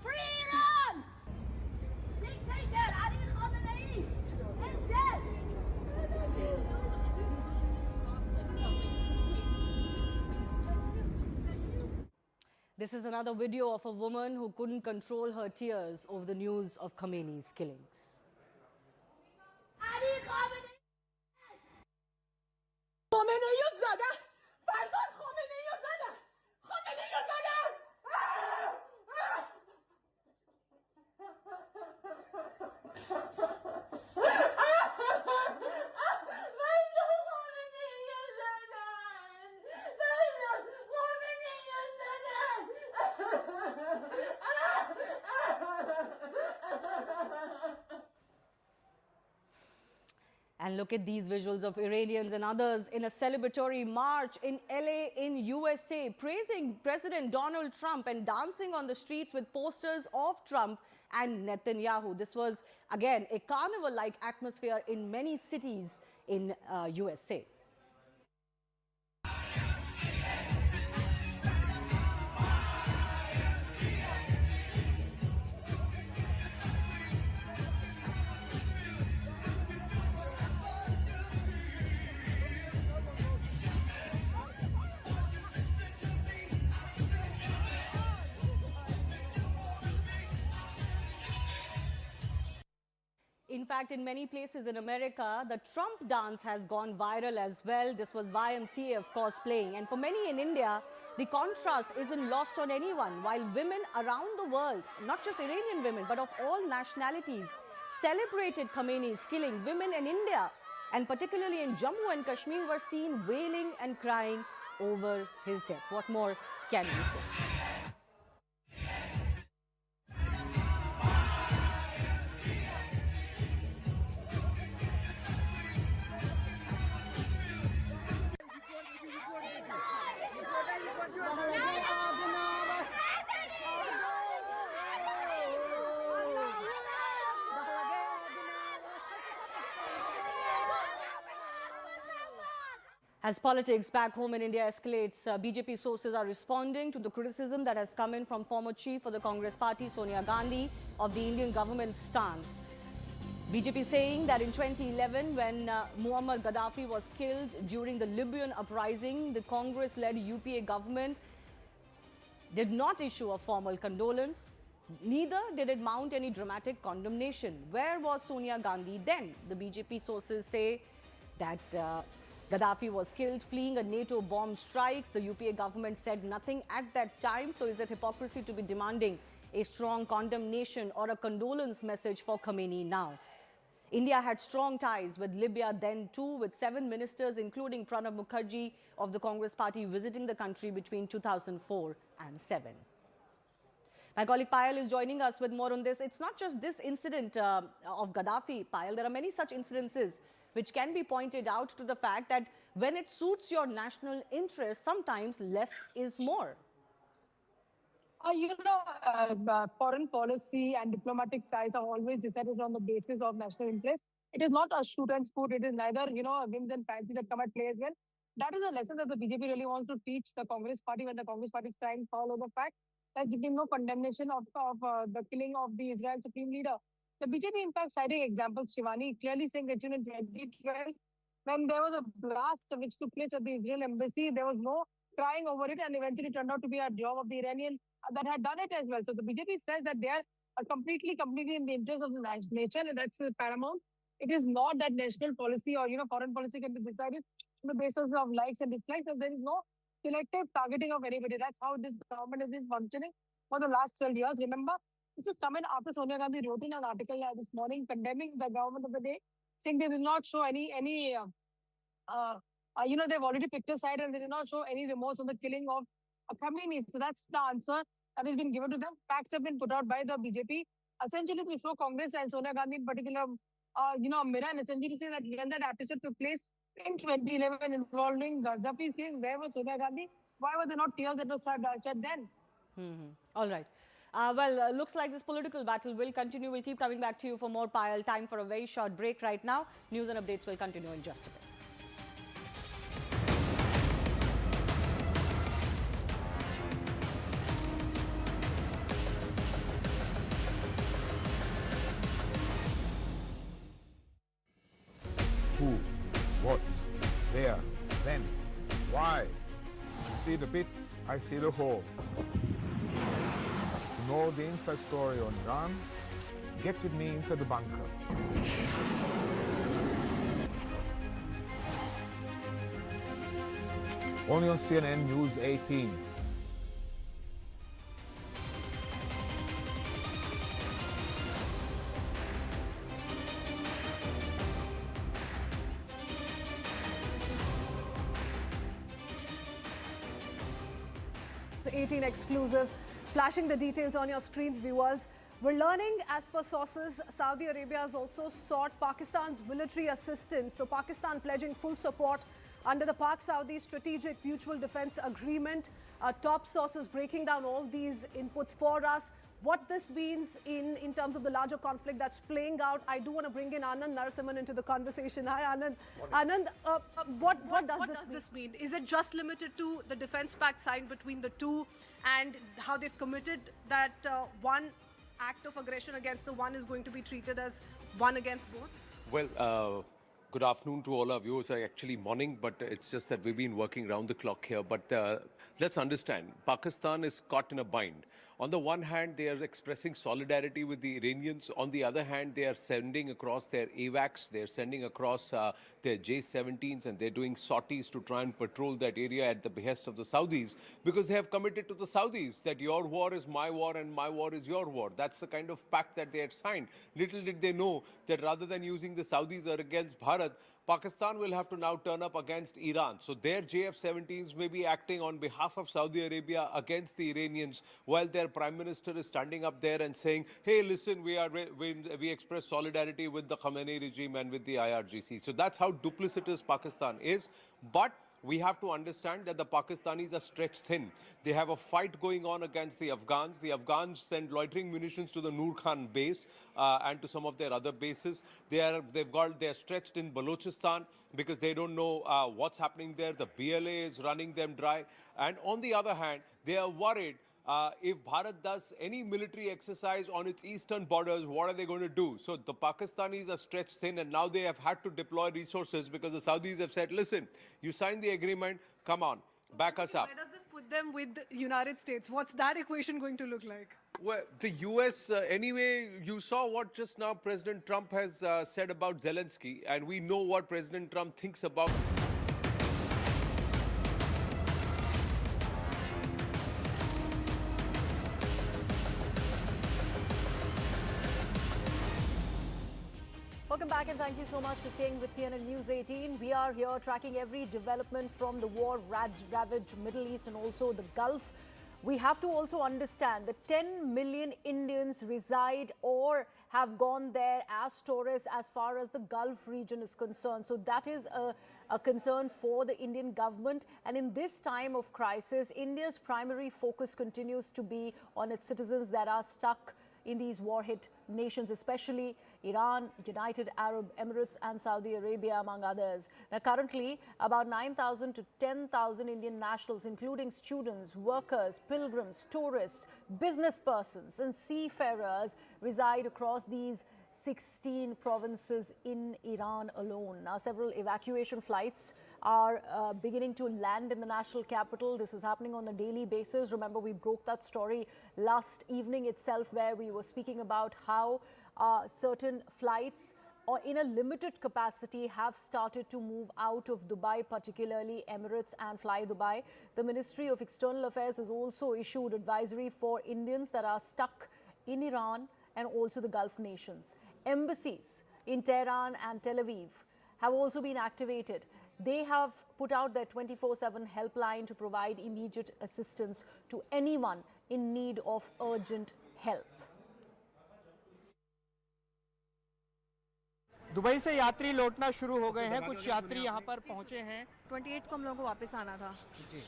Free Iran! Dictator Ali Khamenei is dead! This is another video of a woman who couldn't control her tears over the news of Khamenei's killings. Ali Khamenei! Khamenei is dead! Farzad Khamenei is dead! Khamenei is dead! And look at these visuals of Iranians and others in a celebratory march in LA in USA, praising President Donald Trump and dancing on the streets with posters of Trump and Netanyahu. This was, again, a carnival-like atmosphere in many cities in USA. In fact, in many places in America, the Trump dance has gone viral as well. This was YMCA, of course, playing. And for many in India, the contrast isn't lost on anyone. While women around the world, not just Iranian women, but of all nationalities, celebrated Khamenei's killing, women in India, and particularly in Jammu and Kashmir, were seen wailing and crying over his death. What more can we say? As politics back home in India escalates, BJP sources are responding to the criticism that has come in from former chief of the Congress party, Sonia Gandhi, of the Indian government's stance. BJP saying that in 2011, when Muammar Gaddafi was killed during the Libyan uprising, the Congress-led UPA government did not issue a formal condolence. Neither did it mount any dramatic condemnation. Where was Sonia Gandhi then? The BJP sources say that Gaddafi was killed fleeing a NATO bomb strikes. The UPA government said nothing at that time. So is it hypocrisy to be demanding a strong condemnation or a condolence message for Khamenei now? India had strong ties with Libya then too, with 7 ministers, including Pranab Mukherjee of the Congress party, visiting the country between 2004 and 7. My colleague Payal is joining us with more on this. It's not just this incident of Gaddafi, Payal. There are many such incidences which can be pointed out to the fact that when it suits your national interest, sometimes less is more. Foreign policy and diplomatic ties are always decided on the basis of national interest. It is not a shoot and scoot. It is neither, whims and fancy that come at play as well. That is a lesson that the BJP really wants to teach the Congress party when the Congress party is trying to follow the fact that there is no condemnation of the killing of the Israel supreme leader. The BJP, in fact, citing examples, Shivani, clearly saying that in 2012, when there was a blast which took place at the Israel embassy, there was no crying over it, and eventually turned out to be a job of the Iranian that had done it as well. So the BJP says that they are completely in the interest of the nation, and that's paramount. It is not that national policy or foreign policy can be decided on the basis of likes and dislikes. So there is no selective targeting of anybody. That's how this government has been functioning for the last 12 years. Remember, this is coming after Sonia Gandhi wrote in an article this morning condemning the government of the day, saying they will not show they've already picked a side and they did not show any remorse on the killing of Khamenei. So that's the answer that has been given to them. Facts have been put out by the BJP, essentially to show Congress and Sonia Gandhi in particular, mirror, and essentially say that when that episode took place in 2011 involving Gaddafi's case, where was Sonia Gandhi? Why were there not tears that were shed then? All right. Looks like this political battle will continue. We'll keep coming back to you for more, Payal. Time for a very short break right now. News and updates will continue in just a bit. Who, what, where, when, why. You see the bits, I see the whole. To know the inside story on Iran, get with me inside the bunker. Only on CNN News 18. The 18 exclusive, flashing the details on your screens, viewers. We're learning, as per sources, Saudi Arabia has also sought Pakistan's military assistance. So Pakistan pledging full support under the Pak-Saudi Strategic Mutual Defense Agreement. Top sources breaking down all these inputs for us. What this means in terms of the larger conflict that's playing out. I do want to bring in Anand Narasimhan into the conversation. Hi, Anand. Anand, what does this mean? Is it just limited to the defense pact signed between the two and how they've committed that one act of aggression against the one is going to be treated as one against both? Well, good afternoon to all our viewers. Actually morning, but it's just that we've been working round the clock here. But let's understand, Pakistan is caught in a bind. On the one hand, they are expressing solidarity with the Iranians. On the other hand, they are sending across their AWACS, they're sending across their J-17s, and they're doing sorties to try and patrol that area at the behest of the Saudis, because they have committed to the Saudis that your war is my war and my war is your war. That's the kind of pact that they had signed. Little did they know that rather than using the Saudis or against Bharat, Pakistan will have to now turn up against Iran. So their JF-17s may be acting on behalf of Saudi Arabia against the Iranians, while their Prime Minister is standing up there and saying, hey, listen, we express solidarity with the Khamenei regime and with the IRGC. So that's how duplicitous Pakistan is. But we have to understand that the Pakistanis are stretched thin. They have a fight going on against the Afghans. The Afghans send loitering munitions to the Nur Khan base and to some of their other bases. They're stretched in Balochistan because they don't know what's happening there. The BLA is running them dry. And on the other hand, they are worried if Bharat does any military exercise on its eastern borders, what are they going to do? So the Pakistanis are stretched thin, and now they have had to deploy resources because the Saudis have said, listen, you signed the agreement, come on, back us up. Where does this put them with the United States? What's that equation going to look like? Well, the US, anyway, you saw what just now President Trump has said about Zelensky, and we know what President Trump thinks about. Welcome back and thank you so much for staying with CNN News 18. We are here tracking every development from the war-ravaged Middle East and also the Gulf. We have to also understand that 10 million Indians reside or have gone there as tourists as far as the Gulf region is concerned. So that is a concern for the Indian government. And in this time of crisis, India's primary focus continues to be on its citizens that are stuck in these war-hit nations, especially Iran, United Arab Emirates and Saudi Arabia, among others. Now, currently, about 9,000 to 10,000 Indian nationals, including students, workers, pilgrims, tourists, business persons and seafarers reside across these 16 provinces in Iran alone. Now, several evacuation flights are beginning to land in the national capital. This is happening on a daily basis. Remember, we broke that story last evening itself, where we were speaking about how certain flights or in a limited capacity have started to move out of Dubai, particularly Emirates and Fly Dubai. The Ministry of External Affairs has also issued advisory for Indians that are stuck in Iran and also the Gulf nations. Embassies in Tehran and Tel Aviv have also been activated. They have put out their 24/7 helpline to provide immediate assistance to anyone in need of urgent help. Dubai से यात्री लौटना शुरू हो गए हैं। कुछ यात्री यहाँ पर पहुँचे हैं। 28 को हम लोगों को वापस आना था,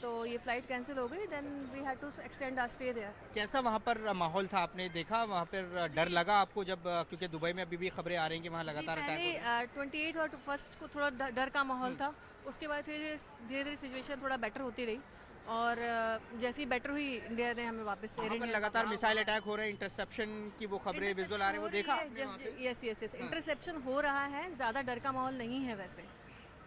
तो ये फ्लाइट कैंसिल हो गई। Then we had to extend our stay there. कैसा वहाँ पर माहौल था, आपने देखा वहाँ पर डर लगा आपको जब, क्योंकि दुबई में अभी भी खबरें आ रही हैं कि वहाँ लगातार अटैक। 28 और फर्स्ट को थोड़ा डर का माहौल था। उसके बाद धीरे धीरे सिचुएशन थोड़ा बेटर होती रही और जैसे ही बेटर हुई इंडिया ने हमें वापस लगातार मिसाइल अटैक हो रहे हैं, इंटरसेप्शन की वो खबरें विजुअल आ रही है, वो देखा? यस यस यस, इंटरसेप्शन हो रहा है। ज़्यादा डर का माहौल नहीं है, वैसे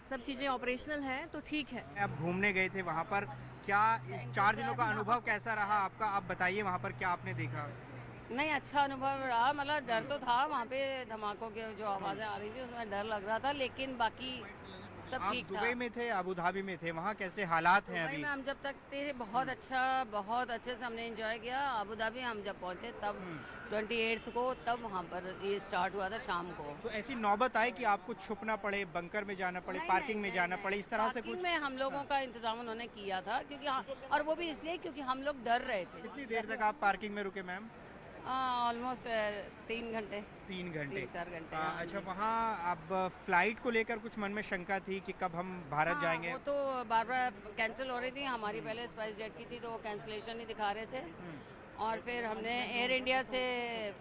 सब चीज़ें ऑपरेशनल हैं तो ठीक है। आप घूमने गए थे वहाँ पर, क्या 4 दिनों का अनुभव कैसा रहा आपका? आप बताइए वहाँ पर क्या आपने देखा? नहीं, अच्छा अनुभव रहा। मतलब डर तो था, वहाँ पे धमाकों की जो आवाज़ें आ रही थी उसमें डर लग रहा था, लेकिन बाकी सब ठीक था। दुबई में थे, अबू धाबी में थे, वहाँ कैसे हालात हैं अभी? दुबई में हम जब तक थे बहुत अच्छा, बहुत अच्छे से हमने एंजॉय किया। अबू धाबी हम जब पहुँचे तब 28 को, तब वहाँ पर ये स्टार्ट हुआ था शाम को। तो ऐसी नौबत आई कि आपको छुपना पड़े, बंकर में जाना पड़े, पार्किंग में जाना पड़े, इस तरह से कुछ? में हम लोगों का इंतजाम उन्होंने किया था, क्योंकि और वो भी इसलिए क्योंकि हम लोग डर रहे थे। कितनी देर तक आप पार्किंग में रुके मैम? ऑलमोस्ट 3 घंटे। 3 घंटे, 4 घंटे। अच्छा, वहाँ अब फ्लाइट को लेकर कुछ मन में शंका थी कि कब हम भारत जाएंगे? वो तो बार बार कैंसिल हो रही थी। हमारी पहले स्पाइस जेट की थी तो वो कैंसिलेशन ही दिखा रहे थे, और फिर हमने एयर इंडिया से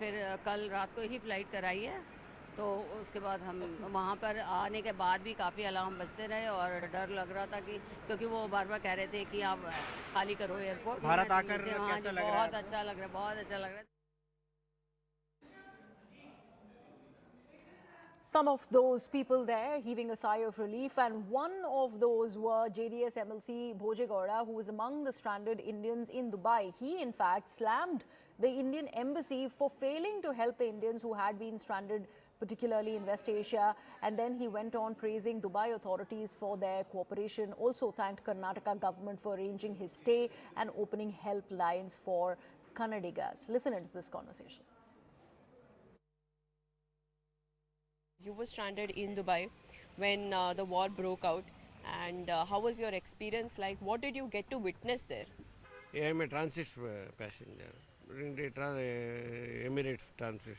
फिर कल रात को ही फ्लाइट कराई है। तो उसके बाद हम वहाँ पर आने के बाद भी काफ़ी अलार्म बजते रहे और डर लग रहा था कि, क्योंकि वो बार बार कह रहे थे कि आप खाली करो एयरपोर्ट। भारत आकर कैसा लग रहा है? बहुत अच्छा लग रहा है, बहुत अच्छा लग रहा है। Some of those people there heaving a sigh of relief, and one of those were JDS MLC Bhojegowda, who was among the stranded Indians in Dubai. He, in fact, slammed the Indian embassy for failing to help the Indians who had been stranded, particularly in West Asia. And then he went on praising Dubai authorities for their cooperation. Also thanked Karnataka government for arranging his stay and opening helplines for Kannadigas. Listen into this conversation. You were stranded in Dubai when the war broke out, and how was your experience like? What did you get to witness there? I am a transit passenger, Emirates transit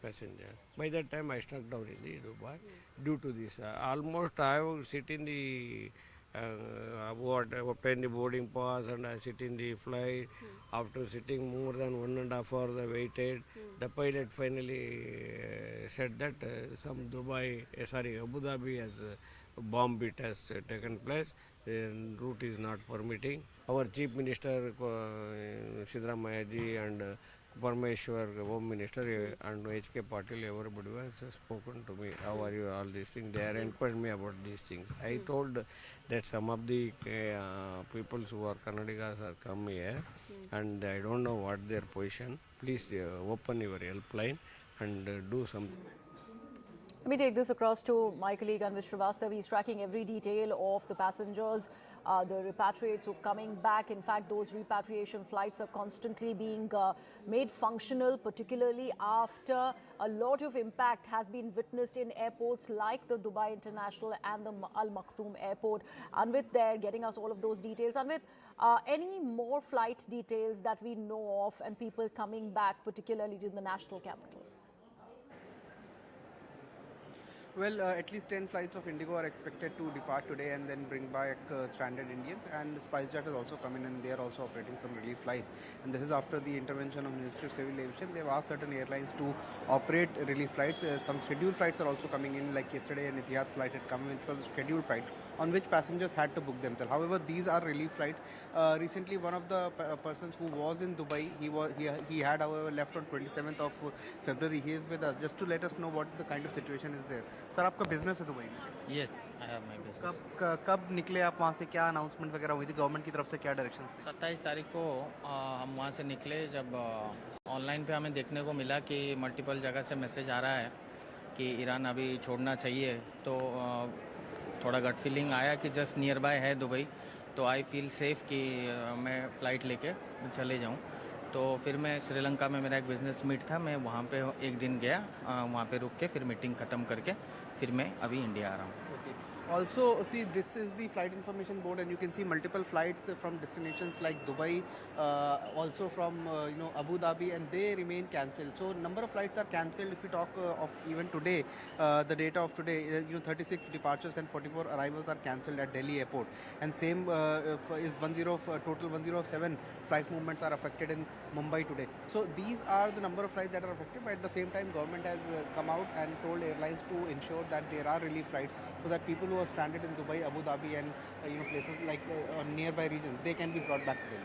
passenger. By that time I struck down in the Dubai due to this. Almost I have sit in the obtain the boarding pass, and I sit in the flight. After sitting more than 1.5 hours, I waited. The pilot finally said that some Abu Dhabi has bomb hit has taken place, and route is not permitting. Our Chief Minister Siddaramayaji and Parmeshwar, Home Minister, and H.K. Patil, everybody has spoken to me. How are you, all these things? They are inquiring me about these things. I told that some of the people who are Kannadigas are come here, and I don't know what their position. Please open your helpline and do something. Let me take this across to my colleague Anvit Srivastava. He's tracking every detail of the passengers, the repatriates who are coming back. In fact, those repatriation flights are constantly being made functional, particularly after a lot of impact has been witnessed in airports like the Dubai International and the Al Maktoum Airport. Anvit there getting us all of those details. Anvit, any more flight details that we know of and people coming back, particularly to the national capital? Well, at least 10 flights of Indigo are expected to depart today and then bring back stranded Indians. And SpiceJet has also come in and they are also operating some relief flights. And this is after the intervention of Ministry of Civil Aviation. They've asked certain airlines to operate relief flights. Some scheduled flights are also coming in, like yesterday an Etihad flight had come in, which was a scheduled flight on which passengers had to book themselves. However, these are relief flights. Recently, one of the persons who was in Dubai, he had, however, left on 27th of February. He is with us just to let us know what the kind of situation is there. Sir आपका business है Dubai में? Yes, I have my business. कब निकले आप वहाँ से? क्या announcement वगैरह हुई थी गवर्नमेंट की तरफ से? क्या डायरेक्शन? 27 तारीख को हम वहाँ से निकले जब ऑनलाइन पे हमें देखने को मिला कि मल्टीपल जगह से मैसेज आ रहा है कि ईरान अभी छोड़ना चाहिए, तो थोड़ा गट फीलिंग आया कि जस्ट नियर बाय है दुबई, तो आई फील सेफ कि मैं फ़्लाइट लेके चले जाऊँ. तो फिर मैं श्रीलंका में मेरा एक बिज़नेस मीट था, मैं वहाँ पे एक दिन गया, वहाँ पे रुक के फिर मीटिंग ख़त्म करके फिर मैं अभी इंडिया आ रहा हूँ. Also, see, this is the flight information board, and you can see multiple flights from destinations like Dubai, also from Abu Dhabi, and they remain cancelled. So, number of flights are cancelled. If we talk of even today, the data of today, 36 departures and 44 arrivals are cancelled at Delhi airport, and same is total 107 flight movements are affected in Mumbai today. So, these are the number of flights that are affected. But at the same time, government has come out and told airlines to ensure that there are relief flights so that people who are stranded in Dubai, Abu Dhabi, and places like nearby regions, they can be brought back to Delhi.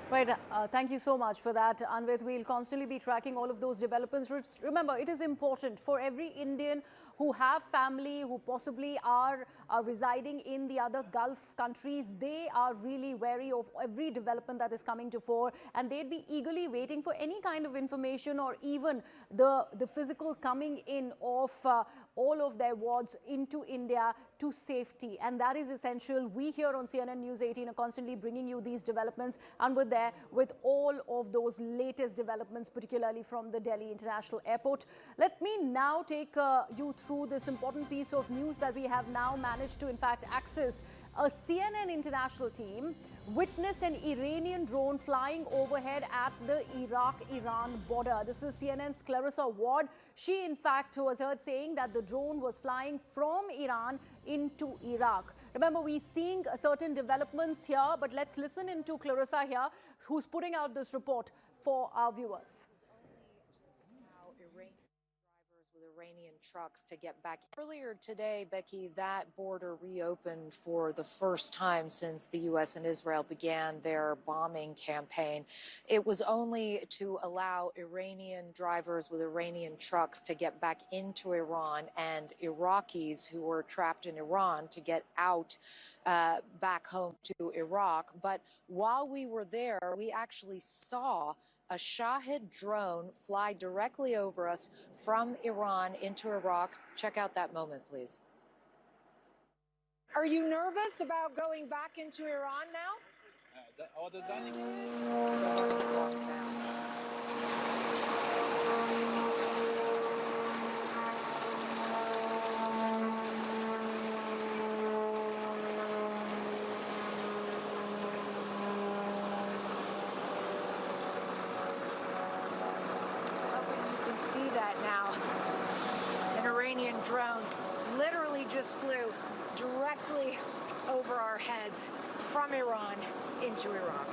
Right. Thank you so much for that, Anvit. We'll constantly be tracking all of those developments. Remember, it is important for every Indian who have family, who possibly are residing in the other Gulf countries. They are really wary of every development that is coming to fore, and they'd be eagerly waiting for any kind of information or even the physical coming in of all of their wards into India to safety. And that is essential. We here on CNN News 18 are constantly bringing you these developments, and we're there with all of those latest developments, particularly from the Delhi International Airport. Let me now take you through this important piece of news that we have now managed to, in fact, access. A CNN international team witnessed an Iranian drone flying overhead at the Iraq-Iran border. This is CNN's Clarissa Ward. She, in fact, was heard saying that the drone was flying from Iran into Iraq. Remember, we're seeing certain developments here, but let's listen into Clarissa here, who's putting out this report for our viewers. Iranian trucks to get back. Earlier today, Becky, that border reopened for the first time since the U.S. and Israel began their bombing campaign. It was only to allow Iranian drivers with Iranian trucks to get back into Iran and Iraqis who were trapped in Iran to get out back home to Iraq. But while we were there, we actually saw a Shahed drone fly directly over us from Iran into Iraq. Check out that moment, please. Are you nervous about going back into Iran now? See that now. An Iranian drone literally just flew directly over our heads from Iran into Iraq.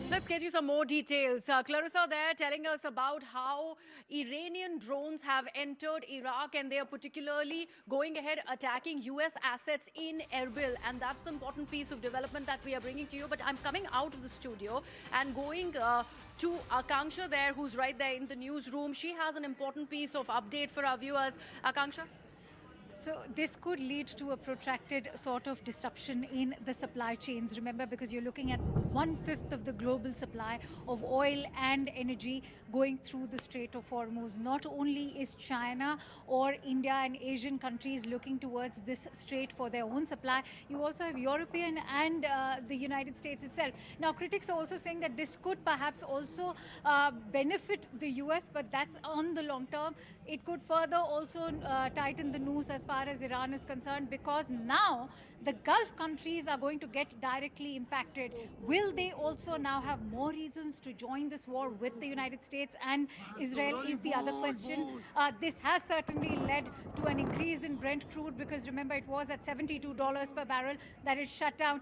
Let's get you some more details. Clarissa there telling us about how Iranian drones have entered Iraq and they are particularly going ahead attacking US assets in Erbil. And that's an important piece of development that we are bringing to you. But I'm coming out of the studio and going to Akanksha there, who's right there in the newsroom. She has an important piece of update for our viewers. Akanksha? So this could lead to a protracted sort of disruption in the supply chains. Remember, because you're looking at 1/5 of the global supply of oil and energy going through the Strait of Hormuz. Not only is China or India and Asian countries looking towards this strait for their own supply, you also have European and the United States itself. Now, critics are also saying that this could perhaps also benefit the US, but that's on the long term. It could further also tighten the noose as far as Iran is concerned, because now the Gulf countries are going to get directly impacted. Will they also now have more reasons to join this war with the United States and Israel is the other question. This has certainly led to an increase in Brent crude, because remember, it was at $72 per barrel that it shut down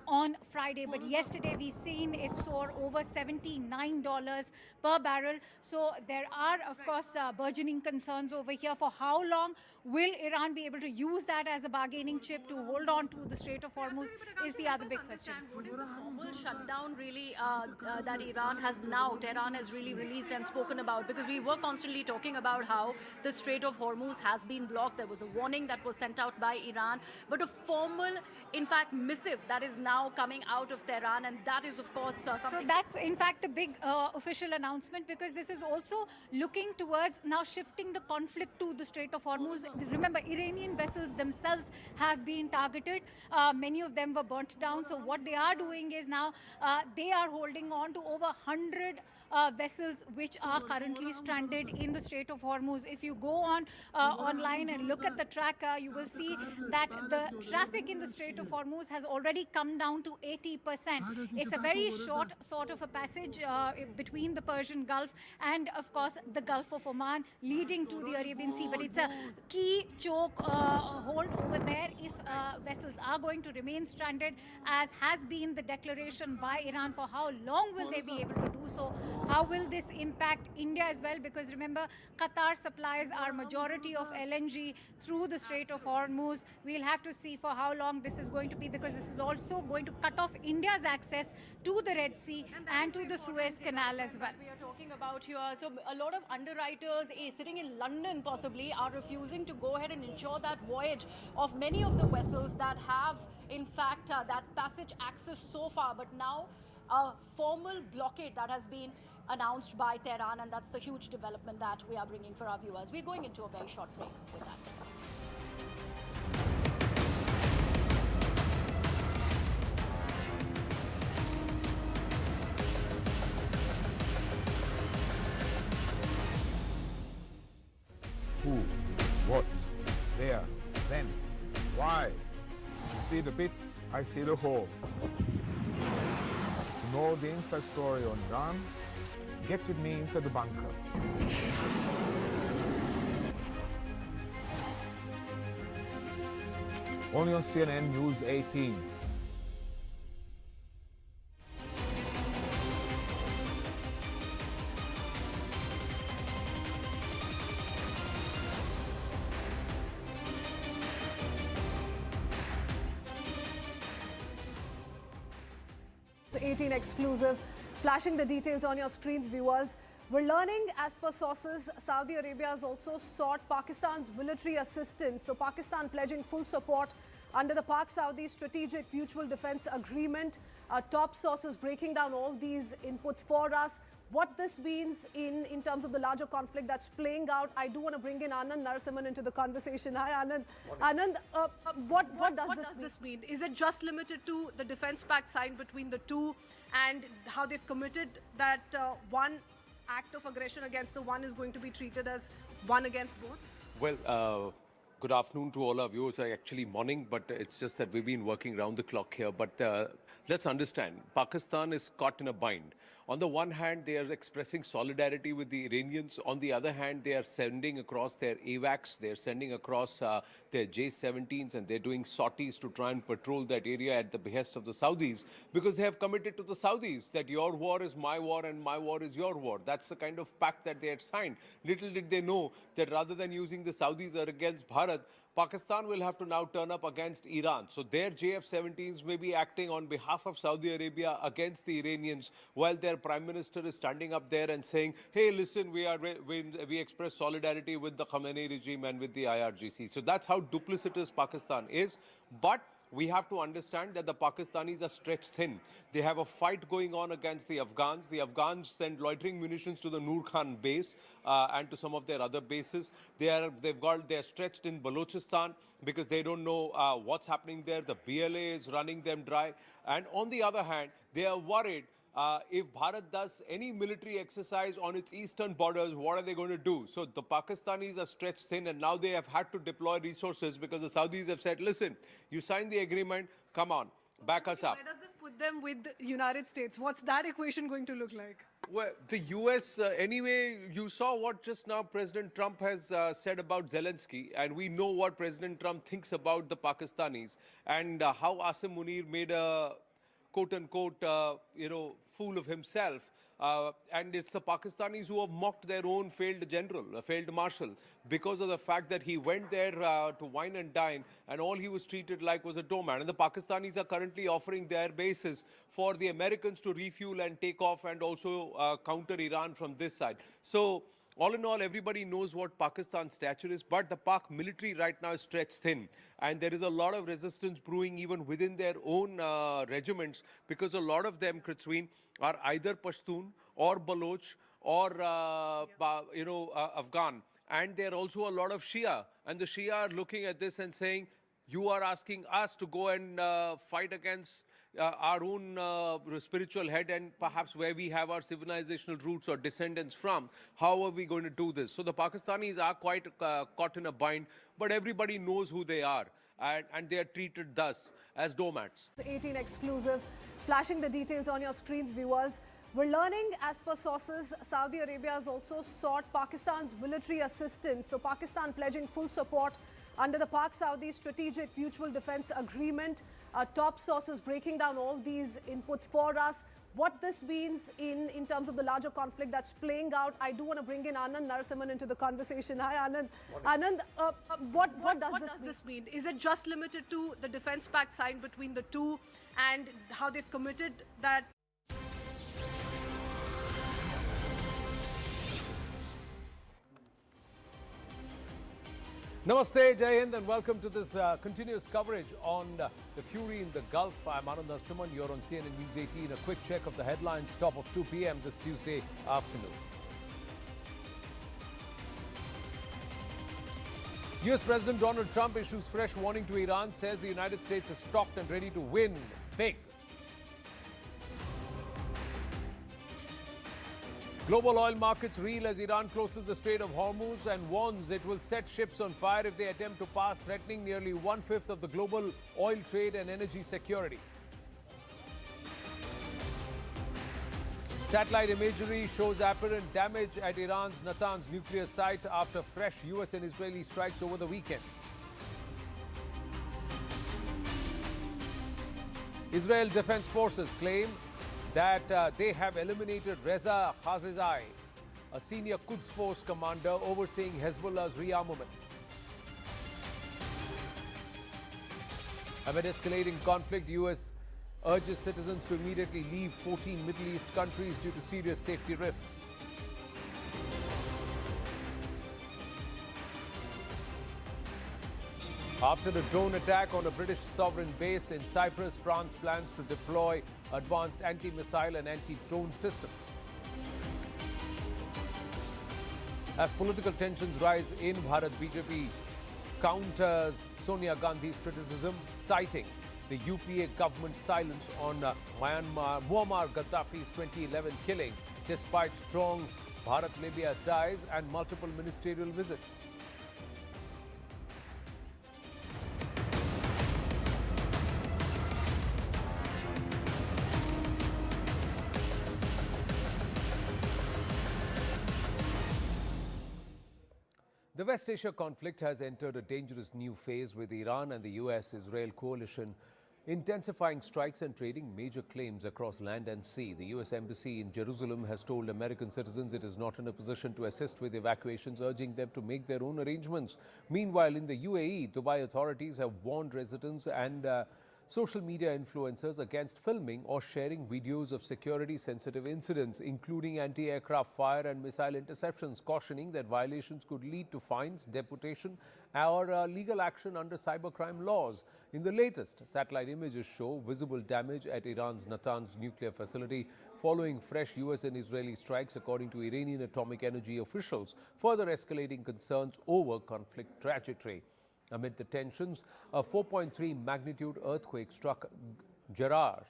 on Friday. But yesterday we've seen it soar over $79 per barrel. So there are, of course, burgeoning concerns over here. For how long will Iran be able to use that as a bargaining chip to hold on to the Strait of Hormuz is the other big question. What is the formal shutdown really that Iran has now, Tehran has really released and spoken about? Because we were constantly talking about how the Strait of Hormuz has been blocked. There was a warning that was sent out by Iran, but a formal, in fact, missive that is now coming out of Tehran, and that is, of course, something. So that's, in fact, a big official announcement, because this is also looking towards now shifting the conflict to the Strait of Hormuz. Remember, Iranian vessels themselves have been targeted. Many of them were burnt down. So what they are doing is now they are holding on to over 100 vessels which are currently stranded in the Strait of Hormuz. If you go on online and look at the tracker, you will see that the traffic in the Strait of Hormuz has already come down to 80%. It's a very short sort of a passage between the Persian Gulf and, of course, the Gulf of Oman leading to the Arabian Sea. But it's a key choke hold over there if vessels are going to remain stranded, as has been the declaration by Iran. For how long will they be able to do so? How will this impact India as well? Because remember, Qatar supplies our majority of LNG through the Strait of Hormuz. We'll have to see for how long this is going to be, because this is also going to cut off India's access to the Red Sea and to the Suez Canal as well. We are talking about here. So a lot of underwriters sitting in London possibly are refusing to go ahead and ensure that voyage of many of the vessels that have, in fact, that passage access so far. But now a formal blockade that has been announced by Tehran, and that's the huge development that we are bringing for our viewers. We're going into a very short break with that. Who, what, where, when, why. You see the bits, I see the whole. To know the inside story on Iran, get with me inside the bunker. Only on CNN News 18. The 18 exclusive, flashing the details on your screens, viewers. We're learning, as per sources, Saudi Arabia has also sought Pakistan's military assistance. So Pakistan pledging full support under the Pak-Saudi Strategic Mutual Defense Agreement. Top sources breaking down all these inputs for us. What this means in terms of the larger conflict that's playing out. I do want to bring in Anand Narasimhan into the conversation. Hi, Anand. Anand, what does this mean? Is it just limited to the defense pact signed between the two and how they've committed that one act of aggression against the one is going to be treated as one against both? Well, good afternoon to all our viewers. Actually morning, but it's just that we've been working round the clock here. But let's understand, Pakistan is caught in a bind. On the one hand, they are expressing solidarity with the Iranians. On the other hand, they are sending across their AWACS, they're sending across their J-17s, and they're doing sorties to try and patrol that area at the behest of the Saudis, because they have committed to the Saudis that your war is my war and my war is your war. That's the kind of pact that they had signed. Little did they know that rather than using the Saudis against Bharat, Pakistan will have to now turn up against Iran. So their JF-17s may be acting on behalf of Saudi Arabia against the Iranians, while their prime minister is standing up there and saying, hey, listen, we express solidarity with the Khamenei regime and with the IRGC. So that's how duplicitous Pakistan is. But we have to understand that the Pakistanis are stretched thin. They have a fight going on against the Afghans. The Afghans send loitering munitions to the Nur Khan base and to some of their other bases. They're stretched in Balochistan because they don't know what's happening there. The BLA is running them dry. And on the other hand, they are worried if Bharat does any military exercise on its eastern borders, what are they going to do? So the Pakistanis are stretched thin, and now they have had to deploy resources because the Saudis have said, listen, you signed the agreement, come on, back us up. Where does this put them with the United States? What's that equation going to look like? Well, the US, anyway, you saw what just now President Trump has said about Zelensky, and we know what President Trump thinks about the Pakistanis, and how Asim Munir made a quote-unquote, fool of himself. And it's the Pakistanis who have mocked their own failed general, a failed marshal, because of the fact that he went there to wine and dine, and all he was treated like was a doorman. And the Pakistanis are currently offering their bases for the Americans to refuel and take off and also counter Iran from this side. So all in all, everybody knows what Pakistan's stature is, but the Pak military right now is stretched thin. And there is a lot of resistance brewing even within their own regiments, because a lot of them, Kritsween, are either Pashtun or Baloch or, Afghan. And there are also a lot of Shia. And the Shia are looking at this and saying, you are asking us to go and fight against our own spiritual head and perhaps where we have our civilizational roots or descendants from. How are we going to do this? So the Pakistanis are quite caught in a bind, but everybody knows who they are, and they are treated thus as doormats. 18 exclusive, flashing the details on your screens, viewers. We're learning, as per sources, Saudi Arabia has also sought Pakistan's military assistance. So Pakistan pledging full support under the Pak-Saudi Strategic Mutual Defense Agreement. Top sources breaking down all these inputs for us. What this means in terms of the larger conflict that's playing out. I do want to bring in Anand Narasimhan into the conversation. Hi, Anand. Anand, what does this mean? Is it just limited to the defense pact signed between the two and how they've committed that? Namaste, Jai Hind, and welcome to this continuous coverage on the fury in the Gulf. I'm Anand Narasimhan. You're on CNN News 18. A quick check of the headlines, top of 2 p.m. this Tuesday afternoon. US President Donald Trump issues fresh warning to Iran, says the United States is stocked and ready to win big. Global oil markets reel as Iran closes the Strait of Hormuz and warns it will set ships on fire if they attempt to pass, threatening nearly 1/5 of the global oil trade and energy security. Satellite imagery shows apparent damage at Iran's Natanz nuclear site after fresh US and Israeli strikes over the weekend. Israel Defense Forces claim that they have eliminated Reza Khazizai, a senior Quds Force commander overseeing Hezbollah's rearmament. Amid escalating conflict, US urges citizens to immediately leave 14 Middle East countries due to serious safety risks. After the drone attack on a British sovereign base in Cyprus, France plans to deploy advanced anti-missile and anti-drone systems. As political tensions rise in Bharat, BJP counters Sonia Gandhi's criticism, citing the UPA government's silence on Muammar Gaddafi's 2011 killing, despite strong Bharat-Libya ties and multiple ministerial visits. The West Asia conflict has entered a dangerous new phase, with Iran and the US-Israel coalition intensifying strikes and trading major claims across land and sea. The U.S. Embassy in Jerusalem has told American citizens it is not in a position to assist with evacuations, urging them to make their own arrangements. Meanwhile, in the UAE, Dubai authorities have warned residents and social media influencers against filming or sharing videos of security-sensitive incidents, including anti-aircraft fire and missile interceptions, cautioning that violations could lead to fines, deportation, or legal action under cybercrime laws. In the latest, satellite images show visible damage at Iran's Natanz nuclear facility following fresh U.S. and Israeli strikes, according to Iranian atomic energy officials, further escalating concerns over conflict trajectory. Amid the tensions, a 4.3 magnitude earthquake struck Jarraj,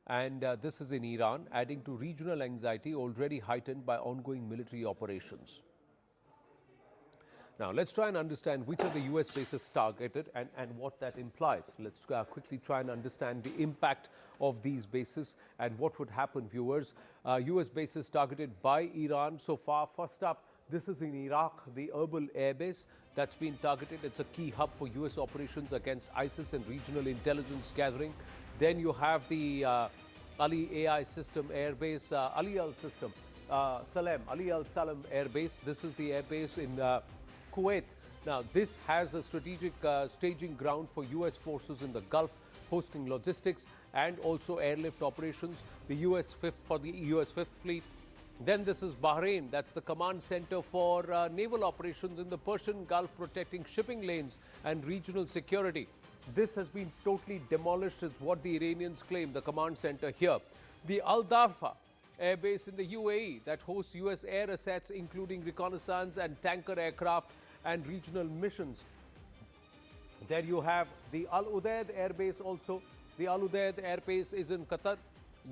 and this is in Iran, adding to regional anxiety already heightened by ongoing military operations. Now, let's try and understand which are the U.S. bases targeted and what that implies. Let's quickly try and understand the impact of these bases and what would happen, viewers. U.S. bases targeted by Iran so far. First up, this is in Iraq, the Erbil Air Base that's been targeted. It's a key hub for U.S. operations against ISIS and regional intelligence gathering. Then you have the Ali AI System Air Base, Ali Al Salam Air Base. This is the air base in Kuwait. Now, this has a strategic staging ground for U.S. forces in the Gulf, hosting logistics and also airlift operations. The U.S. Fifth Fleet. Then this is Bahrain. That's the command center for naval operations in the Persian Gulf, protecting shipping lanes and regional security. This has been totally demolished, is what the Iranians claim, the command center here. The Al Darfa Air Base in the UAE that hosts U.S. air assets, including reconnaissance and tanker aircraft and regional missions. There you have the Al Udeid Air Base also. The Al Udeid Air Base is in Qatar,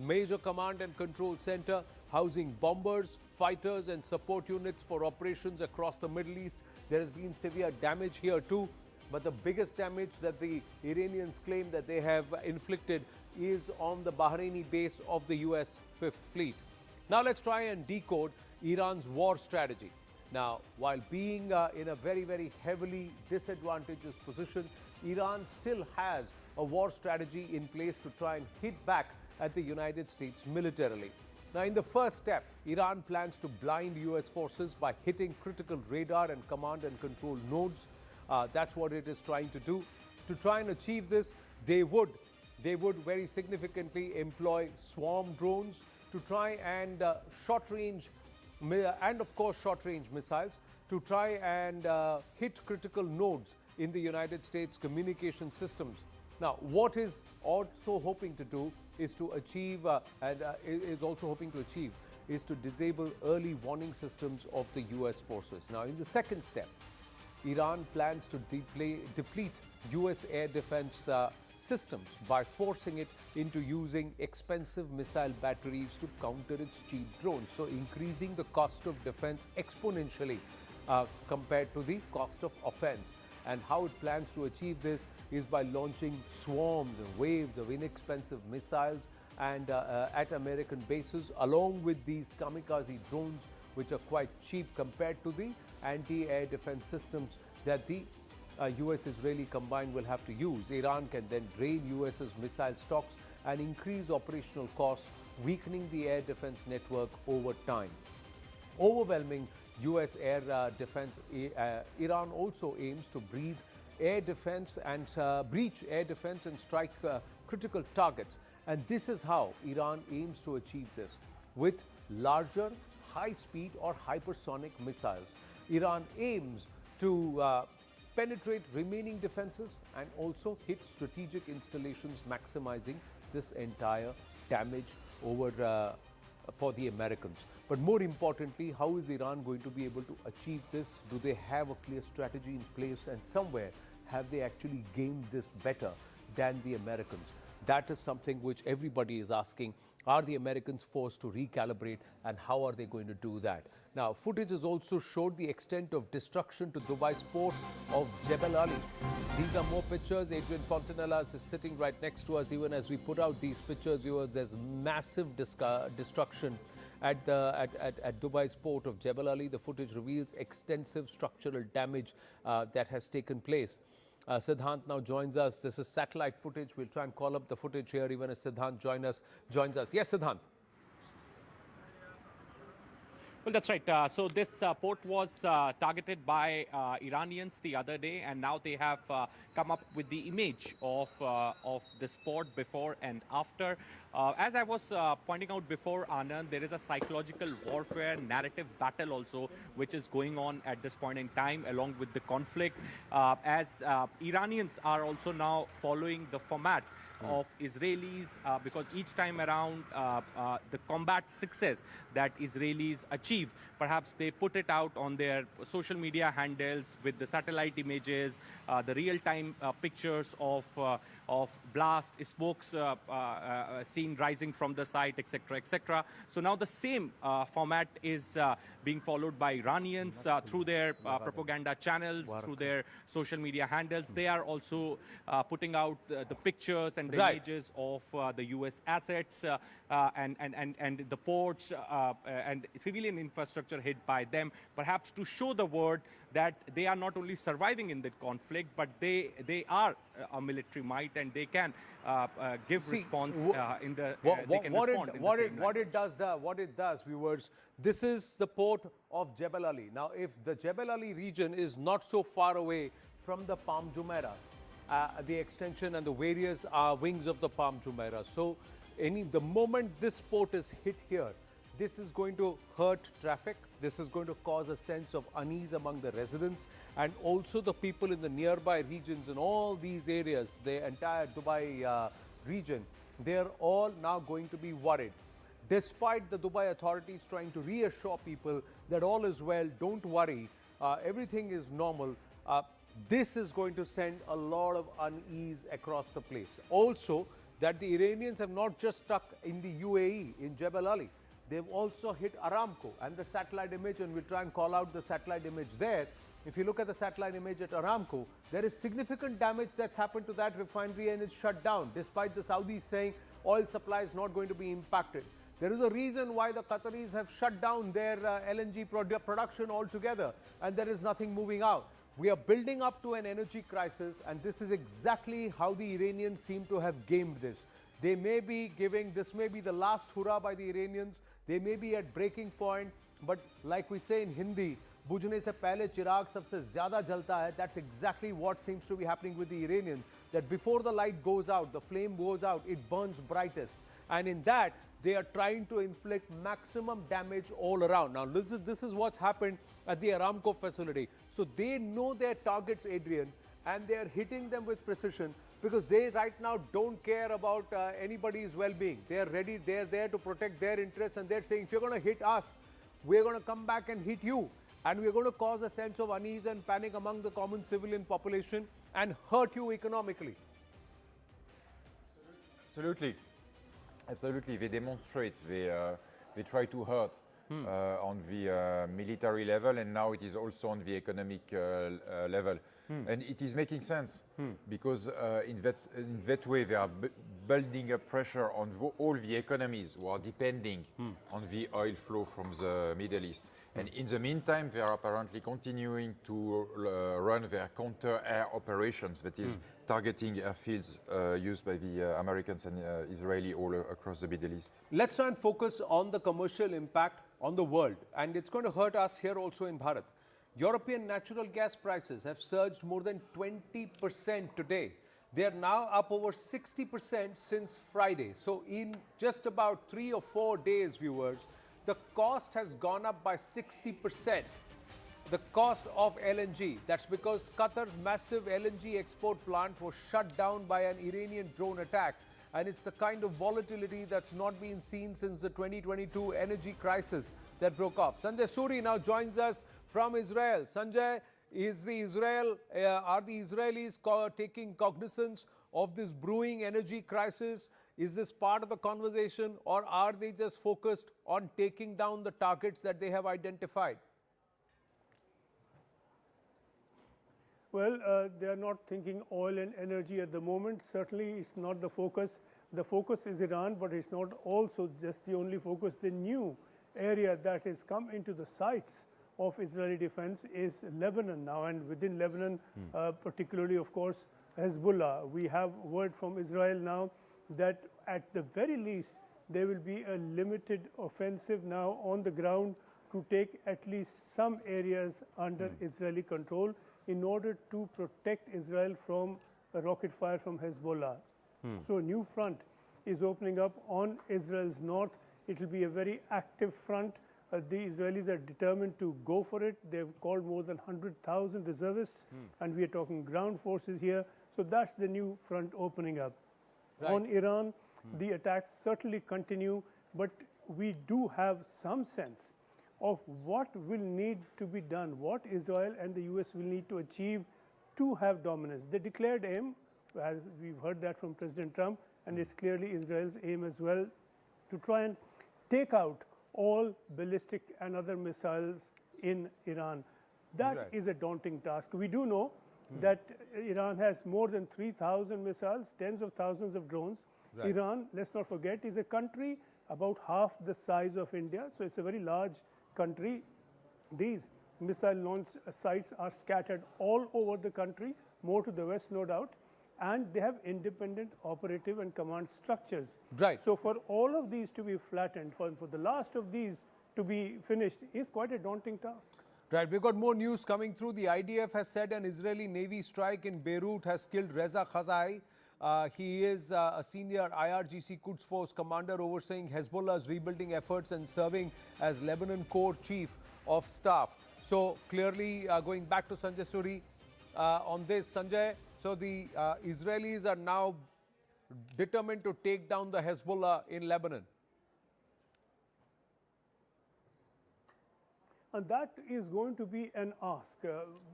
major command and control center, housing bombers, fighters and support units for operations across the Middle East. There has been severe damage here too, but the biggest damage that the Iranians claim that they have inflicted is on the Bahraini base of the US Fifth Fleet. Now let's try and decode Iran's war strategy. Now, while being in a very, very heavily disadvantageous position, Iran still has a war strategy in place to try and hit back at the United States militarily. Now, in the first step, Iran plans to blind U.S. forces by hitting critical radar and command and control nodes. That's what it is trying to do. To try and achieve this, they would very significantly employ swarm drones to try and short-range and, of course, short-range missiles to try and hit critical nodes in the United States communication systems. Now, what is also hoping to do is to achieve is to disable early warning systems of the U.S. forces. Now, in the second step, Iran plans to deplete U.S. air defense systems by forcing it into using expensive missile batteries to counter its cheap drones, so increasing the cost of defense exponentially compared to the cost of offense. And how it plans to achieve this is by launching swarms and waves of inexpensive missiles and at American bases, along with these kamikaze drones, which are quite cheap compared to the anti-air defense systems that the US-Israeli combined will have to use. Iran can then drain US's missile stocks and increase operational costs, weakening the air defense network over time. Overwhelming U.S. air defense, Iran also aims to breach air defense and strike critical targets. And this is how Iran aims to achieve this, with larger, high-speed or hypersonic missiles. Iran aims to penetrate remaining defenses and also hit strategic installations, maximizing this entire damage over for the Americans. But more importantly, how is Iran going to be able to achieve this? Do they have a clear strategy in place, and somewhere have they actually gained this better than the Americans? That is something which everybody is asking. Are the Americans forced to recalibrate, and how are they going to do that? Now, footage has also showed the extent of destruction to Dubai's port of Jebel Ali. These are more pictures. Adrian Fontanellas is sitting right next to us. Even as we put out these pictures, viewers, there's massive destruction at Dubai's port of Jebel Ali. The footage reveals extensive structural damage that has taken place. Siddhant now joins us. This is satellite footage. We'll try and call up the footage here even as Siddhant joins us. Yes, Siddhant. Well, that's right. So this port was targeted by Iranians the other day, and now they have come up with the image of this port before and after. As I was pointing out before, Anand, there is a psychological warfare narrative battle also, which is going on at this point in time, along with the conflict, as Iranians are also now following the format of Israelis, because each time around the combat success that Israelis achieve, perhaps they put it out on their social media handles with the satellite images, the real-time pictures of blast, smokes seen rising from the site, etc., etc. So now the same format is being followed by Iranians through their propaganda channels, through their social media handles. They are also putting out the pictures and the images of the U.S. assets and the ports and civilian infrastructure hit by them, perhaps to show the world that they are not only surviving in the conflict, but they are a military might and they can give response in the what it does, viewers, this is the port of Jebel Ali. Now, if the Jebel Ali region is not so far away from the Palm Jumeirah, the extension and the various wings of the Palm Jumeirah, so the moment this port is hit here, this is going to hurt traffic. This is going to cause a sense of unease among the residents and also the people in the nearby regions in all these areas, the entire Dubai region. They are all now going to be worried. Despite the Dubai authorities trying to reassure people that all is well, don't worry, everything is normal, this is going to send a lot of unease across the place. Also, that the Iranians have not just stuck in the UAE, in Jebel Ali. They've also hit Aramco, and the satellite image, and we'll try and call out the satellite image there. If you look at the satellite image at Aramco, there is significant damage that's happened to that refinery and it's shut down, despite the Saudis saying oil supply is not going to be impacted. There is a reason why the Qataris have shut down their LNG production altogether, and there is nothing moving out. We are building up to an energy crisis, and this is exactly how the Iranians seem to have gamed this. They may be giving, this may be the last hurrah by the Iranians. They may be at breaking point, but like we say in Hindi, bujhne se pehle chirag sabse zyada jalta hai. That's exactly what seems to be happening with the Iranians, that before the light goes out, the flame goes out, it burns brightest. And in that, they are trying to inflict maximum damage all around. Now, this is what's happened at the Aramco facility. So they know their targets, Adrian, and they are hitting them with precision, because they right now don't care about anybody's well-being. They are ready, they are there to protect their interests, and they're saying, if you're going to hit us, we're going to come back and hit you. And we're going to cause a sense of unease and panic among the common civilian population and hurt you economically. Absolutely. Absolutely. They demonstrate, they try to hurt on the military level, and now it is also on the economic level. And it is making sense because in that way they are building up pressure on all the economies who are depending on the oil flow from the Middle East. And in the meantime, they are apparently continuing to run their counter-air operations, that is targeting airfields used by the Americans and Israeli all across the Middle East. Let's try and focus on the commercial impact on the world, and it's going to hurt us here also in Bharat. European natural gas prices have surged more than 20% today. They are now up over 60% since Friday. So in just about 3 or 4 days, viewers, the cost has gone up by 60%. The cost of LNG, that's because Qatar's massive LNG export plant was shut down by an Iranian drone attack. And it's the kind of volatility that's not been seen since the 2022 energy crisis that broke off. Sanjay Suri now joins us from Israel. Sanjay, are the Israelis taking cognizance of this brewing energy crisis? Is this part of the conversation, or are they just focused on taking down the targets that they have identified? Well, they are not thinking oil and energy at the moment. Certainly, it's not the focus. The focus is Iran, but it's not also just the only focus. The new area that has come into the sights of Israeli defense is Lebanon now, and within Lebanon, particularly, of course, Hezbollah. We have word from Israel now that at the very least, there will be a limited offensive now on the ground to take at least some areas under Israeli control in order to protect Israel from a rocket fire from Hezbollah. So a new front is opening up on Israel's north. It will be a very active front. The Israelis are determined to go for it. They've called more than 100,000 reservists, and we are talking ground forces here. So that's the new front opening up. Right. On Iran, the attacks certainly continue, but we do have some sense of what will need to be done, what Israel and the US will need to achieve to have dominance. The declared aim, as we've heard that from President Trump, and it's clearly Israel's aim as well, to try and take out all ballistic and other missiles in Iran. That is a daunting task. We do know that Iran has more than 3,000 missiles, tens of thousands of drones. Right. Iran, let's not forget, is a country about half the size of India, so it's a very large country. These missile launch sites are scattered all over the country, more to the west, no doubt, and they have independent operative and command structures. Right. So for all of these to be flattened, for the last of these to be finished, is quite a daunting task. Right, we've got more news coming through. The IDF has said an Israeli Navy strike in Beirut has killed Reza Khazai. He is a senior IRGC Quds Force commander overseeing Hezbollah's rebuilding efforts and serving as Lebanon Corps Chief of Staff. So clearly, going back to Sanjay Suri on this, Sanjay, so the Israelis are now determined to take down the Hezbollah in Lebanon. And that is going to be an ask.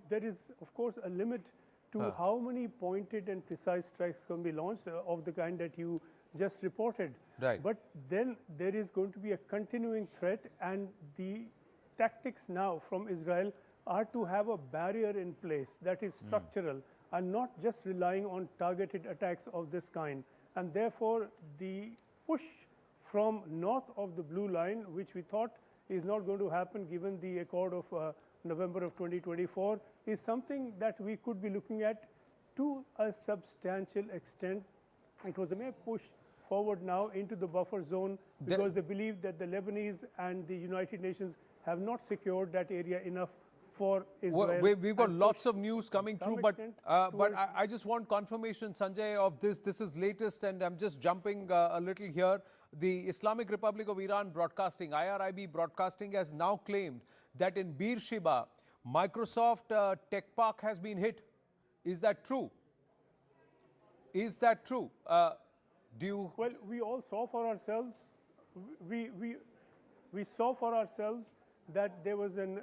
There is, of course, a limit to how many pointed and precise strikes can be launched of the kind that you just reported. Right. But then there is going to be a continuing threat, and the tactics now from Israel are to have a barrier in place that is structural and not just relying on targeted attacks of this kind. And therefore, the push from north of the blue line, which we thought is not going to happen given the accord of November of 2024, is something that we could be looking at to a substantial extent. It was a mere push forward now into the buffer zone because they believe that the Lebanese and the United Nations have not secured that area enough for Israel. Well, we've got lots of news coming through, but I just want confirmation, Sanjay, of this. This is latest, and I'm just jumping a little here. The Islamic Republic of Iran Broadcasting, IRIB Broadcasting, has now claimed that in Beersheba, Microsoft Tech Park has been hit. Is that true? Is that true? Do you? Well, we all saw for ourselves. We saw for ourselves that there was an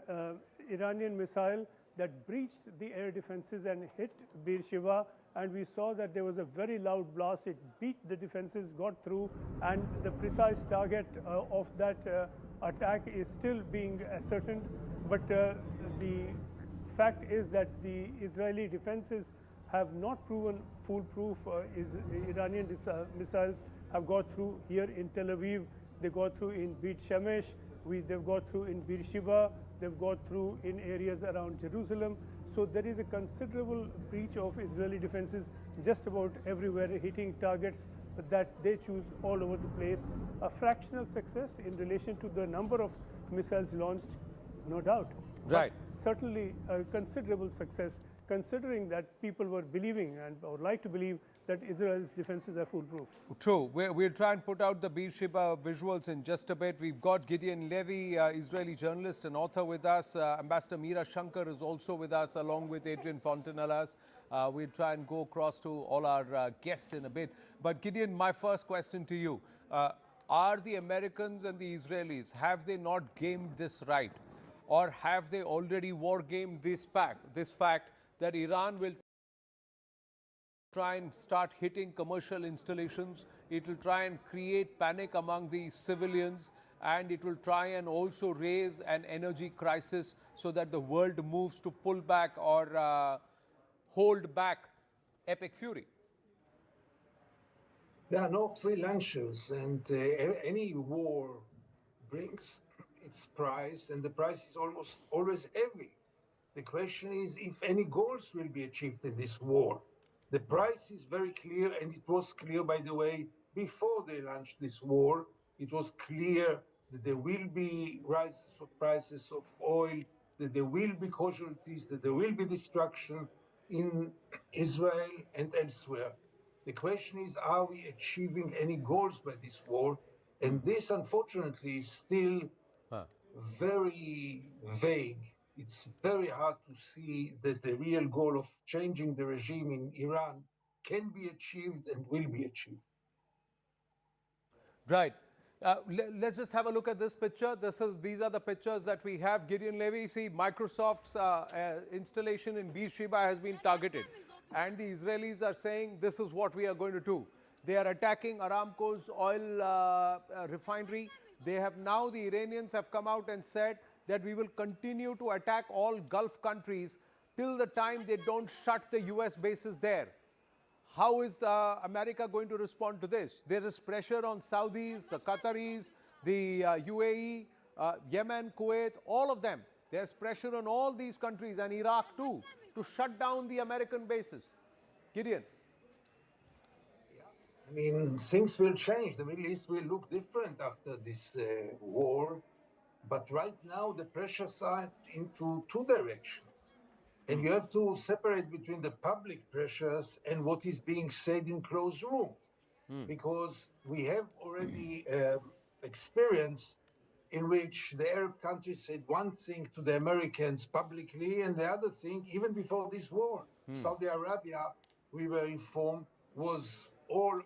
Iranian missile that breached the air defenses and hit Beersheba, and we saw that there was a very loud blast. It beat the defenses, got through, and the precise target of that attack is still being ascertained. But the fact is that the Israeli defenses have not proven foolproof. Iranian missiles have got through here in Tel Aviv, they got through in Beit Shemesh, they've got through in Beersheba, they've got through in areas around Jerusalem. So there is a considerable breach of Israeli defenses just about everywhere, hitting targets that they choose all over the place. A fractional success in relation to the number of missiles launched, no doubt. Right. But certainly a considerable success, considering that people were believing and or like to believe that Israel's defenses are foolproof. True. We'll try and put out the Beersheba visuals in just a bit. We've got Gideon Levy, Israeli journalist and author, with us. Ambassador Meera Shankar is also with us, along with Adrian Fontanellas. We'll try and go across to all our guests in a bit. But Gideon, my first question to you. Are the Americans and the Israelis, have they not gamed this right? Or have they already war-gamed this fact that Iran will try and start hitting commercial installations, it will try and create panic among the civilians, and it will try and also raise an energy crisis so that the world moves to pull back or hold back epic fury? There are no free lunches, and any war brings its price, and the price is almost always heavy. The question is if any goals will be achieved in this war. The price is very clear, and it was clear, by the way, before they launched this war. It was clear that there will be rises of prices of oil, that there will be casualties, that there will be destruction in Israel and elsewhere. The question is, are we achieving any goals by this war? And this, unfortunately, is still very vague. It's very hard to see that the real goal of changing the regime in Iran can be achieved and will be achieved. Right. Let's just have a look at this picture. These are the pictures that we have. Gideon Levy, see, Microsoft's installation in Beersheba has been targeted. And the Israelis are saying this is what we are going to do. They are attacking Aramco's oil refinery. They have now, the Iranians have come out and said that we will continue to attack all Gulf countries till the time they don't shut the US bases there. How is America going to respond to this? There is pressure on Saudis, the Qataris, the UAE, Yemen, Kuwait, all of them. There's pressure on all these countries and Iraq too to shut down the American bases. Gideon. I mean, things will change. The Middle East will look different after this war. But right now, the pressures are into two directions. And you have to separate between the public pressures and what is being said in closed rooms. Because we have already experience in which the Arab countries said one thing to the Americans publicly and the other thing, even before this war. Saudi Arabia, we were informed, was all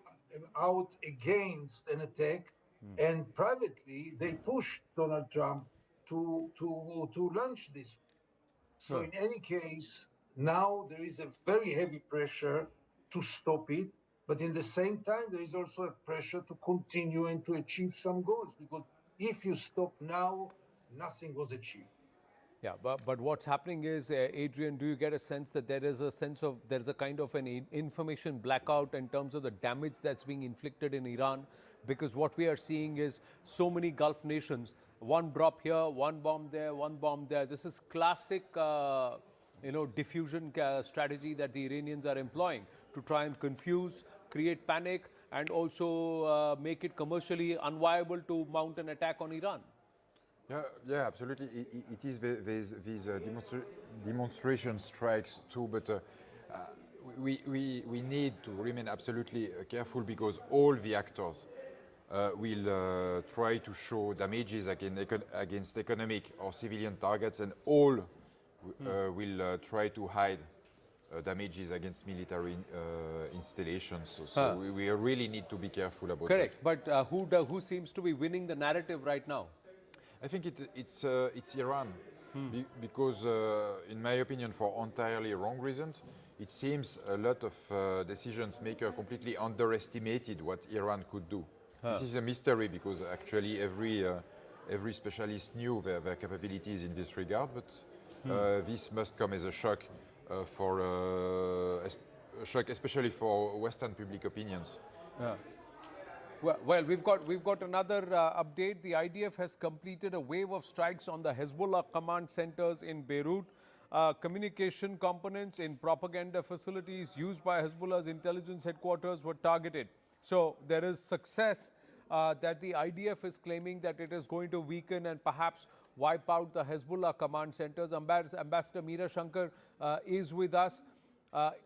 out against an attack, and privately they pushed Donald Trump to launch this. So in any case, now there is a very heavy pressure to stop it, but in the same time, there is also a pressure to continue and to achieve some goals, because if you stop now, nothing was achieved. Yeah, but what's happening is, Adrian, do you get a sense that there is a kind of an information blackout in terms of the damage that's being inflicted in Iran? Because what we are seeing is so many Gulf nations, one drop here, one bomb there, one bomb there. This is classic, diffusion strategy that the Iranians are employing to try and confuse, create panic, and also make it commercially unviable to mount an attack on Iran. Yeah, absolutely. It is these demonstration strikes too, but we need to remain absolutely careful because all the actors will try to show damages against economic or civilian targets, and all will try to hide damages against military installations. So we really need to be careful about that. Correct. But who seems to be winning the narrative right now? I think it's Iran, because in my opinion, for entirely wrong reasons, it seems a lot of decisions makers completely underestimated what Iran could do. This is a mystery because actually every specialist knew their capabilities in this regard, but this must come as a shock especially for Western public opinions. Well, we've got another update. The IDF has completed a wave of strikes on the Hezbollah command centers in Beirut. Communication components in propaganda facilities used by Hezbollah's intelligence headquarters were targeted. So there is success that the IDF is claiming that it is going to weaken and perhaps wipe out the Hezbollah command centers. Ambassador Meera Shankar is with us.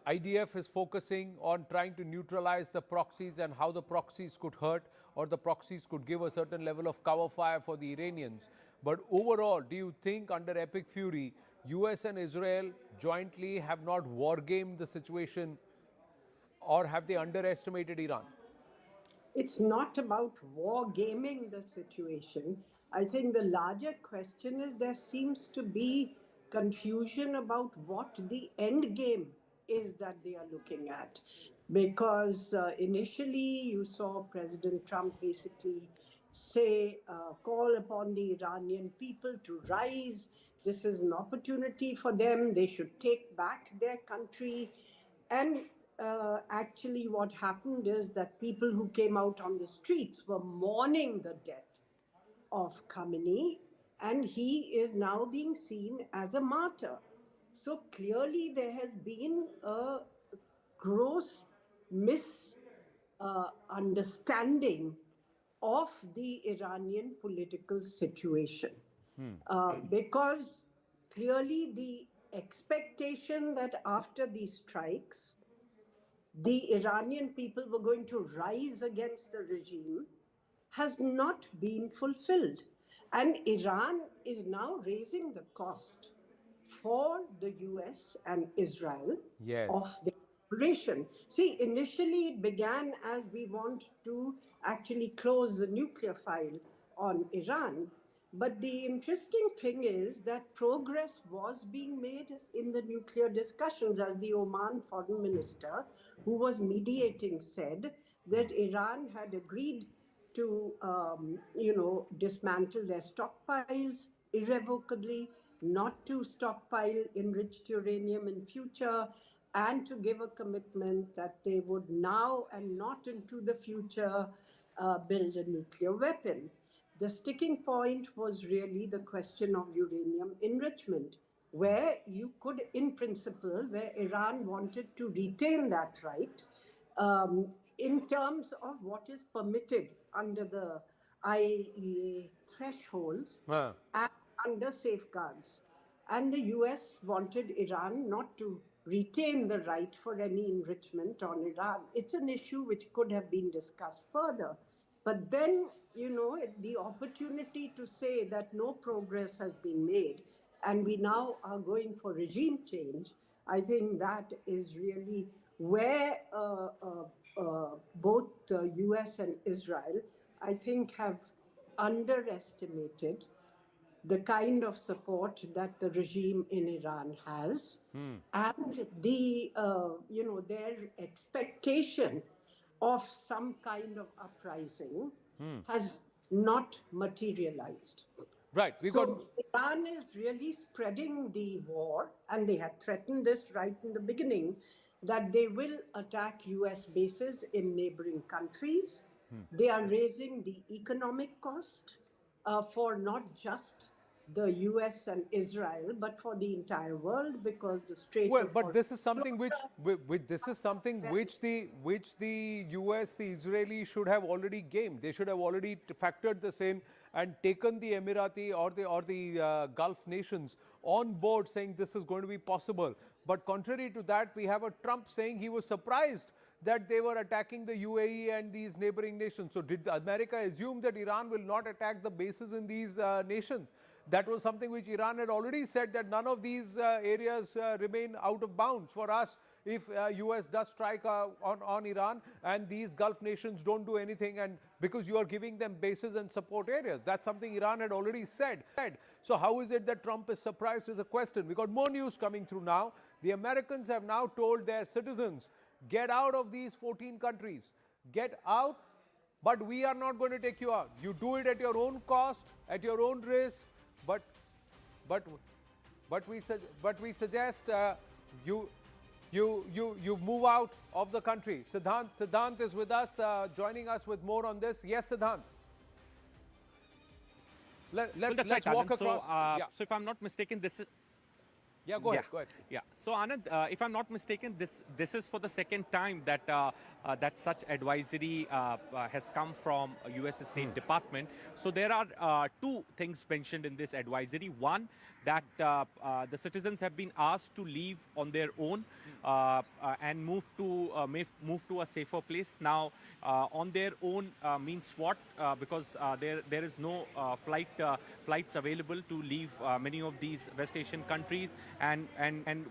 IDF is focusing on trying to neutralize the proxies and how the proxies could hurt or the proxies could give a certain level of cover fire for the Iranians. But overall, do you think under Epic Fury, US and Israel jointly have not wargamed the situation, or have they underestimated Iran? It's not about wargaming the situation. I think the larger question is there seems to be confusion about what the end game is that they are looking at. Because initially you saw President Trump basically say, call upon the Iranian people to rise. This is an opportunity for them. They should take back their country. And actually what happened is that people who came out on the streets were mourning the death of Khamenei, and he is now being seen as a martyr. So clearly there has been a gross misunderstanding of the Iranian political situation. Because clearly the expectation that after these strikes, the Iranian people were going to rise against the regime has not been fulfilled. And Iran is now raising the cost for the US and Israel of the operation. See, initially it began as we want to actually close the nuclear file on Iran. But the interesting thing is that progress was being made in the nuclear discussions, as the Oman foreign minister, who was mediating, said that Iran had agreed to, dismantle their stockpiles irrevocably, not to stockpile enriched uranium in future, and to give a commitment that they would now and not into the future build a nuclear weapon. The sticking point was really the question of uranium enrichment, where you could, in principle, where Iran wanted to retain that right, in terms of what is permitted under the IAEA thresholds and under safeguards. And the US wanted Iran not to retain the right for any enrichment on Iran. It's an issue which could have been discussed further. But then, the opportunity to say that no progress has been made and we now are going for regime change, I think that is really where both the US and Israel, I think, have underestimated the kind of support that the regime in Iran has, and the their expectation of some kind of uprising has not materialized. Right. Iran is really spreading the war, and they had threatened this right in the beginning, that they will attack US bases in neighboring countries. They are raising the economic cost for not just the US and Israel, but for the entire world, because the Strait of But this is something which the US, the Israelis should have already gamed. They should have already factored this in and taken the Emirati or the Gulf nations on board, saying this is going to be possible. But contrary to that, we have a Trump saying he was surprised that they were attacking the UAE and these neighboring nations. So did America assume that Iran will not attack the bases in these nations? That was something which Iran had already said, that none of these areas remain out of bounds for us if US does strike on Iran and these Gulf nations don't do anything, and because you are giving them bases and support areas. That's something Iran had already said. So how is it that Trump is surprised is a question. We got more news coming through now. The Americans have now told their citizens, get out of these 14 countries. Get out, but we are not going to take you out. You do it at your own cost, at your own risk. But we suggest you move out of the country. Siddhant is with us, joining us with more on this. Yes, Siddhant. Let's walk across. So if I'm not mistaken, this is... Yeah, go ahead. Yeah. So Anand, if I'm not mistaken, this is for the second time that that such advisory has come from U.S. State Department. So there are two things mentioned in this advisory. One, that the citizens have been asked to leave on their own and move to a safer place. Now, on their own means what? Because there is no flights available to leave many of these West Asian countries. And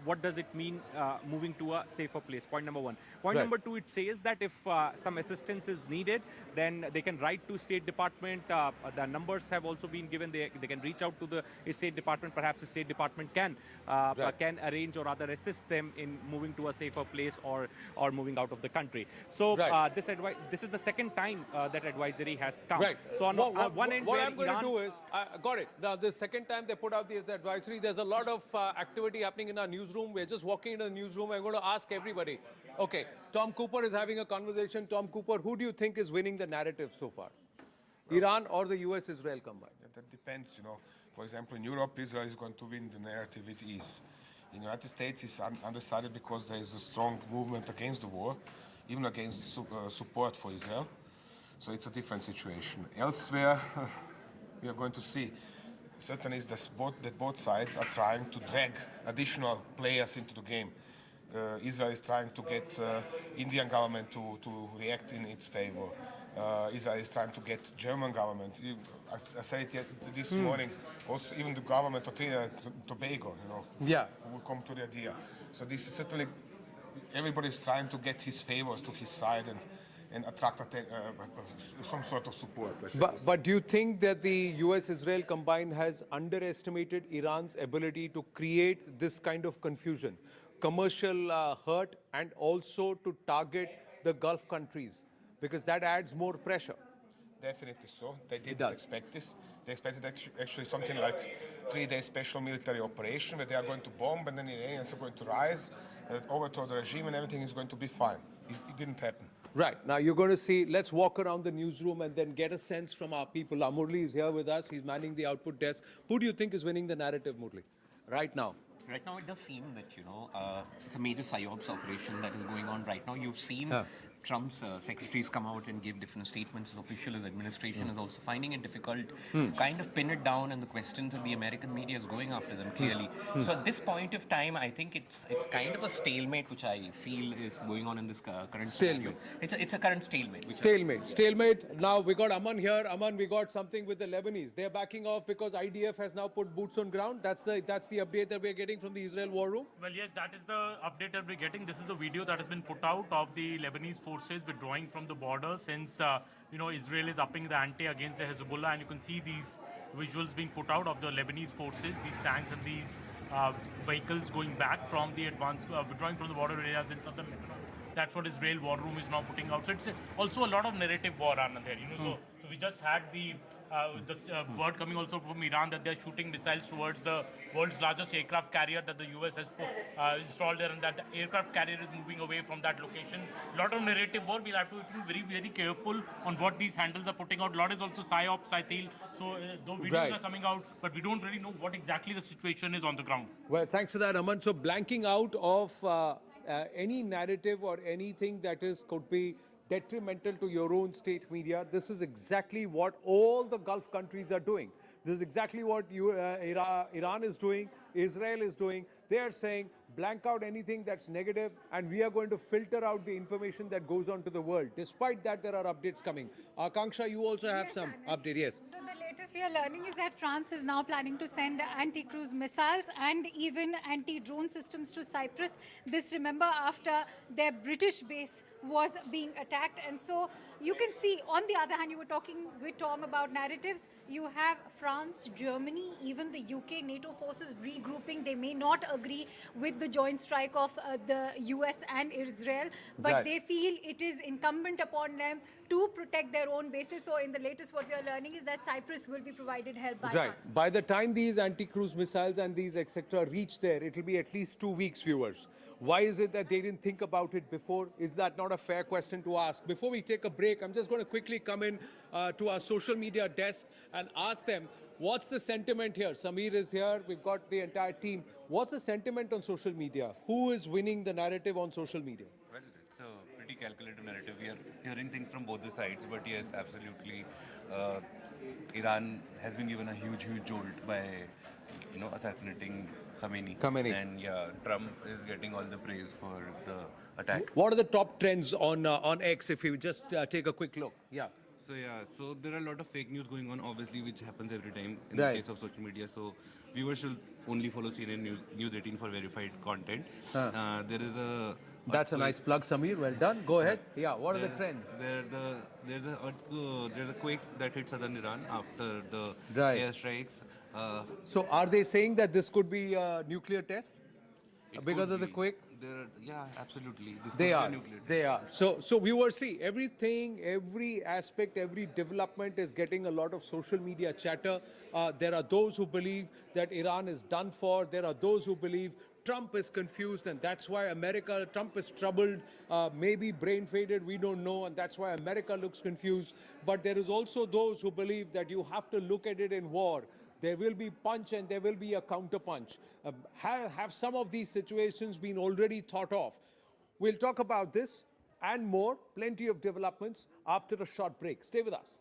what does it mean moving to a safer place? Point number one. Point number two, it says that if some assistance is needed, then they can write to State Department. The numbers have also been given. They can reach out to the State Department. Perhaps the State Department can arrange or rather assist them in moving to a safer place or moving out of the country. So this is the second time that advisory has come. Right. So on one end, what I'm going to do is, got it. Now, the second time they put out the advisory, there's a lot of activity happening in our newsroom. We're just walking into the newsroom. I'm going to ask everybody. Okay, Tom Cooper is having a conversation. Tom Cooper, who do you think is winning the narrative so far? Iran or the US-Israel combined? That depends, For example, in Europe, Israel is going to win the narrative with ease. In the United States, it's undecided because there is a strong movement against the war, even against support for Israel. So it's a different situation. Elsewhere, we are going to see. Certain is that both sides are trying to drag additional players into the game. Israel is trying to get Indian government to react in its favor. Israel is trying to get German government. I said it this morning. Also, even the government of Trinidad and Tobago, who will come to the idea. So this is certainly everybody is trying to get his favors to his side and attract some sort of support. But do you think that the US-Israel combined has underestimated Iran's ability to create this kind of confusion, commercial hurt, and also to target the Gulf countries? Because that adds more pressure. Definitely so. They didn't expect this. They expected actually something like 3-day special military operation where they are going to bomb and then the Iranians are going to rise, overthrow the regime and everything is going to be fine. It didn't happen. Right. Now you're going to see, let's walk around the newsroom and then get a sense from our people. Murli is here with us. He's manning the output desk. Who do you think is winning the narrative, Murli, right now? Right now, it does seem that, it's a major psyops operation that is going on right now. You've seen Trump's secretaries come out and give different statements. His official, his administration is also finding it difficult to kind of pin it down, and the questions of the American media is going after them clearly. So at this point of time, I think it's kind of a stalemate, which I feel is going on in this current scenario. It's a current stalemate. Stalemate. Now we got Aman here. Aman, we got something with the Lebanese. They're backing off because IDF has now put boots on ground. That's the update that we're getting from the Israel war room. Well, yes, that is the update that we're getting. This is the video that has been put out of the Lebanese forces withdrawing from the border since Israel is upping the ante against the Hezbollah, and you can see these visuals being put out of the Lebanese forces, these tanks and these vehicles going back from the withdrawing from the border areas in southern Lebanon. That's what Israel war room is now putting out. So it's also a lot of narrative war on there. So we just had the word coming also from Iran that they're shooting missiles towards the world's largest aircraft carrier that the US has installed there, and that the aircraft carrier is moving away from that location. A lot of narrative war. We'll have to be very, very careful on what these handles are putting out. A lot is also psyops, I feel. So though videos are coming out, but we don't really know what exactly the situation is on the ground. Well, thanks for that, Aman. So blanking out of any narrative or anything that could be detrimental to your own state media. This is exactly what all the Gulf countries are doing. This is exactly what Iran is doing, Israel is doing. They are saying, blank out anything that's negative, and we are going to filter out the information that goes on to the world. Despite that, there are updates coming. Akanksha, you also have some update. Yes. So the latest we are learning is that France is now planning to send anti-cruise missiles and even anti-drone systems to Cyprus. This, remember, after their British base was being attacked. And so you can see, on the other hand, you were talking with Tom about narratives. You have France, Germany, even the UK, NATO forces regrouping. They may not agree with the joint strike of the US and Israel, but they feel it is incumbent upon them to protect their own bases. So in the latest, what we are learning is that Cyprus will be provided help by France. By the time these anti-cruise missiles and these etc. reach there, it will be at least 2 weeks, viewers. Why is it that they didn't think about it before? Is that not a fair question to ask? Before we take a break, I'm just going to quickly come in to our social media desk and ask them, what's the sentiment here? Samir is here. We've got the entire team. What's the sentiment on social media? Who is winning the narrative on social media? Well, it's a pretty calculated narrative. We are hearing things from both the sides, but yes, absolutely. Iran has been given a huge jolt by, assassinating Khamenei. And Trump is getting all the praise for the attack. What are the top trends on X, if you just take a quick look? So there are a lot of fake news going on, obviously, which happens every time in the case of social media. So viewers should only follow CNN News 18 for verified content. There is a... That's a nice plug, Samir. Well done. Go ahead. Yeah, what are the trends? There's a quake that hit southern Iran after the airstrikes. So are they saying that this could be a nuclear test because of the quake? Yeah, absolutely. They are. So viewers, see, everything, every aspect, every development is getting a lot of social media chatter. There are those who believe that Iran is done for. There are those who believe Trump is confused, and that's why Trump is troubled, maybe brain-faded, we don't know, and that's why America looks confused. But there is also those who believe that you have to look at it in war. There will be punch and there will be a counter-punch. Have some of these situations been already thought of? We'll talk about this and more, plenty of developments after a short break. Stay with us.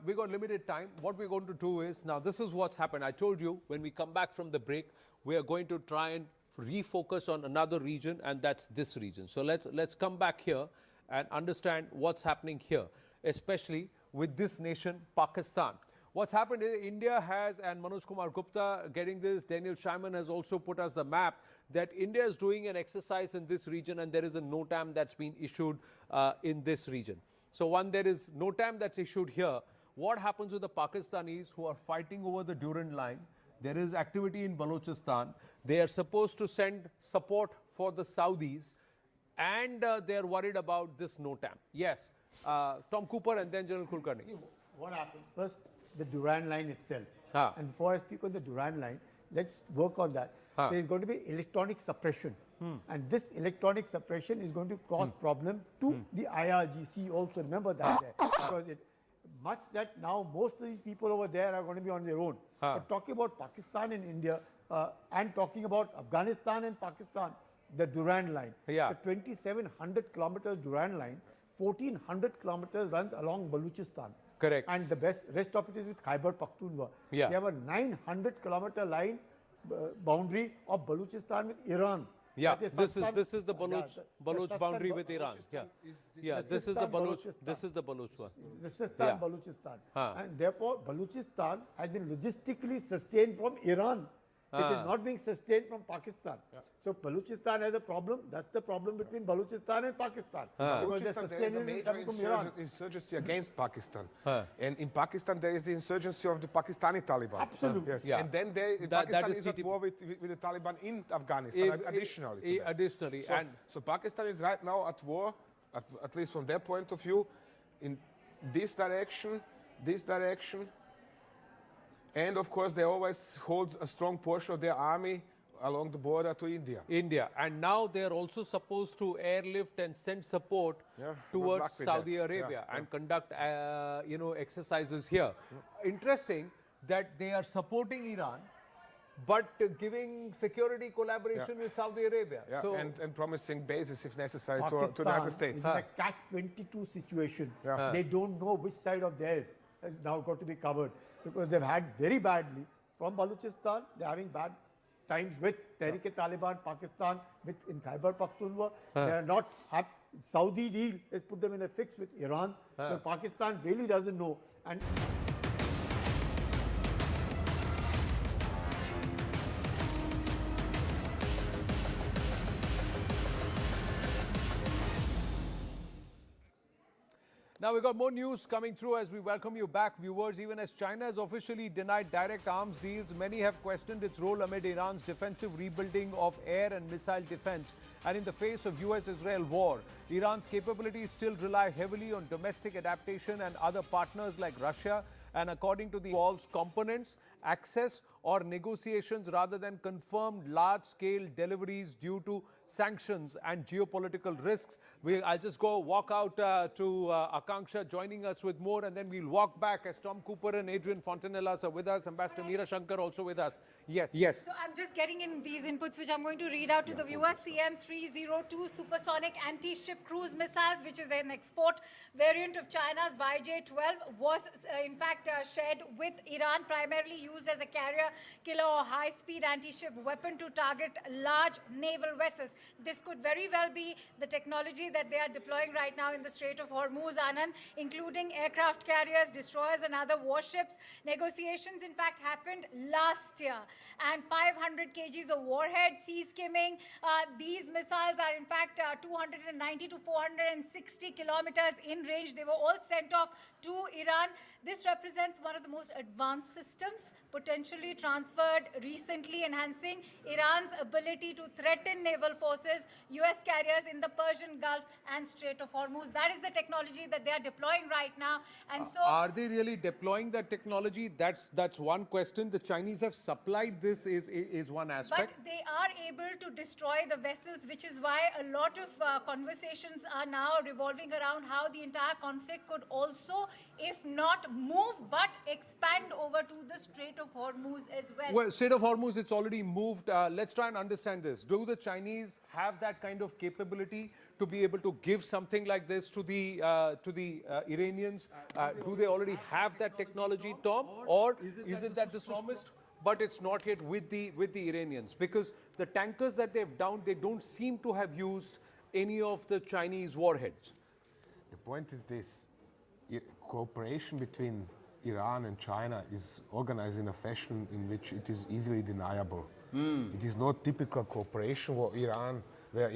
We got limited time. What we're going to do is, now this is what's happened. I told you when we come back from the break, we are going to try and refocus on another region, and that's this region. So let's come back here and understand what's happening here, especially with this nation, Pakistan. What's happened is India has, and Manoj Kumar Gupta getting this, Daniel Scheinman has also put us the map, that India is doing an exercise in this region, and there is a NOTAM that's been issued in this region. So there is NOTAM that's issued here. What happens with the Pakistanis who are fighting over the Durand line? There is activity in Balochistan. They are supposed to send support for the Saudis, and they are worried about this NOTAM. Yes, Tom Cooper and then General Kulkarni. What happened? First, the Durand line itself. And before I speak on the Durand line, let's work on that. There is going to be electronic suppression. And this electronic suppression is going to cause problem to the IRGC also. Remember that there. Because much that now most of these people over there are going to be on their own. But talking about Pakistan and India and talking about Afghanistan and Pakistan, the Durand line, the 2,700 kilometers Durand line, 1,400 kilometers runs along Balochistan. Correct. And the rest of it is with Khyber Pakhtunkhwa. They have a 900 kilometer line boundary of Balochistan with Iran. Yeah, this is the Baloch boundary with Iran. This is the Baloch one. This is Balochistan. And therefore, Balochistan has been logistically sustained from Iran. It is not being sustained from Pakistan. So Balochistan has a problem. That's the problem between Balochistan and Pakistan. Balochistan, there is a major insurgency against Pakistan. And in Pakistan, there is the insurgency of the Pakistani Taliban. Absolutely. Yes. And then Pakistan is at war with the Taliban in Afghanistan, additionally. So Pakistan is right now at war, at least from their point of view, in this direction, and of course, they always hold a strong portion of their army along the border to India. And now they are also supposed to airlift and send support towards Saudi Arabia and conduct, exercises here. Interesting that they are supporting Iran, but giving security collaboration with Saudi Arabia. So, and promising bases if necessary to the United States. It's a catch-22 situation. They don't know which side of theirs has now got to be covered, because they've had very badly from Balochistan. They're having bad times with Tehrik-e-Taliban, Pakistan, in Khyber Pakhtunkhwa. They are not happy. Saudi deal has put them in a fix with Iran. So Pakistan really doesn't know. And now we've got more news coming through as we welcome you back, viewers. Even as China has officially denied direct arms deals, many have questioned its role amid Iran's defensive rebuilding of air and missile defense. And in the face of US-Israel war, Iran's capabilities still rely heavily on domestic adaptation and other partners like Russia. And according to the walls, components, access or negotiations rather than confirmed large-scale deliveries due to sanctions and geopolitical risks. I'll just walk out to Akanksha joining us with more, and then we'll walk back as Tom Cooper and Adrian Fontanellas are with us. Ambassador Meera Shankar also with us. Yes. So I'm just getting in these inputs, which I'm going to read out to the viewers. CM-302 supersonic anti-ship cruise missiles, which is an export variant of China's YJ-12, was in fact shared with Iran, primarily used as a carrier killer or high-speed anti-ship weapon to target large naval vessels. This could very well be the technology that they are deploying right now in the Strait of Hormuz, Anand, including aircraft carriers, destroyers, and other warships. Negotiations, in fact, happened last year. And 500 kgs of warhead, sea skimming. These missiles are, in fact, 290 to 460 kilometers in range. They were all sent off to Iran. This represents one of the most advanced systems, potentially transferred recently, enhancing Iran's ability to threaten naval forces, US carriers in the Persian Gulf and Strait of Hormuz. That is the technology that they are deploying right now. And so, are they really deploying that technology? That's one question. The Chinese have supplied this is one aspect. but they are able to destroy the vessels, which is why a lot of conversations are now revolving around how the entire conflict could also, if not move, but expand over to the Strait of Hormuz as well. Well, Strait of Hormuz, it's already moved. Let's try and understand this. Do the Chinese have that kind of capability to be able to give something like this to the Iranians? Do they already have that technology, Tom? Or is it that this was promised, but it's not yet with the Iranians? Because the tankers that they've downed, they don't seem to have used any of the Chinese warheads. The point is this. Cooperation between Iran and China is organized in a fashion in which it is easily deniable. It is not typical cooperation where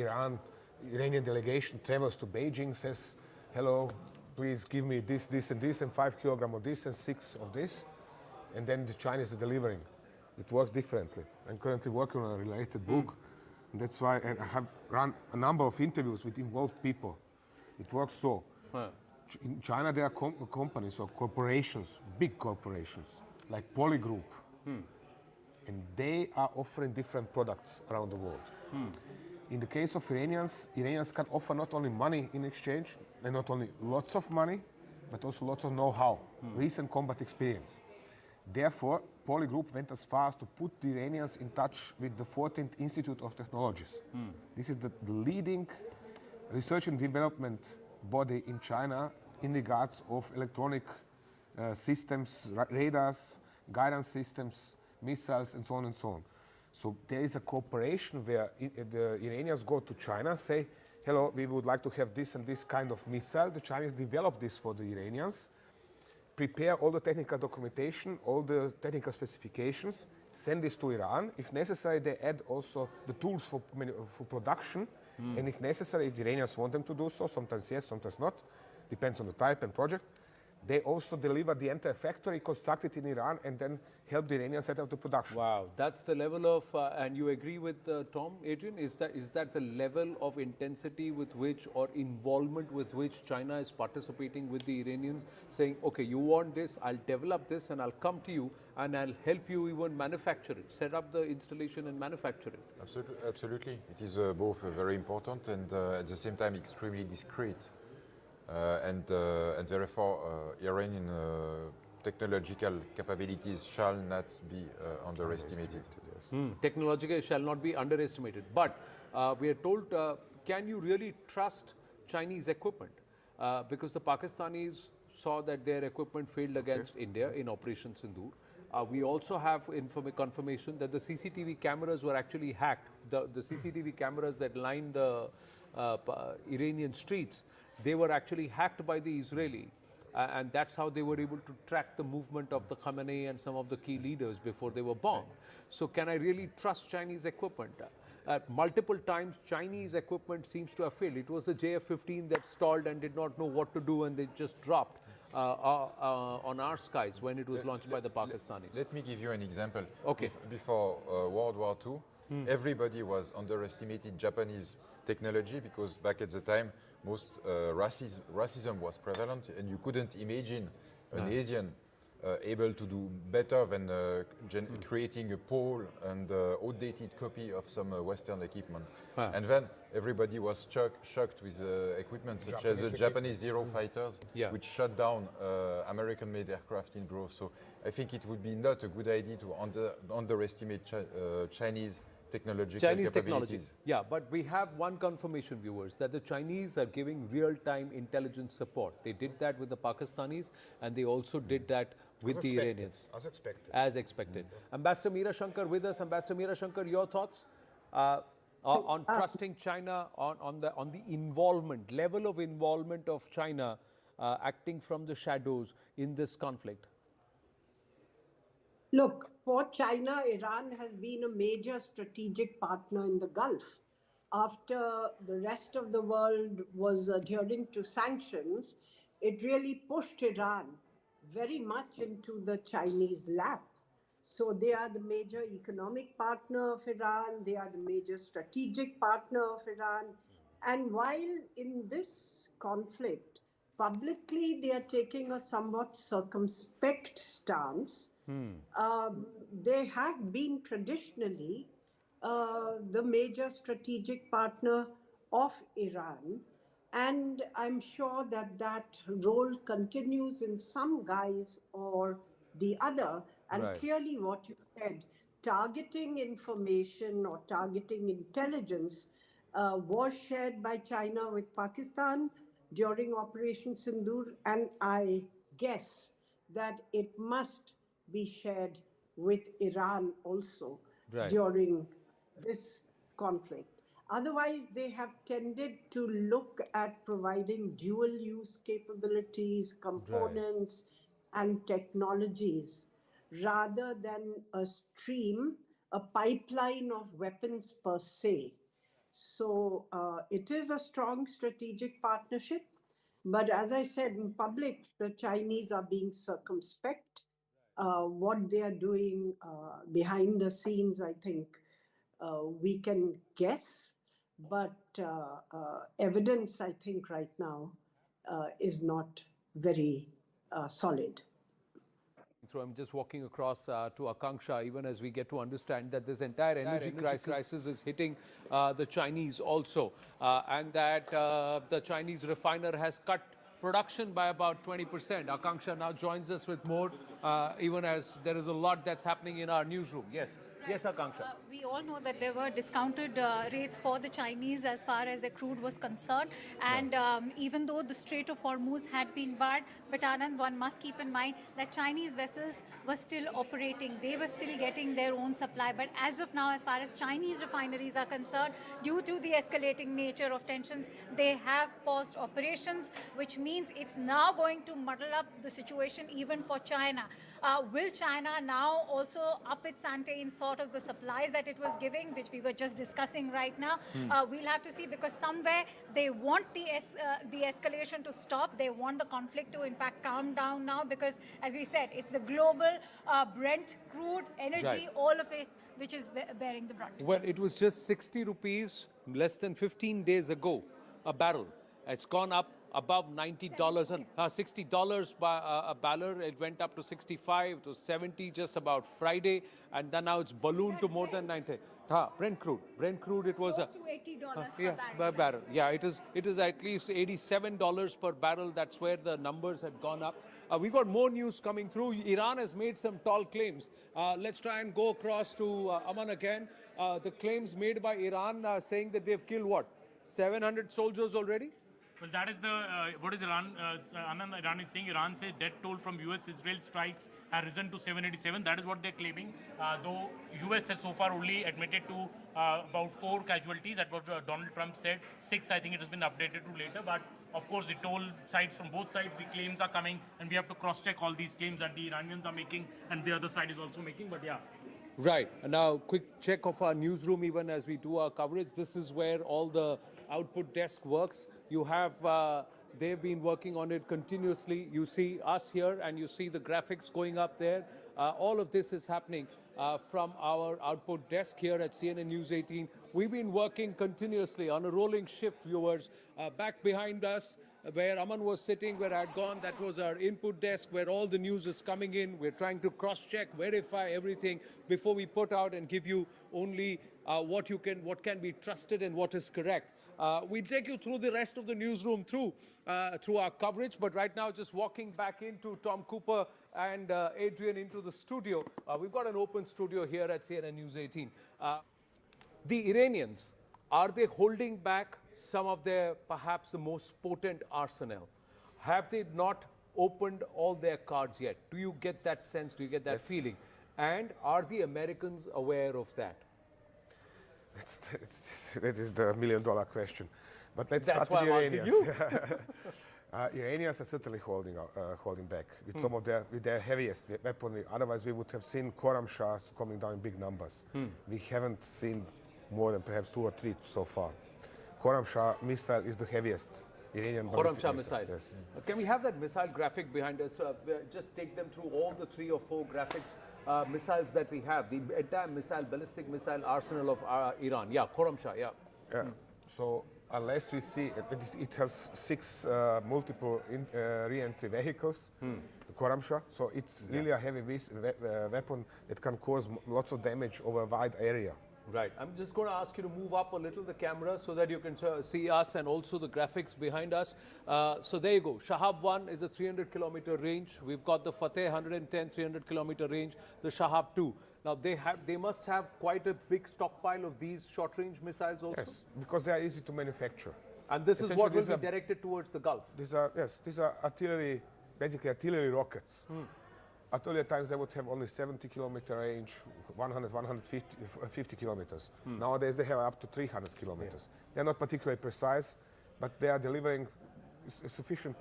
Iranian delegation travels to Beijing, says, hello, please give me this, this, and this, and 5 kilograms of this, and 6 of this, and then the Chinese are delivering. It works differently. I'm currently working on a related book, and that's why I have run a number of interviews with involved people. It works so. In China, there are companies or corporations, big corporations, like Polygroup, and they are offering different products around the world. In the case of Iranians can offer not only money in exchange, and not only lots of money, but also lots of know-how, recent combat experience. Therefore, Polygroup went as far as to put the Iranians in touch with the 14th Institute of Technologies. This is the leading research and development body in China in regards of electronic systems, radars, guidance systems, missiles, and so on and so on. So there is a cooperation where the Iranians go to China, say, hello, we would like to have this and this kind of missile. The Chinese develop this for the Iranians, prepare all the technical documentation, all the technical specifications, send this to Iran. If necessary, they add also the tools for production. And if necessary, if the Iranians want them to do so, sometimes yes, sometimes not, depends on the type and project, they also deliver the entire factory constructed in Iran and then help the Iranians set up the production. Wow, that's the level of, and you agree with Tom, Adrian, is that the level of intensity with which or involvement with which China is participating with the Iranians, saying, okay, you want this, I'll develop this and I'll come to you and I'll help you even manufacture it, set up the installation and manufacture it. Absolutely. It is both very important and at the same time extremely discreet. And therefore, Iranian technological capabilities shall not be underestimated. Technological shall not be underestimated. But we are told, can you really trust Chinese equipment? Because the Pakistanis saw that their equipment failed against India in Operation Sindoor. We also have confirmation that the CCTV cameras were actually hacked. The CCTV cameras that line the Iranian streets, they were actually hacked by the Israeli. And that's how they were able to track the movement of the Khamenei and some of the key leaders before they were bombed. So can I really trust Chinese equipment? Multiple times, Chinese equipment seems to have failed. It was the JF-15 that stalled and did not know what to do, and they just dropped on our skies when it was launched by the Pakistanis. Let me give you an example. Okay. Before World War II, everybody was underestimated Japanese technology because back at the time, most racism was prevalent, and you couldn't imagine an Asian able to do better than creating a poor and outdated copy of some Western equipment. And then everybody was shocked with equipment such as the Japanese Zero fighters, which shut down American-made aircraft in growth. So I think it would be not a good idea to underestimate Chinese technology. Yeah, but we have one confirmation, viewers, that the Chinese are giving real-time intelligence support. They did that with the Pakistanis, and they also did that with the Iranians. As expected. As expected. Ambassador Meera Shankar with us. Ambassador Meera Shankar, your thoughts on trusting China, on the involvement, level of involvement of China acting from the shadows in this conflict? Look, for China, Iran has been a major strategic partner in the Gulf. After the rest of the world was adhering to sanctions, it really pushed Iran very much into the Chinese lap. So they are the major economic partner of Iran, they are the major strategic partner of Iran. And while in this conflict, publicly they are taking a somewhat circumspect stance, they have been traditionally the major strategic partner of Iran. And I'm sure that that role continues in some guise or the other. And Right. clearly what you said, targeting information or targeting intelligence was shared by China with Pakistan during Operation Sindoor. And I guess that it must be shared with Iran also Right. during this conflict. Otherwise, they have tended to look at providing dual use capabilities, components, and technologies rather than a stream, a pipeline of weapons per se. So it is a strong strategic partnership. But as I said, in public, the Chinese are being circumspect. What they are doing behind the scenes, I think we can guess. But evidence, I think, right now is not very solid. So I'm just walking across to Akanksha, even as we get to understand that this entire energy crisis is hitting the Chinese also, and that the Chinese refiner has cut production by about 20%. Akanksha now joins us with more, even as there is a lot that's happening in our newsroom. Yes. Yes, Akanksha. We all know that there were discounted rates for the Chinese as far as the crude was concerned. And even though the Strait of Hormuz had been barred, but Anand, one must keep in mind that Chinese vessels were still operating. They were still getting their own supply. But as of now, as far as Chinese refineries are concerned, due to the escalating nature of tensions, they have paused operations, which means it's now going to muddle up the situation even for China. Will China now also up its ante in sort of the supplies that it was giving, which we were just discussing right now? We'll have to see, because somewhere they want the escalation to stop. They want the conflict to, in fact, calm down now, because, as we said, it's the global Brent crude, energy, all of it, which is bearing the brunt. Well, it was just 60 rupees less than 15 days ago, a barrel. It's gone up above $90 and $60 by a barrel. It went up to 65 to 70 just about Friday, and then now it's ballooned to more than 90. Brent crude. It was close to $80 per barrel. Yeah, it is at least $87 per barrel. That's where the numbers had gone up. We got more news coming through. Iran has made some tall claims. Let's try and go across to Aman again. The claims made by Iran saying that they've killed what? 700 soldiers already? Well, that is what is Iran? Anand, Iran is saying. Iran says death toll from US-Israel strikes has risen to 787. That is what they're claiming. Though US has so far only admitted to about 4 casualties. That was Donald Trump said. 6, I think it has been updated to later. But of course, the toll sides from both sides, the claims are coming, and we have to cross-check all these claims that the Iranians are making and the other side is also making. But yeah. Right. And now, quick check of our newsroom, even as we do our coverage. This is where all the output desk works. You have, they've been working on it continuously. You see us here, and you see the graphics going up there. All of this is happening from our output desk here at CNN News 18. We've been working continuously on a rolling shift, viewers. Back behind us, where Aman was sitting, where I'd gone, that was our input desk, where all the news is coming in. We're trying to cross-check, verify everything before we put out and give you only what can be trusted and what is correct. We'll take you through the rest of the newsroom through our coverage, but right now just walking back into Tom Cooper and Adrian into the studio. We've got an open studio here at CNN News 18. The Iranians, are they holding back some of their, perhaps the most potent arsenal? Have they not opened all their cards yet? Do you get that sense? Do you get that feeling? And are the Americans aware of that? That is the $1 million question. But let's That's start with why the I'm Iranians. asking you. Iranians are certainly holding back with some of their heaviest weaponry. Otherwise, we would have seen Khorramshahr coming down in big numbers. We haven't seen more than perhaps 2 or 3 so far. Khorramshahr missile is the heaviest Iranian Khorramshahr missile. Yes. Can we have that missile graphic behind us? Just take them through all the 3 or 4 graphics missiles that we have, the entire ballistic missile arsenal of Iran. Yeah, Khorramshahr, yeah. So unless we see, it has 6 multiple re-entry vehicles, the Khorramshahr, so it's really a heavy weapon that can cause lots of damage over a wide area. Right. I'm just going to ask you to move up a little the camera so that you can see us and also the graphics behind us. So there you go. Shahab 1 is a 300-kilometer range. We've got the Fateh 110 300-kilometer range, the Shahab 2. Now they must have quite a big stockpile of these short-range missiles also. Yes, because they are easy to manufacture. And this is what will be directed towards the Gulf. These are artillery, basically artillery rockets. At earlier times, they would have only 70-kilometer range, 100, 150 kilometers. Nowadays, they have up to 300 kilometers. They're not particularly precise, but they are delivering sufficient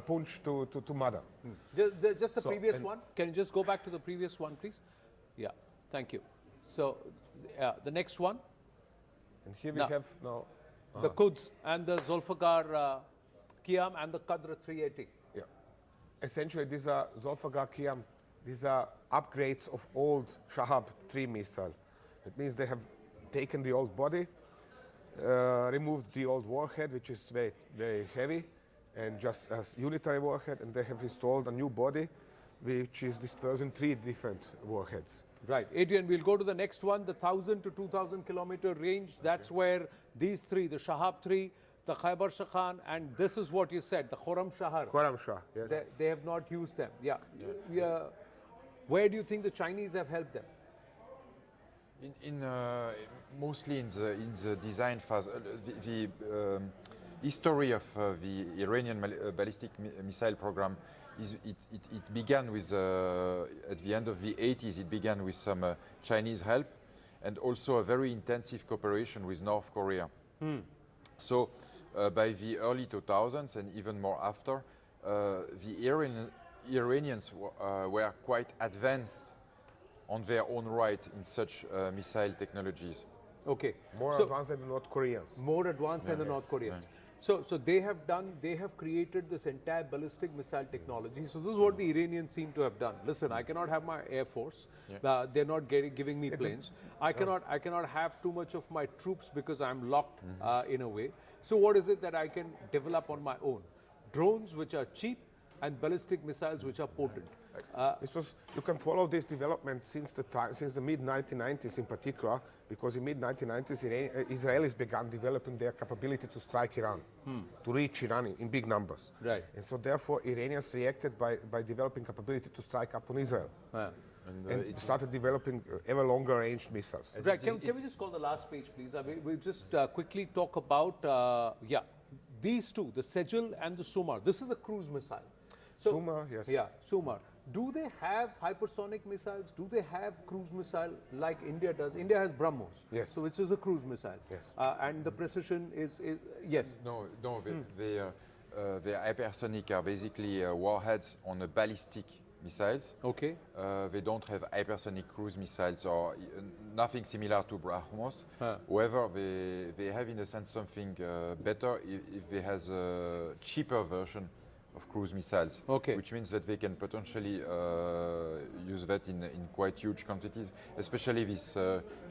punch to mother. Just the previous one. Can you just go back to the previous one, please? Yeah, thank you. So, the next one. And here we have now the Quds and the Zulfikar Qiyam and the Qadr 380. Yeah, essentially these are Zulfikar Qiyam. These are upgrades of old Shahab 3 missile. That means they have taken the old body, removed the old warhead, which is very, very heavy, and just as unitary warhead, and they have installed a new body, which is dispersing 3 different warheads. Right. Adrian, we'll go to the next one, the 1,000 to 2,000 kilometer range. That's where these 3, the Shahab 3, the Khyber Shakhan, and this is what you said, the Khorramshahr. Khorramshahr, yes. They have not used them. Yeah. Where do you think the Chinese have helped them? Mostly in the design phase. The history of the Iranian ballistic missile program it began with at the end of the 80s. It began with some Chinese help and also a very intensive cooperation with North Korea. So by the early 2000s and even more after, the Iranians were quite advanced on their own right in such missile technologies. Okay. More advanced than the North Koreans. More advanced than the North Koreans. So they have created this entire ballistic missile technology. So this is what the Iranians seem to have done. Listen, I cannot have my air force. They're not giving me planes. I cannot have too much of my troops because I'm locked in a way. So what is it that I can develop on my own? Drones which are cheap and ballistic missiles which are potent. You can follow this development since the mid-1990s in particular, because in mid-1990s Israelis began developing their capability to strike Iran, to reach Iran in big numbers. Right. And so therefore Iranians reacted by developing capability to strike upon Israel. And started developing ever longer ranged missiles. Right. Can we just call the last page, please? We'll just quickly talk about, these two, the Sejal and the Sumar. This is a cruise missile. So, Sumar, yes. Yeah, Sumar. Do they have hypersonic missiles? Do they have cruise missile like India does? India has BrahMos, yes. So which is a cruise missile. Yes. And the precision is yes. No, the hypersonic are basically warheads on the ballistic missiles. Okay. They don't have hypersonic cruise missiles or nothing similar to BrahMos. However, they have in a sense something better if they has a cheaper version of cruise missiles, which means that they can potentially use that in quite huge quantities, especially this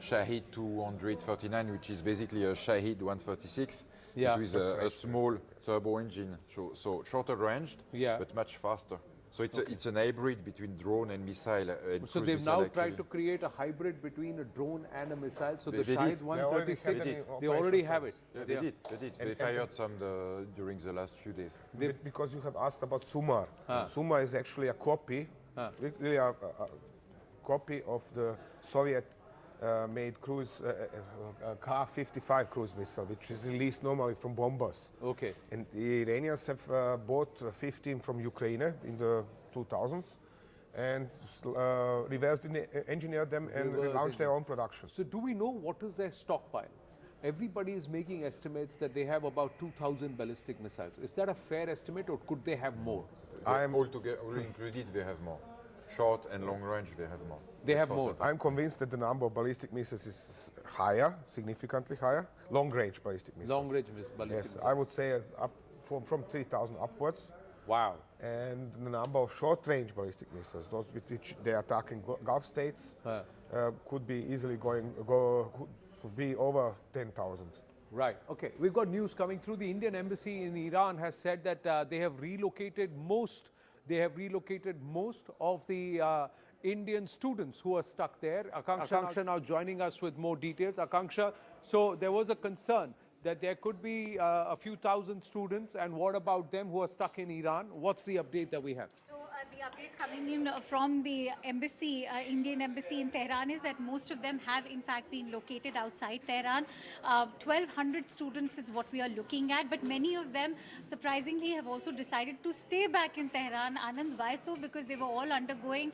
Shahid 239, which is basically a Shahid 136, with a small turbo engine, so shorter range, but much faster. So it's an hybrid between drone and missile. So they've now tried to create a hybrid between a drone and a missile. So the Shahid 136, they already have it. They did. They fired some during the last few days. Because you have asked about Sumar. Sumar is actually a copy, really a copy of the Soviet-made cruise Ka-55 cruise missile, which is released normally from bombers. Okay. And the Iranians have bought 15 from Ukraine in the 2000s and reverse engineered them and launched their own production. So do we know what is their stockpile? Everybody is making estimates that they have about 2,000 ballistic missiles. Is that a fair estimate, or could they have more? I am altogether included. They have more. Short and long range, they have more. They have more. I'm convinced that the number of ballistic missiles is higher, significantly higher. Long range ballistic missiles. Long range ballistic missiles. I would say from 3,000 upwards. Wow. and the number of short-range ballistic missiles, those with which they are attacking Gulf states, could be easily could be over 10,000. Right. Okay. We've got news coming through. The Indian embassy in Iran has said that they have relocated most. They have relocated most of the Indian students who are stuck there. Akanksha now joining us with more details. Akanksha, so there was a concern that there could be a few thousand students, and what about them who are stuck in Iran? What's the update that we have? The update coming in from the embassy, Indian embassy in Tehran, is that most of them have in fact been located outside Tehran. 1,200 students is what we are looking at, but many of them surprisingly have also decided to stay back in Tehran. Anand, why so? Because they were all undergoing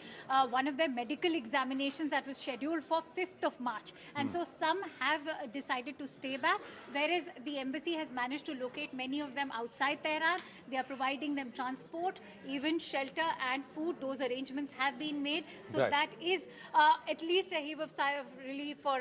one of their medical examinations that was scheduled for 5th of March. And so some have decided to stay back, whereas the embassy has managed to locate many of them outside Tehran. They are providing them transport, even shelter and food. Those arrangements have been made. So that is at least a heave of sigh of relief for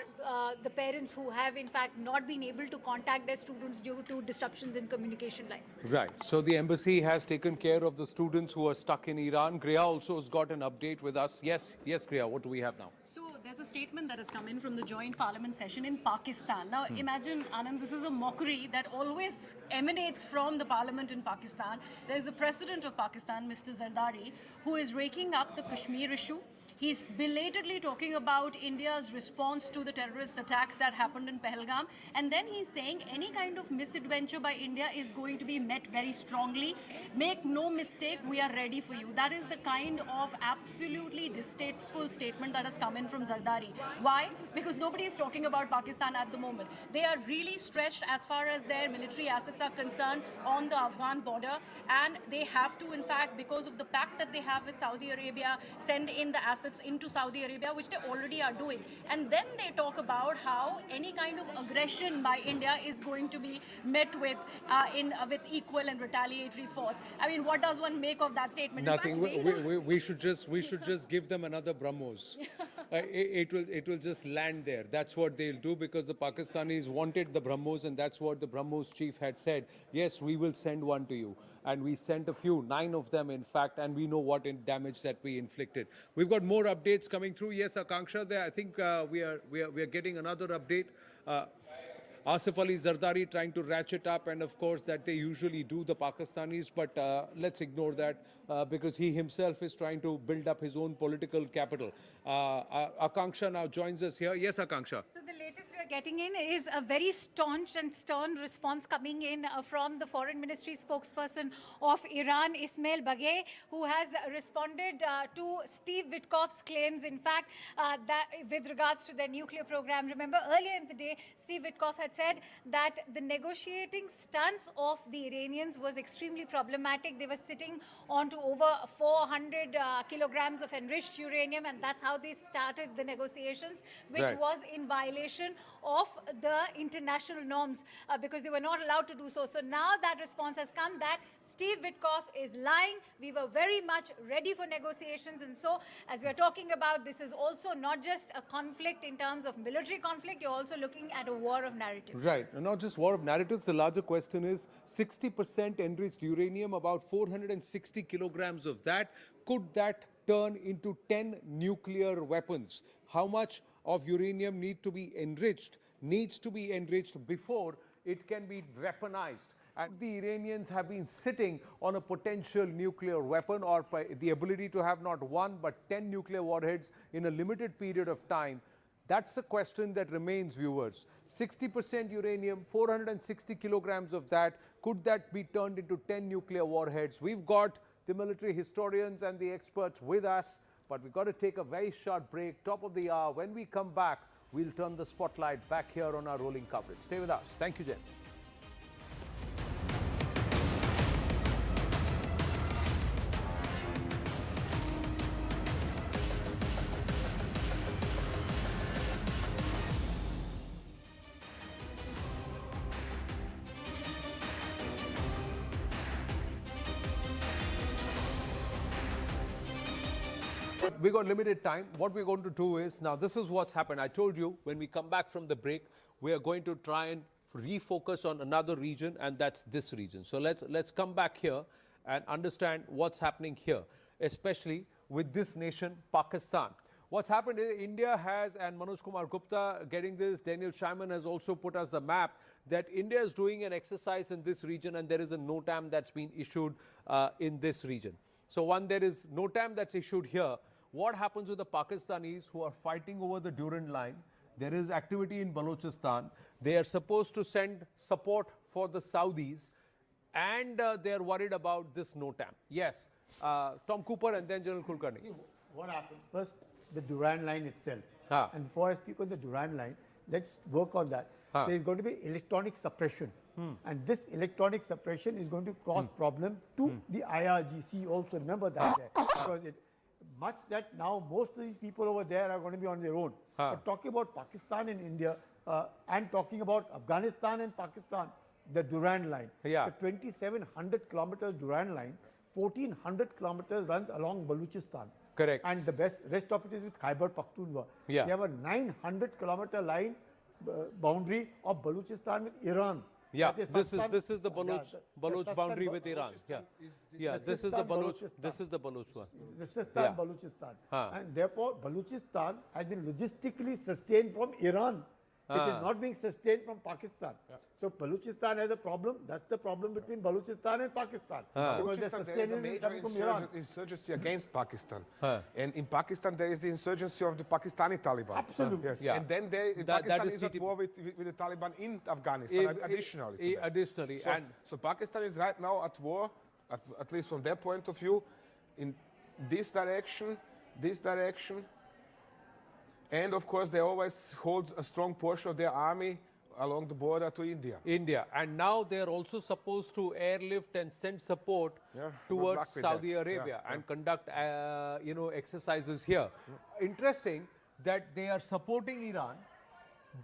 the parents who have in fact not been able to contact their students due to disruptions in communication lines. Right. So the embassy has taken care of the students who are stuck in Iran. Griya also has got an update with us. Yes, Griya, what do we have now? So there's a statement that has come in from the joint parliament session in Pakistan. Now imagine, Anand, this is a mockery that always emanates from the parliament in Pakistan. There's the president of Pakistan, Mr. Zardari, who is raking up the Kashmir issue. He's belatedly talking about India's response to the terrorist attack that happened in Pahalgam. And then he's saying any kind of misadventure by India is going to be met very strongly. Make no mistake, we are ready for you. That is the kind of absolutely distasteful statement that has come in from Zardari. Why? Because nobody is talking about Pakistan at the moment. They are really stretched as far as their military assets are concerned on the Afghan border. And they have to, in fact, because of the pact that they have with Saudi Arabia, send in the assets into Saudi Arabia, which they already are doing. And then they talk about how any kind of aggression by India is going to be met with with equal and retaliatory force. I mean, what does one make of that statement? Nothing. We should just give them another BrahMos. It will just land there. That's what they'll do, because the Pakistanis wanted the BrahMos, and that's what the BrahMos chief had said. Yes, we will send one to you. And we sent a few, 9 of them in fact, and we know what damage that we inflicted. We've got more updates coming through. Yes, Akanksha, there. I think we are getting another update. Asif Ali Zardari trying to ratchet up, and of course that they usually do, the Pakistanis, but let's ignore that because he himself is trying to build up his own political capital. Akanksha now joins us here. Yes, Akanksha. So the latest we are getting in is a very staunch and stern response coming in from the Foreign Ministry spokesperson of Iran, Ismail Bagay, who has responded to Steve Witkoff's claims, in fact, that with regards to their nuclear program. Remember, earlier in the day, Steve Witkoff had said that the negotiating stance of the Iranians was extremely problematic. They were sitting on to over 400 kilograms of enriched uranium, and that's how they started the negotiations, which was in violation of the international norms because they were not allowed to do so. So now that response has come that Steve Witkoff is lying. We were very much ready for negotiations, and so as we are talking about, this is also not just a conflict in terms of military conflict, you're also looking at a war of narratives. Right, and not just war of narratives, the larger question is 60% enriched uranium, about 460 kilograms of that. Could that turn into 10 nuclear weapons? How much of uranium needs to be enriched before it can be weaponized? And the Iranians have been sitting on a potential nuclear weapon, or the ability to have not 1 but 10 nuclear warheads in a limited period of time. That's the question that remains, viewers. 60% uranium, 460 kilograms of that, could that be turned into 10 nuclear warheads? We've got the military historians and the experts with us, but we've got to take a very short break, top of the hour. When we come back, we'll turn the spotlight back here on our rolling coverage. Stay with us. Thank you, gents. We got limited time. What we're going to do is, now this is what's happened. I told you when we come back from the break, we are going to try and refocus on another region, and that's this region. So let's come back here and understand what's happening here, especially with this nation, Pakistan. What's happened is India has, and Manoj Kumar Gupta getting this, Daniel Scheinman has also put us the map, that India is doing an exercise in this region and there is a NOTAM that's been issued in this region. So one, there is NOTAM that's issued here. What happens with the Pakistanis who are fighting over the Durand line? There is activity in Balochistan. They are supposed to send support for the Saudis and they are worried about this NOTAM. Yes, Tom Cooper and then General Kulkarni. What happened? First, the Durand line itself. And before I speak on the Durand line, let's work on that. There is going to be electronic suppression. And this electronic suppression is going to cause problem to the IRGC also. Remember that there. Because much that now most of these people over there are going to be on their own. But talking about Pakistan and India and talking about Afghanistan and Pakistan, the Durand line, the 2,700 kilometers Durand line, 1,400 kilometers runs along Balochistan. Correct. And the rest of it is with Khyber Pakhtunkhwa. Yeah. We have a 900-kilometer line boundary of Balochistan with Iran. Yeah, this is the Baloch boundary with Iran. Yeah, this is the Baloch. This is the Baloch one. This is Balochistan. And therefore, Balochistan has been logistically sustained from Iran. It is not being sustained from Pakistan. So Balochistan has a problem. That's the problem between Balochistan and Pakistan. Balochistan, there is a major insurgency against Pakistan. And in Pakistan, there is the insurgency of the Pakistani Taliban. Absolutely. Yes. And then Pakistan is at war with the Taliban in Afghanistan, additionally. Additionally. So Pakistan is right now at war, at least from their point of view, in this direction, and of course, they always hold a strong portion of their army along the border to India. And now they are also supposed to airlift and send support towards Saudi Arabia and conduct, exercises here. Interesting that they are supporting Iran,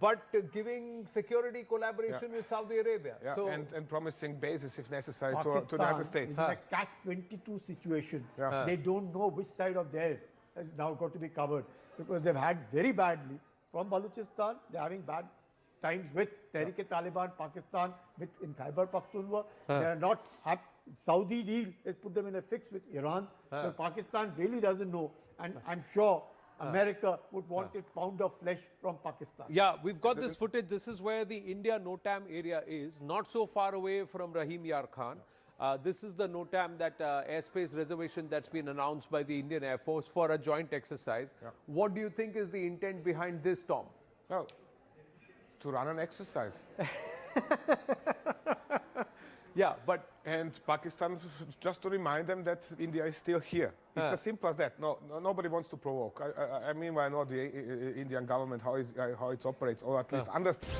but giving security collaboration with Saudi Arabia. So, and promising bases, if necessary, to the United States. It's a catch-22 situation. They don't know which side of theirs has now got to be covered, because they've had very badly from Balochistan. They're having bad times with Tehrik-e-Taliban, Pakistan, in Khyber Pakhtunkhwa. They are not happy. Saudi deal has put them in a fix with Iran. So Pakistan really doesn't know. And I'm sure America would want a pound of flesh from Pakistan. Yeah, we've got this footage. This is where the India NOTAM area is, not so far away from Rahim Yar Khan. This is the NOTAM, that airspace reservation that's been announced by the Indian Air Force for a joint exercise. What do you think is the intent behind this, Tom? Well, to run an exercise. And Pakistan, just to remind them that India is still here. It's as simple as that. No, nobody wants to provoke. I mean, I know the Indian government, how it operates, or at least understand.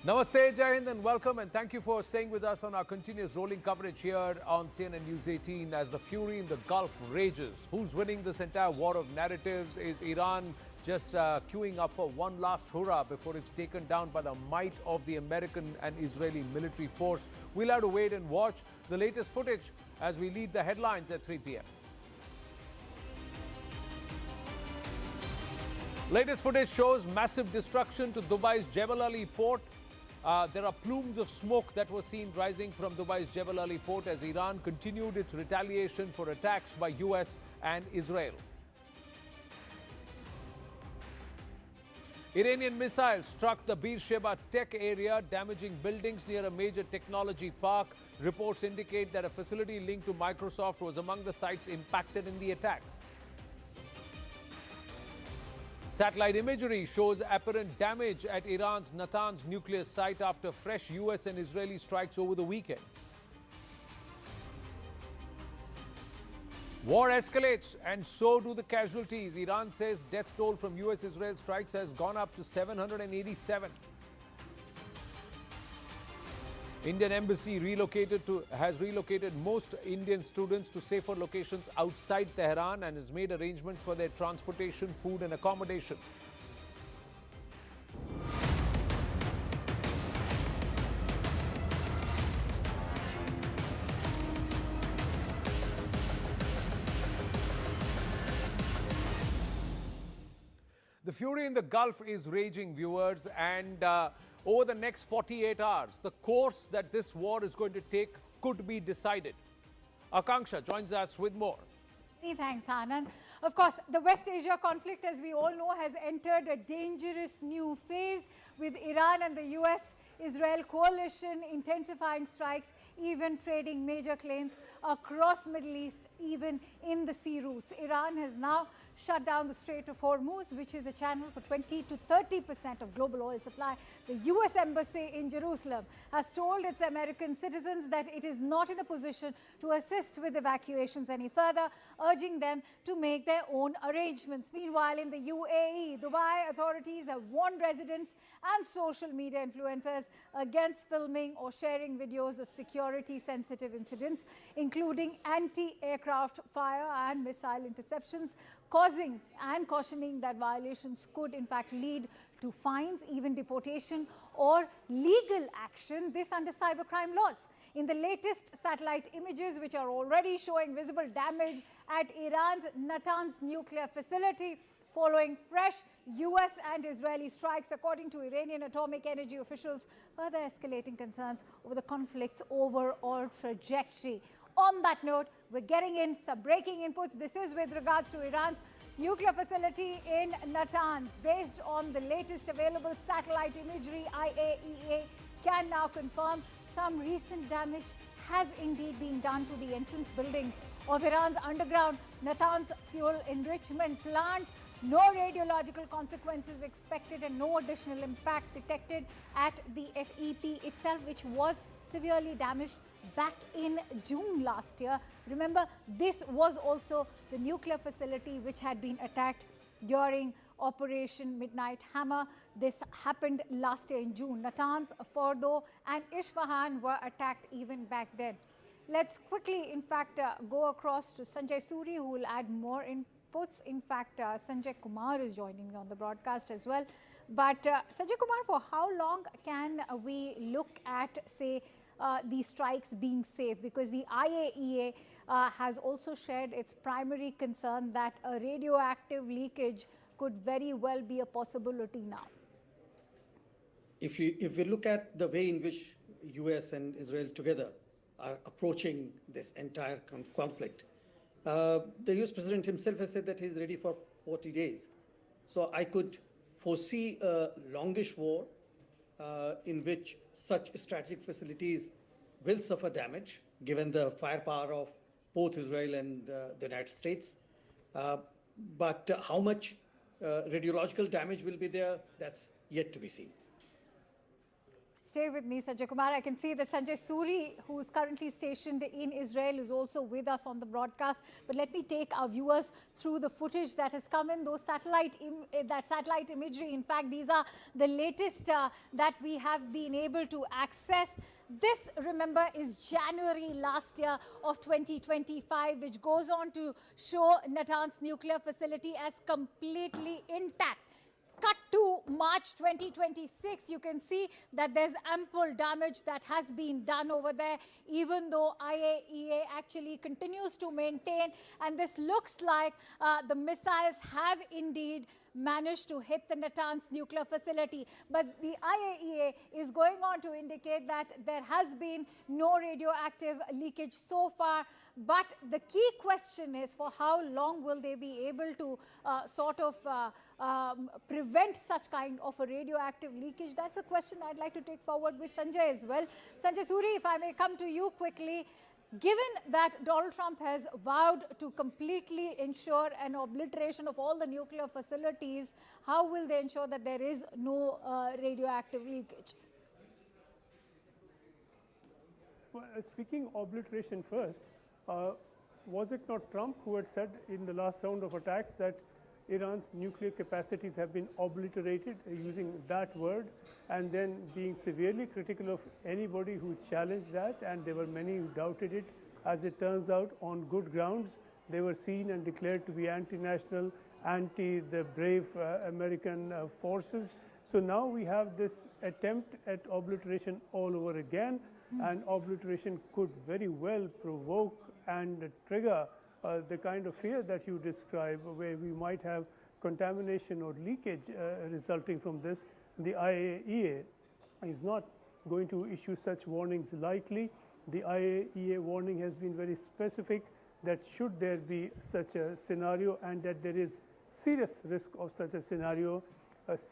Namaste, Jai Hind, and welcome, and thank you for staying with us on our continuous rolling coverage here on CNN News 18 as the fury in the Gulf rages. Who's winning this entire war of narratives? Is Iran just queuing up for one last hurrah before it's taken down by the might of the American and Israeli military force? We'll have to wait and watch the latest footage as we lead the headlines at 3 p.m. Latest footage shows massive destruction to Dubai's Jebel Ali port. There are plumes of smoke that were seen rising from Dubai's Jebel Ali port as Iran continued its retaliation for attacks by US and Israel. Iranian missiles struck the Beersheba tech area, damaging buildings near a major technology park. Reports indicate that a facility linked to Microsoft was among the sites impacted in the attack. Satellite imagery shows apparent damage at Iran's Natanz nuclear site after fresh US and Israeli strikes over the weekend. War escalates, and so do the casualties. Iran says death toll from US-Israel strikes has gone up to 787. Indian embassy has relocated most Indian students to safer locations outside Tehran and has made arrangements for their transportation, food and accommodation. The fury in the Gulf is raging, viewers, and over the next 48 hours, the course that this war is going to take could be decided. Akanksha joins us with more. Many thanks, Anand. Of course, the West Asia conflict, as we all know, has entered a dangerous new phase with Iran and the US-Israel coalition intensifying strikes, even trading major claims across Middle East, even in the sea routes. Iran has now shut down the Strait of Hormuz, which is a channel for 20 to 30% of global oil supply. The US Embassy in Jerusalem has told its American citizens that it is not in a position to assist with evacuations any further, urging them to make their own arrangements. Meanwhile, in the UAE, Dubai authorities have warned residents and social media influencers against filming or sharing videos of security-sensitive incidents, including anti-aircraft fire and missile interceptions, causing and cautioning that violations could in fact lead to fines, even deportation or legal action, this under cybercrime laws. In the latest satellite images, which are already showing visible damage at Iran's Natanz nuclear facility, following fresh US and Israeli strikes, according to Iranian atomic energy officials, further escalating concerns over the conflict's overall trajectory. On that note, we're getting in some breaking inputs. This is with regards to Iran's nuclear facility in Natanz. Based on the latest available satellite imagery, IAEA can now confirm some recent damage has indeed been done to the entrance buildings of Iran's underground Natanz fuel enrichment plant. No radiological consequences expected and no additional impact detected at the FEP itself, which was severely damaged back in June last year. Remember, this was also the nuclear facility which had been attacked during Operation Midnight Hammer. This happened last year in June. Natanz, Fordo and Isfahan were attacked even back then. Let's quickly, in fact, go across to Sanjay Suri, who will add more inputs. In fact, Sanjay Kumar is joining me on the broadcast as well. But Sanjay Kumar, for how long can we look at, say, these strikes being safe? Because the IAEA has also shared its primary concern that a radioactive leakage could very well be a possibility now. If we look at the way in which US and Israel together are approaching this entire conflict, the US president himself has said that he's ready for 40 days. So I could foresee a longish war in which such strategic facilities will suffer damage, given the firepower of both Israel and the United States. But how much radiological damage will be there, that's yet to be seen. Stay with me, Sanjay Kumar. I can see that Sanjay Suri, who is currently stationed in Israel, is also with us on the broadcast. But let me take our viewers through the footage that has come in, those satellite imagery. In fact, these are the latest that we have been able to access. This, remember, is January last year of 2025, which goes on to show Natanz nuclear facility as completely intact. Cut to March 2026, you can see that there's ample damage that has been done over there, even though IAEA actually continues to maintain, and this looks like the missiles have indeed managed to hit the Natanz nuclear facility. But the IAEA is going on to indicate that there has been no radioactive leakage so far. But the key question is, for how long will they be able to prevent such kind of a radioactive leakage? That's a question I'd like to take forward with Sanjay as well. Sanjay Suri, if I may come to you quickly. Given that Donald Trump has vowed to completely ensure an obliteration of all the nuclear facilities, how will they ensure that there is no radioactive leakage? Well, speaking obliteration first, was it not Trump who had said in the last round of attacks that Iran's nuclear capacities have been obliterated, using that word, and then being severely critical of anybody who challenged that, and there were many who doubted it. As it turns out, on good grounds, they were seen and declared to be anti-national, anti the brave American forces. So now we have this attempt at obliteration all over again, and obliteration could very well provoke and trigger the kind of fear that you describe, where we might have contamination or leakage resulting from this, the IAEA is not going to issue such warnings lightly. The IAEA warning has been very specific that should there be such a scenario and that there is serious risk of such a scenario,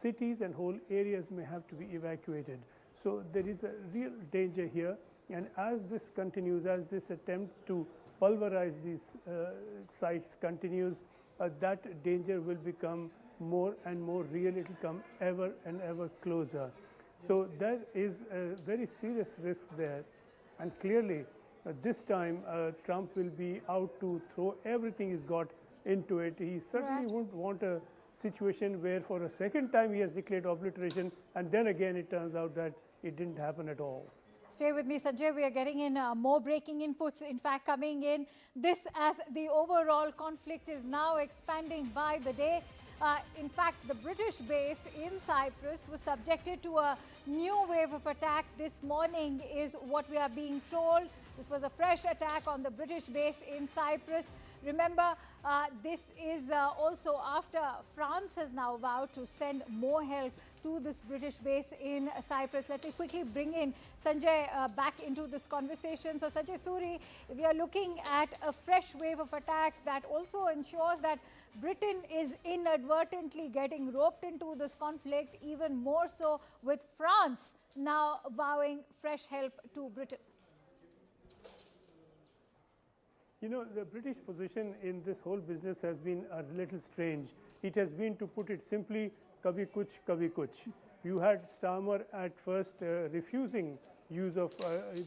cities and whole areas may have to be evacuated. So there is a real danger here, and as this continues, as this attempt to pulverize these sites continues, that danger will become more and more real. It will come ever and ever closer. So there is a very serious risk there, and clearly this time Trump will be out to throw everything he's got into it. He certainly wouldn't want a situation where for a second time he has declared obliteration and then again it turns out that it didn't happen at all. Stay with me, Sanjay. We are getting in more breaking inputs, in fact, coming in. This as the overall conflict is now expanding by the day. In fact, the British base in Cyprus was subjected to a new wave of attack this morning, is what we are being told. This was a fresh attack on the British base in Cyprus. Remember, this is also after France has now vowed to send more help to this British base in Cyprus. Let me quickly bring in Sanjay back into this conversation. So, Sanjay Suri, we are looking at a fresh wave of attacks that also ensures that Britain is inadvertently getting roped into this conflict, even more so with France now vowing fresh help to Britain. You know, the British position in this whole business has been a little strange. It has been, to put it simply, kabhi kuch. You had Starmer at first refusing use of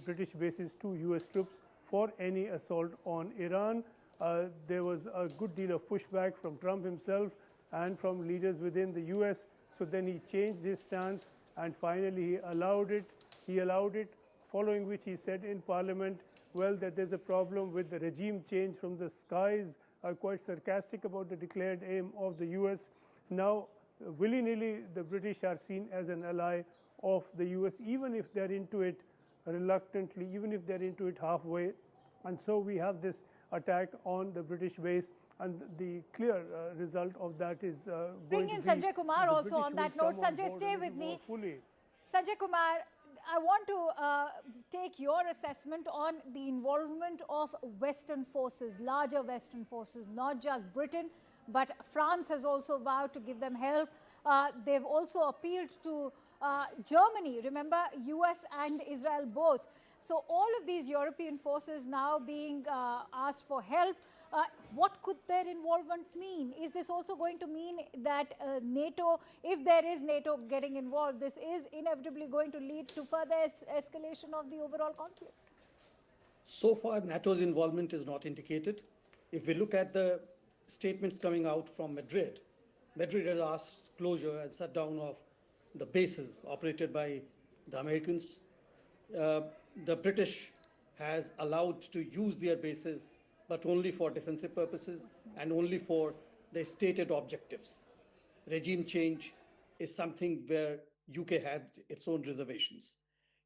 British bases to US troops for any assault on Iran. There was a good deal of pushback from Trump himself and from leaders within the US. So then he changed his stance and finally he allowed it, following which he said in Parliament, well, that there's a problem with the regime change from the skies, quite sarcastic about the declared aim of the US. Now, willy-nilly, the British are seen as an ally of the US, even if they're into it reluctantly, even if they're into it halfway. And so we have this attack on the British base, and the clear result of that is bring in Sanjay Kumar also on that note. Sanjay, stay with me. Sanjay Kumar, I want to take your assessment on the involvement of Western forces, larger Western forces, not just Britain, but France has also vowed to give them help. They've also appealed to Germany, remember, US and Israel both. So all of these European forces now being asked for help. What could their involvement mean? Is this also going to mean that NATO, if there is NATO getting involved, this is inevitably going to lead to further escalation of the overall conflict? So far, NATO's involvement is not indicated. If we look at the statements coming out from Madrid, Madrid has asked closure and shutdown of the bases operated by the Americans. The British has allowed to use their bases, but only for defensive purposes and only for the stated objectives. Regime change is something where UK had its own reservations.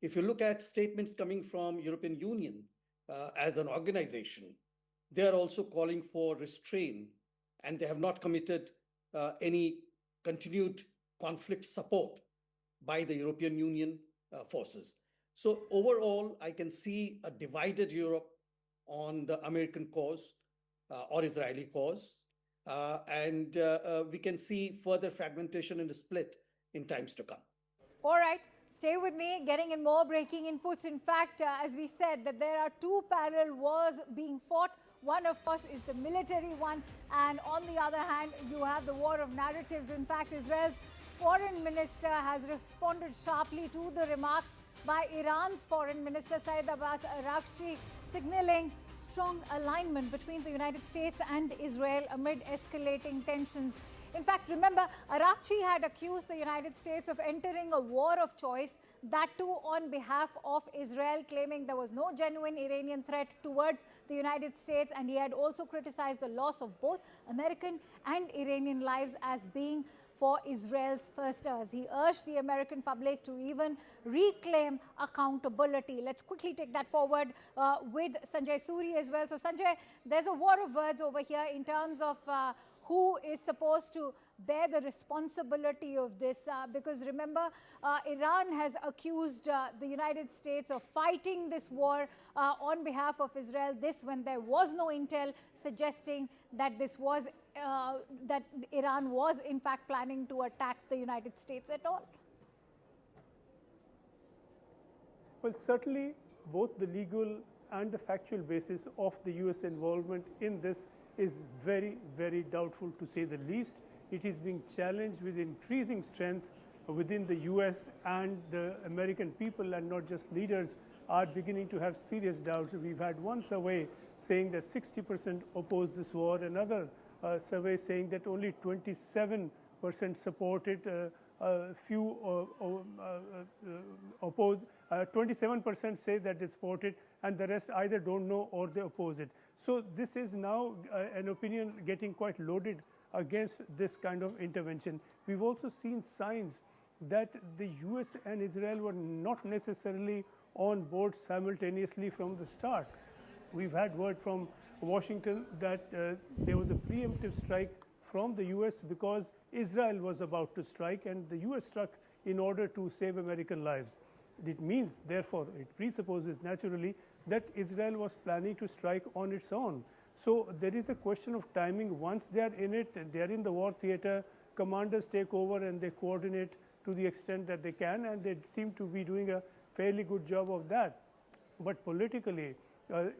If you look at statements coming from European Union as an organization, they are also calling for restraint, and they have not committed any continued conflict support by the European Union forces. So overall, I can see a divided Europe on the American cause or Israeli cause. And we can see further fragmentation and split in times to come. All right. Stay with me, getting in more breaking inputs. In fact, as we said, that there are two parallel wars being fought. One, of course, is the military one. And on the other hand, you have the war of narratives. In fact, Israel's foreign minister has responded sharply to the remarks by Iran's foreign minister Saeed Abbas Araghchi, signaling strong alignment between the United States and Israel amid escalating tensions. In fact, remember, Araghchi had accused the United States of entering a war of choice, that too on behalf of Israel, claiming there was no genuine Iranian threat towards the United States, and he had also criticized the loss of both American and Iranian lives as being for Israel's firsters. He urged the American public to even reclaim accountability. Let's quickly take that forward with Sanjay Suri as well. So Sanjay, there's a war of words over here in terms of who is supposed to bear the responsibility of this? Because remember, Iran has accused the United States of fighting this war on behalf of Israel, this when there was no intel suggesting that this was that Iran was in fact planning to attack the United States at all. Well, certainly both the legal and the factual basis of the US involvement in this is very, very doubtful, to say the least. It is being challenged with increasing strength within the US, and the American people, and not just leaders, are beginning to have serious doubts. We've had one survey saying that 60% oppose this war, another survey saying that only 27% support it, few oppose, 27% say that they support it, and the rest either don't know or they oppose it. So this is now an opinion getting quite loaded against this kind of intervention. We've also seen signs that the US and Israel were not necessarily on board simultaneously from the start. We've had word from Washington that there was a preemptive strike from the US because Israel was about to strike, and the US struck in order to save American lives. It means, therefore, it presupposes naturally that Israel was planning to strike on its own. So there is a question of timing. Once they are in it, they are in the war theater, commanders take over and they coordinate to the extent that they can, and they seem to be doing a fairly good job of that. But politically,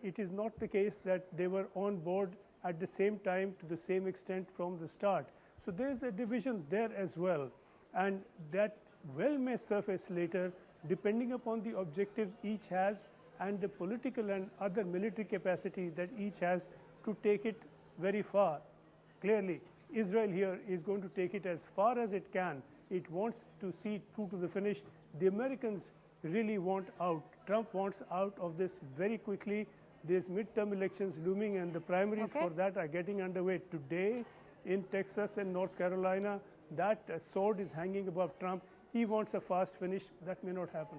it is not the case that they were on board at the same time to the same extent from the start. So there is a division there as well, and that well may surface later depending upon the objectives each has and the political and other military capacity that each has to take it very far. Clearly, Israel here is going to take it as far as it can. It wants to see it through to the finish. The Americans really want out. Trump wants out of this very quickly. There's midterm elections looming, and the primaries for that are getting underway today in Texas and North Carolina. That sword is hanging above Trump. He wants a fast finish. That may not happen.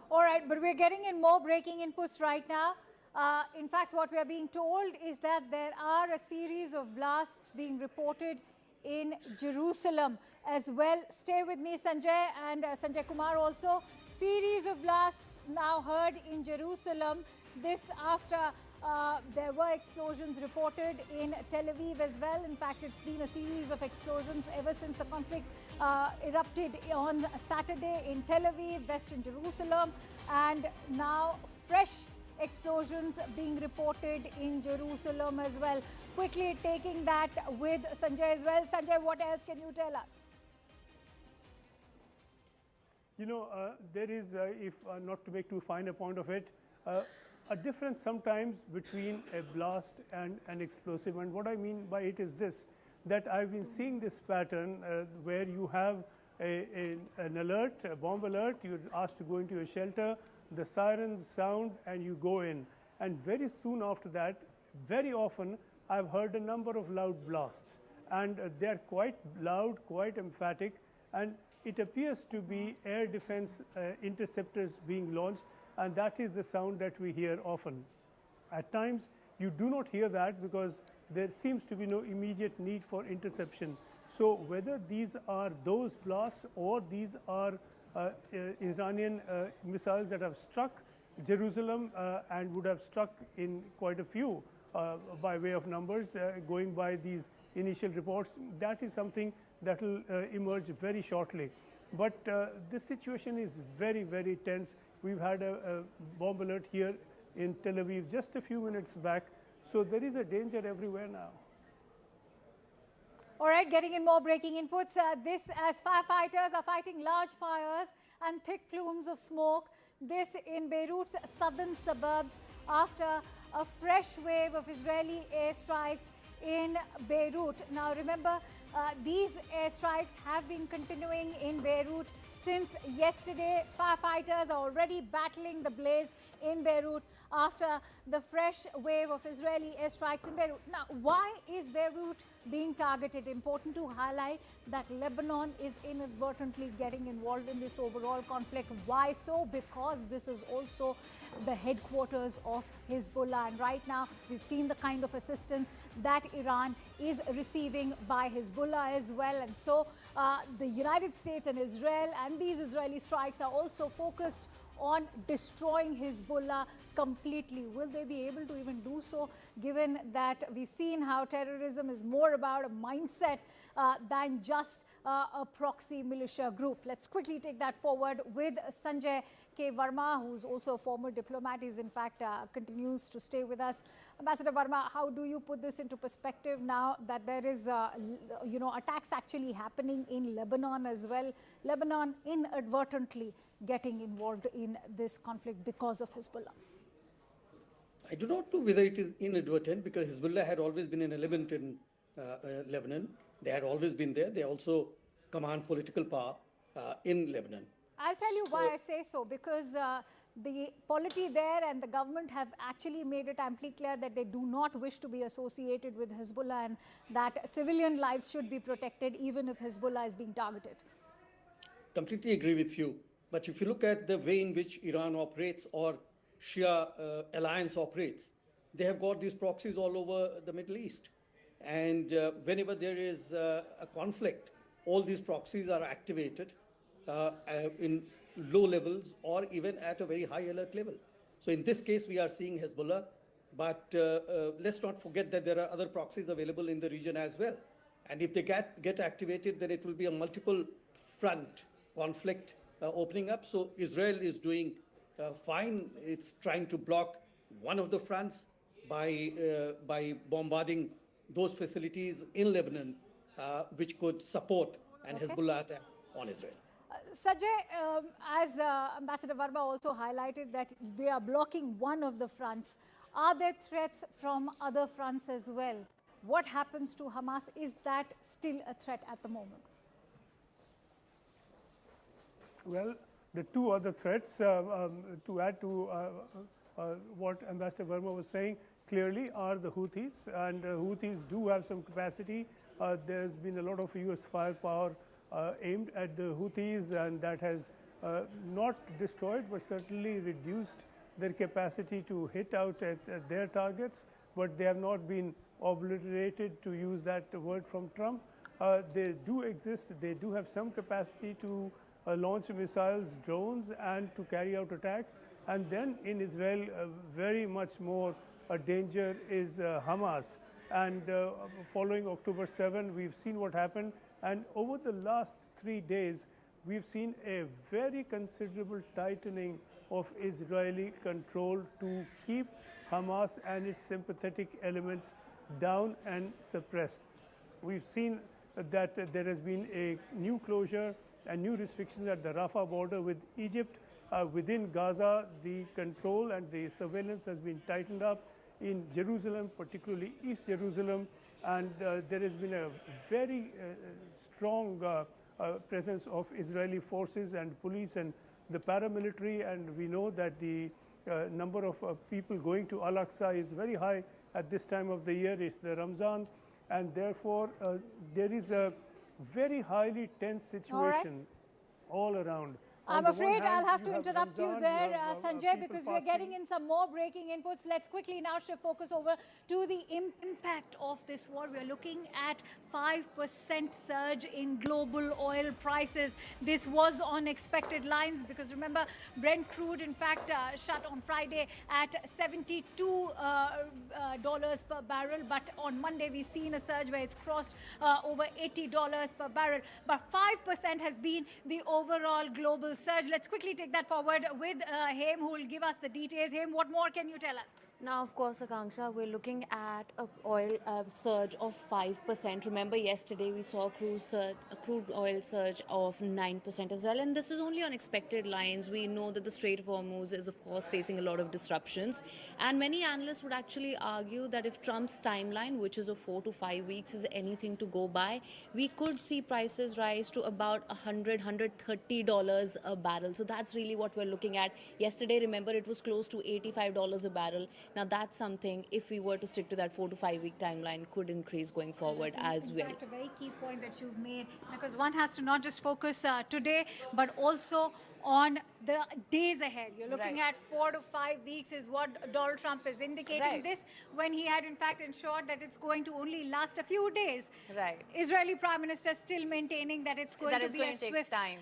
All right, but we're getting in more breaking inputs right now. In fact, what we are being told is that there are a series of blasts being reported in Jerusalem as well. Stay with me, Sanjay, and Sanjay Kumar also. Series of blasts now heard in Jerusalem. This after there were explosions reported in Tel Aviv as well. In fact, it's been a series of explosions ever since the conflict erupted on Saturday in Tel Aviv, Western Jerusalem, and now fresh explosions being reported in Jerusalem as well. Quickly taking that with Sanjay as well. Sanjay, what else can you tell us? You know, there is, if not to make too fine a point of it, a difference sometimes between a blast and an explosive. And what I mean by it is this, that I've been seeing this pattern where you have an alert, a bomb alert, you're asked to go into a shelter, the sirens sound and you go in. And very soon after that, very often, I've heard a number of loud blasts. And they're quite loud, quite emphatic, and it appears to be air defense interceptors being launched, and that is the sound that we hear often. At times, you do not hear that because there seems to be no immediate need for interception. So whether these are those blasts or these are Iranian missiles that have struck Jerusalem and would have struck in quite a few by way of numbers, going by these initial reports, that is something that will emerge very shortly. But this situation is very, very tense. We've had a bomb alert here in Tel Aviv just a few minutes back. So there is a danger everywhere now. All right, getting in more breaking inputs. This as firefighters are fighting large fires and thick plumes of smoke. This in Beirut's southern suburbs after a fresh wave of Israeli airstrikes in Beirut. Now remember, These airstrikes have been continuing in Beirut since yesterday. Firefighters are already battling the blaze in Beirut after the fresh wave of Israeli airstrikes in Beirut. Now, why is Beirut being targeted? Important to highlight that Lebanon is inadvertently getting involved in this overall conflict. Why so? Because this is also the headquarters of Hezbollah. And right now, we've seen the kind of assistance that Iran is receiving by Hezbollah as well. And so the United States and Israel and these Israeli strikes are also focused on destroying Hezbollah completely. Will they be able to even do so, given that we've seen how terrorism is more about a mindset than just a proxy militia group? Let's quickly take that forward with Sanjay K. Verma, who's also a former diplomat. He's in fact continues to stay with us. Ambassador Verma, how do you put this into perspective now that there is, attacks actually happening in Lebanon as well? Lebanon inadvertently getting involved in this conflict because of Hezbollah. I do not know whether it is inadvertent, because Hezbollah had always been an element in Lebanon. They had always been there. They also command political power in Lebanon. I'll tell you why I say so, because the polity there and the government have actually made it amply clear that they do not wish to be associated with Hezbollah and that civilian lives should be protected even if Hezbollah is being targeted. Completely agree with you. But if you look at the way in which Iran operates or Shia alliance operates, they have got these proxies all over the Middle East. And whenever there is a conflict, all these proxies are activated in low levels or even at a very high alert level. So in this case, we are seeing Hezbollah, but let's not forget that there are other proxies available in the region as well. And if they get activated, then it will be a multiple front conflict opening up. So Israel is doing fine. It's trying to block one of the fronts by bombarding those facilities in Lebanon, which could support an Hezbollah attack on Israel. Sajay, as Ambassador Verma also highlighted that they are blocking one of the fronts. Are there threats from other fronts as well? What happens to Hamas? Is that still a threat at the moment? Well, the two other threats, to add to what Ambassador Verma was saying, clearly are the Houthis, and Houthis do have some capacity. There's been a lot of US firepower aimed at the Houthis, and that has not destroyed but certainly reduced their capacity to hit out at their targets, but they have not been obliterated, to use that word from Trump. They do exist. They do have some capacity to launch missiles, drones, and to carry out attacks. And then in Israel, very much more a danger is Hamas. And following October 7, we've seen what happened. And over the last 3 days, we've seen a very considerable tightening of Israeli control to keep Hamas and its sympathetic elements down and suppressed. We've seen that there has been a new closure and new restrictions at the Rafah border with Egypt. Within Gaza, the control and the surveillance has been tightened up in Jerusalem, particularly East Jerusalem, and there has been a very strong presence of Israeli forces and police and the paramilitary, and we know that the number of people going to Al-Aqsa is very high at this time of the year. It's the Ramzan, and therefore there is a very highly tense situation all around. I'm afraid I'll have to interrupt you there, Sanjay, because we're getting in some more breaking inputs. Let's quickly now shift focus over to the impact of this war. We're looking at 5% surge in global oil prices. This was on expected lines because remember, Brent crude in fact shut on Friday at $72 per barrel. But on Monday, we've seen a surge where it's crossed over $80 per barrel. But 5% has been the overall global surge. Let's quickly take that forward with Haim, who will give us the details. Haim, what more can you tell us? Now, of course, Akanksha, we're looking at a oil surge of 5%. Remember, yesterday we saw a crude oil surge of 9% as well. And this is only on expected lines. We know that the Strait of Hormuz is, of course, facing a lot of disruptions. And many analysts would actually argue that if Trump's timeline, which is of 4 to 5 weeks, is anything to go by, we could see prices rise to about $130 a barrel. So that's really what we're looking at. Yesterday, remember, it was close to $85 a barrel. Now, that's something, if we were to stick to that 4 to 5 week timeline, could increase going forward as well. In fact, a very key point that you've made, because one has to not just focus today, but also on the days ahead. You're looking at 4 to 5 weeks is what Donald Trump is indicating this, when he had in fact ensured that it's going to only last a few days. Right. Israeli Prime Minister still maintaining that it's going to be a swift time,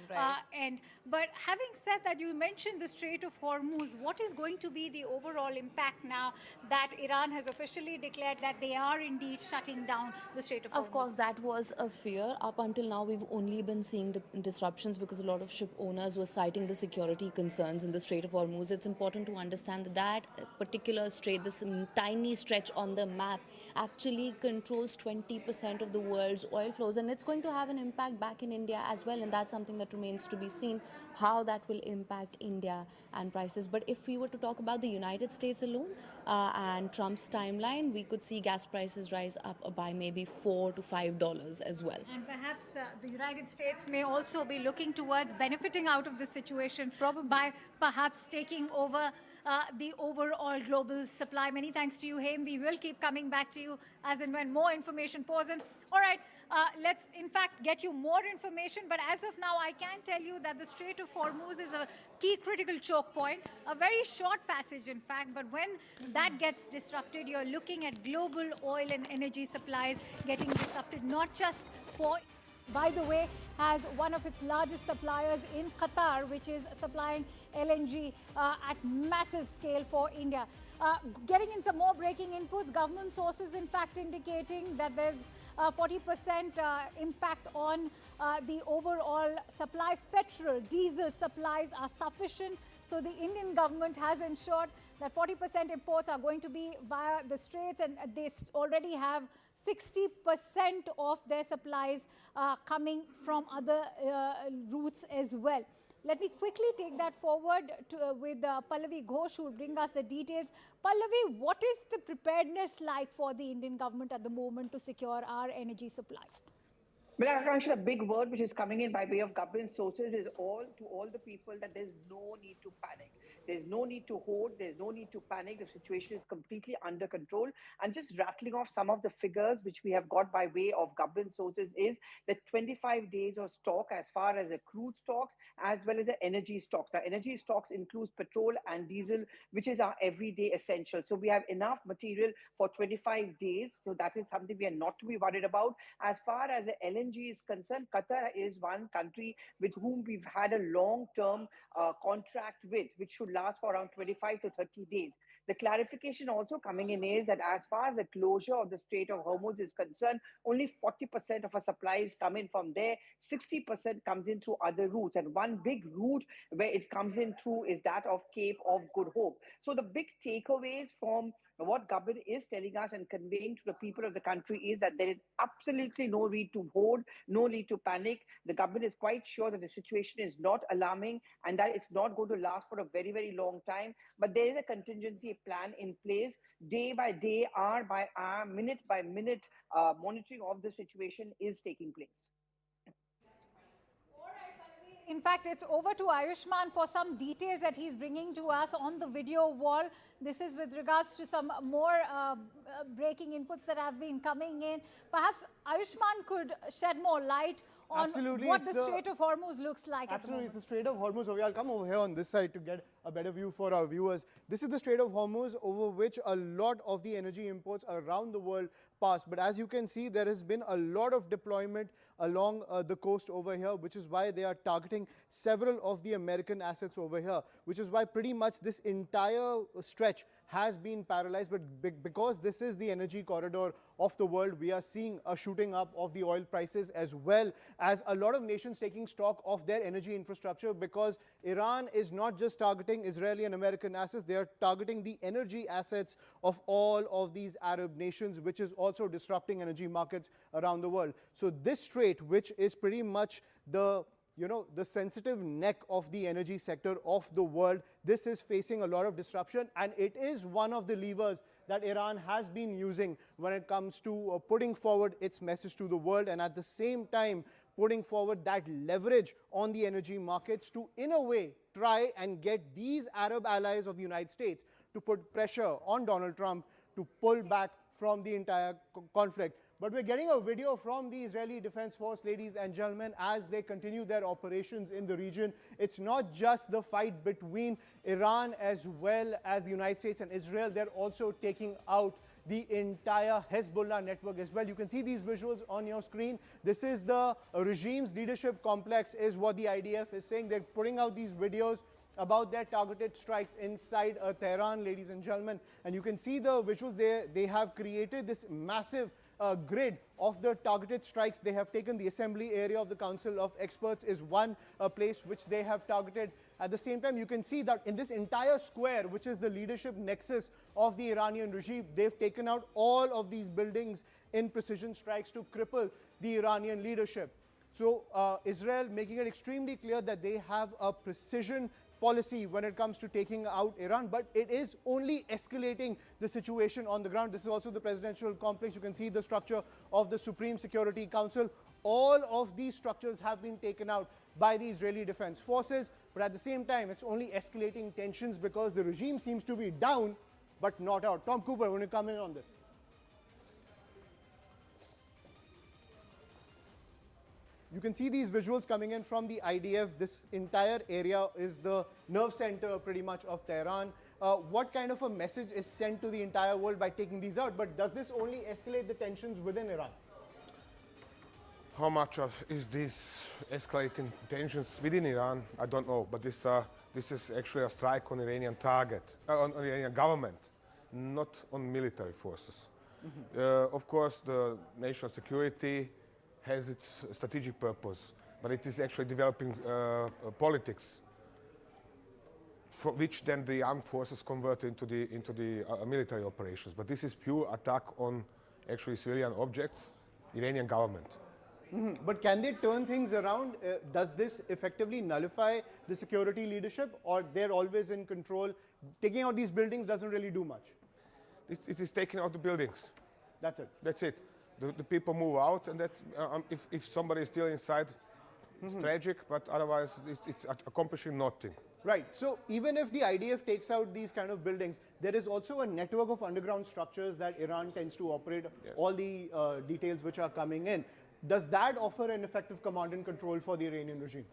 end. But having said that, you mentioned the Strait of Hormuz. What is going to be the overall impact now that Iran has officially declared that they are indeed shutting down the Strait of Hormuz? Of course, that was a fear. Up until now, we've only been seeing disruptions because a lot of ship owners were citing the security concerns in the Strait of Hormuz. It's important to understand that that particular strait, this tiny stretch on the map, actually controls 20% of the world's oil flows, and it's going to have an impact back in India as well, and that's something that remains to be seen, how that will impact India and prices. But if we were to talk about the United States alone and Trump's timeline, we could see gas prices rise up by maybe $4 to $5 as well. And perhaps the United States may also be looking towards benefiting out of this situation by perhaps taking over the overall global supply. Many thanks to you, Haim. We will keep coming back to you as and when more information pours in. All right, let's in fact get you more information. But as of now, I can tell you that the Strait of Hormuz is a key critical choke point, a very short passage, in fact. But when that gets disrupted, you're looking at global oil and energy supplies getting disrupted, not just for, by the way, has one of its largest suppliers in Qatar, which is supplying LNG at massive scale for India. Getting in some more breaking inputs, government sources in fact indicating that there's 40% impact on the overall supplies. Petrol, diesel supplies are sufficient. So the Indian government has ensured that 40% imports are going to be via the straits, and they already have 60% of their supplies coming from other routes as well. Let me quickly take that forward with Pallavi Ghosh, who will bring us the details. Pallavi, what is the preparedness like for the Indian government at the moment to secure our energy supplies? Well, Akansha, a big word which is coming in by way of government sources is to all the people that there's no need to panic. There's no need to hoard. There's no need to panic. The situation is completely under control. And just rattling off some of the figures which we have got by way of government sources is that 25 days of stock as far as the crude stocks as well as the energy stocks. Now, energy stocks includes petrol and diesel, which is our everyday essential. So we have enough material for 25 days. So that is something we are not to be worried about. As far as the LNG is concerned, Qatar is one country with whom we've had a long-term contract with, which should last for around 25 to 30 days. The clarification also coming in is that as far as the closure of the Strait of Hormuz is concerned, only 40% of our supplies come in from there, 60% comes in through other routes. And one big route where it comes in through is that of Cape of Good Hope. So the big takeaways from what government is telling us and conveying to the people of the country is that there is absolutely no need to hoard, no need to panic. The government is quite sure that the situation is not alarming and that it's not going to last for a very, very long time. But there is a contingency plan in place, day by day, hour by hour, minute by minute. Monitoring of the situation is taking place. In fact, it's over to Ayushman for some details that he's bringing to us on the video wall. This is with regards to some more breaking inputs that have been coming in. Perhaps Ayushman could shed more light on what the Strait of Hormuz looks like at the moment. Absolutely, it's the Strait of Hormuz. I'll come over here on this side to get a better view for our viewers. This is the Strait of Hormuz over which a lot of the energy imports around the world pass. But as you can see, there has been a lot of deployment along the coast over here, which is why they are targeting several of the American assets over here, which is why pretty much this entire stretch has been paralyzed, but because this is the energy corridor of the world, we are seeing a shooting up of the oil prices, as well as a lot of nations taking stock of their energy infrastructure, because Iran is not just targeting Israeli and American assets, they are targeting the energy assets of all of these Arab nations, which is also disrupting energy markets around the world. So this strait, which is pretty much the the sensitive neck of the energy sector of the world, this is facing a lot of disruption, and it is one of the levers that Iran has been using when it comes to putting forward its message to the world, and at the same time putting forward that leverage on the energy markets to, in a way, try and get these Arab allies of the United States to put pressure on Donald Trump to pull back from the entire conflict. But we're getting a video from the Israeli Defense Force, ladies and gentlemen, as they continue their operations in the region. It's not just the fight between Iran as well as the United States and Israel. They're also taking out the entire Hezbollah network as well. You can see these visuals on your screen. This is the regime's leadership complex, is what the IDF is saying. They're putting out these videos about their targeted strikes inside Tehran, ladies and gentlemen. And you can see the visuals there. They have created this massive grid of the targeted strikes. They have taken the assembly area of the Council of Experts is one place which they have targeted. At the same time, you can see that in this entire square, which is the leadership nexus of the Iranian regime, they've taken out all of these buildings in precision strikes to cripple the Iranian leadership. So Israel making it extremely clear that they have a precision policy when it comes to taking out Iran, but it is only escalating the situation on the ground. This is also the presidential complex. You can see the structure of the Supreme Security Council. All of these structures have been taken out by the Israeli Defense Forces, but at the same time, it's only escalating tensions because the regime seems to be down, but not out. Tom Cooper, when you come in on this. You can see these visuals coming in from the IDF. This entire area is the nerve center pretty much of Tehran. What kind of a message is sent to the entire world by taking these out? But does this only escalate the tensions within Iran? How much is this escalating tensions within Iran? I don't know, but this is actually a strike on Iranian target, on Iranian government, not on military forces. Of course, the national security has its strategic purpose, but it is actually developing politics, for which then the armed forces convert into the military operations. But this is pure attack on actually civilian objects, Iranian government. But can they turn things around? Does this effectively nullify the security leadership, or they're always in control? Taking out these buildings doesn't really do much. It is taking out the buildings. That's it. That's it. The people move out, and that's, if somebody is still inside, it's tragic, but otherwise it's accomplishing nothing. Right. So even if the IDF takes out these kind of buildings, there is also a network of underground structures that Iran tends to operate, all the details which are coming in. Does that offer an effective command and control for the Iranian regime?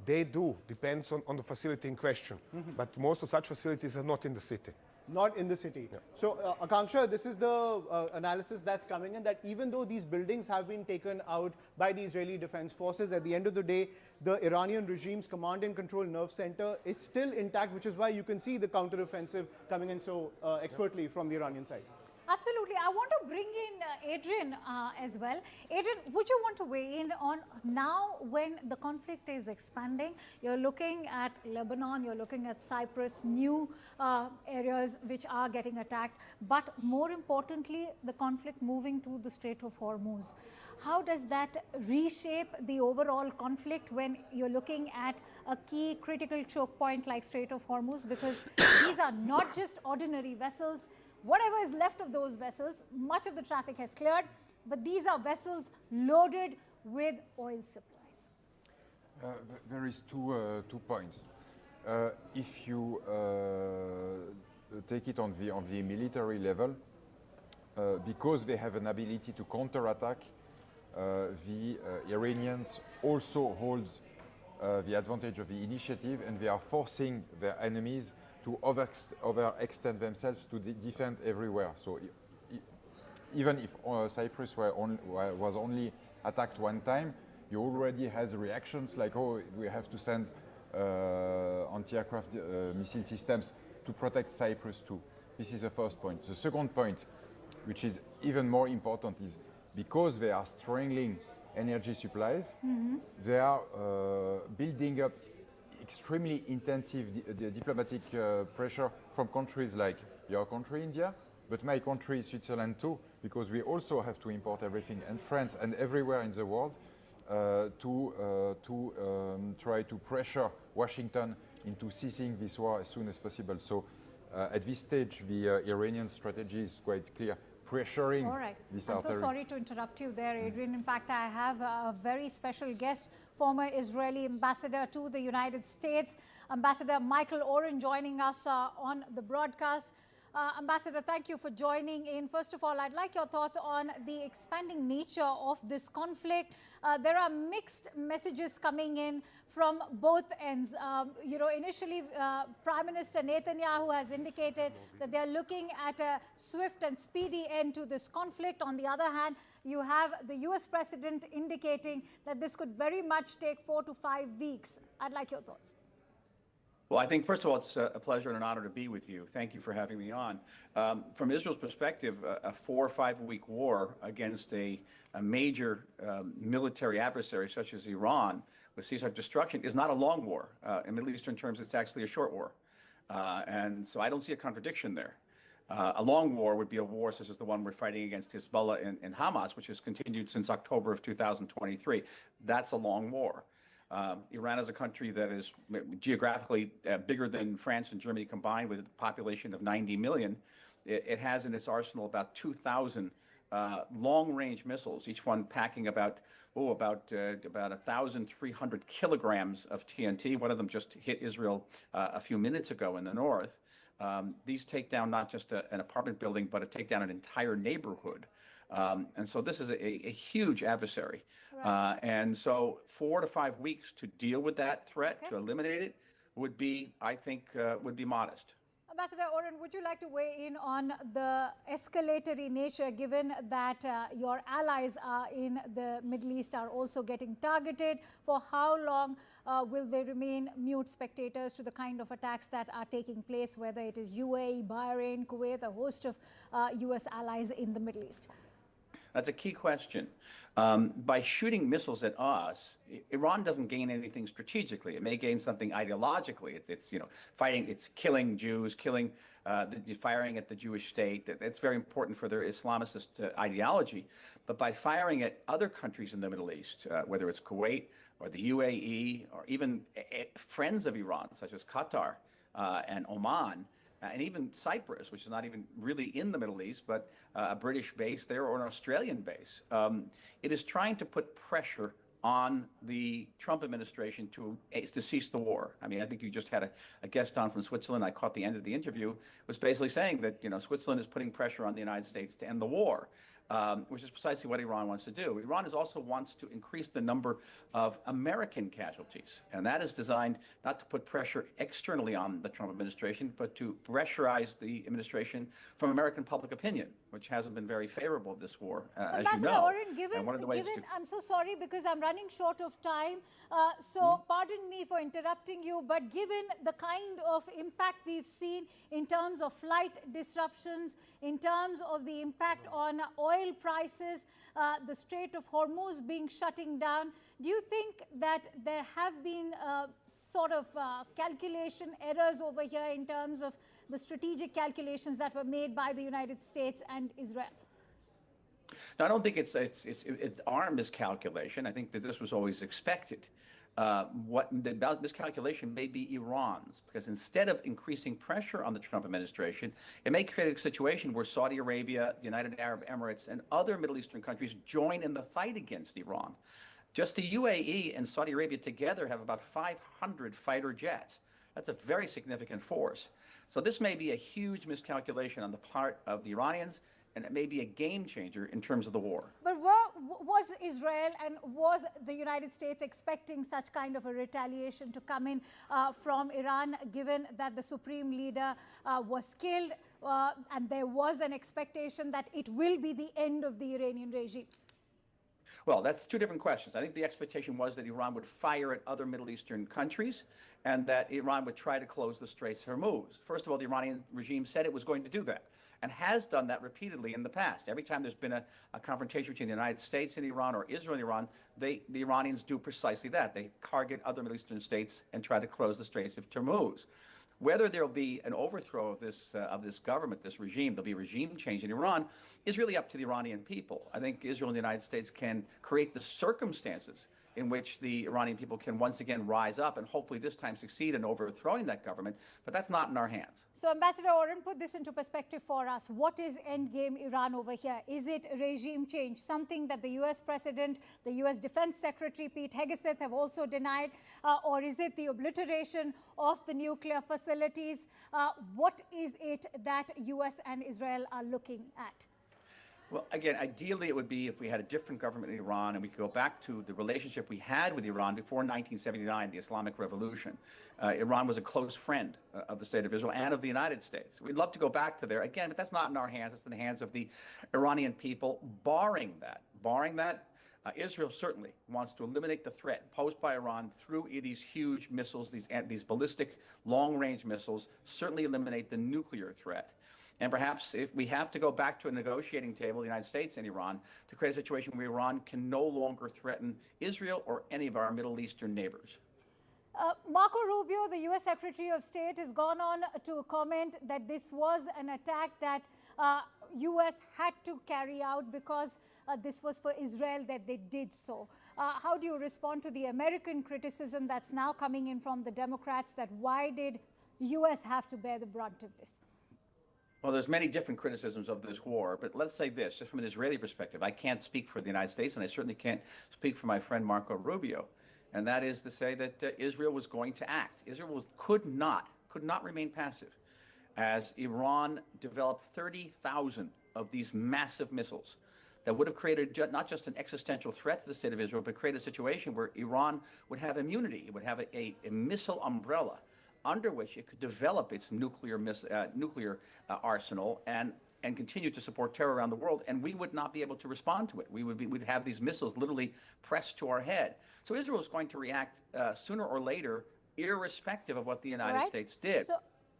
They do, depends on the facility in question. But most of such facilities are not in the city. Not in the city. Yeah. So, Akanksha, this is the analysis that's coming in, that even though these buildings have been taken out by the Israeli Defense Forces, at the end of the day, the Iranian regime's command and control nerve center is still intact, which is why you can see the counteroffensive coming in so expertly from the Iranian side. Absolutely. I want to bring in Adrian as well. Adrian, would you want to weigh in on now when the conflict is expanding? You're looking at Lebanon, you're looking at Cyprus, new areas which are getting attacked, but more importantly, the conflict moving to the Strait of Hormuz. How does that reshape the overall conflict when you're looking at a key critical choke point like Strait of Hormuz? Because these are not just ordinary vessels. Whatever is left of those vessels, much of the traffic has cleared, but these are vessels loaded with oil supplies. There is two points. If you take it on the military level, because they have an ability to counterattack, the Iranians also holds the advantage of the initiative, and they are forcing their enemies to overextend themselves to defend everywhere. So even if Cyprus was only attacked one time, you already has reactions like, oh, we have to send anti-aircraft missile systems to protect Cyprus too. This is the first point. The second point, which is even more important, is because they are strangling energy supplies, they are building up extremely intensive diplomatic pressure from countries like your country, India, but my country, Switzerland too, because we also have to import everything, and France and everywhere in the world, to try to pressure Washington into ceasing this war as soon as possible. So at this stage, the Iranian strategy is quite clear, pressuring this I'm artery. so sorry to interrupt you there, Adrian. In fact, I have a very special guest, former Israeli ambassador to the United States, Ambassador Michael Oren, joining us on the broadcast. Ambassador, thank you for joining in. First of all, I'd like your thoughts on the expanding nature of this conflict. There are mixed messages coming in from both ends. You know, initially, Prime Minister Netanyahu has indicated that they're looking at a swift and speedy end to this conflict. On the other hand, you have the US President indicating that this could very much take 4 to 5 weeks. I'd like your thoughts. Well, I think, first of all, it's a pleasure and an honor to be with you. Thank you for having me on. From Israel's perspective, a 4 or 5 week war against a major military adversary such as Iran with ceasefire destruction is not a long war. In Middle Eastern terms, it's actually a short war. And so I don't see a contradiction there. A long war would be a war such as the one we're fighting against Hezbollah and Hamas, which has continued since October of 2023. That's a long war. Iran is a country that is geographically bigger than France and Germany combined, with a population of 90 million. It has in its arsenal about 2,000 long-range missiles, each one packing about 1,300 kilograms of TNT. One of them just hit Israel a few minutes ago in the north. These take down not just an apartment building, but take down an entire neighborhood. And so this is a huge adversary. Right. And so 4 to 5 weeks to deal with that threat, to eliminate it, would be, I think, would be modest. Ambassador Oren, would you like to weigh in on the escalatory nature, given that your allies in the Middle East are also getting targeted? For how long will they remain mute spectators to the kind of attacks that are taking place, whether it is UAE, Bahrain, Kuwait, a host of US allies in the Middle East? That's a key question. By shooting missiles at us, Iran doesn't gain anything strategically. It may gain something ideologically. It's fighting, it's killing Jews, firing at the Jewish state. That's very important for their Islamist ideology. But by firing at other countries in the Middle East, whether it's Kuwait or the UAE or even friends of Iran, such as Qatar and Oman, and even Cyprus, which is not even really in the Middle East, but a British base there or an Australian base. It is trying to put pressure on the Trump administration to cease the war. I mean, I think you just had a guest on from Switzerland. I caught the end of the interview, was basically saying that Switzerland is putting pressure on the United States to end the war. Which is precisely what Iran wants to do. Iran also wants to increase the number of American casualties, and that is designed not to put pressure externally on the Trump administration, but to pressurize the administration from American public opinion, which hasn't been very favorable of this war, as you know. Oren, I'm so sorry because I'm running short of time, so pardon me for interrupting you, but given the kind of impact we've seen in terms of flight disruptions, in terms of the impact on oil prices, the Strait of Hormuz being shutting down, do you think that there have been sort of calculation errors over here in terms of the strategic calculations that were made by the United States and Israel? No, I don't think it's our miscalculation. I think that this was always expected. What the miscalculation may be Iran's, because instead of increasing pressure on the Trump administration, it may create a situation where Saudi Arabia, the United Arab Emirates, and other Middle Eastern countries join in the fight against Iran. Just the UAE and Saudi Arabia together have about 500 fighter jets. That's a very significant force. So this may be a huge miscalculation on the part of the Iranians, and it may be a game changer in terms of the war. But was Israel and was the United States expecting such kind of a retaliation to come in from Iran, given that the supreme leader was killed and there was an expectation that it will be the end of the Iranian regime? Well, that's two different questions. I think the expectation was that Iran would fire at other Middle Eastern countries and that Iran would try to close the Straits of Hormuz. First of all, the Iranian regime said it was going to do that and has done that repeatedly in the past. Every time there's been a confrontation between the United States and Iran or Israel and Iran, the Iranians do precisely that. They target other Middle Eastern states and try to close the Straits of Hormuz. Whether there'll be an overthrow of this government, this regime, there'll be regime change in Iran, is really up to the Iranian people. I think Israel and the United States can create the circumstances in which the Iranian people can once again rise up and hopefully this time succeed in overthrowing that government, but that's not in our hands. So Ambassador Oren, put this into perspective for us. What is endgame Iran over here? Is it regime change, something that the US President, the US Defense Secretary Pete Hegseth have also denied, or is it the obliteration of the nuclear facilities? What is it that US and Israel are looking at? Well, again, ideally it would be if we had a different government in Iran and we could go back to the relationship we had with Iran before 1979, the Islamic Revolution. Iran was a close friend of the State of Israel and of the United States. We'd love to go back to there again, but that's not in our hands. It's in the hands of the Iranian people. Barring that, Israel certainly wants to eliminate the threat posed by Iran through these huge missiles, these ballistic long-range missiles, certainly eliminate the nuclear threat. And perhaps if we have to go back to a negotiating table, the United States and Iran, to create a situation where Iran can no longer threaten Israel or any of our Middle Eastern neighbors. Marco Rubio, the U.S. Secretary of State, has gone on to comment that this was an attack that U.S. had to carry out because this was for Israel that they did so. How do you respond to the American criticism that's now coming in from the Democrats that why did U.S. have to bear the brunt of this? Well, there's many different criticisms of this war, but let's say this, just from an Israeli perspective. I can't speak for the United States, and I certainly can't speak for my friend Marco Rubio, and that is to say that Israel was going to act. Israel could not remain passive as Iran developed 30,000 of these massive missiles that would have created not just an existential threat to the State of Israel, but created a situation where Iran would have immunity. It would have a missile umbrella under which it could develop its nuclear arsenal and continue to support terror around the world, and we would not be able to respond to it. We'd have these missiles literally pressed to our head. So Israel is going to react sooner or later, irrespective of what the United States did. So,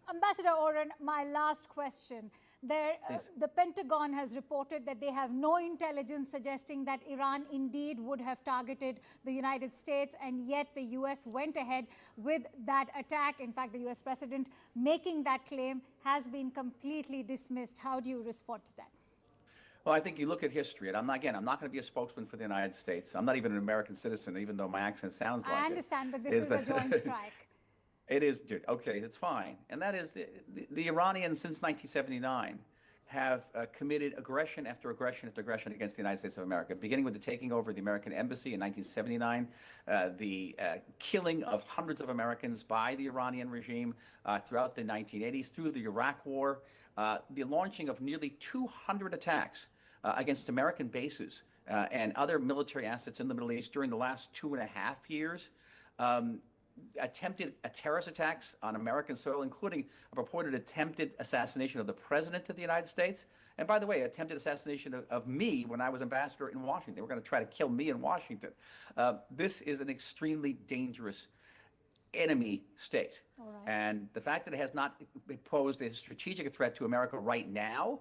Ambassador Oren, my last question. The Pentagon has reported that they have no intelligence suggesting that Iran indeed would have targeted the United States, and yet the U.S. went ahead with that attack. In fact, the U.S. President making that claim has been completely dismissed. How do you respond to that? Well, I think you look at history, and I'm not going to be a spokesman for the United States. I'm not even an American citizen, even though my accent sounds like it. I understand, but this is a joint strike. It is, dude. Okay, it's fine. And that is the Iranians since 1979 have committed aggression after aggression after aggression against the United States of America, beginning with the taking over of the American embassy in 1979, the killing of hundreds of Americans by the Iranian regime throughout the 1980s, through the Iraq War, the launching of nearly 200 attacks against American bases and other military assets in the Middle East during the last 2.5 years. Attempted terrorist attacks on American soil, including a purported attempted assassination of the President of the United States. And by the way, attempted assassination of me when I was ambassador in Washington. They were going to try to kill me in Washington. This is an extremely dangerous enemy state. And the fact that it has not posed a strategic threat to America right now,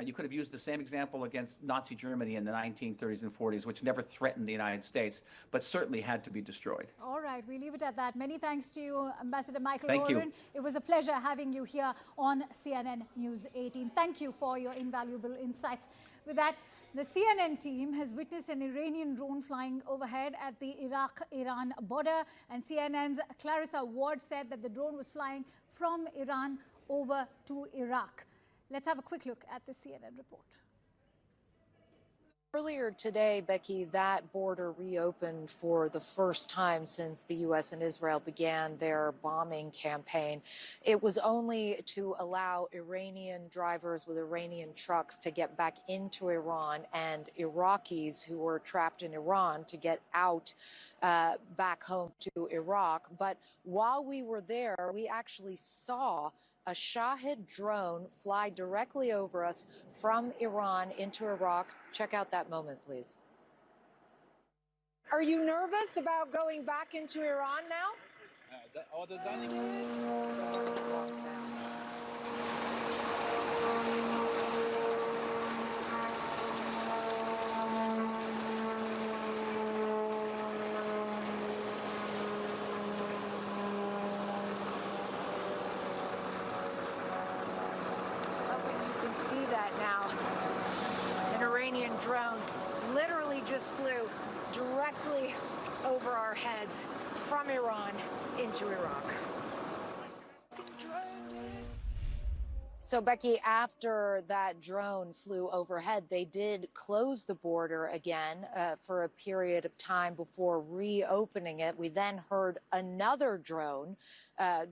you could have used the same example against Nazi Germany in the 1930s and 40s, which never threatened the United States, but certainly had to be destroyed. All right, we leave it at that. Many thanks to you, Ambassador Michael Thank Oren. you. It was a pleasure having you here on CNN News 18. Thank you for your invaluable insights. With that, the CNN team has witnessed an Iranian drone flying overhead at the Iraq-Iran border, and CNN's Clarissa Ward said that the drone was flying from Iran over to Iraq. Let's have a quick look at the CNN report. Earlier today, Becky, that border reopened for the first time since the U.S. and Israel began their bombing campaign. It was only to allow Iranian drivers with Iranian trucks to get back into Iran and Iraqis who were trapped in Iran to get out back home to Iraq. But while we were there, we actually saw a Shahid drone fly directly over us from Iran into Iraq. Check out that moment, please. Are you nervous about going back into Iran now? Hoping you can see that now. An Iranian drone literally just flew directly over our heads from Iran into Iraq. So, Becky, after that drone flew overhead, they did close the border again for a period of time before reopening it. We then heard another drone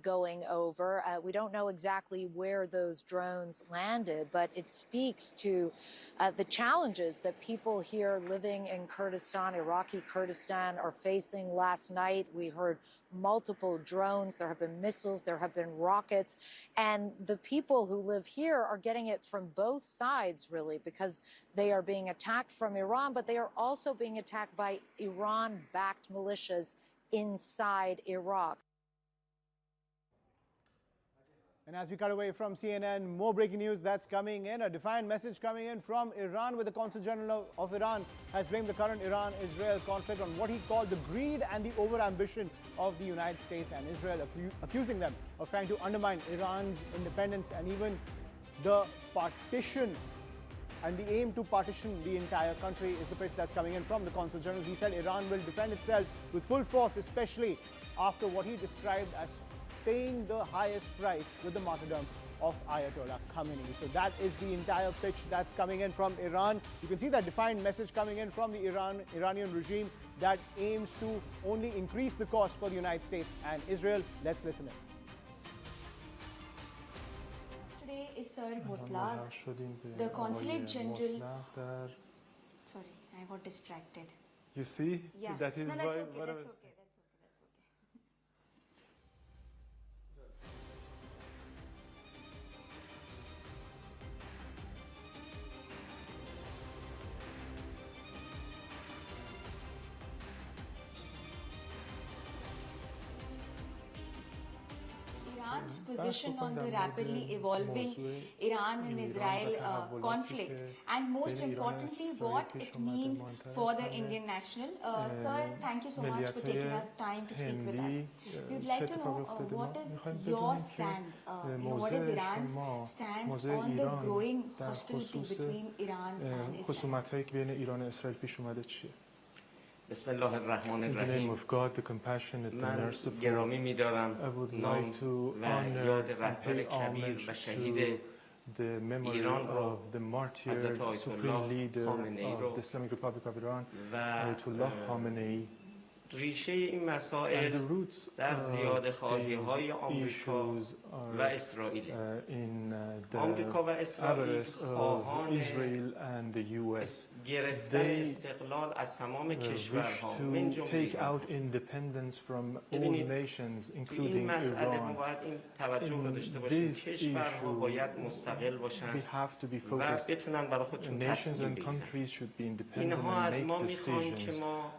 going over. We don't know exactly where those drones landed, but it speaks to the challenges that people here living in Kurdistan, Iraqi Kurdistan, are facing. Last night, we heard multiple drones. There have been missiles, there have been rockets, and the people who live here are getting it from both sides, really, because they are being attacked from Iran, but they are also being attacked by Iran-backed militias inside Iraq. And as we cut away from CNN, more breaking news that's coming in. A defiant message coming in from Iran, where the Consul General of Iran has blamed the current Iran-Israel conflict on what he called the greed and the overambition of the United States and Israel, accusing them of trying to undermine Iran's independence and even the partition and the aim to partition the entire country is the pitch that's coming in from the Consul General. He said Iran will defend itself with full force, especially after what he described as paying the highest price with the martyrdom of Ayatollah Khamenei. So that is the entire pitch that's coming in from Iran. You can see that defiant message coming in from the Iranian regime that aims to only increase the cost for the United States and Israel. Let's listen in. Today is Sir Mutlaq, the Consulate General. Sorry, I got distracted. You see? Yeah. That is no, that's okay, that's okay. Iran's position on the rapidly evolving Iran and Israel conflict, and most importantly, what it means for the Indian national. Sir, thank you so much for taking our time to speak with us. We would like to know what is your stand, what is Iran's stand on the growing hostility between Iran and Israel. بسم الله الرحمن الرحیم من گرامی می‌دارم نام و یاد رهبر کبیر و شهید ایران رو حضرت آیت الله خامنه‌ای رو و ریشه این مسائل در زیادخواهی‌های آمریکا و اسرائیل. آمریکا و اسرائیل خواهان گرفتن استقلال از تمام کشورها من جمله ببینید توی این مسئله ما باید این توجه رو داشته باشیم کشورها باید مستقل باشن و بتونن برای خودشون تصمیم بگیرن. اینها از ما میخوان که ما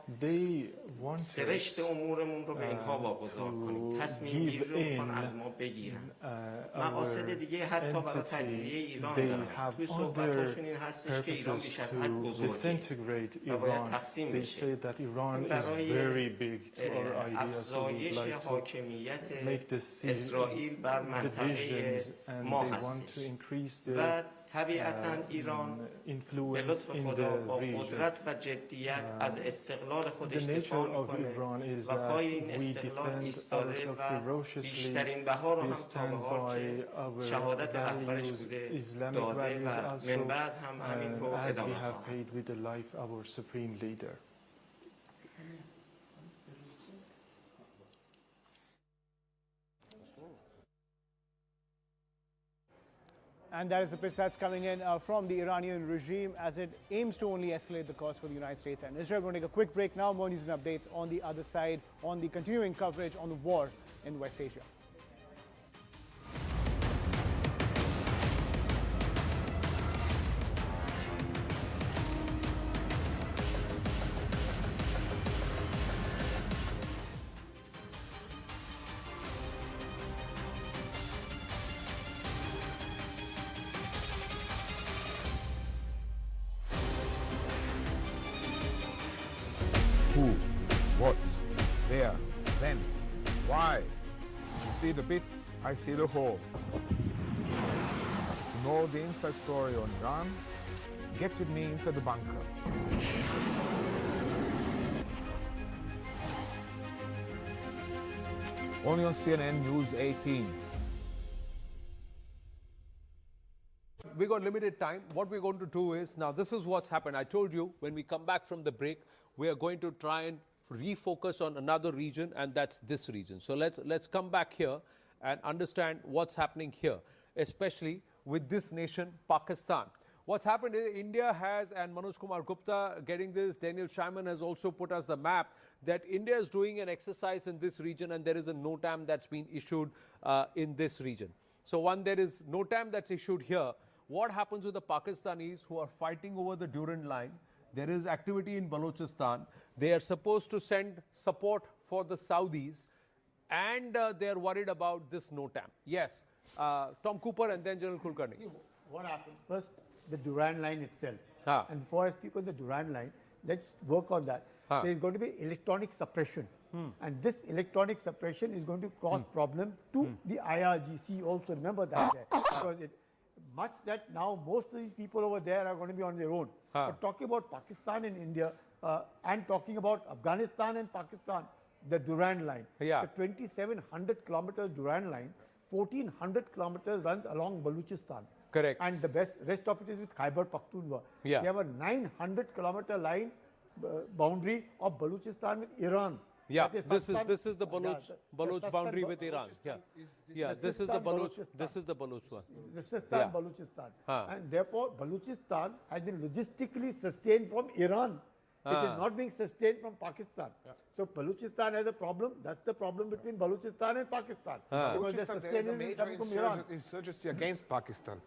سرشت امورمون رو به اینها واگذار کنیم، تصمیم گیری رو میخوان از ما بگیرن. مقاصد دیگه حتی برای تجزیه ایران دارن. توی صحبتاشون این هستش که ایران بیش از حد بزرگه و باید تقسیم بشه. برای افزایش حاکمیت اسرائیل بر منطقه ما هستش و طبیعتاً ایران به لطف خدا با قدرت و جدیت از استقلال خودش دفاع میکنه و پای این استقلال ایستاده و بیشترین بها رو هم تا به حال که شهادت رهبرش بوده داده و من بعد هم همین رو ادامه خواهد. And that is the pitch that's coming in from the Iranian regime as it aims to only escalate the cost for the United States and Israel. We're going to take a quick break now. More news and updates on the other side on the continuing coverage on the war in West Asia. Who, what, where, when, why. You see the bits, I see the whole. To know the inside story on Iran, get with me inside the bunker. Only on CNN News 18. We got limited time. What we're going to do is, now this is what's happened. I told you when we come back from the break, we are going to try and refocus on another region, and that's this region. So let's come back here and understand what's happening here, especially with this nation, Pakistan. What's happened is India has, and Manoj Kumar Gupta getting this, Daniel Scheinman has also put us the map, that India is doing an exercise in this region, and there is a NOTAM that's been issued in this region. So one, there is NOTAM that's issued here. What happens with the Pakistanis who are fighting over the Durand line? There is activity in Balochistan. They are supposed to send support for the Saudis, and they are worried about this NOTAM. Yes, Tom Cooper and then General Kulkarni. What happened? First, the Durand line itself. And before I speak on the Durand line, let's work on that. There is going to be electronic suppression. And this electronic suppression is going to cause problem to the IRGC also. Remember that there. Because much that now most of these people over there are going to be on their own. But talking about Pakistan and India and talking about Afghanistan and Pakistan, the Durand line, the 2,700 kilometers Durand line, 1,400 kilometers runs along Balochistan. Correct. And the rest of it is with Khyber Pakhtunkhwa. They have a 900-kilometer line boundary of Balochistan with Iran. Yeah, this is the Baloch boundary with Iran. Yeah, this is the Baloch. This is the Baloch one. This is Balochistan. And therefore, Balochistan has been logistically sustained from Iran. It is not being sustained from Pakistan. So Balochistan has a problem. That's the problem between Balochistan and Pakistan. Balochistan, there is a major insurgency against Pakistan.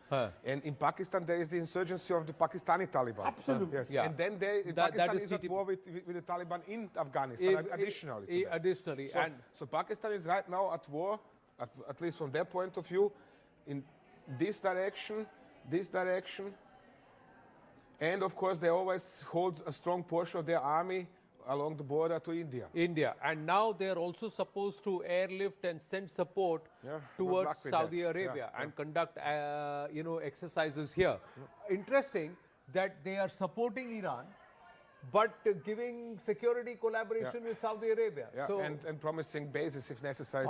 And in Pakistan, there is the insurgency of the Pakistani Taliban. Absolutely. Yes. And then Pakistan is at war with the Taliban in Afghanistan, additionally. Additionally. So Pakistan is right now at war, at least from their point of view, in this direction, and of course, they always hold a strong portion of their army along the border to India. And now they are also supposed to airlift and send support towards Saudi Arabia and conduct, exercises here. Interesting that they are supporting Iran, but giving security collaboration with Saudi Arabia. So, and promising bases if necessary.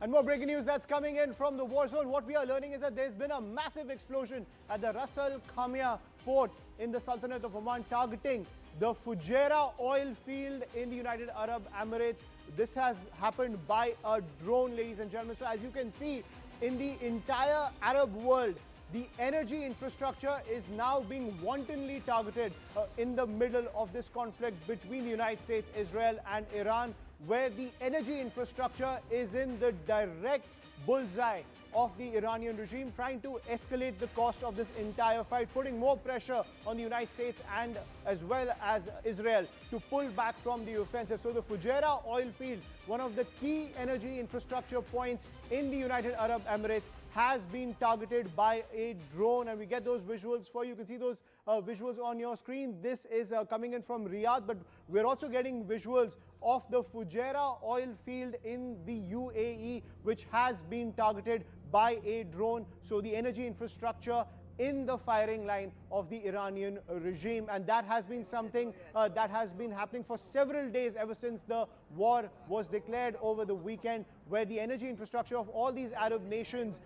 And more breaking news that's coming in from the war zone. What we are learning is that there's been a massive explosion at the Ras Al Khaimah port in the Sultanate of Oman, targeting the Fujairah oil field in the United Arab Emirates. This has happened by a drone, ladies and gentlemen. So as you can see, in the entire Arab world, the energy infrastructure is now being wantonly targeted in the middle of this conflict between the United States, Israel and Iran, where the energy infrastructure is in the direct bullseye of the Iranian regime, trying to escalate the cost of this entire fight, putting more pressure on the United States and as well as Israel to pull back from the offensive. So the Fujairah oil field, one of the key energy infrastructure points in the United Arab Emirates, has been targeted by a drone, and we get those visuals for you. You can see those visuals on your screen. This is coming in from Riyadh, but we're also getting visuals of the Fujairah oil field in the UAE, which has been targeted by a drone. So the energy infrastructure in the firing line of the Iranian regime, and that has been something that has been happening for several days ever since the war was declared over the weekend, where the energy infrastructure of all these Arab nations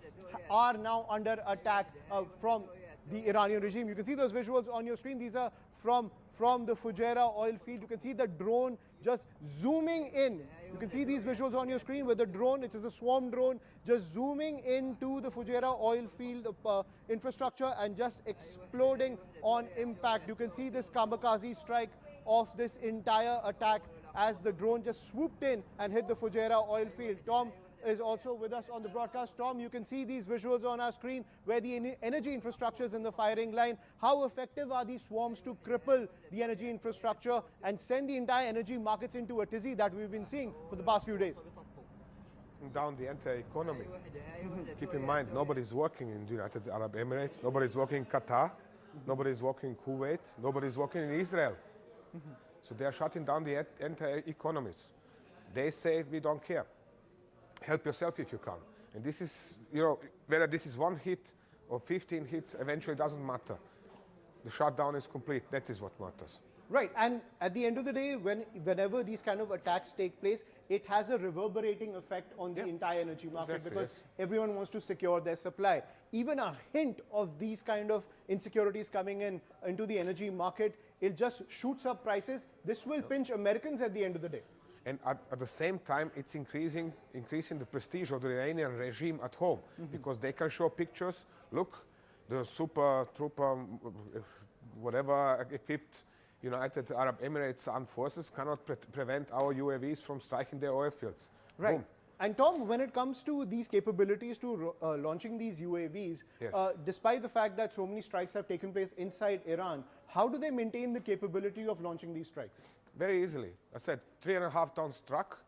are now under attack from the Iranian regime. You can see those visuals on your screen. These are from the Fujairah oil field. You can see the drone just zooming in. You can see these visuals on your screen with the drone, which is a swarm drone, just zooming into the Fujairah oil field infrastructure and just exploding on impact. You can see this kamikaze strike of this entire attack as the drone just swooped in and hit the Fujairah oil field. Tom is also with us on the broadcast. Tom, you can see these visuals on our screen where the energy infrastructure is in the firing line. How effective are these swarms to cripple the energy infrastructure and send the entire energy markets into a tizzy that we've been seeing for the past few days? down the entire economy. Keep in mind, nobody's working in the United Arab Emirates, nobody's working in Qatar, nobody's working in Kuwait, nobody's working in Israel. So they are shutting down the entire economies. They say, we don't care. Help yourself if you can. And this is, you know, whether this is 1 hit or 15 hits, eventually doesn't matter. The shutdown is complete. That is what matters. Right, and at the end of the day, whenever these kind of attacks take place, it has a reverberating effect on the entire energy market because everyone wants to secure their supply. Even a hint of these kind of insecurities coming into the energy market, it just shoots up prices. This will pinch Americans at the end of the day. And at the same time, it's increasing the prestige of the Iranian regime at home because they can show pictures. Look, the super trooper, whatever equipped United Arab Emirates armed forces cannot prevent our UAVs from striking their oil fields. Right. Boom. And Tom, when it comes to these capabilities to launching these UAVs, despite the fact that so many strikes have taken place inside Iran, how do they maintain the capability of launching these strikes? Very easily. I said 3.5 tons truck.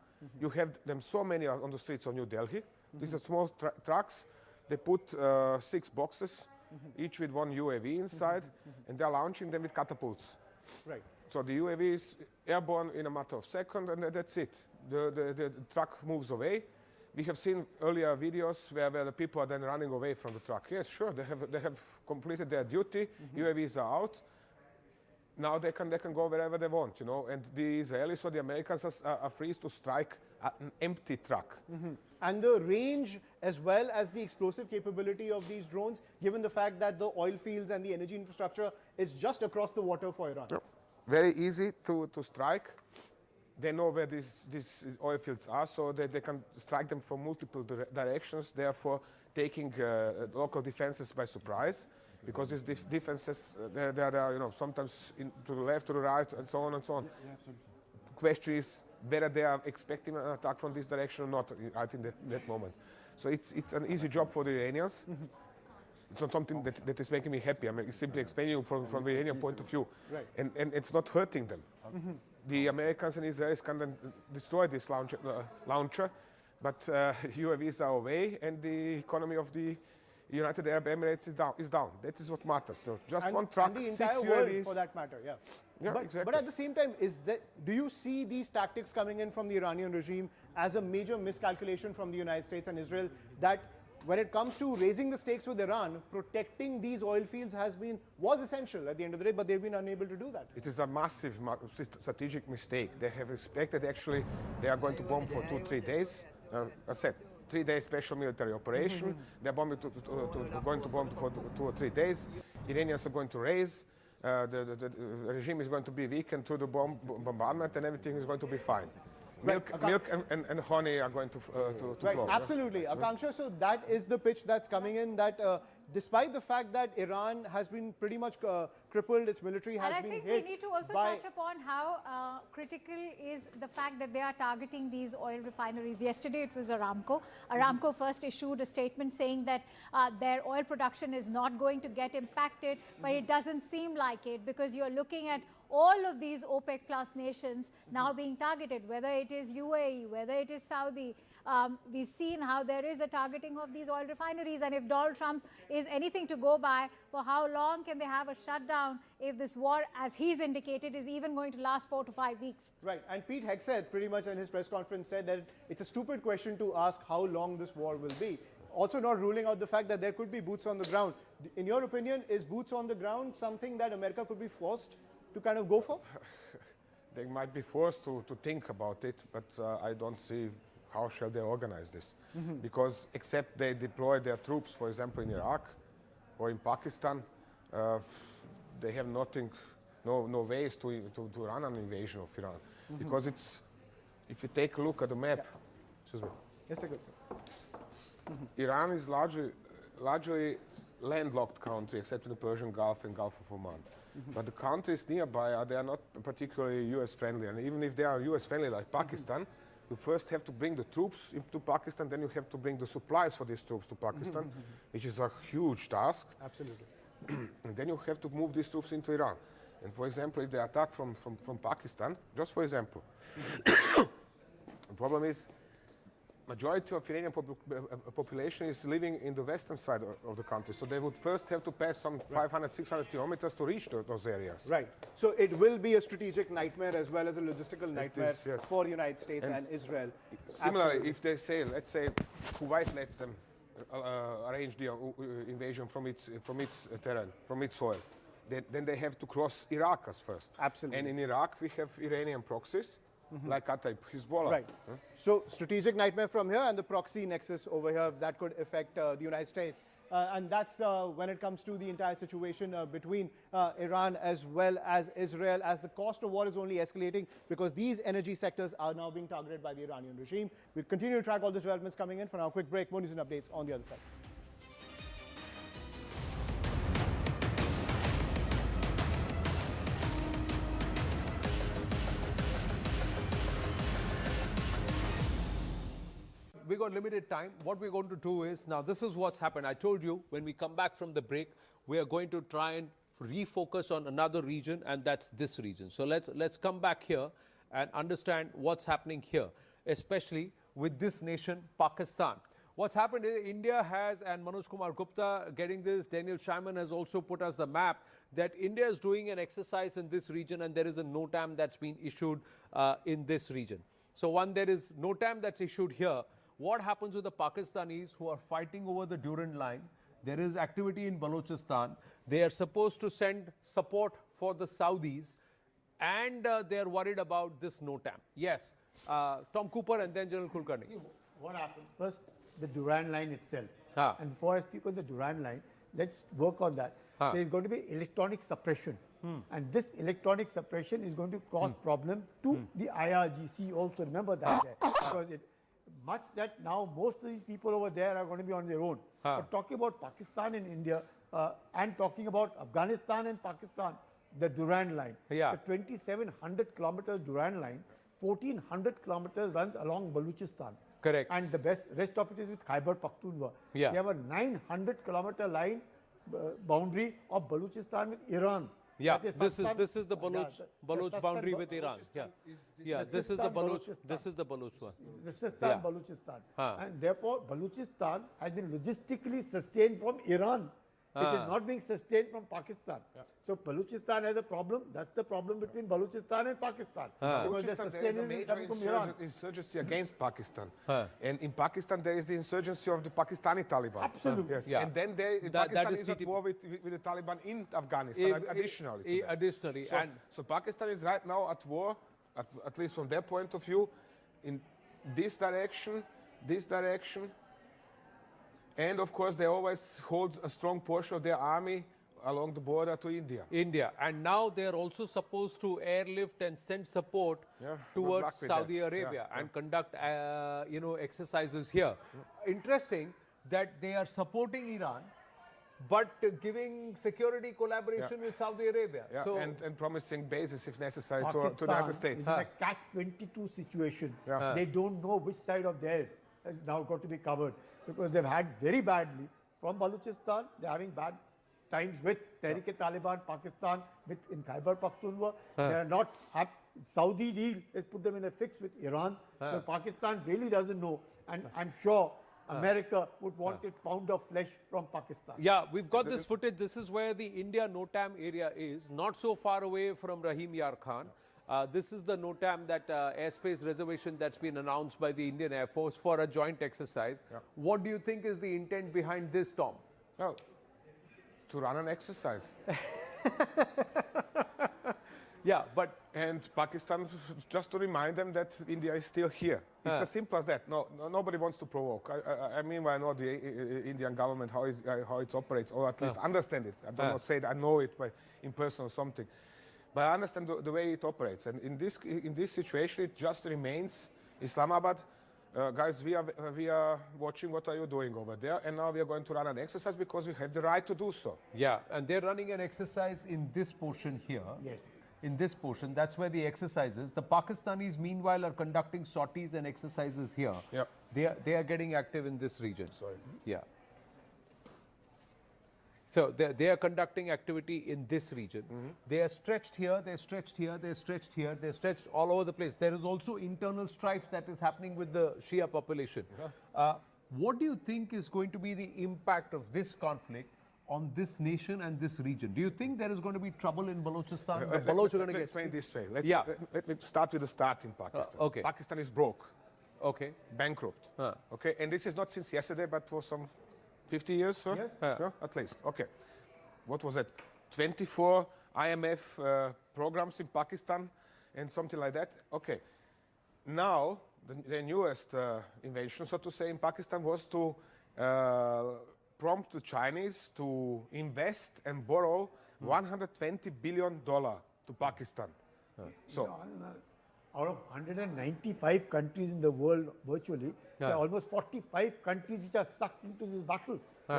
You have them so many on the streets of New Delhi. These are small trucks. They put 6 boxes, each with 1 UAV inside, and they're launching them with catapults. Right. So the UAV is airborne in a matter of seconds, and that's it. The truck moves away. We have seen earlier videos where the people are then running away from the truck. Yes, sure, they have completed their duty. UAVs are out. Now they can go wherever they want, you know. And the Israelis or the Americans are free to strike an empty truck. And the range as well as the explosive capability of these drones, given the fact that the oil fields and the energy infrastructure is just across the water for Iran. Yep. Very easy to strike. They know where these oil fields are, so they can strike them from multiple directions, therefore taking local defenses by surprise. Because these defenses, they are, you know, sometimes to the left, to the right, and so on and so on. Question is whether they are expecting an attack from this direction or not right in that moment. So it's an easy job for the Iranians. It's not something that is making me happy. I'm simply explaining from the Iranian point of view. Right. And it's not hurting them. The Americans and Israelis can then destroy this launcher, but UAVs are away, and the economy of the United Arab Emirates is down. That is what matters. So just one truck, and the 6 entire UAVs. world for that matter, yeah. Exactly. But at the same time, do you see these tactics coming in from the Iranian regime as a major miscalculation from the United States and Israel, that when it comes to raising the stakes with Iran, protecting these oil fields was essential at the end of the day, but they've been unable to do that? It is a massive strategic mistake. They have expected, actually, they are going to bomb for 2-3 days. I said, 3-day special military operation. They're going to bomb for 2 or 3 days. Iranians are going to raise. The regime is going to be weakened through the bombardment, and everything is going to be fine. Milk and honey are going to flow. Absolutely. Akanksha, so that is the pitch that's coming in, that despite the fact that Iran has been pretty much crippled, its military has been hit. And I think we need to also touch upon how critical is the fact that they are targeting these oil refineries. Yesterday it was Aramco. Aramco first issued a statement saying that their oil production is not going to get impacted, but it doesn't seem like it, because you're looking at all of these OPEC plus nations now being targeted, whether it is UAE, whether it is Saudi. We've seen how there is a targeting of these oil refineries, and if Donald Trump is anything to go by, for how long can they have a shutdown if this war, as he's indicated, is even going to last 4 to 5 weeks? Right, and Pete Hegseth pretty much in his press conference said that it's a stupid question to ask how long this war will be. Also not ruling out the fact that there could be boots on the ground. In your opinion, is boots on the ground something that America could be forced to kind of go for? They might be forced to think about it, but I don't see how shall they organize this. Because except they deploy their troops, for example, in Iraq or in Pakistan, they have nothing, no ways to run an invasion of Iran. Because it's, if you take a look at the map, excuse me. Yes, take a look. Iran is largely landlocked country, except in the Persian Gulf and Gulf of Oman. But the countries nearby, they are not particularly US friendly. And even if they are US friendly, like Pakistan, you first have to bring the troops into Pakistan, then you have to bring the supplies for these troops to Pakistan, which is a huge task. Absolutely. And then you have to move these troops into Iran. And for example, if they attack from Pakistan, just for example, the problem is majority of Iranian population is living in the western side of the country. So they would first have to pass some 500, 600 kilometers to reach those areas. Right. So it will be a strategic nightmare as well as a logistical nightmare for the United States and Israel. Similarly, if they say, let's say, Kuwait lets them arrange the invasion from its terrain, from its soil, then they have to cross Iraq as first. Absolutely. And in Iraq, we have Iranian proxies, like Hezbollah. Right. So strategic nightmare from here and the proxy nexus over here that could affect the United States. And that's when it comes to the entire situation between Iran as well as Israel, as the cost of war is only escalating because these energy sectors are now being targeted by the Iranian regime. We'll continue to track all these developments coming in. For now, quick break. More news and updates on the other side. We got limited time. What we're going to do is, now this is what's happened. I told you when we come back from the break, we are going to try and refocus on another region, and that's this region. So let's come back here and understand what's happening here, especially with this nation, Pakistan. What's happened is India has, and Manoj Kumar Gupta getting this, Daniel Scheinman has also put us the map, that India is doing an exercise in this region, and there is a NOTAM that's been issued in this region. So one, there is NOTAM that's issued here. What happens with the Pakistanis who are fighting over the Durand line? There is activity in Balochistan. They are supposed to send support for the Saudis, and they are worried about this NOTAM. Yes, Tom Cooper and then General Kulkarni. What happened? First, the Durand line itself. And before I speak on the Durand line, let's work on that. There is going to be electronic suppression. And this electronic suppression is going to cause problem to the IRGC also. Remember that there. Because much that now most of these people over there are going to be on their own. But talking about Pakistan and India and talking about Afghanistan and Pakistan, the Durand line, the 2,700 kilometers Durand line, 1,400 kilometers runs along Balochistan. Correct. And the rest of it is with Khyber Pakhtunkhwa. They have a 900 kilometer line boundary of Balochistan with Iran. Yeah, this is the Baloch boundary with Iran. Yeah, this is the Baloch one. This is Balochistan. And therefore, Balochistan has been logistically sustained from Iran. It is not being sustained from Pakistan. So Balochistan has a problem. That's the problem between Balochistan and Pakistan. Balochistan, there is a major insurgency against Pakistan. And in Pakistan, there is the insurgency of the Pakistani Taliban. Absolutely. Yes. And then Pakistan is at war with the Taliban in Afghanistan, additionally. So Pakistan is right now at war, at least from their point of view, in this direction, and of course, they always hold a strong portion of their army along the border to India. And now they are also supposed to airlift and send support towards Saudi Arabia and conduct, exercises here. Interesting that they are supporting Iran, but giving security collaboration with Saudi Arabia. So, and promising bases if necessary to the United States. It's a catch-22 situation. They don't know which side of theirs has now got to be covered, because they've had very badly from Balochistan. They're having bad times with Tehrik-e-Taliban, Pakistan, in Khyber Pakhtunkhwa. They are not Saudi deal has put them in a fix with Iran. So Pakistan really doesn't know, and I'm sure America would want a pound of flesh from Pakistan. Yeah, we've got this footage. This is where the India NOTAM area is, not so far away from Rahim Yar Khan. This is the NOTAM, that airspace reservation that's been announced by the Indian Air Force for a joint exercise. What do you think is the intent behind this, Tom? Well, to run an exercise. And Pakistan, just to remind them that India is still here. It's as simple as that. Nobody wants to provoke. I mean, I know the Indian government, how it operates, or at least understand it. I do not say that I know it in person or something. But I understand the way it operates. And in this situation, it just remains Islamabad. Guys, we are watching what are you doing over there, and now we are going to run an exercise because we have the right to do so. Yeah, and they're running an exercise in this portion here. Yes. In this portion, that's where the exercise is. The Pakistanis, meanwhile, are conducting sorties and exercises here. They are getting active in this region. Sorry. Yeah. So they are conducting activity in this region. They are stretched here, they're stretched here, they're stretched here, they're stretched all over the place. There is also internal strife that is happening with the Shia population. What do you think is going to be the impact of this conflict on this nation and this region? Do you think there is going to be trouble in Balochistan? The Baloch are going to get... Explain this way. Let me start with the start in Pakistan. Okay. Pakistan is broke. Okay. Bankrupt. Okay. And this is not since yesterday, but for some 50 years, sir? Yes. Yeah, at least. Okay. What was it? 24 IMF programs in Pakistan and something like that. Okay. Now, the newest invention, so to say, in Pakistan was to prompt the Chinese to invest and borrow $120 billion to Pakistan. So, out of 195 countries in the world virtually, there are almost 45 countries which are sucked into this battle,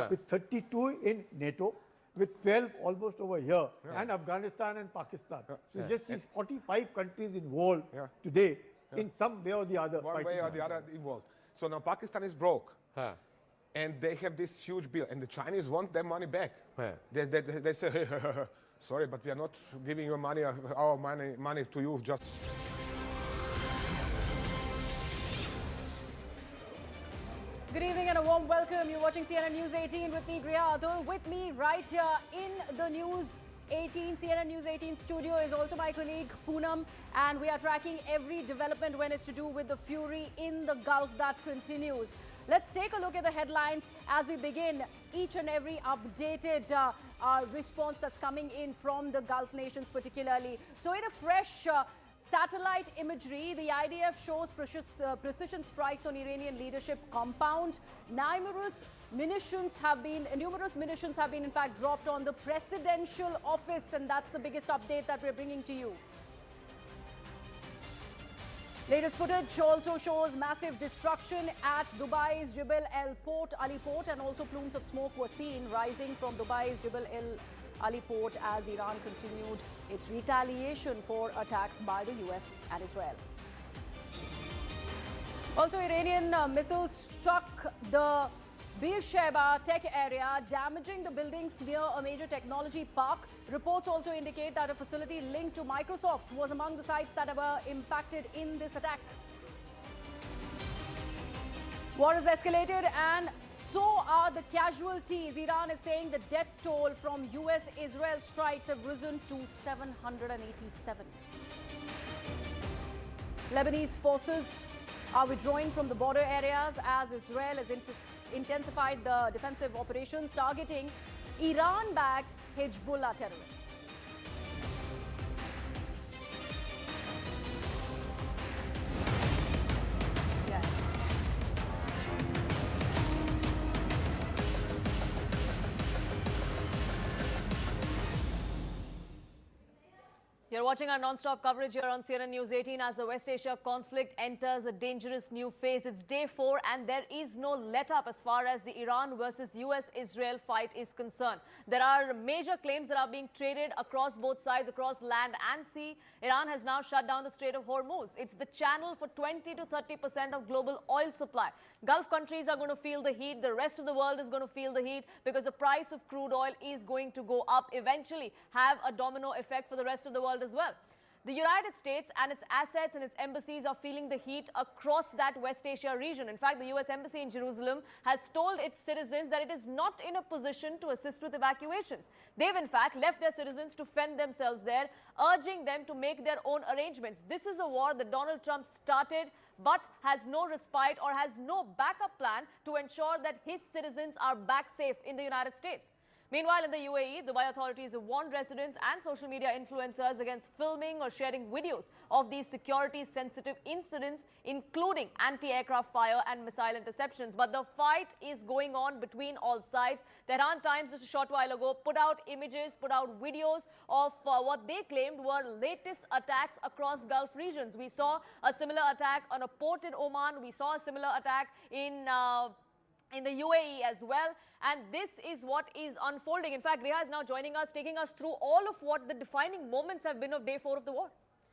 with 32 in NATO, with 12 almost over here, and Afghanistan and Pakistan. So just these 45 countries involved today in some way or the other. One way or the other involved. So now Pakistan is broke. And they have this huge bill, and the Chinese want their money back. They say, hey, sorry, but we are not giving your money, our money to you just... Good evening and a warm welcome. You're watching CNN News 18 with me, Griya Atul. With me right here in the News 18, CNN News 18 studio is also my colleague Poonam, and we are tracking every development when it's to do with the fury in the Gulf that continues. Let's take a look at the headlines as we begin each and every updated response that's coming in from the Gulf nations particularly. So in a fresh satellite imagery, the IDF shows precision strikes on Iranian leadership compound. Numerous munitions have been in fact dropped on the presidential office, and that's the biggest update that we're bringing to you. Latest footage also shows massive destruction at Dubai's Jebel Ali Port, and also plumes of smoke were seen rising from Dubai's Jebel Ali Port as Iran continued its retaliation for attacks by the US and Israel. Also, Iranian missiles struck the Beersheba tech area, damaging the buildings near a major technology park. Reports also indicate that a facility linked to Microsoft was among the sites that were impacted in this attack. War has escalated and so are the casualties. Iran is saying the death toll from US-Israel strikes have risen to 787. Lebanese forces are withdrawing from the border areas as Israel has intensified the defensive operations targeting Iran-backed Hezbollah terrorists. You're watching our non-stop coverage here on CNN News 18 as the West Asia conflict enters a dangerous new phase. It's day 4 and there is no let-up as far as the Iran versus US-Israel fight is concerned. There are major claims that are being traded across both sides, across land and sea. Iran has now shut down the Strait of Hormuz. It's the channel for 20 to 30% of global oil supply. Gulf countries are going to feel the heat. The rest of the world is going to feel the heat because the price of crude oil is going to go up, eventually have a domino effect for the rest of the world as well. The United States and its assets and its embassies are feeling the heat across that West Asia region. In fact, the US Embassy in Jerusalem has told its citizens that it is not in a position to assist with evacuations. They've in fact left their citizens to fend themselves there, urging them to make their own arrangements. This is a war that Donald Trump started but has no respite or has no backup plan to ensure that his citizens are back safe in the United States. Meanwhile, in the UAE, Dubai authorities have warned residents and social media influencers against filming or sharing videos of these security-sensitive incidents, including anti-aircraft fire and missile interceptions. But the fight is going on between all sides. Tehran Times just a short while ago put out images, put out videos of what they claimed were latest attacks across Gulf regions. We saw a similar attack on a port in Oman. We saw a similar attack in the UAE as well, and this is what is unfolding. In fact, Riha is now joining us, taking us through all of what the defining moments have been of day 4 of the war.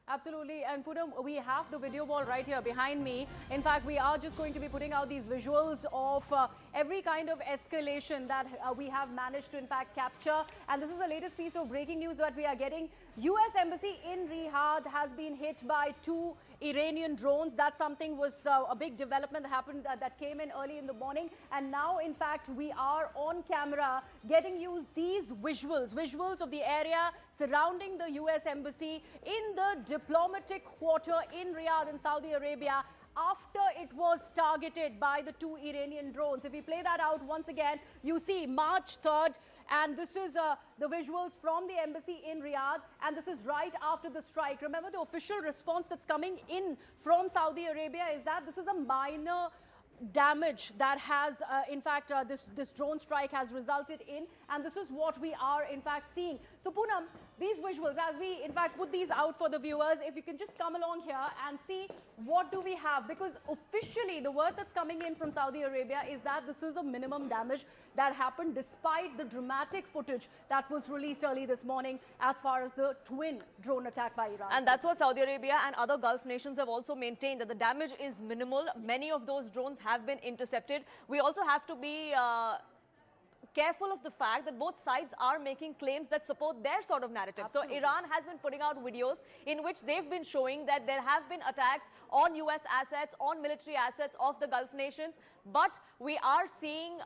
Absolutely. And Poonam, we have the video wall right here behind me. In fact, we are just going to be putting out these visuals of every kind of escalation that we have managed to, in fact, capture. And this is the latest piece of breaking news that we are getting. U.S. Embassy in Riyadh has been hit by 2 Iranian drones. That something was a big development that happened, that came in early in the morning. And now, in fact, we are on camera getting you these visuals of the area surrounding the U.S. Embassy in the diplomatic quarter in Riyadh in Saudi Arabia after it was targeted by the 2 Iranian drones. If we play that out once again, you see March 3rd, and this is the visuals from the embassy in Riyadh, and this is right after the strike. Remember, the official response that's coming in from Saudi Arabia is that this is a minor damage that has, in fact, this drone strike has resulted in, and this is what we are, in fact, seeing. So, Poonam, these visuals, as we, in fact, put these out for the viewers, if you can just come along here and see what do we have, because officially the word that's coming in from Saudi Arabia is that this is a minimum damage that happened despite the dramatic footage that was released early this morning as far as the twin drone attack by Iran. And that's what Saudi Arabia and other Gulf nations have also maintained, that the damage is minimal. Many of those drones have been intercepted. We also have to be careful of the fact that both sides are making claims that support their sort of narrative. Absolutely. So Iran has been putting out videos in which they've been showing that there have been attacks on US assets, on military assets of the Gulf nations. But we are seeing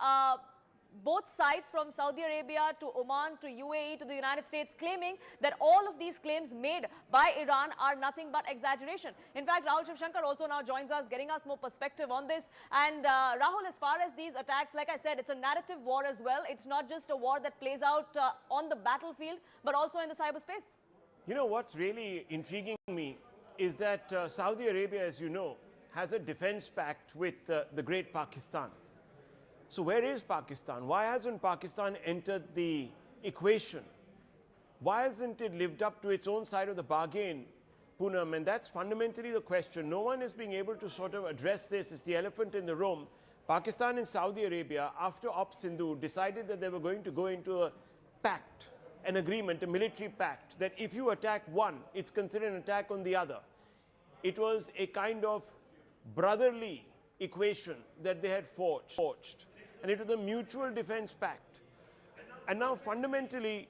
both sides, from Saudi Arabia to Oman to UAE to the United States, claiming that all of these claims made by Iran are nothing but exaggeration. In fact, Rahul Shivshankar also now joins us, getting us more perspective on this. And Rahul, as far as these attacks, like I said, it's a narrative war as well. It's not just a war that plays out on the battlefield, but also in the cyberspace. You know, what's really intriguing me is that Saudi Arabia, as you know, has a defense pact with the great Pakistan. So where is Pakistan? Why hasn't Pakistan entered the equation? Why hasn't it lived up to its own side of the bargain, Poonam? And that's fundamentally the question. No one is being able to sort of address this. It's the elephant in the room. Pakistan and Saudi Arabia, after Op Sindhu, decided that they were going to go into a pact, an agreement, a military pact, that if you attack one, it's considered an attack on the other. It was a kind of brotherly equation that they had forged. And it was a mutual defense pact. And now fundamentally,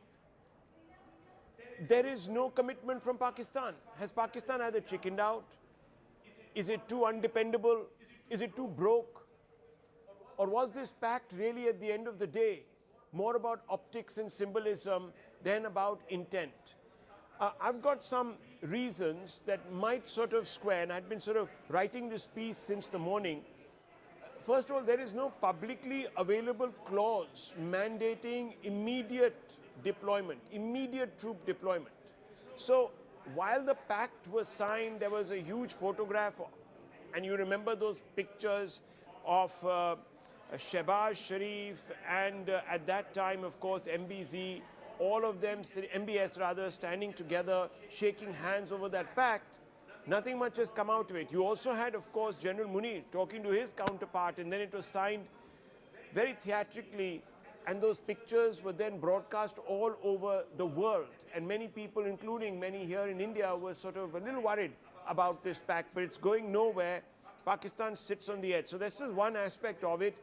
there is no commitment from Pakistan. Has Pakistan either chickened out? Is it too undependable? Is it too broke? Or was this pact really, at the end of the day, more about optics and symbolism than about intent? I've got some reasons that might sort of square, and I've been sort of writing this piece since the morning. First of all, there is no publicly available clause mandating immediate deployment, immediate troop deployment. So while the pact was signed, there was a huge photograph, and you remember those pictures of Shehbaz Sharif and at that time, of course, MBZ, all of them, MBS rather, standing together, shaking hands over that pact. Nothing much has come out of it. You also had, of course, General Munir talking to his counterpart, and then it was signed very theatrically, and those pictures were then broadcast all over the world. And many people, including many here in India, were sort of a little worried about this pact, but it's going nowhere. Pakistan sits on the edge. So this is one aspect of it.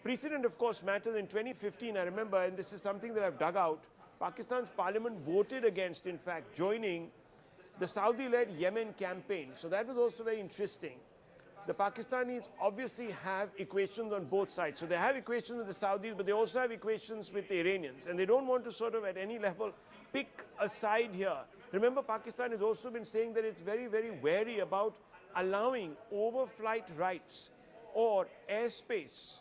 Precedent, of course, matters. In 2015, I remember, and this is something that I've dug out, Pakistan's parliament voted against, in fact, joining the Saudi-led Yemen campaign. So that was also very interesting. The Pakistanis obviously have equations on both sides. So they have equations with the Saudis, but they also have equations with the Iranians. And they don't want to sort of at any level pick a side here. Remember, Pakistan has also been saying that it's very, very wary about allowing overflight rights or airspace,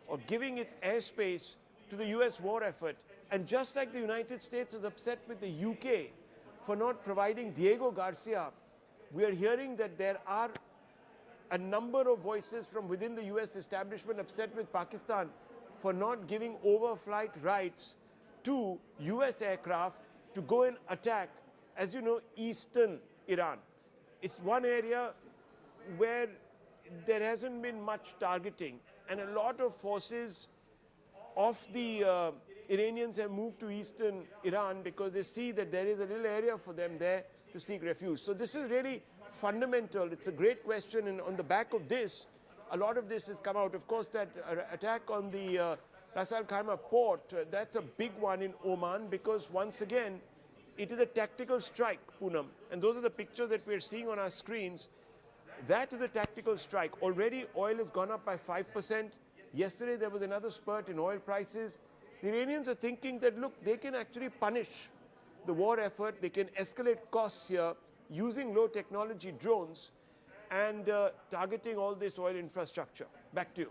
or giving its airspace to the US war effort. And just like the United States is upset with the UK for not providing Diego Garcia, we are hearing that there are a number of voices from within the US establishment upset with Pakistan for not giving overflight rights to US aircraft to go and attack, as you know, eastern Iran. It's one area where there hasn't been much targeting, and a lot of forces of the Iranians have moved to eastern Iran because they see that there is a little area for them there to seek refuge. So this is really fundamental. It's a great question, and on the back of this, a lot of this has come out. Of course, that attack on the Ras Al Khaimah port, that's a big one in Oman, because once again, it is a tactical strike, Poonam. And those are the pictures that we're seeing on our screens. That is a tactical strike. Already oil has gone up by 5%. Yesterday there was another spurt in oil prices. The Iranians are thinking that, look, they can actually punish the war effort. They can escalate costs here using low technology drones and targeting all this oil infrastructure. Back to you.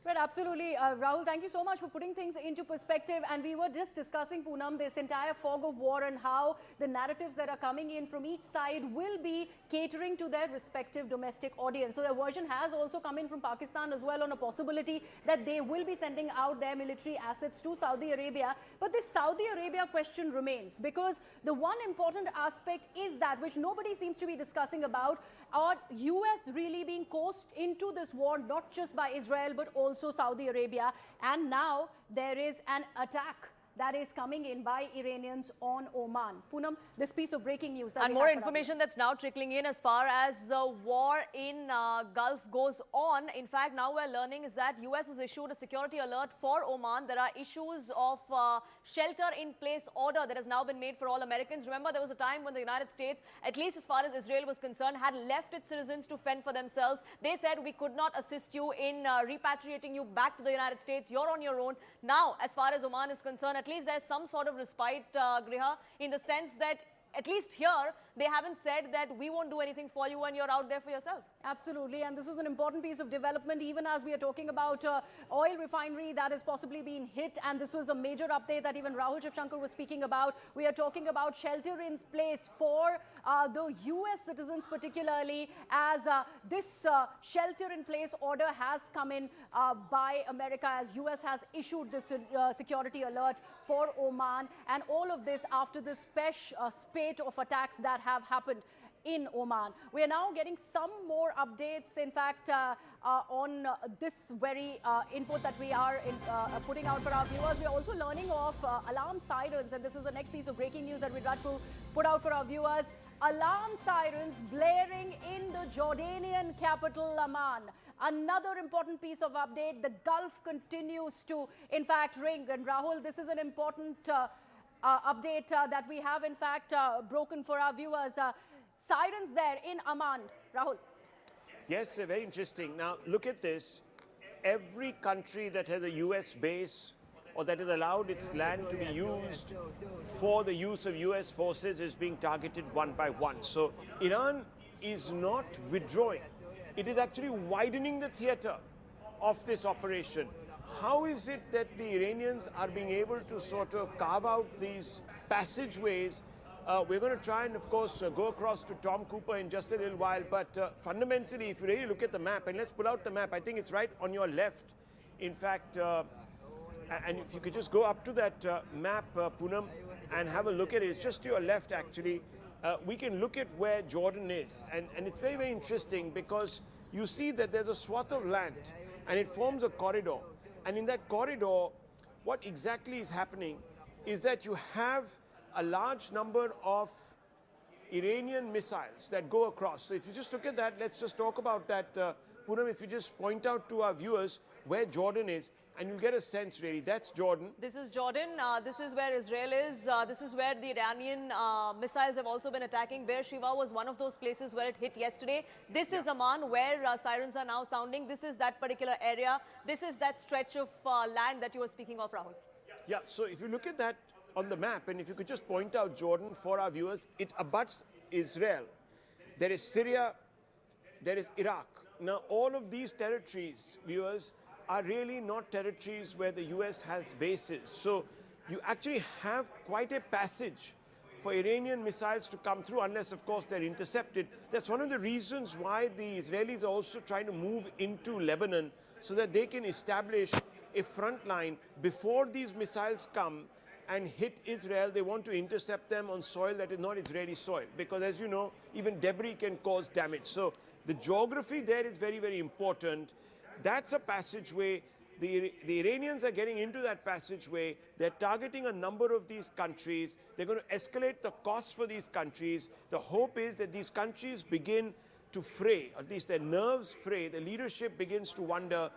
Right, absolutely. Rahul, thank you so much for putting things into perspective. And we were just discussing, Poonam, this entire fog of war and how the narratives that are coming in from each side will be catering to their respective domestic audience. So the version has also come in from Pakistan as well on a possibility that they will be sending out their military assets to Saudi Arabia. But this Saudi Arabia question remains, because the one important aspect is that, which nobody seems to be discussing about, are US really being coaxed into this war, not just by Israel, but also Saudi Arabia. And now there is an attack that is coming in by Iranians on Oman. Poonam, this piece of breaking news. And more information that's now trickling in as far as the war in Gulf goes on. In fact, now we're learning is that US has issued a security alert for Oman. There are issues of shelter-in-place order that has now been made for all Americans. Remember, there was a time when the United States, at least as far as Israel was concerned, had left its citizens to fend for themselves. They said, we could not assist you in repatriating you back to the United States. You're on your own. Now, as far as Oman is concerned, at least there's some sort of respite, Griha, in the sense that at least here, they haven't said that we won't do anything for you when you're out there for yourself. Absolutely, and this is an important piece of development, even as we are talking about oil refinery that is possibly being hit, and this was a major update that even Rahul Shivshankar was speaking about. We are talking about shelter in place for the US citizens particularly, as this shelter in place order has come in by America, as US has issued this security alert for Oman, and all of this after this spate of attacks that have happened in Oman. We are now getting some more updates, in fact, on this very input that we are putting out for our viewers. We are also learning of alarm sirens, and this is the next piece of breaking news that we'd like to put out for our viewers. Alarm sirens blaring in the Jordanian capital, Amman. Another important piece of update, the Gulf continues to, in fact, ring. And Rahul, this is an important update that we have, in fact, broken for our viewers. Sirens there in Amman. Rahul. Yes, very interesting. Now, look at this. Every country that has a US base or that has allowed its land to be used for the use of US forces is being targeted one by one. So Iran is not withdrawing. It is actually widening the theater of this operation. How is it that the Iranians are being able to sort of carve out these passageways? We're going to try and, of course, go across to Tom Cooper in just a little while. But fundamentally, if you really look at the map, and let's pull out the map, I think it's right on your left. In fact, and if you could just go up to that map, Poonam, and have a look at it. It's just to your left, actually. We can look at where Jordan is. And it's very, very interesting because you see that there's a swath of land and it forms a corridor. And in that corridor, what exactly is happening is that you have a large number of Iranian missiles that go across. So if you just look at that, let's just talk about that. Poonam, if you just point out to our viewers where Jordan is, and you'll get a sense, really. That's Jordan. This is Jordan. This is where Israel is. This is where the Iranian missiles have also been attacking. Beersheba was one of those places where it hit yesterday. This is Amman, where sirens are now sounding. This is that particular area. This is that stretch of land that you were speaking of, Rahul. Yeah, so if you look at that on the map, and if you could just point out Jordan for our viewers, it abuts Israel. There is Syria, there is Iraq. Now, all of these territories, viewers, are really not territories where the US has bases. So you actually have quite a passage for Iranian missiles to come through, unless, of course, they're intercepted. That's one of the reasons why the Israelis are also trying to move into Lebanon so that they can establish a front line before these missiles come and hit Israel. They want to intercept them on soil that is not Israeli soil, because, as you know, even debris can cause damage. So the geography there is very, very important. That's a passageway. the Iranians are getting into that passageway. They're targeting a number of these countries. They're going to escalate the costs for these countries. The hope is that these countries begin to fray, at least their nerves fray. The leadership begins to wonder.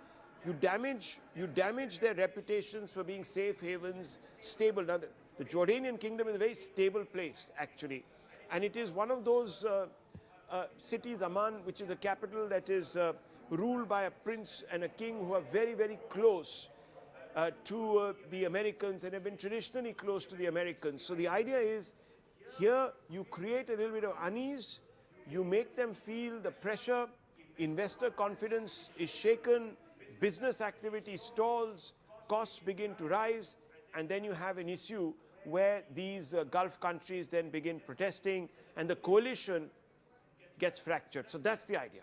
You damage their reputations for being safe havens, stable. Now, the Jordanian kingdom is a very stable place, actually. And it is one of those cities, Amman, which is the capital that is ruled by a prince and a king who are very, very close to the Americans and have been traditionally close to the Americans. So the idea is, here you create a little bit of unease, you make them feel the pressure, investor confidence is shaken, business activity stalls, costs begin to rise, and then you have an issue where these Gulf countries then begin protesting and the coalition gets fractured. So that's the idea.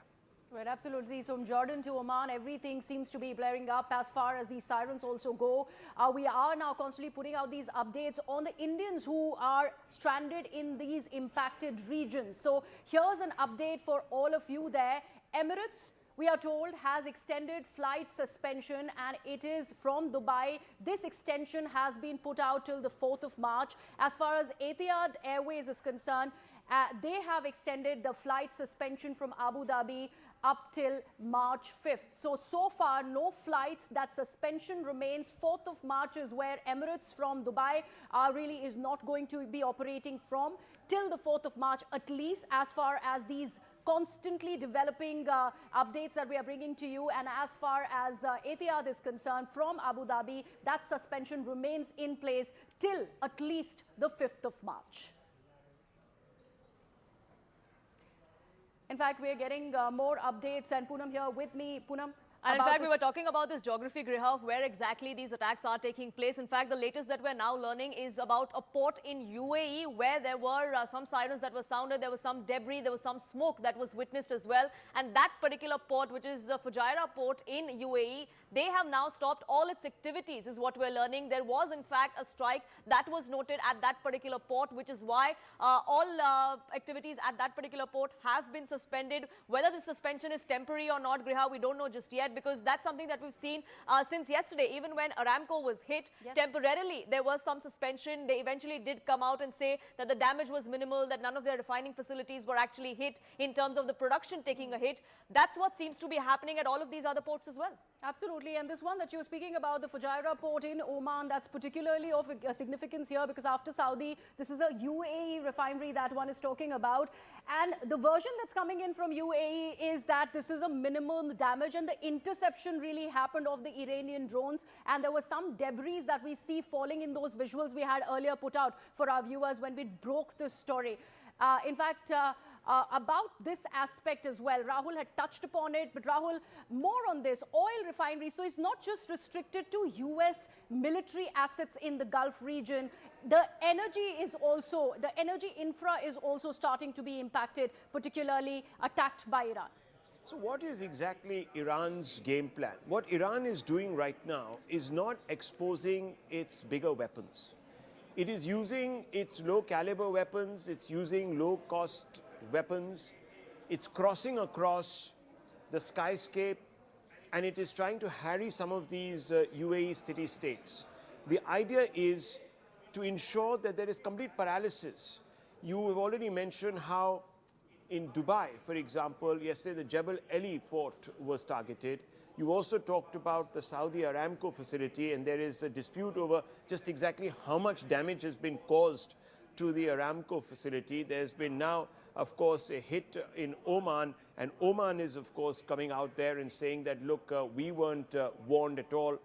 Right, absolutely. So from Jordan to Oman, everything seems to be blaring up as far as these sirens also go. We are now constantly putting out these updates on the Indians who are stranded in these impacted regions. So here's an update for all of you there. Emirates, we are told, has extended flight suspension, and it is from Dubai. This extension has been put out till the 4th of March. As far as Etihad Airways is concerned, they have extended the flight suspension from Abu Dhabi up till March 5th. So far, no flights. That suspension remains. 4th of March is where Emirates from Dubai really is not going to be operating from till the 4th of March, at least as far as these constantly developing updates that we are bringing to you. And as far as Etihad is concerned, from Abu Dhabi, that suspension remains in place till at least the 5th of March. In fact, we are getting more updates, and Poonam here with me. Poonam, and in fact, we were talking about this geography, Griha, of where exactly these attacks are taking place. In fact, the latest that we're now learning is about a port in UAE where there were some sirens that were sounded, there was some debris, there was some smoke that was witnessed as well. And that particular port, which is the Fujairah port in UAE, they have now stopped all its activities, is what we're learning. There was, in fact, a strike that was noted at that particular port, which is why all activities at that particular port have been suspended. Whether the suspension is temporary or not, Griha, we don't know just yet, because that's something that we've seen since yesterday. Even when Aramco was hit, temporarily there was some suspension. They eventually did come out and say that the damage was minimal, that none of their refining facilities were actually hit in terms of the production taking a hit. That's what seems to be happening at all of these other ports as well. Absolutely. And this one that you were speaking about, the Fujairah port in Oman, that's particularly of significance here, because after Saudi, this is a UAE refinery that one is talking about. And the version that's coming in from UAE is that this is a minimum damage, and the interception really happened of the Iranian drones. And there was some debris that we see falling in those visuals we had earlier put out for our viewers when we broke this story. In fact, about this aspect as well, Rahul had touched upon it, but Rahul, more on this oil refinery. So it's not just restricted to US military assets in the Gulf region. The energy infra is also starting to be impacted, particularly attacked by Iran. So what is exactly Iran's game plan? What Iran is doing right now is not exposing its bigger weapons. It is using its low caliber weapons, it's using low cost weapons, it's crossing across the skyscape, and it is trying to harry some of these UAE city-states. The idea is to ensure that there is complete paralysis. You have already mentioned how in Dubai, for example, yesterday the Jebel Ali port was targeted. You also talked about the Saudi Aramco facility, and there is a dispute over just exactly how much damage has been caused to the Aramco facility. There's been now, of course, a hit in Oman, and Oman is, of course, coming out there and saying that, look, we weren't warned at all.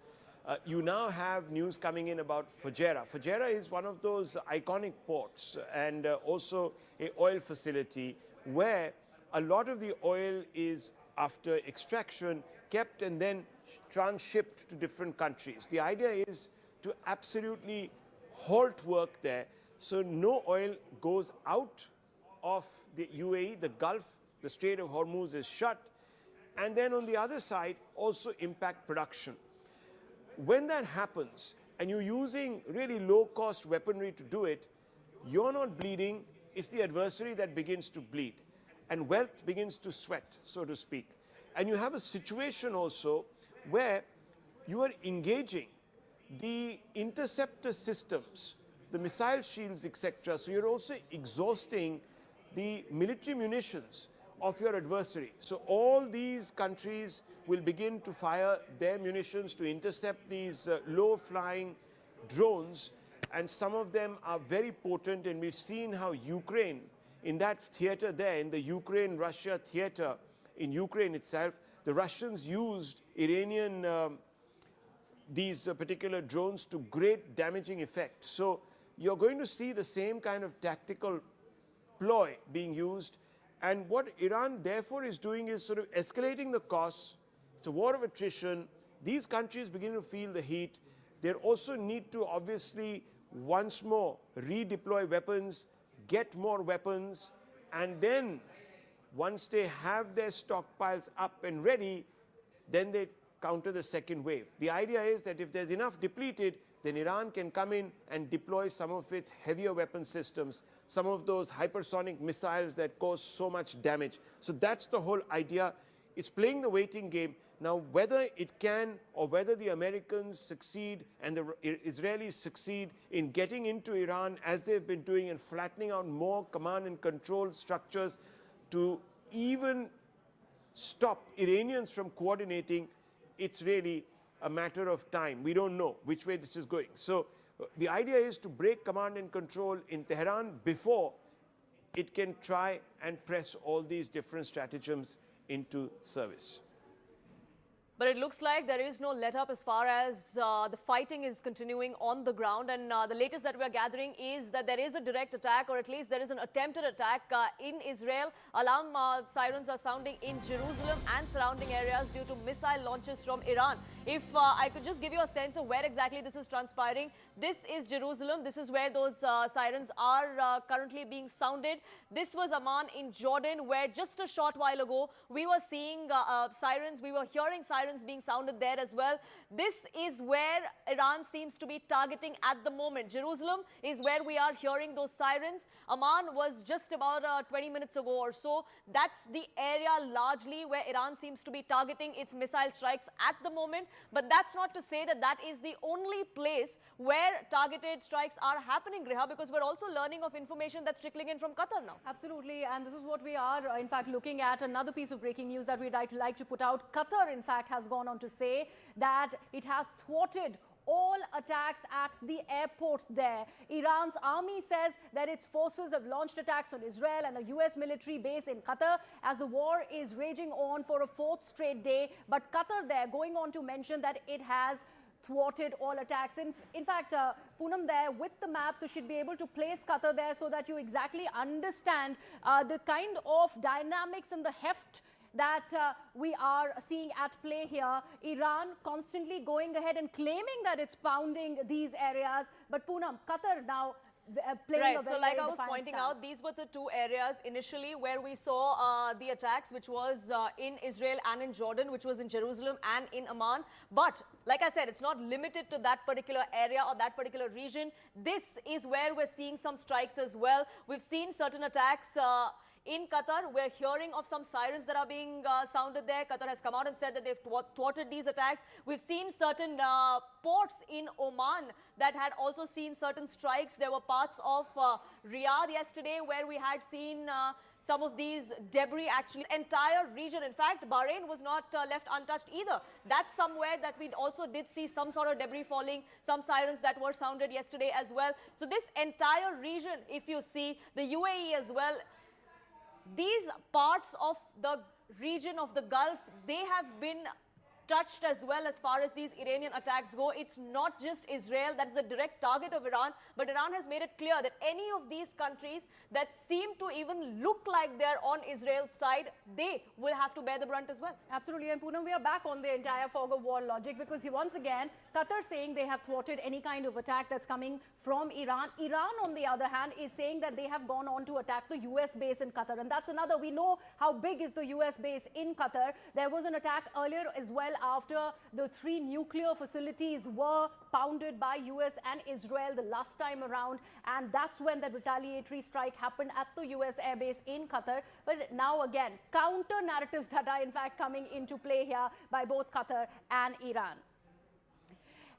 You now have news coming in about Fujairah. Fujairah is one of those iconic ports and also an oil facility where a lot of the oil is, after extraction, kept and then transshipped to different countries. The idea is to absolutely halt work there so no oil goes out of the UAE, the Gulf, the Strait of Hormuz is shut, and then on the other side also impact production. When that happens and you're using really low-cost weaponry to do it, you're not bleeding, it's the adversary that begins to bleed, and wealth begins to sweat, so to speak. And you have a situation also where you are engaging the interceptor systems, the missile shields, etc. So you're also exhausting the military munitions of your adversary. So all these countries will begin to fire their munitions to intercept these low-flying drones, and some of them are very potent, and we've seen how Ukraine, in that theater there, in the Ukraine-Russia theater, in Ukraine itself, the Russians used Iranian these particular drones to great damaging effect. So you're going to see the same kind of tactical ploy being used. And what Iran therefore is doing is sort of escalating the costs. It's a war of attrition. These countries begin to feel the heat. They also need to obviously once more redeploy weapons, get more weapons, and then once they have their stockpiles up and ready, then they counter the second wave. The idea is that if there's enough depleted, then Iran can come in and deploy some of its heavier weapon systems, some of those hypersonic missiles that cause so much damage. So that's the whole idea. It's playing the waiting game. Now, whether it can or whether the Americans succeed and the Israelis succeed in getting into Iran as they've been doing and flattening out more command and control structures to even stop Iranians from coordinating, it's really a matter of time. We don't know which way this is going. So the idea is to break command and control in Tehran before it can try and press all these different stratagems into service. But it looks like there is no let-up as far as the fighting is continuing on the ground. And the latest that we are gathering is that there is a direct attack, or at least there is an attempted attack in Israel. Alarm sirens are sounding in Jerusalem and surrounding areas due to missile launches from Iran. If I could just give you a sense of where exactly this is transpiring, this is Jerusalem. This is where those sirens are currently being sounded. This was Amman in Jordan, where just a short while ago we were seeing sirens, we were hearing sirens being sounded there as well. This is where Iran seems to be targeting at the moment. Jerusalem is where we are hearing those sirens. Amman was just about 20 minutes ago or so. That's the area largely where Iran seems to be targeting its missile strikes at the moment. But that's not to say that that is the only place where targeted strikes are happening, Reha, because we're also learning of information that's trickling in from Qatar now. Absolutely, and this is what we are, in fact, looking at. Another piece of breaking news that we'd like to put out. Qatar, in fact, has gone on to say that it has thwarted all attacks at the airports there. Iran's army says that its forces have launched attacks on Israel and a US military base in Qatar as the war is raging on for a fourth straight day. But Qatar there going on to mention that it has thwarted all attacks. In fact, Poonam there with the map, so she'd be able to place Qatar there so that you exactly understand the kind of dynamics and the heft that we are seeing at play here. Iran constantly going ahead and claiming that it's pounding these areas. But Poonam, Qatar now playing a very, so like very I was pointing out, these were the two areas initially where we saw the attacks, which was in Israel and in Jordan, which was in Jerusalem and in Amman. But like I said, it's not limited to that particular area or that particular region. This is where we're seeing some strikes as well. We've seen certain attacks in Qatar. We're hearing of some sirens that are being sounded there. Qatar has come out and said that they've thwarted these attacks. We've seen certain ports in Oman that had also seen certain strikes. There were parts of Riyadh yesterday where we had seen some of these debris actually. Entire region, in fact, Bahrain was not left untouched either. That's somewhere that we also did see some sort of debris falling, some sirens that were sounded yesterday as well. So this entire region, if you see, the UAE as well, these parts of the region of the Gulf, they have been touched as well as far as these Iranian attacks go. It's not just Israel that is a direct target of Iran, but Iran has made it clear that any of these countries that seem to even look like they're on Israel's side, they will have to bear the brunt as well. Absolutely, and Poonam, we are back on the entire fog of war logic, because once again, Qatar saying they have thwarted any kind of attack that's coming from Iran. Iran, on the other hand, is saying that they have gone on to attack the US base in Qatar, and that's another. We know how big is the US base in Qatar. There was an attack earlier as well after the 3 nuclear facilities were pounded by US and Israel the last time around, and that's when the retaliatory strike happened at the US airbase in Qatar. But now again, counter narratives that are in fact coming into play here by both Qatar and Iran.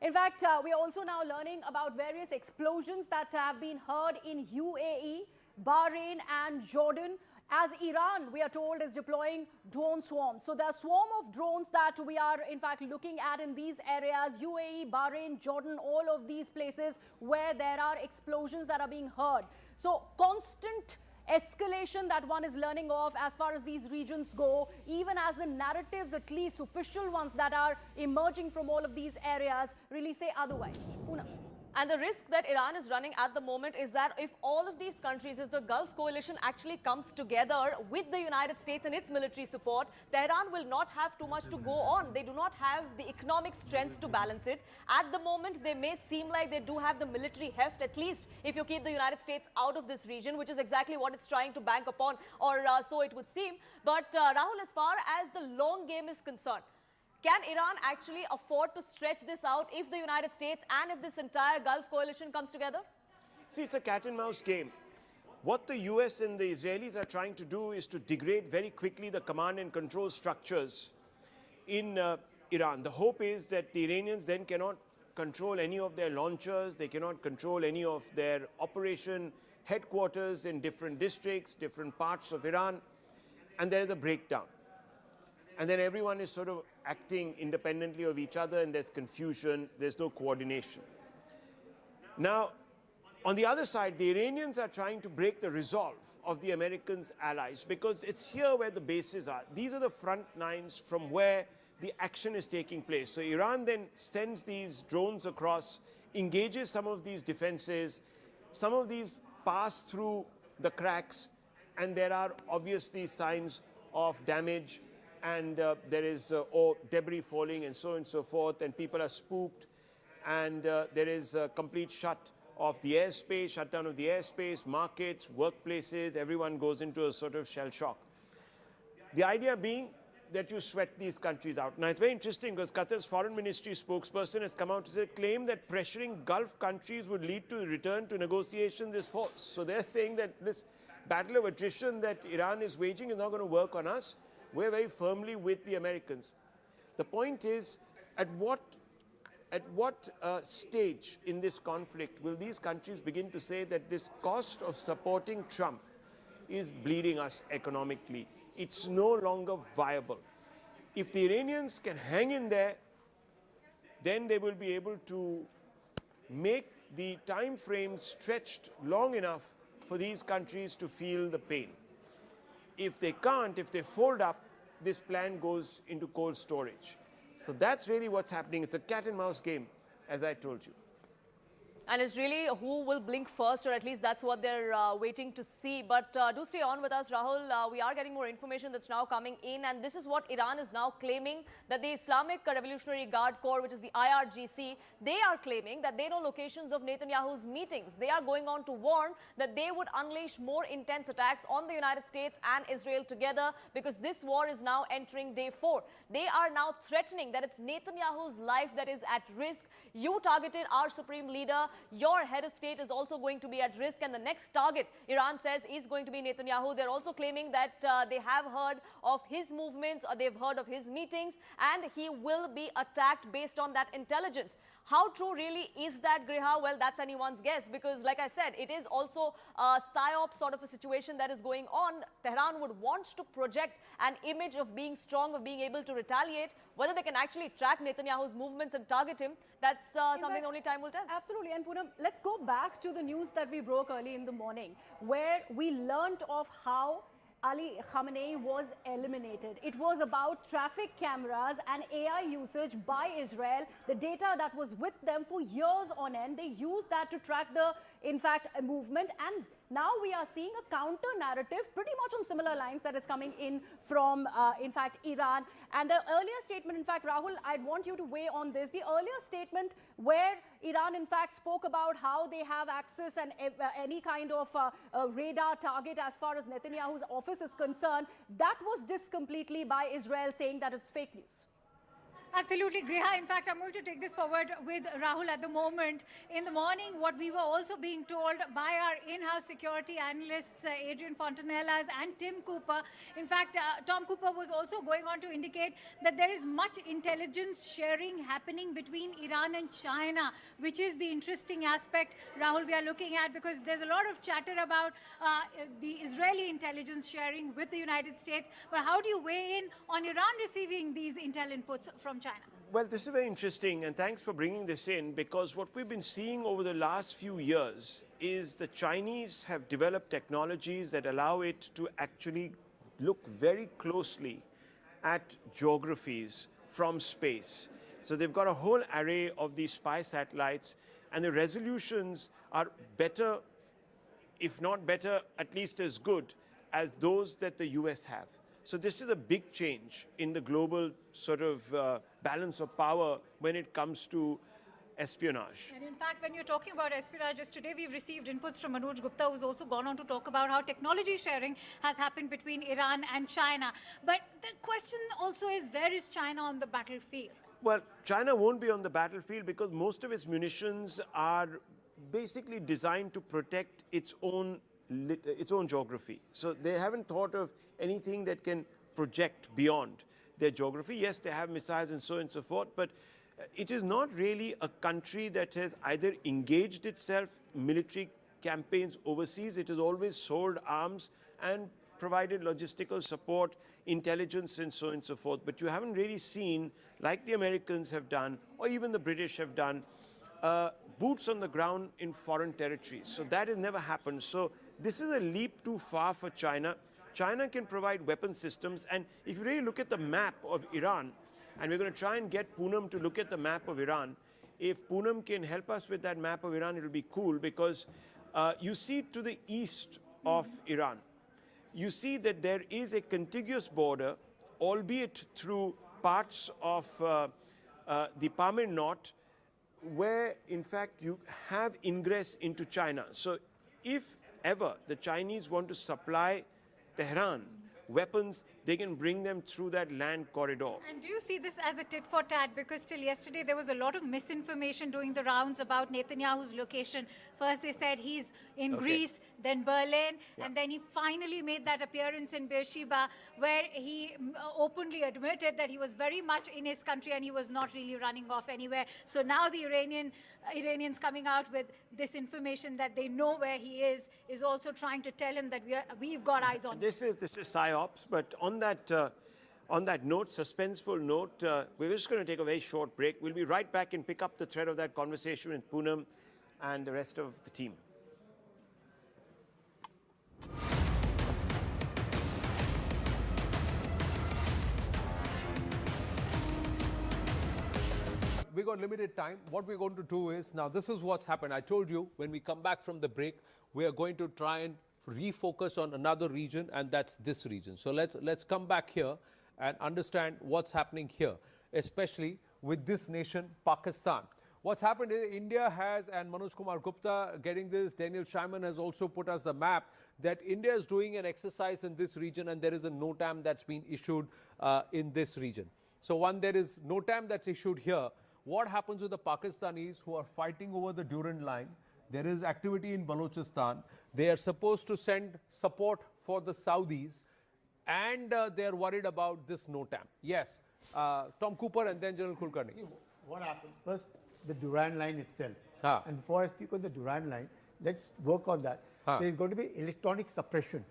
In fact, we are also now learning about various explosions that have been heard in UAE, Bahrain and Jordan, as Iran, we are told, is deploying drone swarms. So there are swarm of drones that we are in fact looking at in these areas, UAE, Bahrain, Jordan, all of these places where there are explosions that are being heard. So constant escalation that one is learning of as far as these regions go, even as the narratives, at least official ones that are emerging from all of these areas, really say otherwise. Poonam. And the risk that Iran is running at the moment is that if all of these countries, if the Gulf coalition actually comes together with the United States and its military support, Tehran will not have too much to go on. They do not have the economic strength to balance it. At the moment, they may seem like they do have the military heft, at least if you keep the United States out of this region, which is exactly what it's trying to bank upon, or so it would seem. But Rahul, as far as the long game is concerned, can Iran actually afford to stretch this out if the United States and if this entire Gulf coalition comes together? See, it's a cat and mouse game. What the US and the Israelis are trying to do is to degrade very quickly the command and control structures in Iran. The hope is that the Iranians then cannot control any of their launchers, they cannot control any of their operation headquarters in different districts, different parts of Iran, and there is a breakdown. And then everyone is sort of acting independently of each other, and there's confusion, there's no coordination. Now, on the other side, the Iranians are trying to break the resolve of the Americans' allies, because it's here where the bases are. These are the front lines from where the action is taking place. So Iran then sends these drones across, engages some of these defenses, some of these pass through the cracks, and there are obviously signs of damage, and there is debris falling and so on and so forth, and people are spooked, and there is a complete shutdown of the airspace, markets, workplaces, everyone goes into a sort of shell shock. The idea being that you sweat these countries out. Now, it's very interesting because Qatar's foreign ministry spokesperson has come out to claim that pressuring Gulf countries would lead to a return to negotiation this force. So they're saying that this battle of attrition that Iran is waging is not going to work on us. We're very firmly with the Americans. The point is, at what stage in this conflict will these countries begin to say that this cost of supporting Trump is bleeding us economically? It's no longer viable. If the Iranians can hang in there, then they will be able to make the time frame stretched long enough for these countries to feel the pain. If they can't, if they fold up, this plan goes into cold storage. So that's really what's happening. It's a cat and mouse game, as I told you. And it's really who will blink first, or at least that's what they're waiting to see. But do stay on with us, Rahul. We are getting more information that's now coming in. And this is what Iran is now claiming, that the Islamic Revolutionary Guard Corps, which is the IRGC, they are claiming that they know locations of Netanyahu's meetings. They are going on to warn that they would unleash more intense attacks on the United States and Israel together, because this war is now entering day 4. They are now threatening that it's Netanyahu's life that is at risk. You targeted our supreme leader. Your head of state is also going to be at risk, and the next target, Iran says, is going to be Netanyahu. They're also claiming that they have heard of his movements, or they've heard of his meetings, and he will be attacked based on that intelligence. How true really is that, Griha? Well, that's anyone's guess, because like I said, it is also a psyop sort of a situation that is going on. Tehran would want to project an image of being strong, of being able to retaliate. Whether they can actually track Netanyahu's movements and target him, that's something only time will tell. Absolutely. And Poonam, let's go back to the news that we broke early in the morning, where we learnt of how Ali Khamenei was eliminated. It was about traffic cameras and AI usage by Israel, the data that was with them for years on end. They used that to track the, in fact, movement, and now we are seeing a counter narrative pretty much on similar lines that is coming in from, in fact, Iran. And the earlier statement, in fact, Rahul, I'd want you to weigh on this. The earlier statement where Iran, in fact, spoke about how they have access and any kind of radar target as far as Netanyahu's office is concerned, that was dissed completely by Israel, saying that it's fake news. Absolutely, Griha. In fact, I'm going to take this forward with Rahul at the moment. In the morning, what we were also being told by our in-house security analysts, Adrian Fontanellas and Tim Cooper. In fact, Tom Cooper was also going on to indicate that there is much intelligence sharing happening between Iran and China, which is the interesting aspect, Rahul, we are looking at, because there's a lot of chatter about the Israeli intelligence sharing with the United States. But how do you weigh in on Iran receiving these intel inputs from China? Well, this is very interesting, and thanks for bringing this in, because what we've been seeing over the last few years is the Chinese have developed technologies that allow it to actually look very closely at geographies from space. So they've got a whole array of these spy satellites, and the resolutions are better, if not better, at least as good as those that the US have. So this is a big change in the global sort of balance of power when it comes to espionage. And in fact, when you're talking about espionage, just today we've received inputs from Manoj Gupta, who's also gone on to talk about how technology sharing has happened between Iran and China. But the question also is, where is China on the battlefield? Well, China won't be on the battlefield because most of its munitions are basically designed to protect its own geography. So they haven't thought of anything that can project beyond their geography. Yes, they have missiles and so on and so forth, but it is not really a country that has either engaged itself military campaigns overseas. It has always sold arms and provided logistical support, intelligence and so on and so forth. But you haven't really seen, like the Americans have done, or even the British have done, boots on the ground in foreign territories. So that has never happened. So this is a leap too far for China. China can provide weapon systems, and if you really look at the map of Iran, and we're going to try and get Poonam to look at the map of Iran, if Poonam can help us with that map of Iran, it'll be cool, because you see to the east of Iran, you see that there is a contiguous border, albeit through parts of the Pamir Knot, where in fact you have ingress into China. So if ever the Chinese want to supply Tehran weapons, they can bring them through that land corridor. And do you see this as a tit for tat? Because till yesterday there was a lot of misinformation doing the rounds about Netanyahu's location. First they said he's in Greece, then Berlin, and then he finally made that appearance in Beersheba, where he openly admitted that he was very much in his country and he was not really running off anywhere. So now the Iranians coming out with this information that they know where he is also trying to tell him that we've got eyes on him. This is psyops, but on that note, suspenseful note, we're just going to take a very short break. We'll be right back and pick up the thread of that conversation with Poonam and the rest of the team. We got limited time. What we're going to do is, now this is what's happened. I told you when we come back from the break, we are going to try and refocus on another region, and that's this region. So let's come back here and understand what's happening here, especially with this nation, Pakistan. What's happened is India has, and Manoj Kumar Gupta getting this, Daniel Scheinman has also put us the map, that India is doing an exercise in this region, and there is a NOTAM that's been issued in this region. So one, there is NOTAM that's issued here. What happens with the Pakistanis who are fighting over the Durand line? There is activity in Balochistan. They are supposed to send support for the Saudis, and they are worried about this NOTAM. Yes, Tom Cooper and then General Kulkarni. What happened? First, the Durand line itself. And before I speak on the Durand line, let's work on that. There is going to be electronic suppression.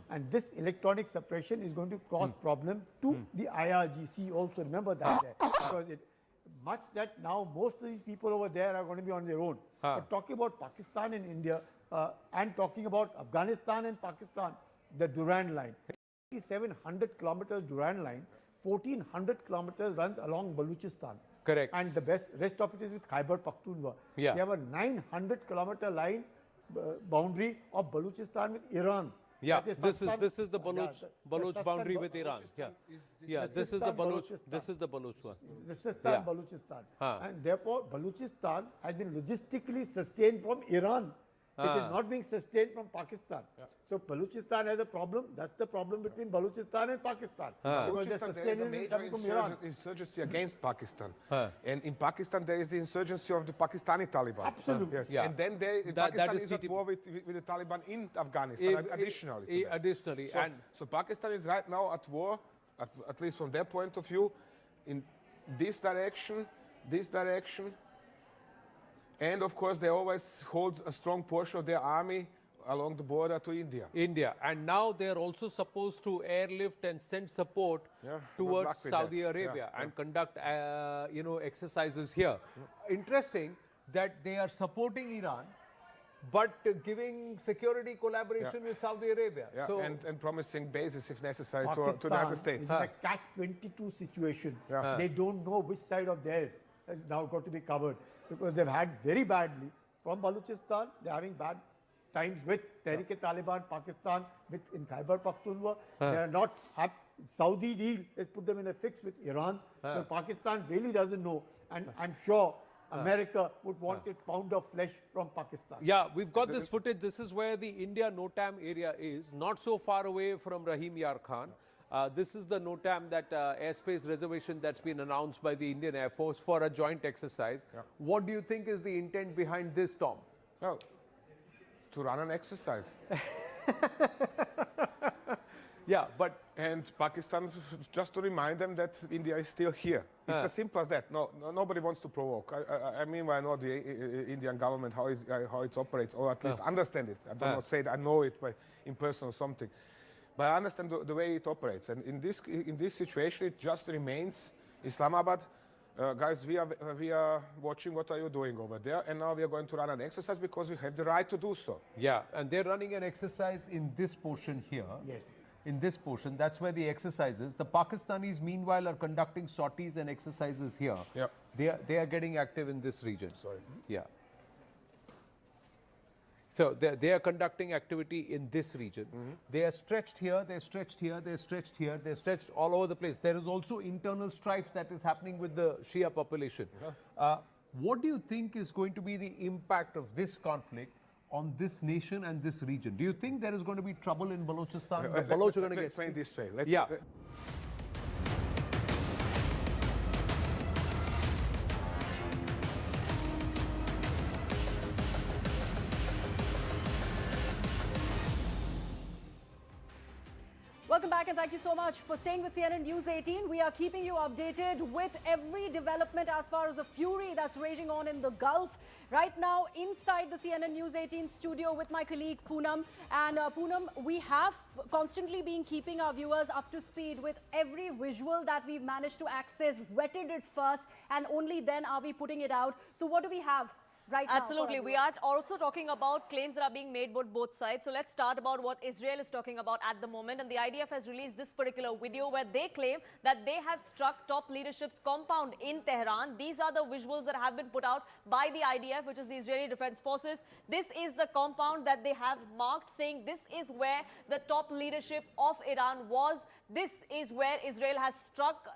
And this electronic suppression is going to cause problem to the IRGC also. Remember that there. Because much that now most of these people over there are going to be on their own. But talking about Pakistan and India and talking about Afghanistan and Pakistan, the Durand line. 700 kilometers Durand line, 1400 kilometers runs along Balochistan. Correct. And the rest of it is with Khyber Pakhtunkhwa. Yeah. They have a 900 kilometer line boundary of Balochistan with Iran. Yeah, this is the Baloch boundary with Iran. Yeah, this is the Baloch one. This is Balochistan. And therefore, Balochistan has been logistically sustained from Iran. It is not being sustained from Pakistan. So Balochistan has a problem. That's the problem between Balochistan and Pakistan. Because they're Balochistan, there is a sustaining it major coming from Iran. insurgency against Pakistan. And in Pakistan, there is the insurgency of the Pakistani Taliban. Absolutely. Yes. Yeah. And then Pakistan is at war with the Taliban in Afghanistan, additionally. to that. Additionally. So Pakistan is right now at war, at least from their point of view, in this direction, and of course they always hold a strong portion of their army along the border to India. And now they're also supposed to airlift and send support towards Saudi Arabia and conduct, exercises here. Interesting that they are supporting Iran, but giving security collaboration with Saudi Arabia. So and promising bases if necessary to the United States. Is in a catch-22 situation. They don't know which side of theirs has now got to be covered because they've had very badly from Balochistan. They're having bad times with Tehrik-e-Taliban, Pakistan, in Khyber Pakhtunkhwa. They are not happy. Saudi deal has put them in a fix with Iran. So Pakistan really doesn't know, and I'm sure America would want a pound of flesh from Pakistan. Yeah, we've got this footage. This is where the India NOTAM area is, not so far away from Rahim Yar Khan. This is the NOTAM, that airspace reservation that's been announced by the Indian Air Force for a joint exercise. What do you think is the intent behind this, Tom? Well, to run an exercise. And Pakistan, just to remind them that India is still here. It's as simple as that. Nobody wants to provoke. I mean, I know the Indian government, how it operates, or at least understand it. I do not say that I know it in person or something. But I understand the way it operates. And in this situation, it just remains Islamabad. Guys, we are watching what are you doing over there, and now we are going to run an exercise because we have the right to do so. Yeah, and they're running an exercise in this portion here. Yes. In this portion, that's where the exercise is. The Pakistanis, meanwhile, are conducting sorties and exercises here. They are getting active in this region. So they are conducting activity in this region. They are stretched here, they're stretched here, they're stretched here, they're stretched all over the place. There is also internal strife that is happening with the Shia population. What do you think is going to be the impact of this conflict on this nation and this region? Do you think there is going to be trouble in Balochistan? The Baloch are going to get... Explain this way. Welcome back and thank you so much for staying with CNN News 18. We are keeping you updated with every development as far as the fury that's raging on in the Gulf. Right now, inside the CNN News 18 studio with my colleague Poonam. And Poonam, we have constantly been keeping our viewers up to speed with every visual that we've managed to access, vetted it first, and only then are we putting it out. So what do we have right now? Absolutely. We are also talking about claims that are being made by both sides. So let's start about what Israel is talking about at the moment. And the IDF has released this particular video where they claim that they have struck top leadership's compound in Tehran. These are the visuals that have been put out by the IDF, which is the Israeli Defense Forces. This is the compound that they have marked, saying this is where the top leadership of Iran was. This is where Israel has struck,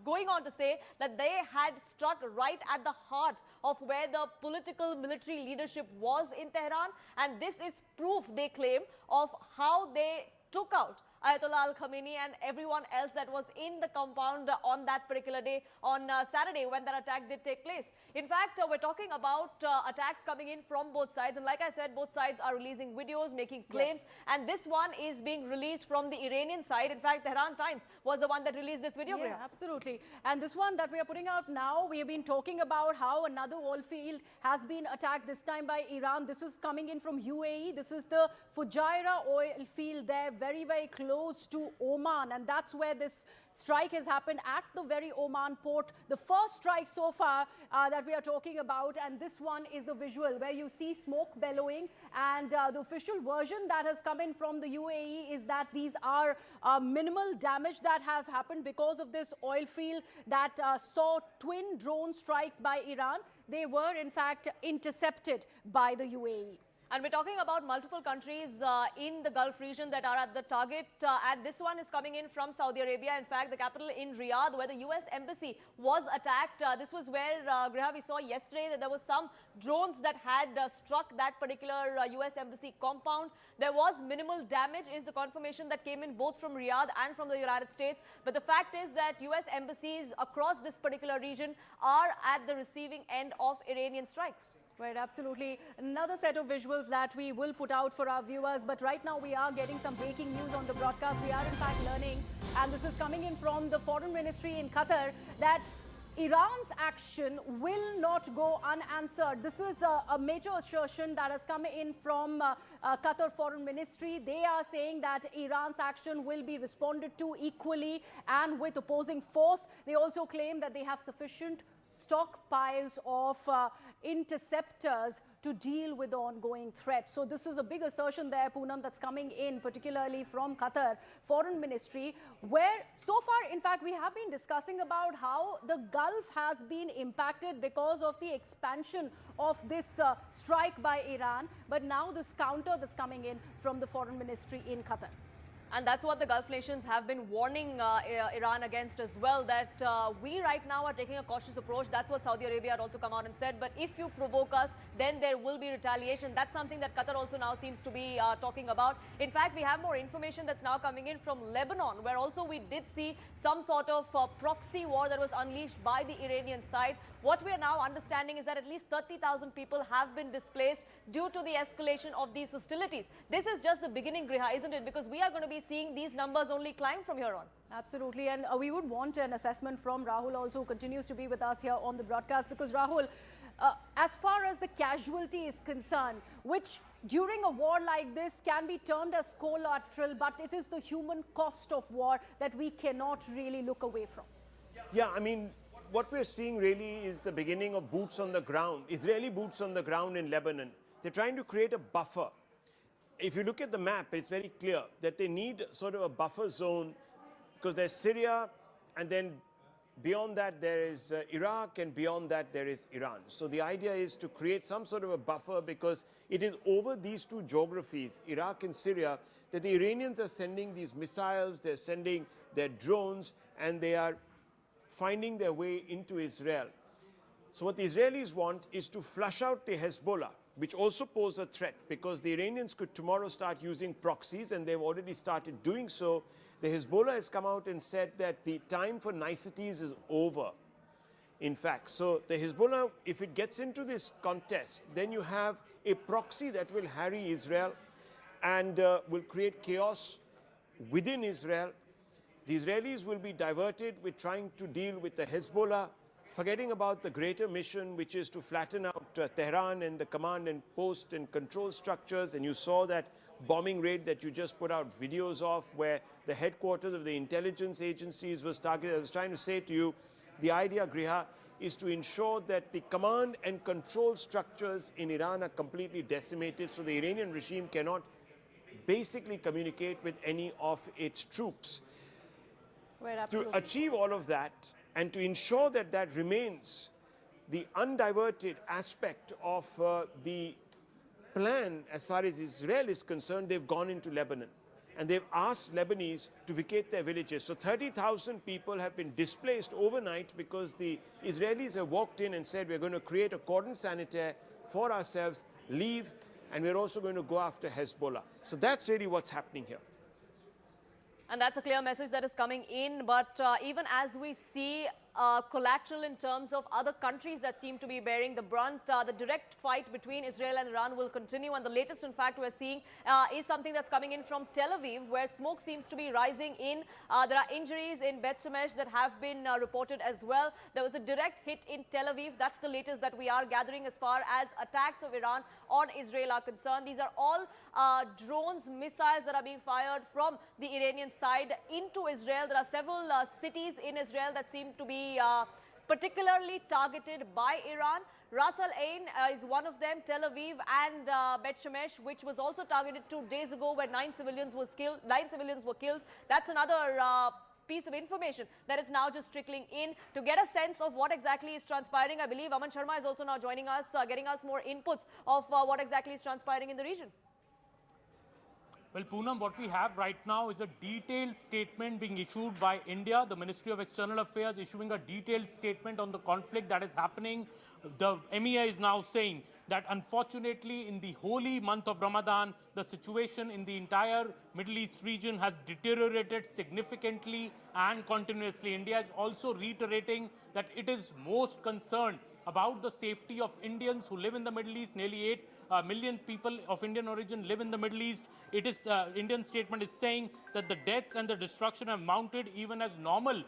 going on to say that they had struck right at the heart of where the political military leadership was in Tehran. And this is proof, they claim, of how they took out Ayatollah Al-Khamenei and everyone else that was in the compound on that particular day, on Saturday, when that attack did take place. In fact, we're talking about attacks coming in from both sides. And like I said, both sides are releasing videos, making claims. And this one is being released from the Iranian side. In fact, Tehran Times was the one that released this video. Yeah, absolutely. And this one that we are putting out now, we have been talking about how another oil field has been attacked, this time by Iran. This is coming in from UAE. This is the Fujairah oil field there, very, very close to Oman, and that's where this strike has happened, at the very Oman port. The first strike so far that we are talking about, and this one is the visual where you see smoke bellowing, and the official version that has come in from the UAE is that these are minimal damage that has happened because of this oil field that saw twin drone strikes by Iran. They were in fact intercepted by the UAE. And we're talking about multiple countries in the Gulf region that are at the target. And this one is coming in from Saudi Arabia. In fact, the capital in Riyadh, where the US embassy was attacked. This was where, Griha, we saw yesterday that there was some drones that had struck that particular US embassy compound. There was minimal damage, is the confirmation that came in both from Riyadh and from the United States. But the fact is that US embassies across this particular region are at the receiving end of Iranian strikes. Right, absolutely. Another set of visuals that we will put out for our viewers. But right now we are getting some breaking news on the broadcast. We are in fact learning, and this is coming in from the Foreign Ministry in Qatar, that Iran's action will not go unanswered. This is a major assertion that has come in from Qatar Foreign Ministry. They are saying that Iran's action will be responded to equally and with opposing force. They also claim that they have sufficient stockpiles of interceptors to deal with the ongoing threat. So this is a big assertion there, Poonam, that's coming in, particularly from Qatar Foreign Ministry, where so far, in fact, we have been discussing about how the Gulf has been impacted because of the expansion of this strike by Iran. But now this counter that's coming in from the Foreign Ministry in Qatar. And that's what the Gulf nations have been warning Iran against as well, that we right now are taking a cautious approach. That's what Saudi Arabia had also come out and said. But if you provoke us, then there will be retaliation. That's something that Qatar also now seems to be talking about. In fact, we have more information that's now coming in from Lebanon, where also we did see some sort of proxy war that was unleashed by the Iranian side. What we are now understanding is that at least 30,000 people have been displaced due to the escalation of these hostilities. This is just the beginning, Griha, isn't it? Because we are going to be seeing these numbers only climb from here on. Absolutely. And we would want an assessment from Rahul also, who continues to be with us here on the broadcast. Because Rahul, as far as the casualty is concerned, which during a war like this can be termed as collateral, but it is the human cost of war that we cannot really look away from. Yeah, I mean, what we're seeing really is the beginning of boots on the ground, Israeli boots on the ground in Lebanon. They're trying to create a buffer. If you look at the map, it's very clear that they need sort of a buffer zone, because there's Syria, and then beyond that there is Iraq, and beyond that there is Iran. So the idea is to create some sort of a buffer, because it is over these two geographies, Iraq and Syria, that the Iranians are sending these missiles, they're sending their drones, and they are finding their way into Israel. So what the Israelis want is to flush out the Hezbollah, which also pose a threat, because the Iranians could tomorrow start using proxies, and they've already started doing so. The Hezbollah has come out and said that the time for niceties is over, in fact. So the Hezbollah, if it gets into this contest, then you have a proxy that will harry Israel and will create chaos within Israel. The Israelis will be diverted with trying to deal with the Hezbollah, forgetting about the greater mission, which is to flatten out Tehran and the command and post and control structures. And you saw that bombing raid that you just put out videos of, where the headquarters of the intelligence agencies was targeted. I was trying to say to you, the idea, Griha, is to ensure that the command and control structures in Iran are completely decimated, so the Iranian regime cannot basically communicate with any of its troops. Right, to achieve all of that, and to ensure that that remains the undiverted aspect of the plan as far as Israel is concerned, they've gone into Lebanon. And they've asked Lebanese to vacate their villages. So 30,000 people have been displaced overnight, because the Israelis have walked in and said, we're going to create a cordon sanitaire for ourselves, leave, and we're also going to go after Hezbollah. So that's really what's happening here. And that's a clear message that is coming in. But even as we see collateral in terms of other countries that seem to be bearing the brunt, the direct fight between Israel and Iran will continue. And the latest, in fact, we're seeing is something that's coming in from Tel Aviv, where smoke seems to be rising in. There are injuries in Bet Shemesh that have been reported as well. There was a direct hit in Tel Aviv. That's the latest that we are gathering as far as attacks of Iran on Israel are concerned. These are all drones, missiles that are being fired from the Iranian side into Israel. There are several cities in Israel that seem to be particularly targeted by Iran. Ras Al Ain is one of them, Tel Aviv and Bet Shemesh, which was also targeted 2 days ago, where 9 civilians were killed. That's another piece of information that is now just trickling in. To get a sense of what exactly is transpiring, I believe Aman Sharma is also now joining us, getting us more inputs of what exactly is transpiring in the region. Well, Poonam, what we have right now is a detailed statement being issued by India, the Ministry of External Affairs issuing a detailed statement on the conflict that is happening. The MEA is now saying that unfortunately in the holy month of Ramadan, the situation in the entire Middle East region has deteriorated significantly and continuously. India is also reiterating that it is most concerned about the safety of Indians who live in the Middle East. Nearly 8 million people of Indian origin live in the Middle East. It is Indian statement is saying that the deaths and the destruction have mounted even as normal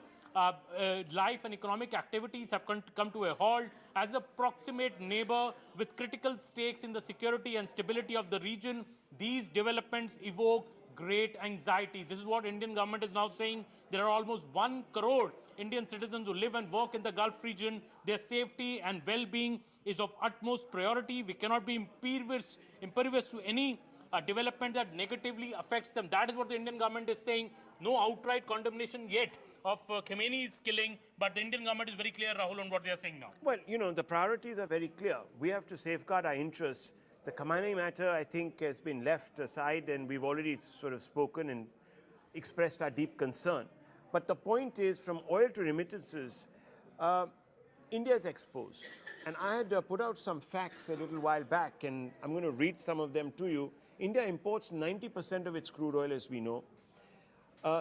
life and economic activities have come to a halt. As a proximate neighbor with critical stakes in the security and stability of the region, these developments evoke great anxiety. This is what Indian government is now saying. There are almost 1 crore Indian citizens who live and work in the Gulf region. Their safety and well-being is of utmost priority. We cannot be impervious to any development that negatively affects them. That is what the Indian government is saying. No outright condemnation yet of Khamenei's killing, but the Indian government is very clear, Rahul, on what they are saying now. Well, you know, the priorities are very clear. We have to safeguard our interests. The Khamenei matter, I think, has been left aside, and we've already sort of spoken and expressed our deep concern. But the point is, from oil to remittances, India is exposed. And I had put out some facts a little while back, and I'm going to read some of them to you. India imports 90% of its crude oil, as we know.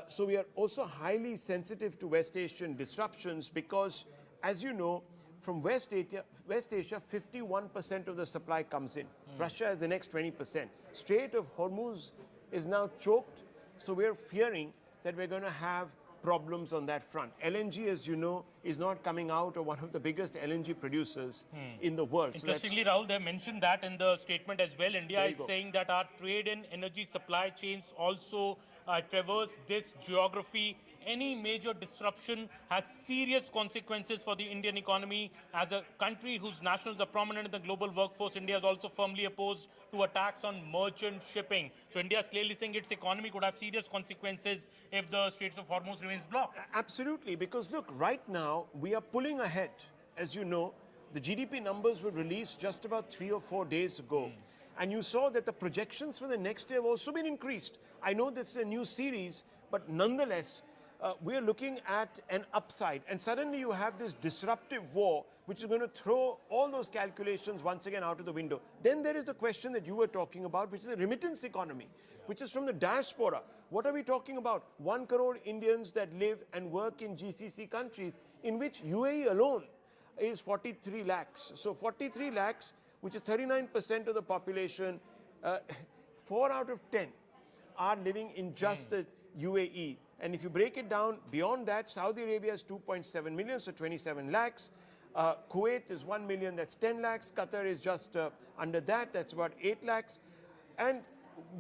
So we are also highly sensitive to West Asian disruptions because, as you know, from West Asia, 51% of the supply comes in. Russia has the next 20%. Strait of Hormuz is now choked, so we're fearing that we're going to have problems on that front. LNG, as you know, is not coming out of one of the biggest LNG producers in the world. Interestingly, Rahul, they mentioned that in the statement as well. India is saying that our trade and energy supply chains also traverse this geography. Any major disruption has serious consequences for the Indian economy. As a country whose nationals are prominent in the global workforce, India is also firmly opposed to attacks on merchant shipping. So India is clearly saying its economy could have serious consequences if the Straits of Hormuz remains blocked. Absolutely, because look, right now we are pulling ahead. As you know, the GDP numbers were released just about 3 or 4 days ago. And you saw that the projections for the next year have also been increased. I know this is a new series, but nonetheless, we're looking at an upside. And suddenly you have this disruptive war, which is going to throw all those calculations once again out of the window. Then there is the question that you were talking about, which is the remittance economy, which is from the diaspora. What are we talking about? 1 crore Indians that live and work in GCC countries, in which UAE alone is 43 lakhs. So 43 lakhs, which is 39% of the population, 4 out of 10 are living in just the UAE. And if you break it down beyond that, Saudi Arabia is 2.7 million, so 27 lakhs. Kuwait is 1 million, that's 10 lakhs. Qatar is just under that, that's about 8 lakhs. And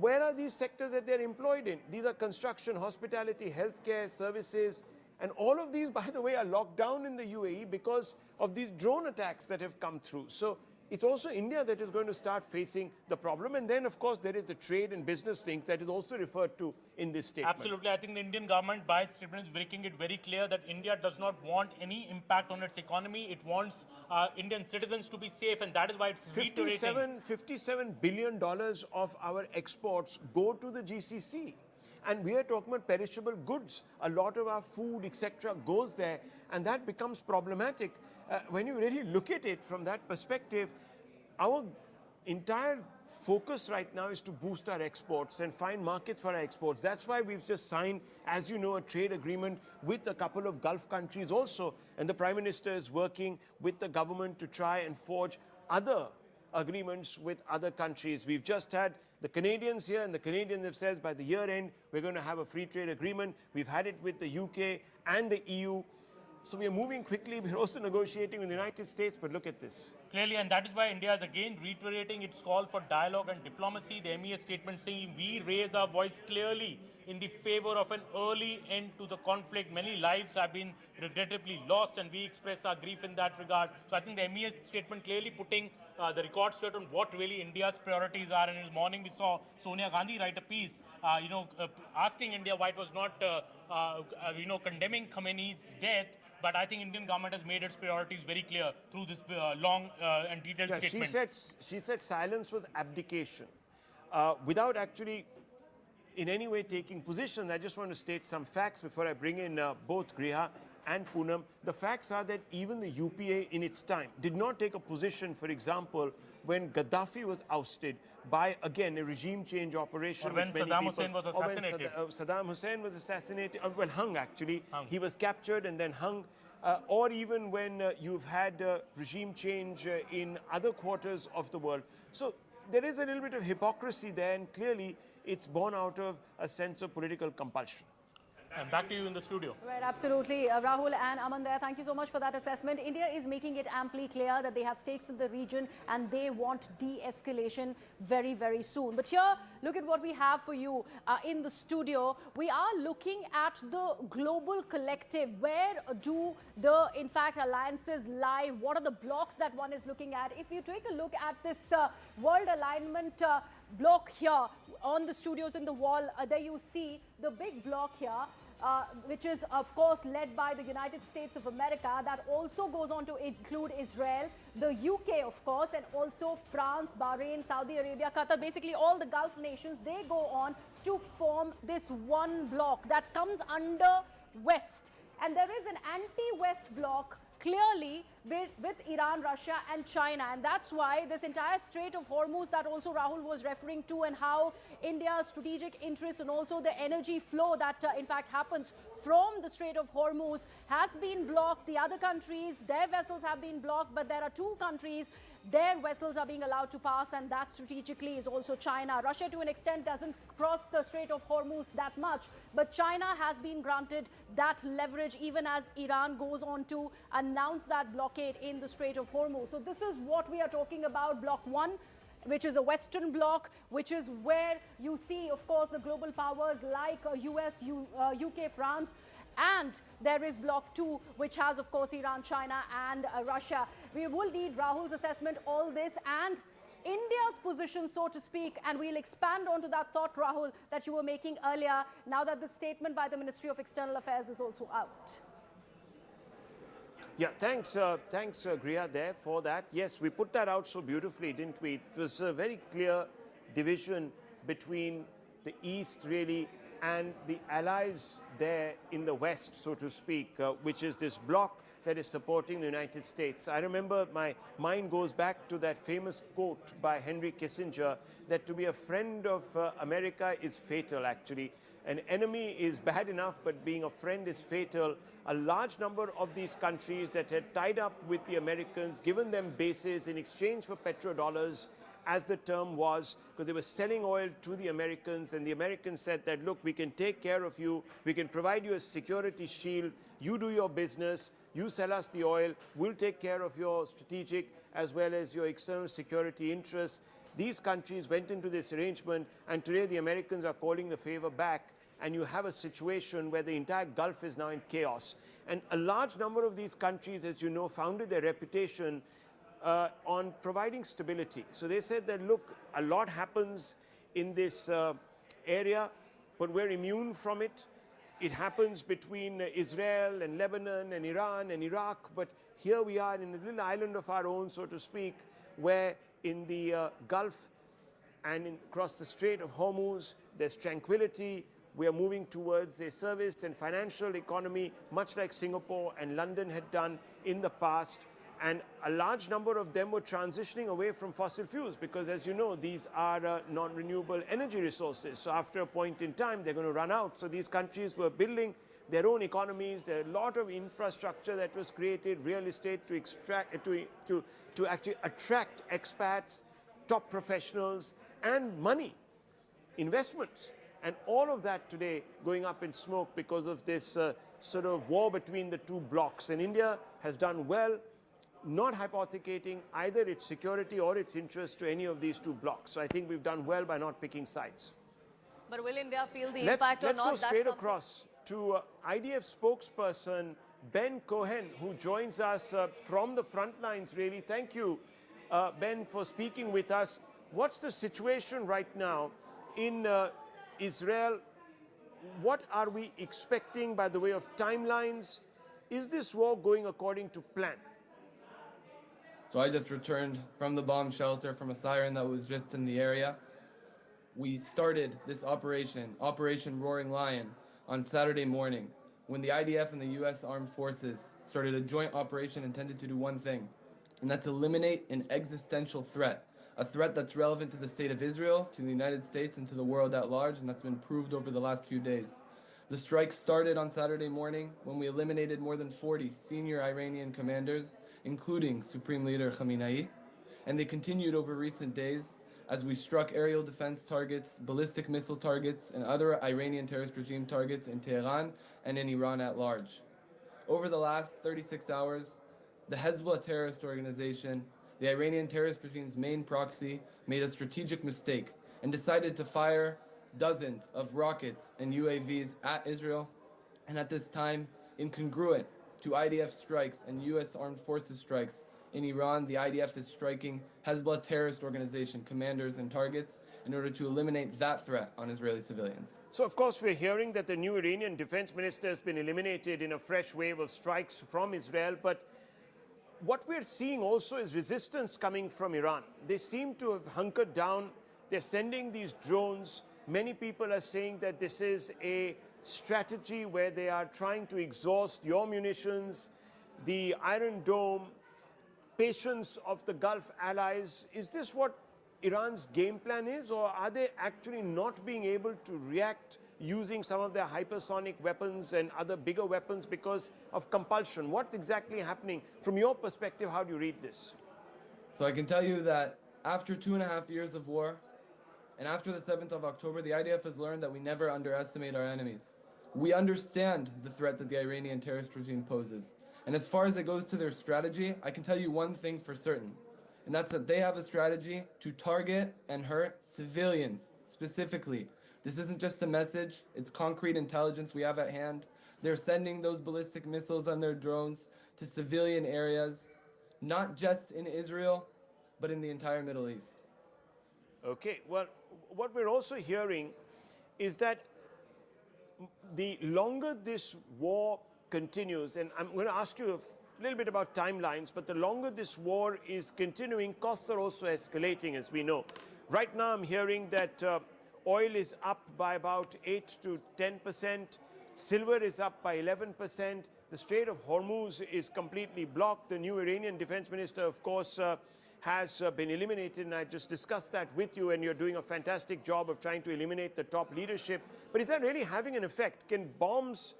where are these sectors that they're employed in? These are construction, hospitality, healthcare, services. And all of these, by the way, are locked down in the UAE because of these drone attacks that have come through. So it's also India that is going to start facing the problem. And then, of course, there is the trade and business link that is also referred to in this statement. Absolutely. I think the Indian government, by its statement, is making it very clear that India does not want any impact on its economy. It wants Indian citizens to be safe, and that is why it's reiterating. $57 billion of our exports go to the GCC. And we are talking about perishable goods. A lot of our food, etc., goes there, and that becomes problematic. When you really look at it from that perspective, our entire focus right now is to boost our exports and find markets for our exports. That's why we've just signed, as you know, a trade agreement with a couple of Gulf countries also. And the Prime Minister is working with the government to try and forge other agreements with other countries. We've just had the Canadians here, and the Canadians have said by the year end, we're going to have a free trade agreement. We've had it with the UK and the EU. So we are moving quickly. We're also negotiating with the United States, but look at this. Clearly, and that is why India is again reiterating its call for dialogue and diplomacy. The MEA statement saying we raise our voice clearly in the favor of an early end to the conflict. Many lives have been regrettably lost, and we express our grief in that regard. So I think the MEA statement clearly putting the record straight on what really India's priorities are. And in the morning, we saw Sonia Gandhi write a piece, asking India why it was not, condemning Khamenei's death. But I think Indian government has made its priorities very clear through this long and detailed statement. She said silence was abdication. Without actually in any way taking position, I just want to state some facts before I bring in both Griha and Poonam. The facts are that even the UPA in its time did not take a position, for example, when Gaddafi was ousted by, again, a regime change operation. Or when Saddam Hussein was assassinated. Saddam Hussein was assassinated, when hung actually. He was captured and then hung. Or even when you've had regime change in other quarters of the world. So there is a little bit of hypocrisy there, and clearly it's born out of a sense of political compulsion. And back to you in the studio. Right, absolutely. Rahul and Aman there, thank you so much for that assessment. India is making it amply clear that they have stakes in the region and they want de-escalation very, very soon. But here, look at what we have for you in the studio. We are looking at the global collective. Where do the, in fact, alliances lie? What are the blocks that one is looking at? If you take a look at this world alignment block here on the studios in the wall, there you see the big block here, which is of course led by the United States of America. That also goes on to include Israel, the UK of course, and also France, Bahrain, Saudi Arabia, Qatar, basically all the Gulf nations. They go on to form this one block that comes under West, and there is an anti-West block clearly with Iran, Russia and China, and that's why this entire Strait of Hormuz that also Rahul was referring to, and how India's strategic interests and also the energy flow that in fact happens from the Strait of Hormuz has been blocked. The other countries, their vessels have been blocked, but there are two countries, their vessels are being allowed to pass, and that strategically is also China. Russia to an extent doesn't cross the Strait of Hormuz that much, but China has been granted that leverage even as Iran goes on to announce that blockade in the Strait of Hormuz. So this is what we are talking about, Block 1, which is a Western bloc, which is where you see, of course, the global powers like US, UK, France, and there is Block 2, which has, of course, Iran, China, and Russia. We will need Rahul's assessment, all this, and India's position, so to speak, and we'll expand onto that thought, Rahul, that you were making earlier, now that the statement by the Ministry of External Affairs is also out. Yeah, thanks, Griha there for that. Yes, we put that out so beautifully, didn't we? It was a very clear division between the East, really, and the allies there in the West, so to speak, which is this bloc that is supporting the United States. I remember my mind goes back to that famous quote by Henry Kissinger that to be a friend of America is fatal, actually. An enemy is bad enough, but being a friend is fatal. A large number of these countries that had tied up with the Americans, given them bases in exchange for petrodollars, as the term was, because they were selling oil to the Americans, and the Americans said that, look, we can take care of you, we can provide you a security shield, you do your business, you sell us the oil, we'll take care of your strategic as well as your external security interests. These countries went into this arrangement, and today the Americans are calling the favor back, and you have a situation where the entire Gulf is now in chaos. And a large number of these countries, as you know, founded their reputation on providing stability. So they said that, look, a lot happens in this area, but we're immune from it. It happens between Israel and Lebanon and Iran and Iraq, but here we are in a little island of our own, so to speak, where in the Gulf and across the Strait of Hormuz, there's tranquility. We are moving towards a service and financial economy, much like Singapore and London had done in the past. And a large number of them were transitioning away from fossil fuels because, as you know, these are non-renewable energy resources. So after a point in time, they're going to run out. So these countries were building their own economies. There are a lot of infrastructure that was created, real estate to actually attract expats, top professionals, and money, investments. And all of that today going up in smoke because of this sort of war between the two blocs. And India has done well not hypothecating either its security or its interest to any of these two blocs. So I think we've done well by not picking sides. But will India feel the impact or not? Let's go straight across to IDF spokesperson Ben Cohen, who joins us from the front lines, really. Thank you, Ben, for speaking with us. What's the situation right now in Israel? What are we expecting by the way of timelines? Is this war going according to plan? So I just returned from the bomb shelter from a siren that was just in the area. We started this operation, Operation Roaring Lion, on Saturday morning when the IDF and the U.S. Armed Forces started a joint operation intended to do one thing, and that's eliminate an existential threat, a threat that's relevant to the state of Israel, to the United States, and to the world at large, and that's been proved over the last few days. The strike started on Saturday morning when we eliminated more than 40 senior Iranian commanders, including Supreme Leader Khamenei, and they continued over recent days as we struck aerial defense targets, ballistic missile targets, and other Iranian terrorist regime targets in Tehran and in Iran at large. Over the last 36 hours, the Hezbollah terrorist organization, the Iranian terrorist regime's main proxy, made a strategic mistake and decided to fire dozens of rockets and UAVs at Israel, and at this time, incongruent to IDF strikes and U.S. Armed Forces strikes in Iran, the IDF is striking Hezbollah terrorist organization commanders and targets in order to eliminate that threat on Israeli civilians. So, of course, we're hearing that the new Iranian defense minister has been eliminated in a fresh wave of strikes from Israel, but what we're seeing also is resistance coming from Iran. They seem to have hunkered down. They're sending these drones. Many people are saying that this is a strategy where they are trying to exhaust your munitions, the Iron Dome, patience of the Gulf allies. Is this what Iran's game plan is, or are they actually not being able to react using some of their hypersonic weapons and other bigger weapons because of compulsion? What's exactly happening? From your perspective, how do you read this? So I can tell you that after 2.5 years of war, and after the 7th of October, the IDF has learned that we never underestimate our enemies. We understand the threat that the Iranian terrorist regime poses. And as far as it goes to their strategy, I can tell you one thing for certain, and that's that they have a strategy to target and hurt civilians specifically. This isn't just a message, it's concrete intelligence we have at hand. They're sending those ballistic missiles on their drones to civilian areas, not just in Israel, but in the entire Middle East. Okay, well, what we're also hearing is that the longer this war continues, and I'm going to ask you a little bit about timelines, but the longer this war is continuing, costs are also escalating, as we know. Right now, I'm hearing that oil is up by about 8 to 10%, silver is up by 11%, the Strait of Hormuz is completely blocked. The new Iranian defense minister, of course, has been eliminated, and I just discussed that with you, and you're doing a fantastic job of trying to eliminate the top leadership. But is that really having an effect? Can bombs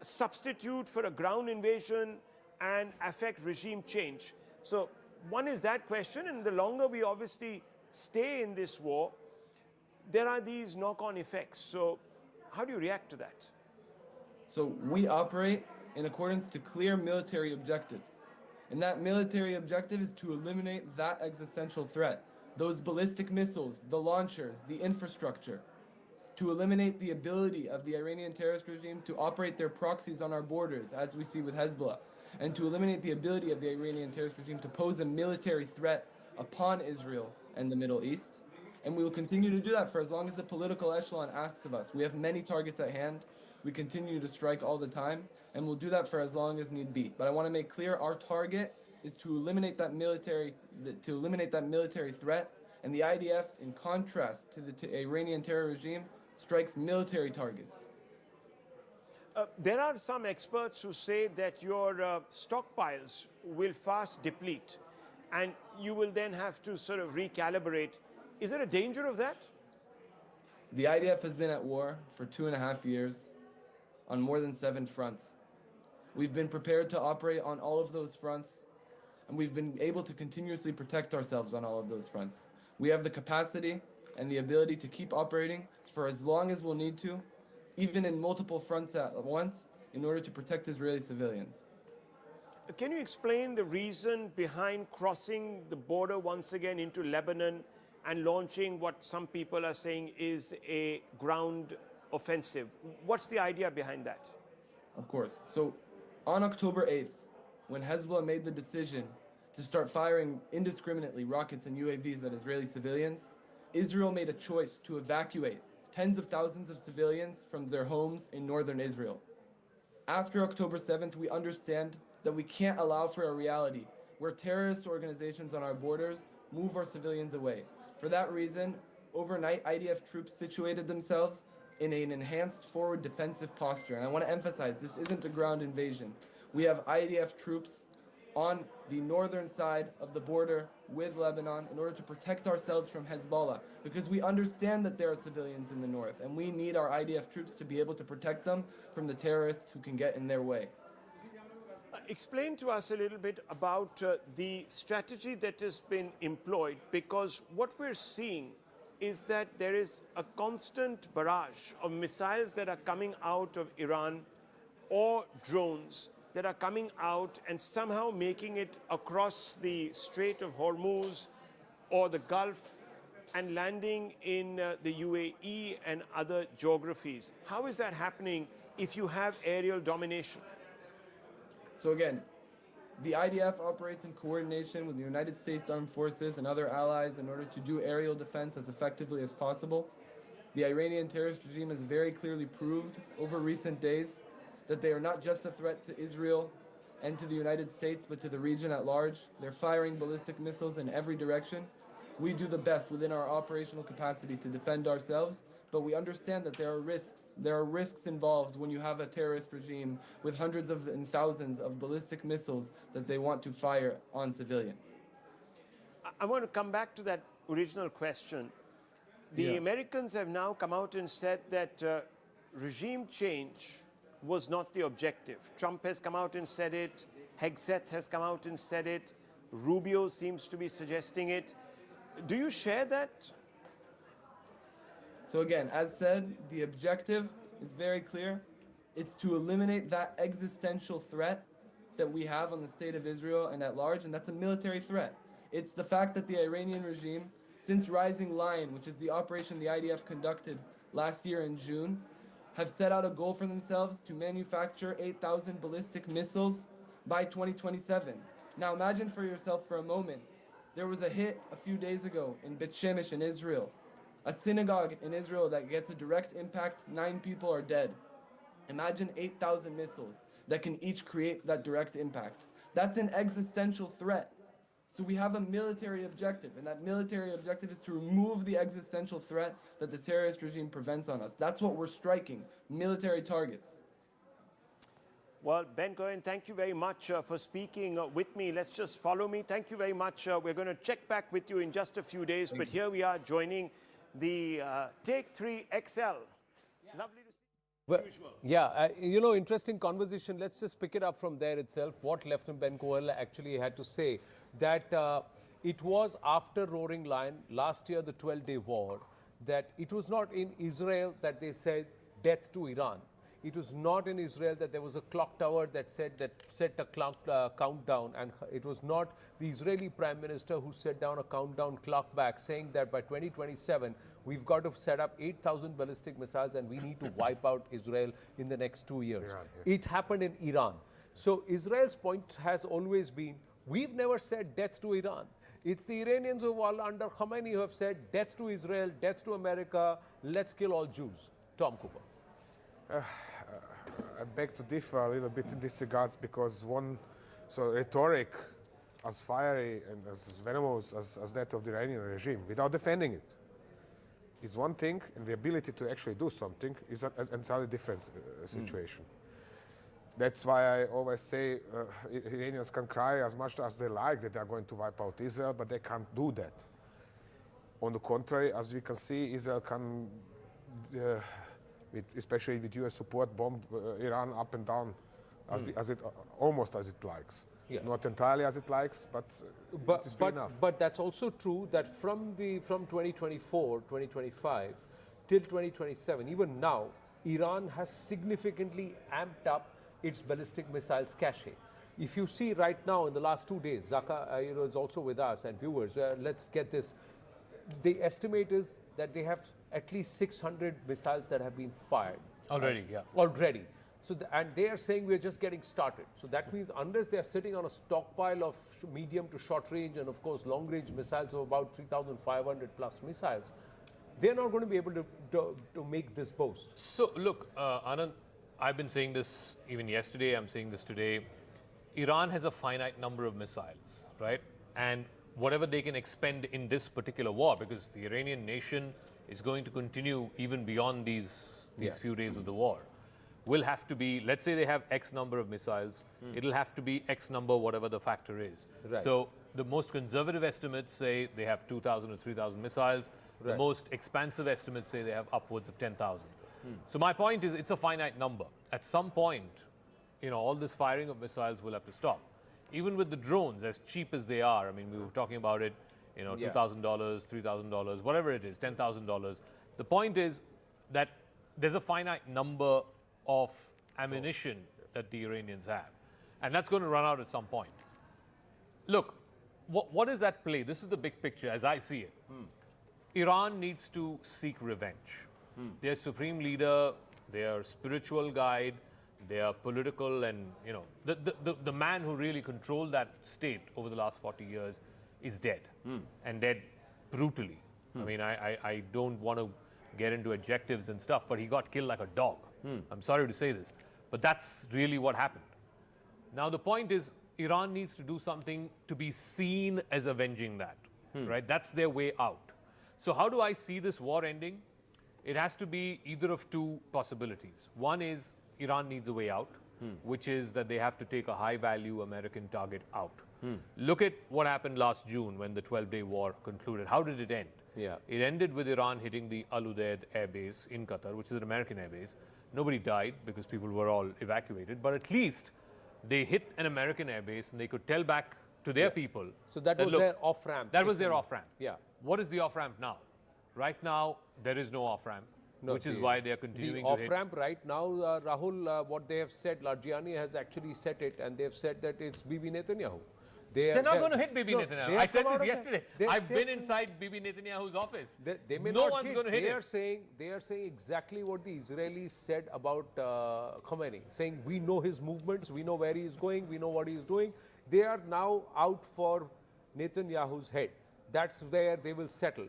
substitute for a ground invasion and affect regime change? So one is that question, and the longer we obviously stay in this war, there are these knock-on effects. So how do you react to that? So we operate in accordance to clear military objectives. And that military objective is to eliminate that existential threat, those ballistic missiles, the launchers, the infrastructure, to eliminate the ability of the Iranian terrorist regime to operate their proxies on our borders, as we see with Hezbollah, and to eliminate the ability of the Iranian terrorist regime to pose a military threat upon Israel and the Middle East. And we will continue to do that for as long as the political echelon asks of us. We have many targets at hand. We continue to strike all the time, and we'll do that for as long as need be. But I want to make clear our target is to eliminate that military threat, and the IDF, in contrast to the Iranian terror regime, strikes military targets. There are some experts who say that your stockpiles will fast deplete, and you will then have to sort of recalibrate. Is there a danger of that? The IDF has been at war for 2.5 years on more than 7 fronts. We've been prepared to operate on all of those fronts, and we've been able to continuously protect ourselves on all of those fronts. We have the capacity and the ability to keep operating for as long as we'll need to, even in multiple fronts at once, in order to protect Israeli civilians. Can you explain the reason behind crossing the border once again into Lebanon and launching what some people are saying is a ground offensive? What's the idea behind that? Of course. So on October 8th, when Hezbollah made the decision to start firing indiscriminately rockets and UAVs at Israeli civilians, Israel made a choice to evacuate tens of thousands of civilians from their homes in northern Israel. After October 7th, we understand that we can't allow for a reality where terrorist organizations on our borders move our civilians away. For that reason, overnight IDF troops situated themselves in an enhanced forward defensive posture. And I want to emphasize, this isn't a ground invasion. We have IDF troops on the northern side of the border with Lebanon in order to protect ourselves from Hezbollah, because we understand that there are civilians in the north and we need our IDF troops to be able to protect them from the terrorists who can get in their way. Explain to us a little bit about the strategy that has been employed, because what we're seeing is that there is a constant barrage of missiles that are coming out of Iran or drones that are coming out and somehow making it across the Strait of Hormuz or the Gulf and landing in the UAE and other geographies. How is that happening if you have aerial domination? So again, the IDF operates in coordination with the United States Armed Forces and other allies in order to do aerial defense as effectively as possible. The Iranian terrorist regime has very clearly proved over recent days that they are not just a threat to Israel and to the United States, but to the region at large. They're firing ballistic missiles in every direction. We do the best within our operational capacity to defend ourselves, but we understand that there are risks. There are risks involved when you have a terrorist regime with hundreds of and thousands of ballistic missiles that they want to fire on civilians. I want to come back to that original question. The Americans have now come out and said that regime change was not the objective. Trump has come out and said it. Hegseth has come out and said it. Rubio seems to be suggesting it. Do you share that? So again, as said, the objective is very clear. It's to eliminate that existential threat that we have on the state of Israel and at large, and that's a military threat. It's the fact that the Iranian regime, since Rising Lion, which is the operation the IDF conducted last year in June, have set out a goal for themselves to manufacture 8,000 ballistic missiles by 2027. Now imagine for yourself for a moment, there was a hit a few days ago in Bet Shemesh in Israel, a synagogue in Israel that gets a direct impact, 9 people are dead. Imagine 8,000 missiles that can each create that direct impact. That's an existential threat. So we have a military objective, and that military objective is to remove the existential threat that the terrorist regime prevents on us. That's what we're striking, military targets. Well, Ben Cohen, thank you very much for speaking with me. Let's just follow me. Thank you very much. We're going to check back with you in just a few days, but here we are joining the Take 3 XL. Lovely to see you. Well, yeah, you know, interesting conversation. Let's just pick it up from there itself. What Lieutenant Ben Cohen actually had to say, that it was after Roaring Lion, last year, the 12-day war, that it was not in Israel that they said death to Iran. It was not in Israel that there was a clock tower that said that set a clock countdown, and it was not the Israeli Prime Minister who set down a countdown clock back saying that by 2027 we've got to set up 8,000 ballistic missiles and we need to wipe out Israel in the next 2 years. Iran, yes. It happened in Iran. So Israel's point has always been, we've never said death to Iran. It's the Iranians who are under Khamenei who have said death to Israel, death to America, let's kill all Jews. Tom Cooper. I beg to differ a little bit in this regards, because rhetoric as fiery and as venomous as that of the Iranian regime, without defending it, is one thing, and the ability to actually do something is an entirely different situation. That's why I always say Iranians can cry as much as they like that they are going to wipe out Israel, but they can't do that. On the contrary, as we can see, Israel can especially with US support, bomb Iran up and down almost as it likes. Yeah. Not entirely as it likes, but it is fair enough. But that's also true that from 2024, 2025 till 2027, even now, Iran has significantly amped up its ballistic missiles cache. If you see right now in the last 2 days, Zaka is also with us and viewers, let's get this. The estimate is that they have at least 600 missiles that have been fired. Already, yeah. Already. So, and they are saying we're just getting started. So that means unless they're sitting on a stockpile of medium to short range and of course long range missiles of about 3,500 plus missiles, they're not going to be able to make this boast. So look, Anand, I've been saying this even yesterday, I'm saying this today. Iran has a finite number of missiles, right? And whatever they can expend in this particular war, because the Iranian nation is going to continue even beyond these few days of the war, will have to be, let's say they have X number of missiles, it'll have to be X number, whatever the factor is. Right. So the most conservative estimates say they have 2,000 or 3,000 missiles. The Right. most expansive estimates say they have upwards of 10,000. So my point is, it's a finite number. At some point, all this firing of missiles will have to stop. Even with the drones, as cheap as they are, I mean, we were talking about it, $2,000, $3,000, whatever it is, $10,000. The point is that there's a finite number of ammunition that the Iranians have. And that's going to run out at some point. Look, what is at play? This is the big picture as I see it. Iran needs to seek revenge. Their supreme leader, their spiritual guide, their political and, the man who really controlled that state over the last 40 years is dead, and dead brutally. I mean, I don't want to get into adjectives and stuff, but he got killed like a dog. I'm sorry to say this, but that's really what happened. Now, the point is, Iran needs to do something to be seen as avenging that, right? That's their way out. So how do I see this war ending? It has to be either of two possibilities. One is Iran needs a way out, which is that they have to take a high-value American target out. Look at what happened last June when the 12-day war concluded. How did it end? Yeah. It ended with Iran hitting the Al Udeid air base in Qatar, which is an American air base. Nobody died because people were all evacuated, but at least they hit an American air base and they could tell back to their people. So that was their off-ramp. That was their off-ramp. Yeah. What is the off-ramp now? Right now, there is no off-ramp, which is why they are continuing the to hit. off-ramp right now, Rahul, what they have said, Largiani has actually said it, and they have said that it's Bibi Netanyahu. They're not going to hit Bibi Netanyahu. I said this yesterday. I've been they- inside Bibi Netanyahu's office. They may no not one's hit. going to hit they him. are saying exactly what the Israelis said about Khomeini, saying we know his movements, we know where he is going, we know what he is doing. They are now out for Netanyahu's head. That's where they will settle,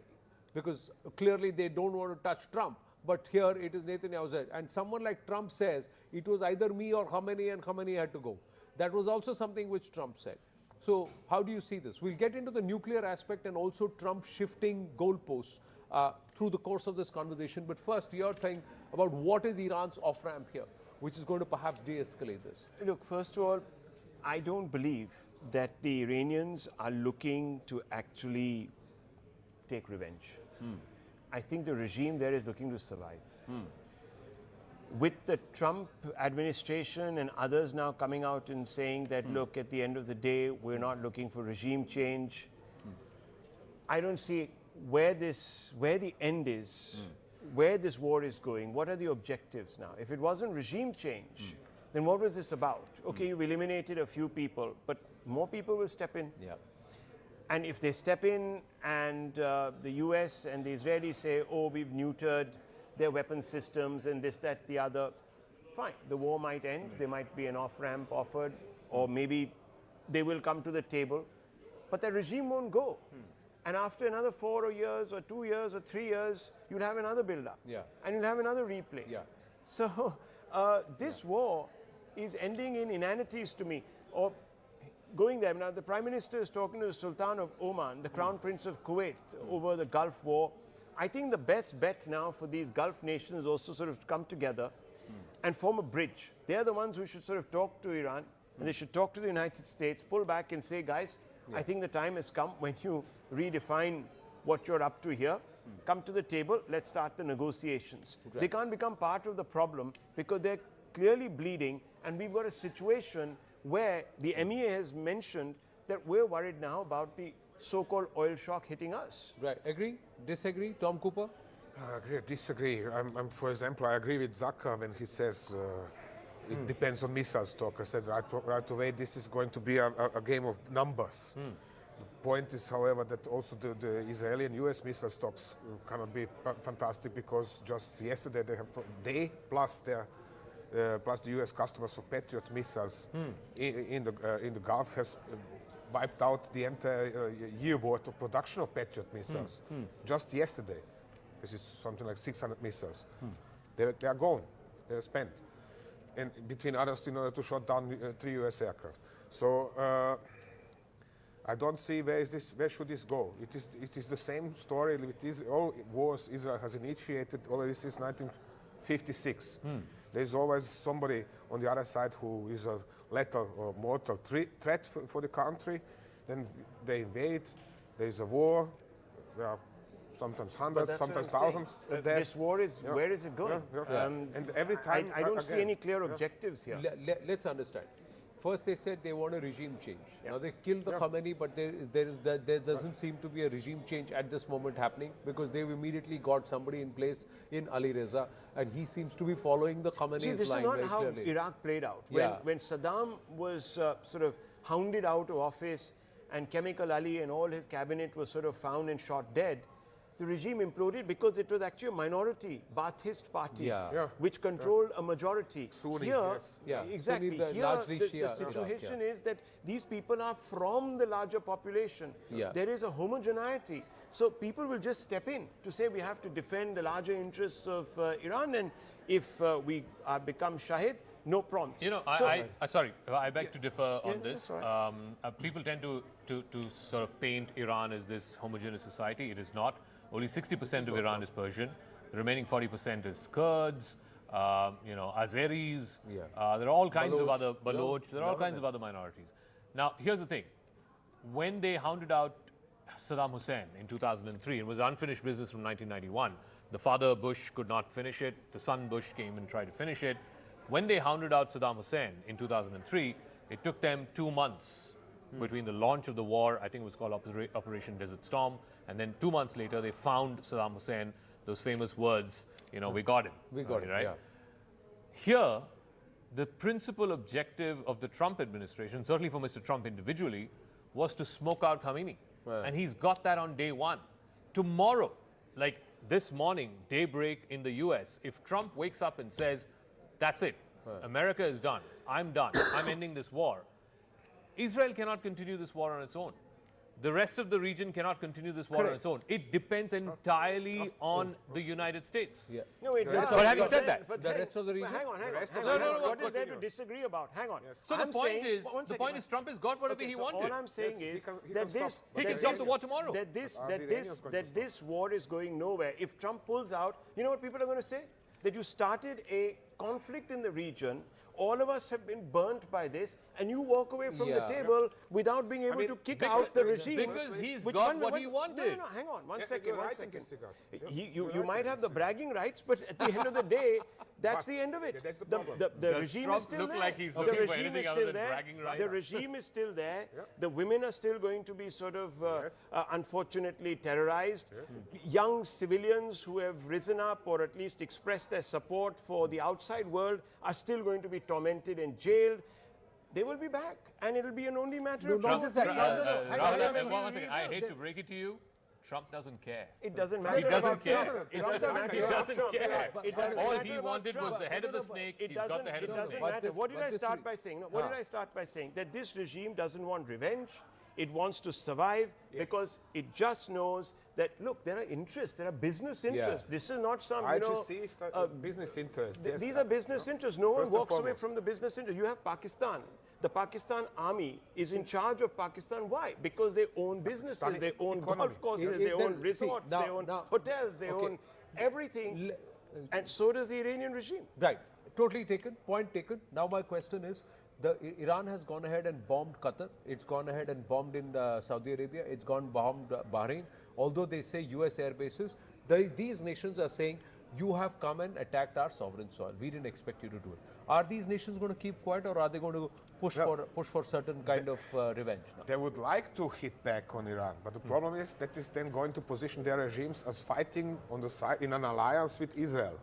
because clearly they don't want to touch Trump. But here it is Netanyahu's head. And someone like Trump says it was either me or Khomeini, and Khomeini had to go. That was also something which Trump said. So how do you see this? We'll get into the nuclear aspect and also Trump shifting goalposts through the course of this conversation. But first, your thing about what is Iran's off-ramp here, which is going to perhaps de-escalate this. Look, first of all, I don't believe that the Iranians are looking to actually take revenge. I think the regime there is looking to survive. With the Trump administration and others now coming out and saying that, look, at the end of the day, we're not looking for regime change, I don't see where the end is, where this war is going, what are the objectives now. If it wasn't regime change, then what was this about? Okay, you've eliminated a few people, but more people will step in. Yeah. And if they step in and the US and the Israelis say, oh, we've neutered their weapon systems and this, that, the other, fine. The war might end. There might be an off-ramp offered, or maybe they will come to the table. But the regime won't go. And after another 4 years or 2 years or 3 years, you'll have another build-up. Yeah. And you'll have another replay. Yeah. So this war is ending in inanities to me. Or going there. Now, the Prime Minister is talking to the Sultan of Oman, the Crown Prince of Kuwait, over the Gulf War. I think the best bet now for these Gulf nations also sort of come together and form a bridge. They're the ones who should sort of talk to Iran, and they should talk to the United States, pull back and say, guys, I think the time has come when you redefine what you're up to here. Come to the table, let's start the negotiations. Right. They can't become part of the problem because they're clearly bleeding, and we've got a situation where the MEA has mentioned that we're worried now about the so-called oil shock hitting us. Right. Agree? Disagree? Tom Cooper? I agree, disagree. For example, I agree with Zaka when he says It depends on missile stock. I said right away, this is going to be a game of numbers. The point is, however, that also the Israeli and US missile stocks cannot be fantastic, because just yesterday they plus the US customers of Patriot missiles in the Gulf has wiped out the entire year worth of production of Patriot missiles. Just yesterday, this is something like 600 missiles. They are gone. They are spent, and between others, in order to shut down 3 US aircraft. So I don't see where should this go. It is the same story with all wars Israel has initiated already since 1956. There's always somebody on the other side who is a lethal or mortal threat for the country. Then they invade. There's a war. There are sometimes hundreds, sometimes thousands. This war is, where is it going? And every time, I don't see any clear objectives here. Let's understand. First, they said they want a regime change. Now they killed the Khamenei, but there doesn't seem to be a regime change at this moment happening, because they've immediately got somebody in place in Ali Reza, and he seems to be following the Khamenei's line very clearly. See, this is not how Iraq played out. When Saddam was sort of hounded out of office, and Chemical Ali and all his cabinet was sort of found and shot dead, the regime imploded because it was actually a minority Ba'athist party which controlled a majority. Sunni, here, yes. exactly. Sunni, Here, the situation is that these people are from the larger population. There is a homogeneity. So people will just step in to say we have to defend the larger interests of Iran, and if we become Shahid, no problems. You know, I beg to differ on this. People tend to sort of paint Iran as this homogeneous society. It is not. Only 60% of Iran is Persian. The remaining 40% is Kurds, Azeris. There are all kinds of other Baloch. There are all kinds of other minorities. Now, here's the thing. When they hounded out Saddam Hussein in 2003, it was unfinished business from 1991. The father Bush could not finish it. The son Bush came and tried to finish it. When they hounded out Saddam Hussein in 2003, it took them 2 months between the launch of the war, I think it was called Operation Desert Storm, and then 2 months later they found Saddam Hussein, those famous words, we got him. We got him, right? Yeah. Here, the principal objective of the Trump administration, certainly for Mr. Trump individually, was to smoke out Khamenei. And he's got that on day one. Tomorrow, like this morning, daybreak in the US, if Trump wakes up and says, that's it, America is done, I'm done, I'm ending this war, Israel cannot continue this war on its own. The rest of the region cannot continue this war on its own. It depends entirely on the United States. No, it does. But having said that, the rest of the region. Hang on. What is there to disagree about? Hang on. So the point is, Trump has got whatever he wanted. All I'm saying is that he can stop the war tomorrow. That this war is going nowhere. If Trump pulls out, you know what people are going to say? That you started a conflict in the region. All of us have been burnt by this, and you walk away from the table without being able to kick out the regime. Because he's got what he wanted. No, hang on. One second. You might have the bragging rights, but at the end of the day, that's the end of it. The regime is still there. Like he's looking for anything other than bragging rights? The regime is still there. The women are still going to be sort of, unfortunately, terrorized. Young civilians who have risen up or at least expressed their support for the outside world are still going to be tormented and jailed. They will be back, and it'll be an only matter of time. I hate to break it to you. Trump doesn't care. It doesn't matter. He doesn't care. It doesn't care. All he wanted was the head of the snake. He's got the head of the snake. It doesn't matter. What did I start by saying? What did I start by saying? That this regime doesn't want revenge. It wants to survive because it just knows that, look, there are interests, there are business interests. This is not some, business interests. These are business interests. No one walks away from the business interest. You have Pakistan. The Pakistan army is in charge of Pakistan. Why? Because they own businesses, they own golf courses, they own resorts, they own hotels, they own everything. And so does the Iranian regime. Right. Totally taken. Point taken. Now my question is, Iran has gone ahead and bombed Qatar. It's gone ahead and bombed in Saudi Arabia. It's bombed Bahrain. Although they say US air bases, these nations are saying, you have come and attacked our sovereign soil. We didn't expect you to do it. Are these nations going to keep quiet, or are they going to push for certain kind of revenge? No. They would like to hit back on Iran, but the problem is that is then going to position their regimes as fighting on the side in an alliance with Israel.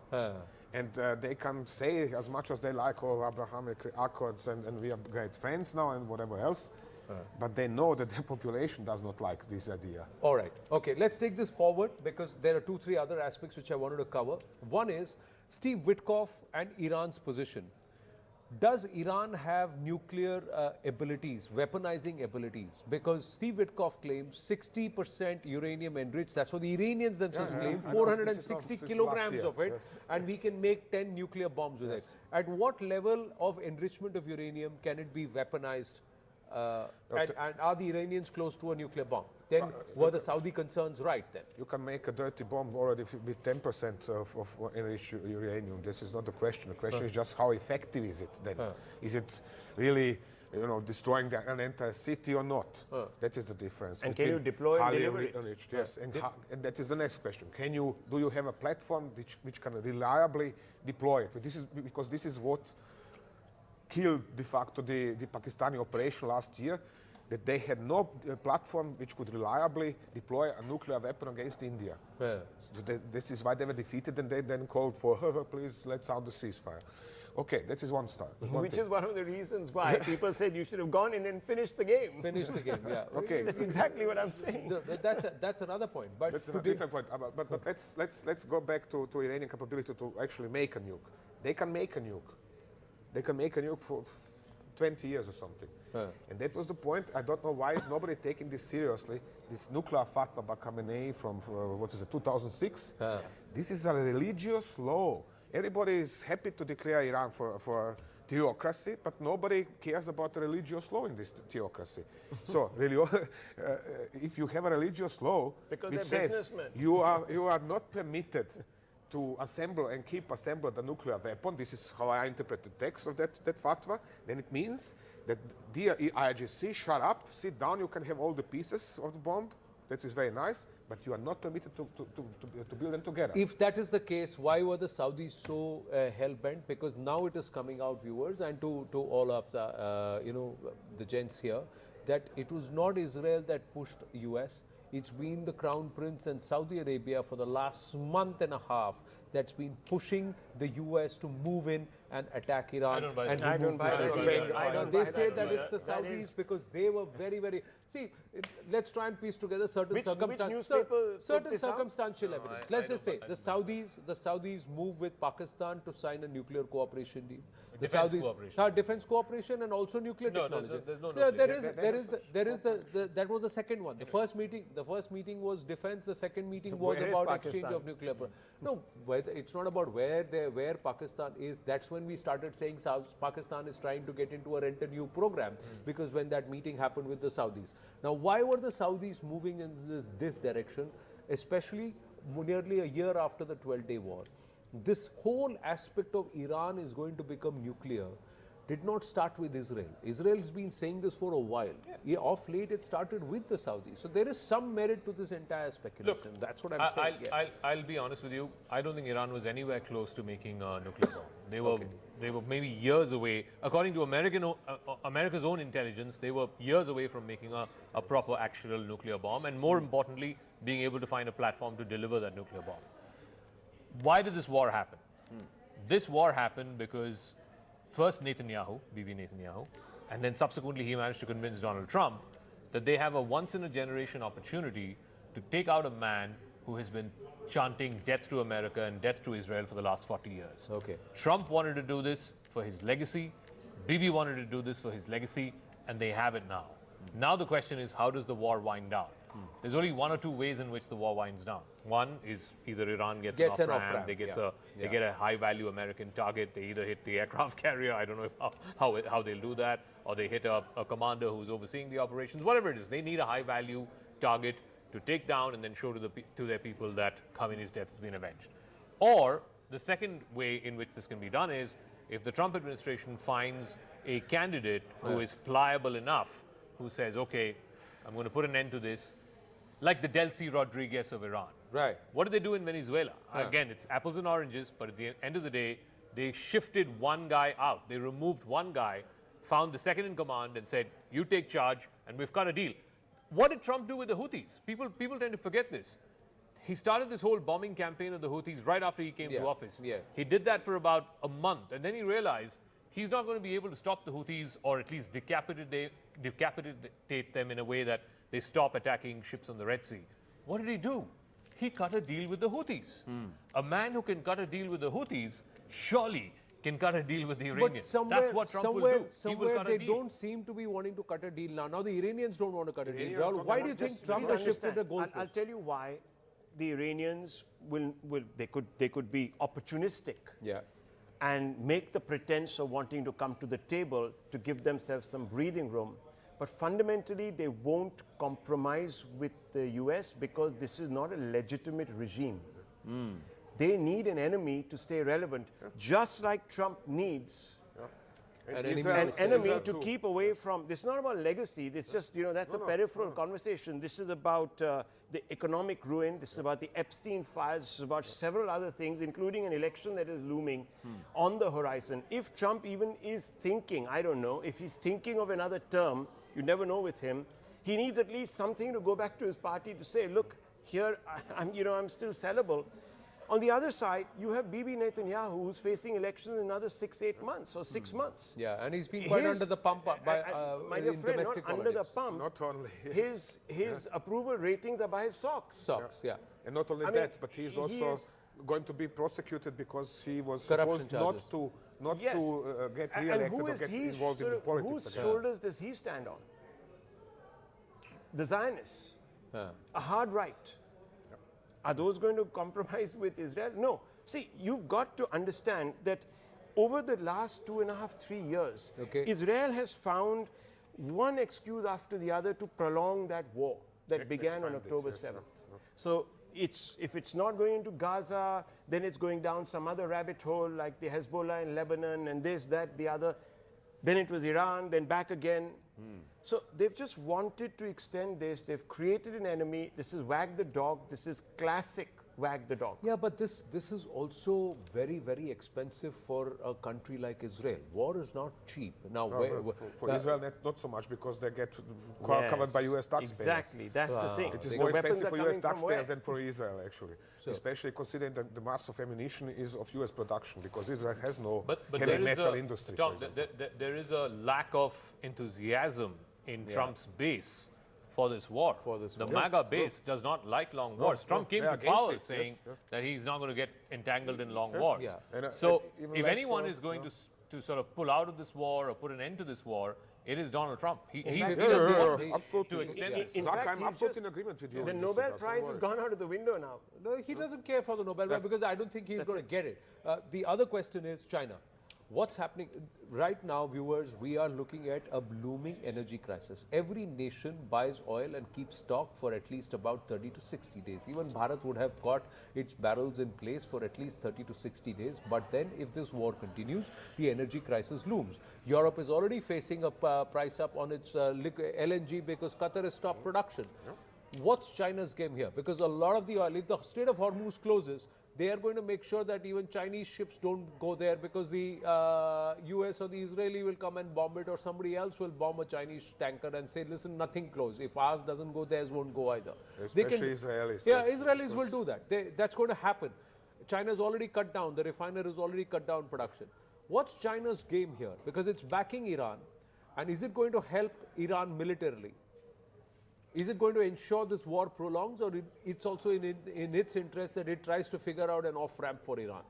And they can say as much as they like, oh, Abrahamic Accords and we are great friends now and whatever else. But they know that the population does not like this idea. All right. Okay, let's take this forward because there are 2-3 other aspects which I wanted to cover. One is Steve Witkoff and Iran's position. Does Iran have nuclear abilities, weaponizing abilities? Because Steve Witkoff claims 60% uranium enriched. That's what the Iranians themselves claim, 460 kilograms of it, and we can make 10 nuclear bombs with it. At what level of enrichment of uranium can it be weaponized? And are the Iranians close to a nuclear bomb? Then were the Saudi concerns right then? You can make a dirty bomb already with 10% of enriched uranium. This is not the question. The question is just how effective is it then? Is it really, you know, destroying an entire city or not? That is the difference. And can you deploy and deliver it? Enriched, yes, and that is the next question. Do you have a platform which can reliably deploy it? Because this is what killed de facto the Pakistani operation last year, that they had no platform which could reliably deploy a nuclear weapon against India. So this is why they were defeated, and they then called for, please, let's sound the ceasefire. Okay, that is one start. Which is one of the reasons why people said you should have gone in and finished the game. Finished the game, yeah. Okay. That's exactly what I'm saying. That's another point. But that's a different point. But let's go back to Iranian capability to actually make a nuke. They can make a nuke. They can make a nuke for 20 years or something. And that was the point. I don't know why is nobody taking this seriously. This nuclear fatwa by Khamenei from, 2006. This is a religious law. Everybody is happy to declare Iran for theocracy, but nobody cares about the religious law in this theocracy. So, really, if you have a religious law which says you are not permitted to assemble and keep assembled a nuclear weapon, this is how I interpret the text of that fatwa, then it means that dear IGC, shut up, sit down, you can have all the pieces of the bomb, that is very nice, but you are not permitted to build them together. If that is the case, why were the Saudis so hell-bent? Because now it is coming out, viewers, and to all of the, the gents here, that it was not Israel that pushed US. It's been the Crown Prince and Saudi Arabia for the last month and a half that's been pushing the US to move in and attack Iran. I don't buy that. They say that it's the Saudis because they were very, very... See, let's try and piece together certain circumstantial evidence. Let's just say the Saudis move with Pakistan to sign a nuclear cooperation deal. The defense Saudis, cooperation. Defense cooperation and also nuclear technology. That was the second one. The first meeting was defense. The second meeting was about exchange of nuclear. No, it's not about where Pakistan is. That's when we started saying Pakistan is trying to get into a rent-a-new program, because when that meeting happened with the Saudis. Now, why were the Saudis moving in this direction, especially nearly a year after the 12-day war? This whole aspect of Iran is going to become nuclear did not start with Israel. Israel's been saying this for a while. Of late, it started with the Saudis. So there is some merit to this entire speculation. Look, that's what I'm saying. I'll be honest with you. I don't think Iran was anywhere close to making a nuclear bomb. They were maybe years away. According to America's own intelligence, they were years away from making a proper actual nuclear bomb, and more importantly, being able to find a platform to deliver that nuclear bomb. Why did this war happen? This war happened because first Netanyahu, Bibi Netanyahu, and then subsequently he managed to convince Donald Trump that they have a once-in-a-generation opportunity to take out a man who has been chanting death to America and death to Israel for the last 40 years. Okay. Trump wanted to do this for his legacy. Bibi wanted to do this for his legacy, and they have it now. Now the question is, how does the war wind down? There's only one or two ways in which the war winds down. One is either Iran gets an off-ramp, they get a high-value American target, they either hit the aircraft carrier, I don't know how they'll do that, or they hit a commander who's overseeing the operations, whatever it is. They need a high-value target to take down and then show to their people that Khamenei's death has been avenged. Or the second way in which this can be done is if the Trump administration finds a candidate who is pliable enough, who says, okay, I'm going to put an end to this, like the Delcy Rodriguez of Iran. Right. What did they do in Venezuela? Again, it's apples and oranges, but at the end of the day, they shifted one guy out. They removed one guy, found the second in command and said, you take charge and we've got a deal. What did Trump do with the Houthis? People tend to forget this. he started this whole bombing campaign of the Houthis right after he came to office. He did that for about a month, and then he realized he's not going to be able to stop the Houthis, or at least decapitate them in a way that they stop attacking ships on the Red Sea. What did he do? He cut a deal with the Houthis. A man who can cut a deal with the Houthis surely can cut a deal with the Iranians. That's what Trump will do. Somewhere they don't seem to be wanting to cut a deal now. Now the Iranians don't want to cut a deal. Rahul, why do you think Trump has shifted the goalpost? I'll tell you why. The Iranians they could be opportunistic. And make the pretense of wanting to come to the table to give themselves some breathing room. But fundamentally, they won't compromise with the US because this is not a legitimate regime. They need an enemy to stay relevant, just like Trump needs an enemy to keep away from. This is not about legacy. This is just, that's a peripheral conversation. This is about the economic ruin. This is about the Epstein files. This is about several other things, including an election that is looming on the horizon. If Trump even is thinking, I don't know, if he's thinking of another term, you never know with him, he needs at least something to go back to his party to say, look, here, I'm still sellable. On the other side, you have Bibi Netanyahu, who's facing elections in another 6-8 months or 6 months. Yeah, and he's been quite under the pump by my dear friend, domestic not politics. under the pump. Not only his approval ratings are by his socks. And not only that, but he's also going to be prosecuted because he was supposed not to get re-elected or get involved in the politics. Whose shoulders does he stand on? The Zionists, a hard right. Are those going to compromise with Israel? No. See, you've got to understand that over the last 2.5, 3 years, Israel has found one excuse after the other to prolong that war that began on October 7th. So if it's not going into Gaza, then it's going down some other rabbit hole like the Hezbollah in Lebanon and this, that, the other. Then it was Iran, then back again. So they've just wanted to extend this. They've created an enemy. This is wag the dog. This is classic wag the dog. Yeah, but this is also very, very expensive for a country like Israel. War is not cheap. Now, for Israel, not so much because they get covered by US taxpayers. Exactly, that's the thing. It is more expensive for US taxpayers than for Israel, actually. Especially considering that the mass of ammunition is of US production, because Israel has no heavy metal industry. Tom, there is a lack of enthusiasm in Trump's base for this war. The MAGA base does not like long wars. Trump came to power saying that he's not going to get entangled in long wars. So if anyone is going to sort of pull out of this war or put an end to this war, it is Donald Trump. He doesn't want to extend this. In fact, I'm absolutely in agreement with you. The Nobel Prize has gone out of the window now. No, he doesn't care for the Nobel Prize because I don't think he's going to get it. The other question is China. What's happening right now, viewers? We are looking at a blooming energy crisis. Every nation buys oil and keeps stock for at least about 30 to 60 days. Even Bharat would have got its barrels in place for at least 30 to 60 days. But then if this war continues, the energy crisis looms. Europe is already facing a price up on its LNG because Qatar has stopped production. What's China's game here? Because a lot of the oil, if the Strait of Hormuz closes, they are going to make sure that even Chinese ships don't go there because the US or the Israeli will come and bomb it, or somebody else will bomb a Chinese tanker and say, listen, nothing closed. If ours doesn't go, theirs won't go either. Especially Israelis. Yeah, Israelis will do that. That's going to happen. China's already cut down. The refiner has already cut down production. What's China's game here? Because it's backing Iran. And is it going to help Iran militarily? Is it going to ensure this war prolongs, or it's also in its interest that it tries to figure out an off-ramp for Iran?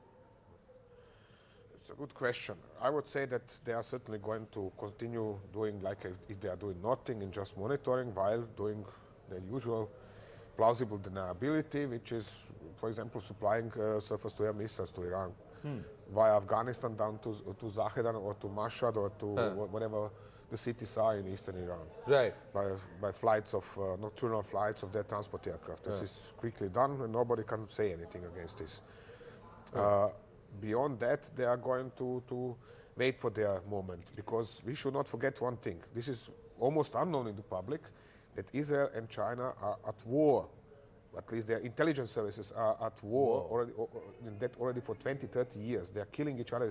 It's a good question. I would say that they are certainly going to continue doing like if they are doing nothing and just monitoring while doing the usual plausible deniability, which is, for example, supplying surface-to-air missiles to Iran via Afghanistan down to Zahedan or to Mashhad or to whatever the cities are in eastern Iran. Right. By flights of, nocturnal flights of their transport aircraft. This is quickly done and nobody can say anything against this. Beyond that, they are going to wait for their moment, because we should not forget one thing. This is almost unknown in the public, that Israel and China are at war. At least their intelligence services are at war already for 20, 30 years. They are killing each other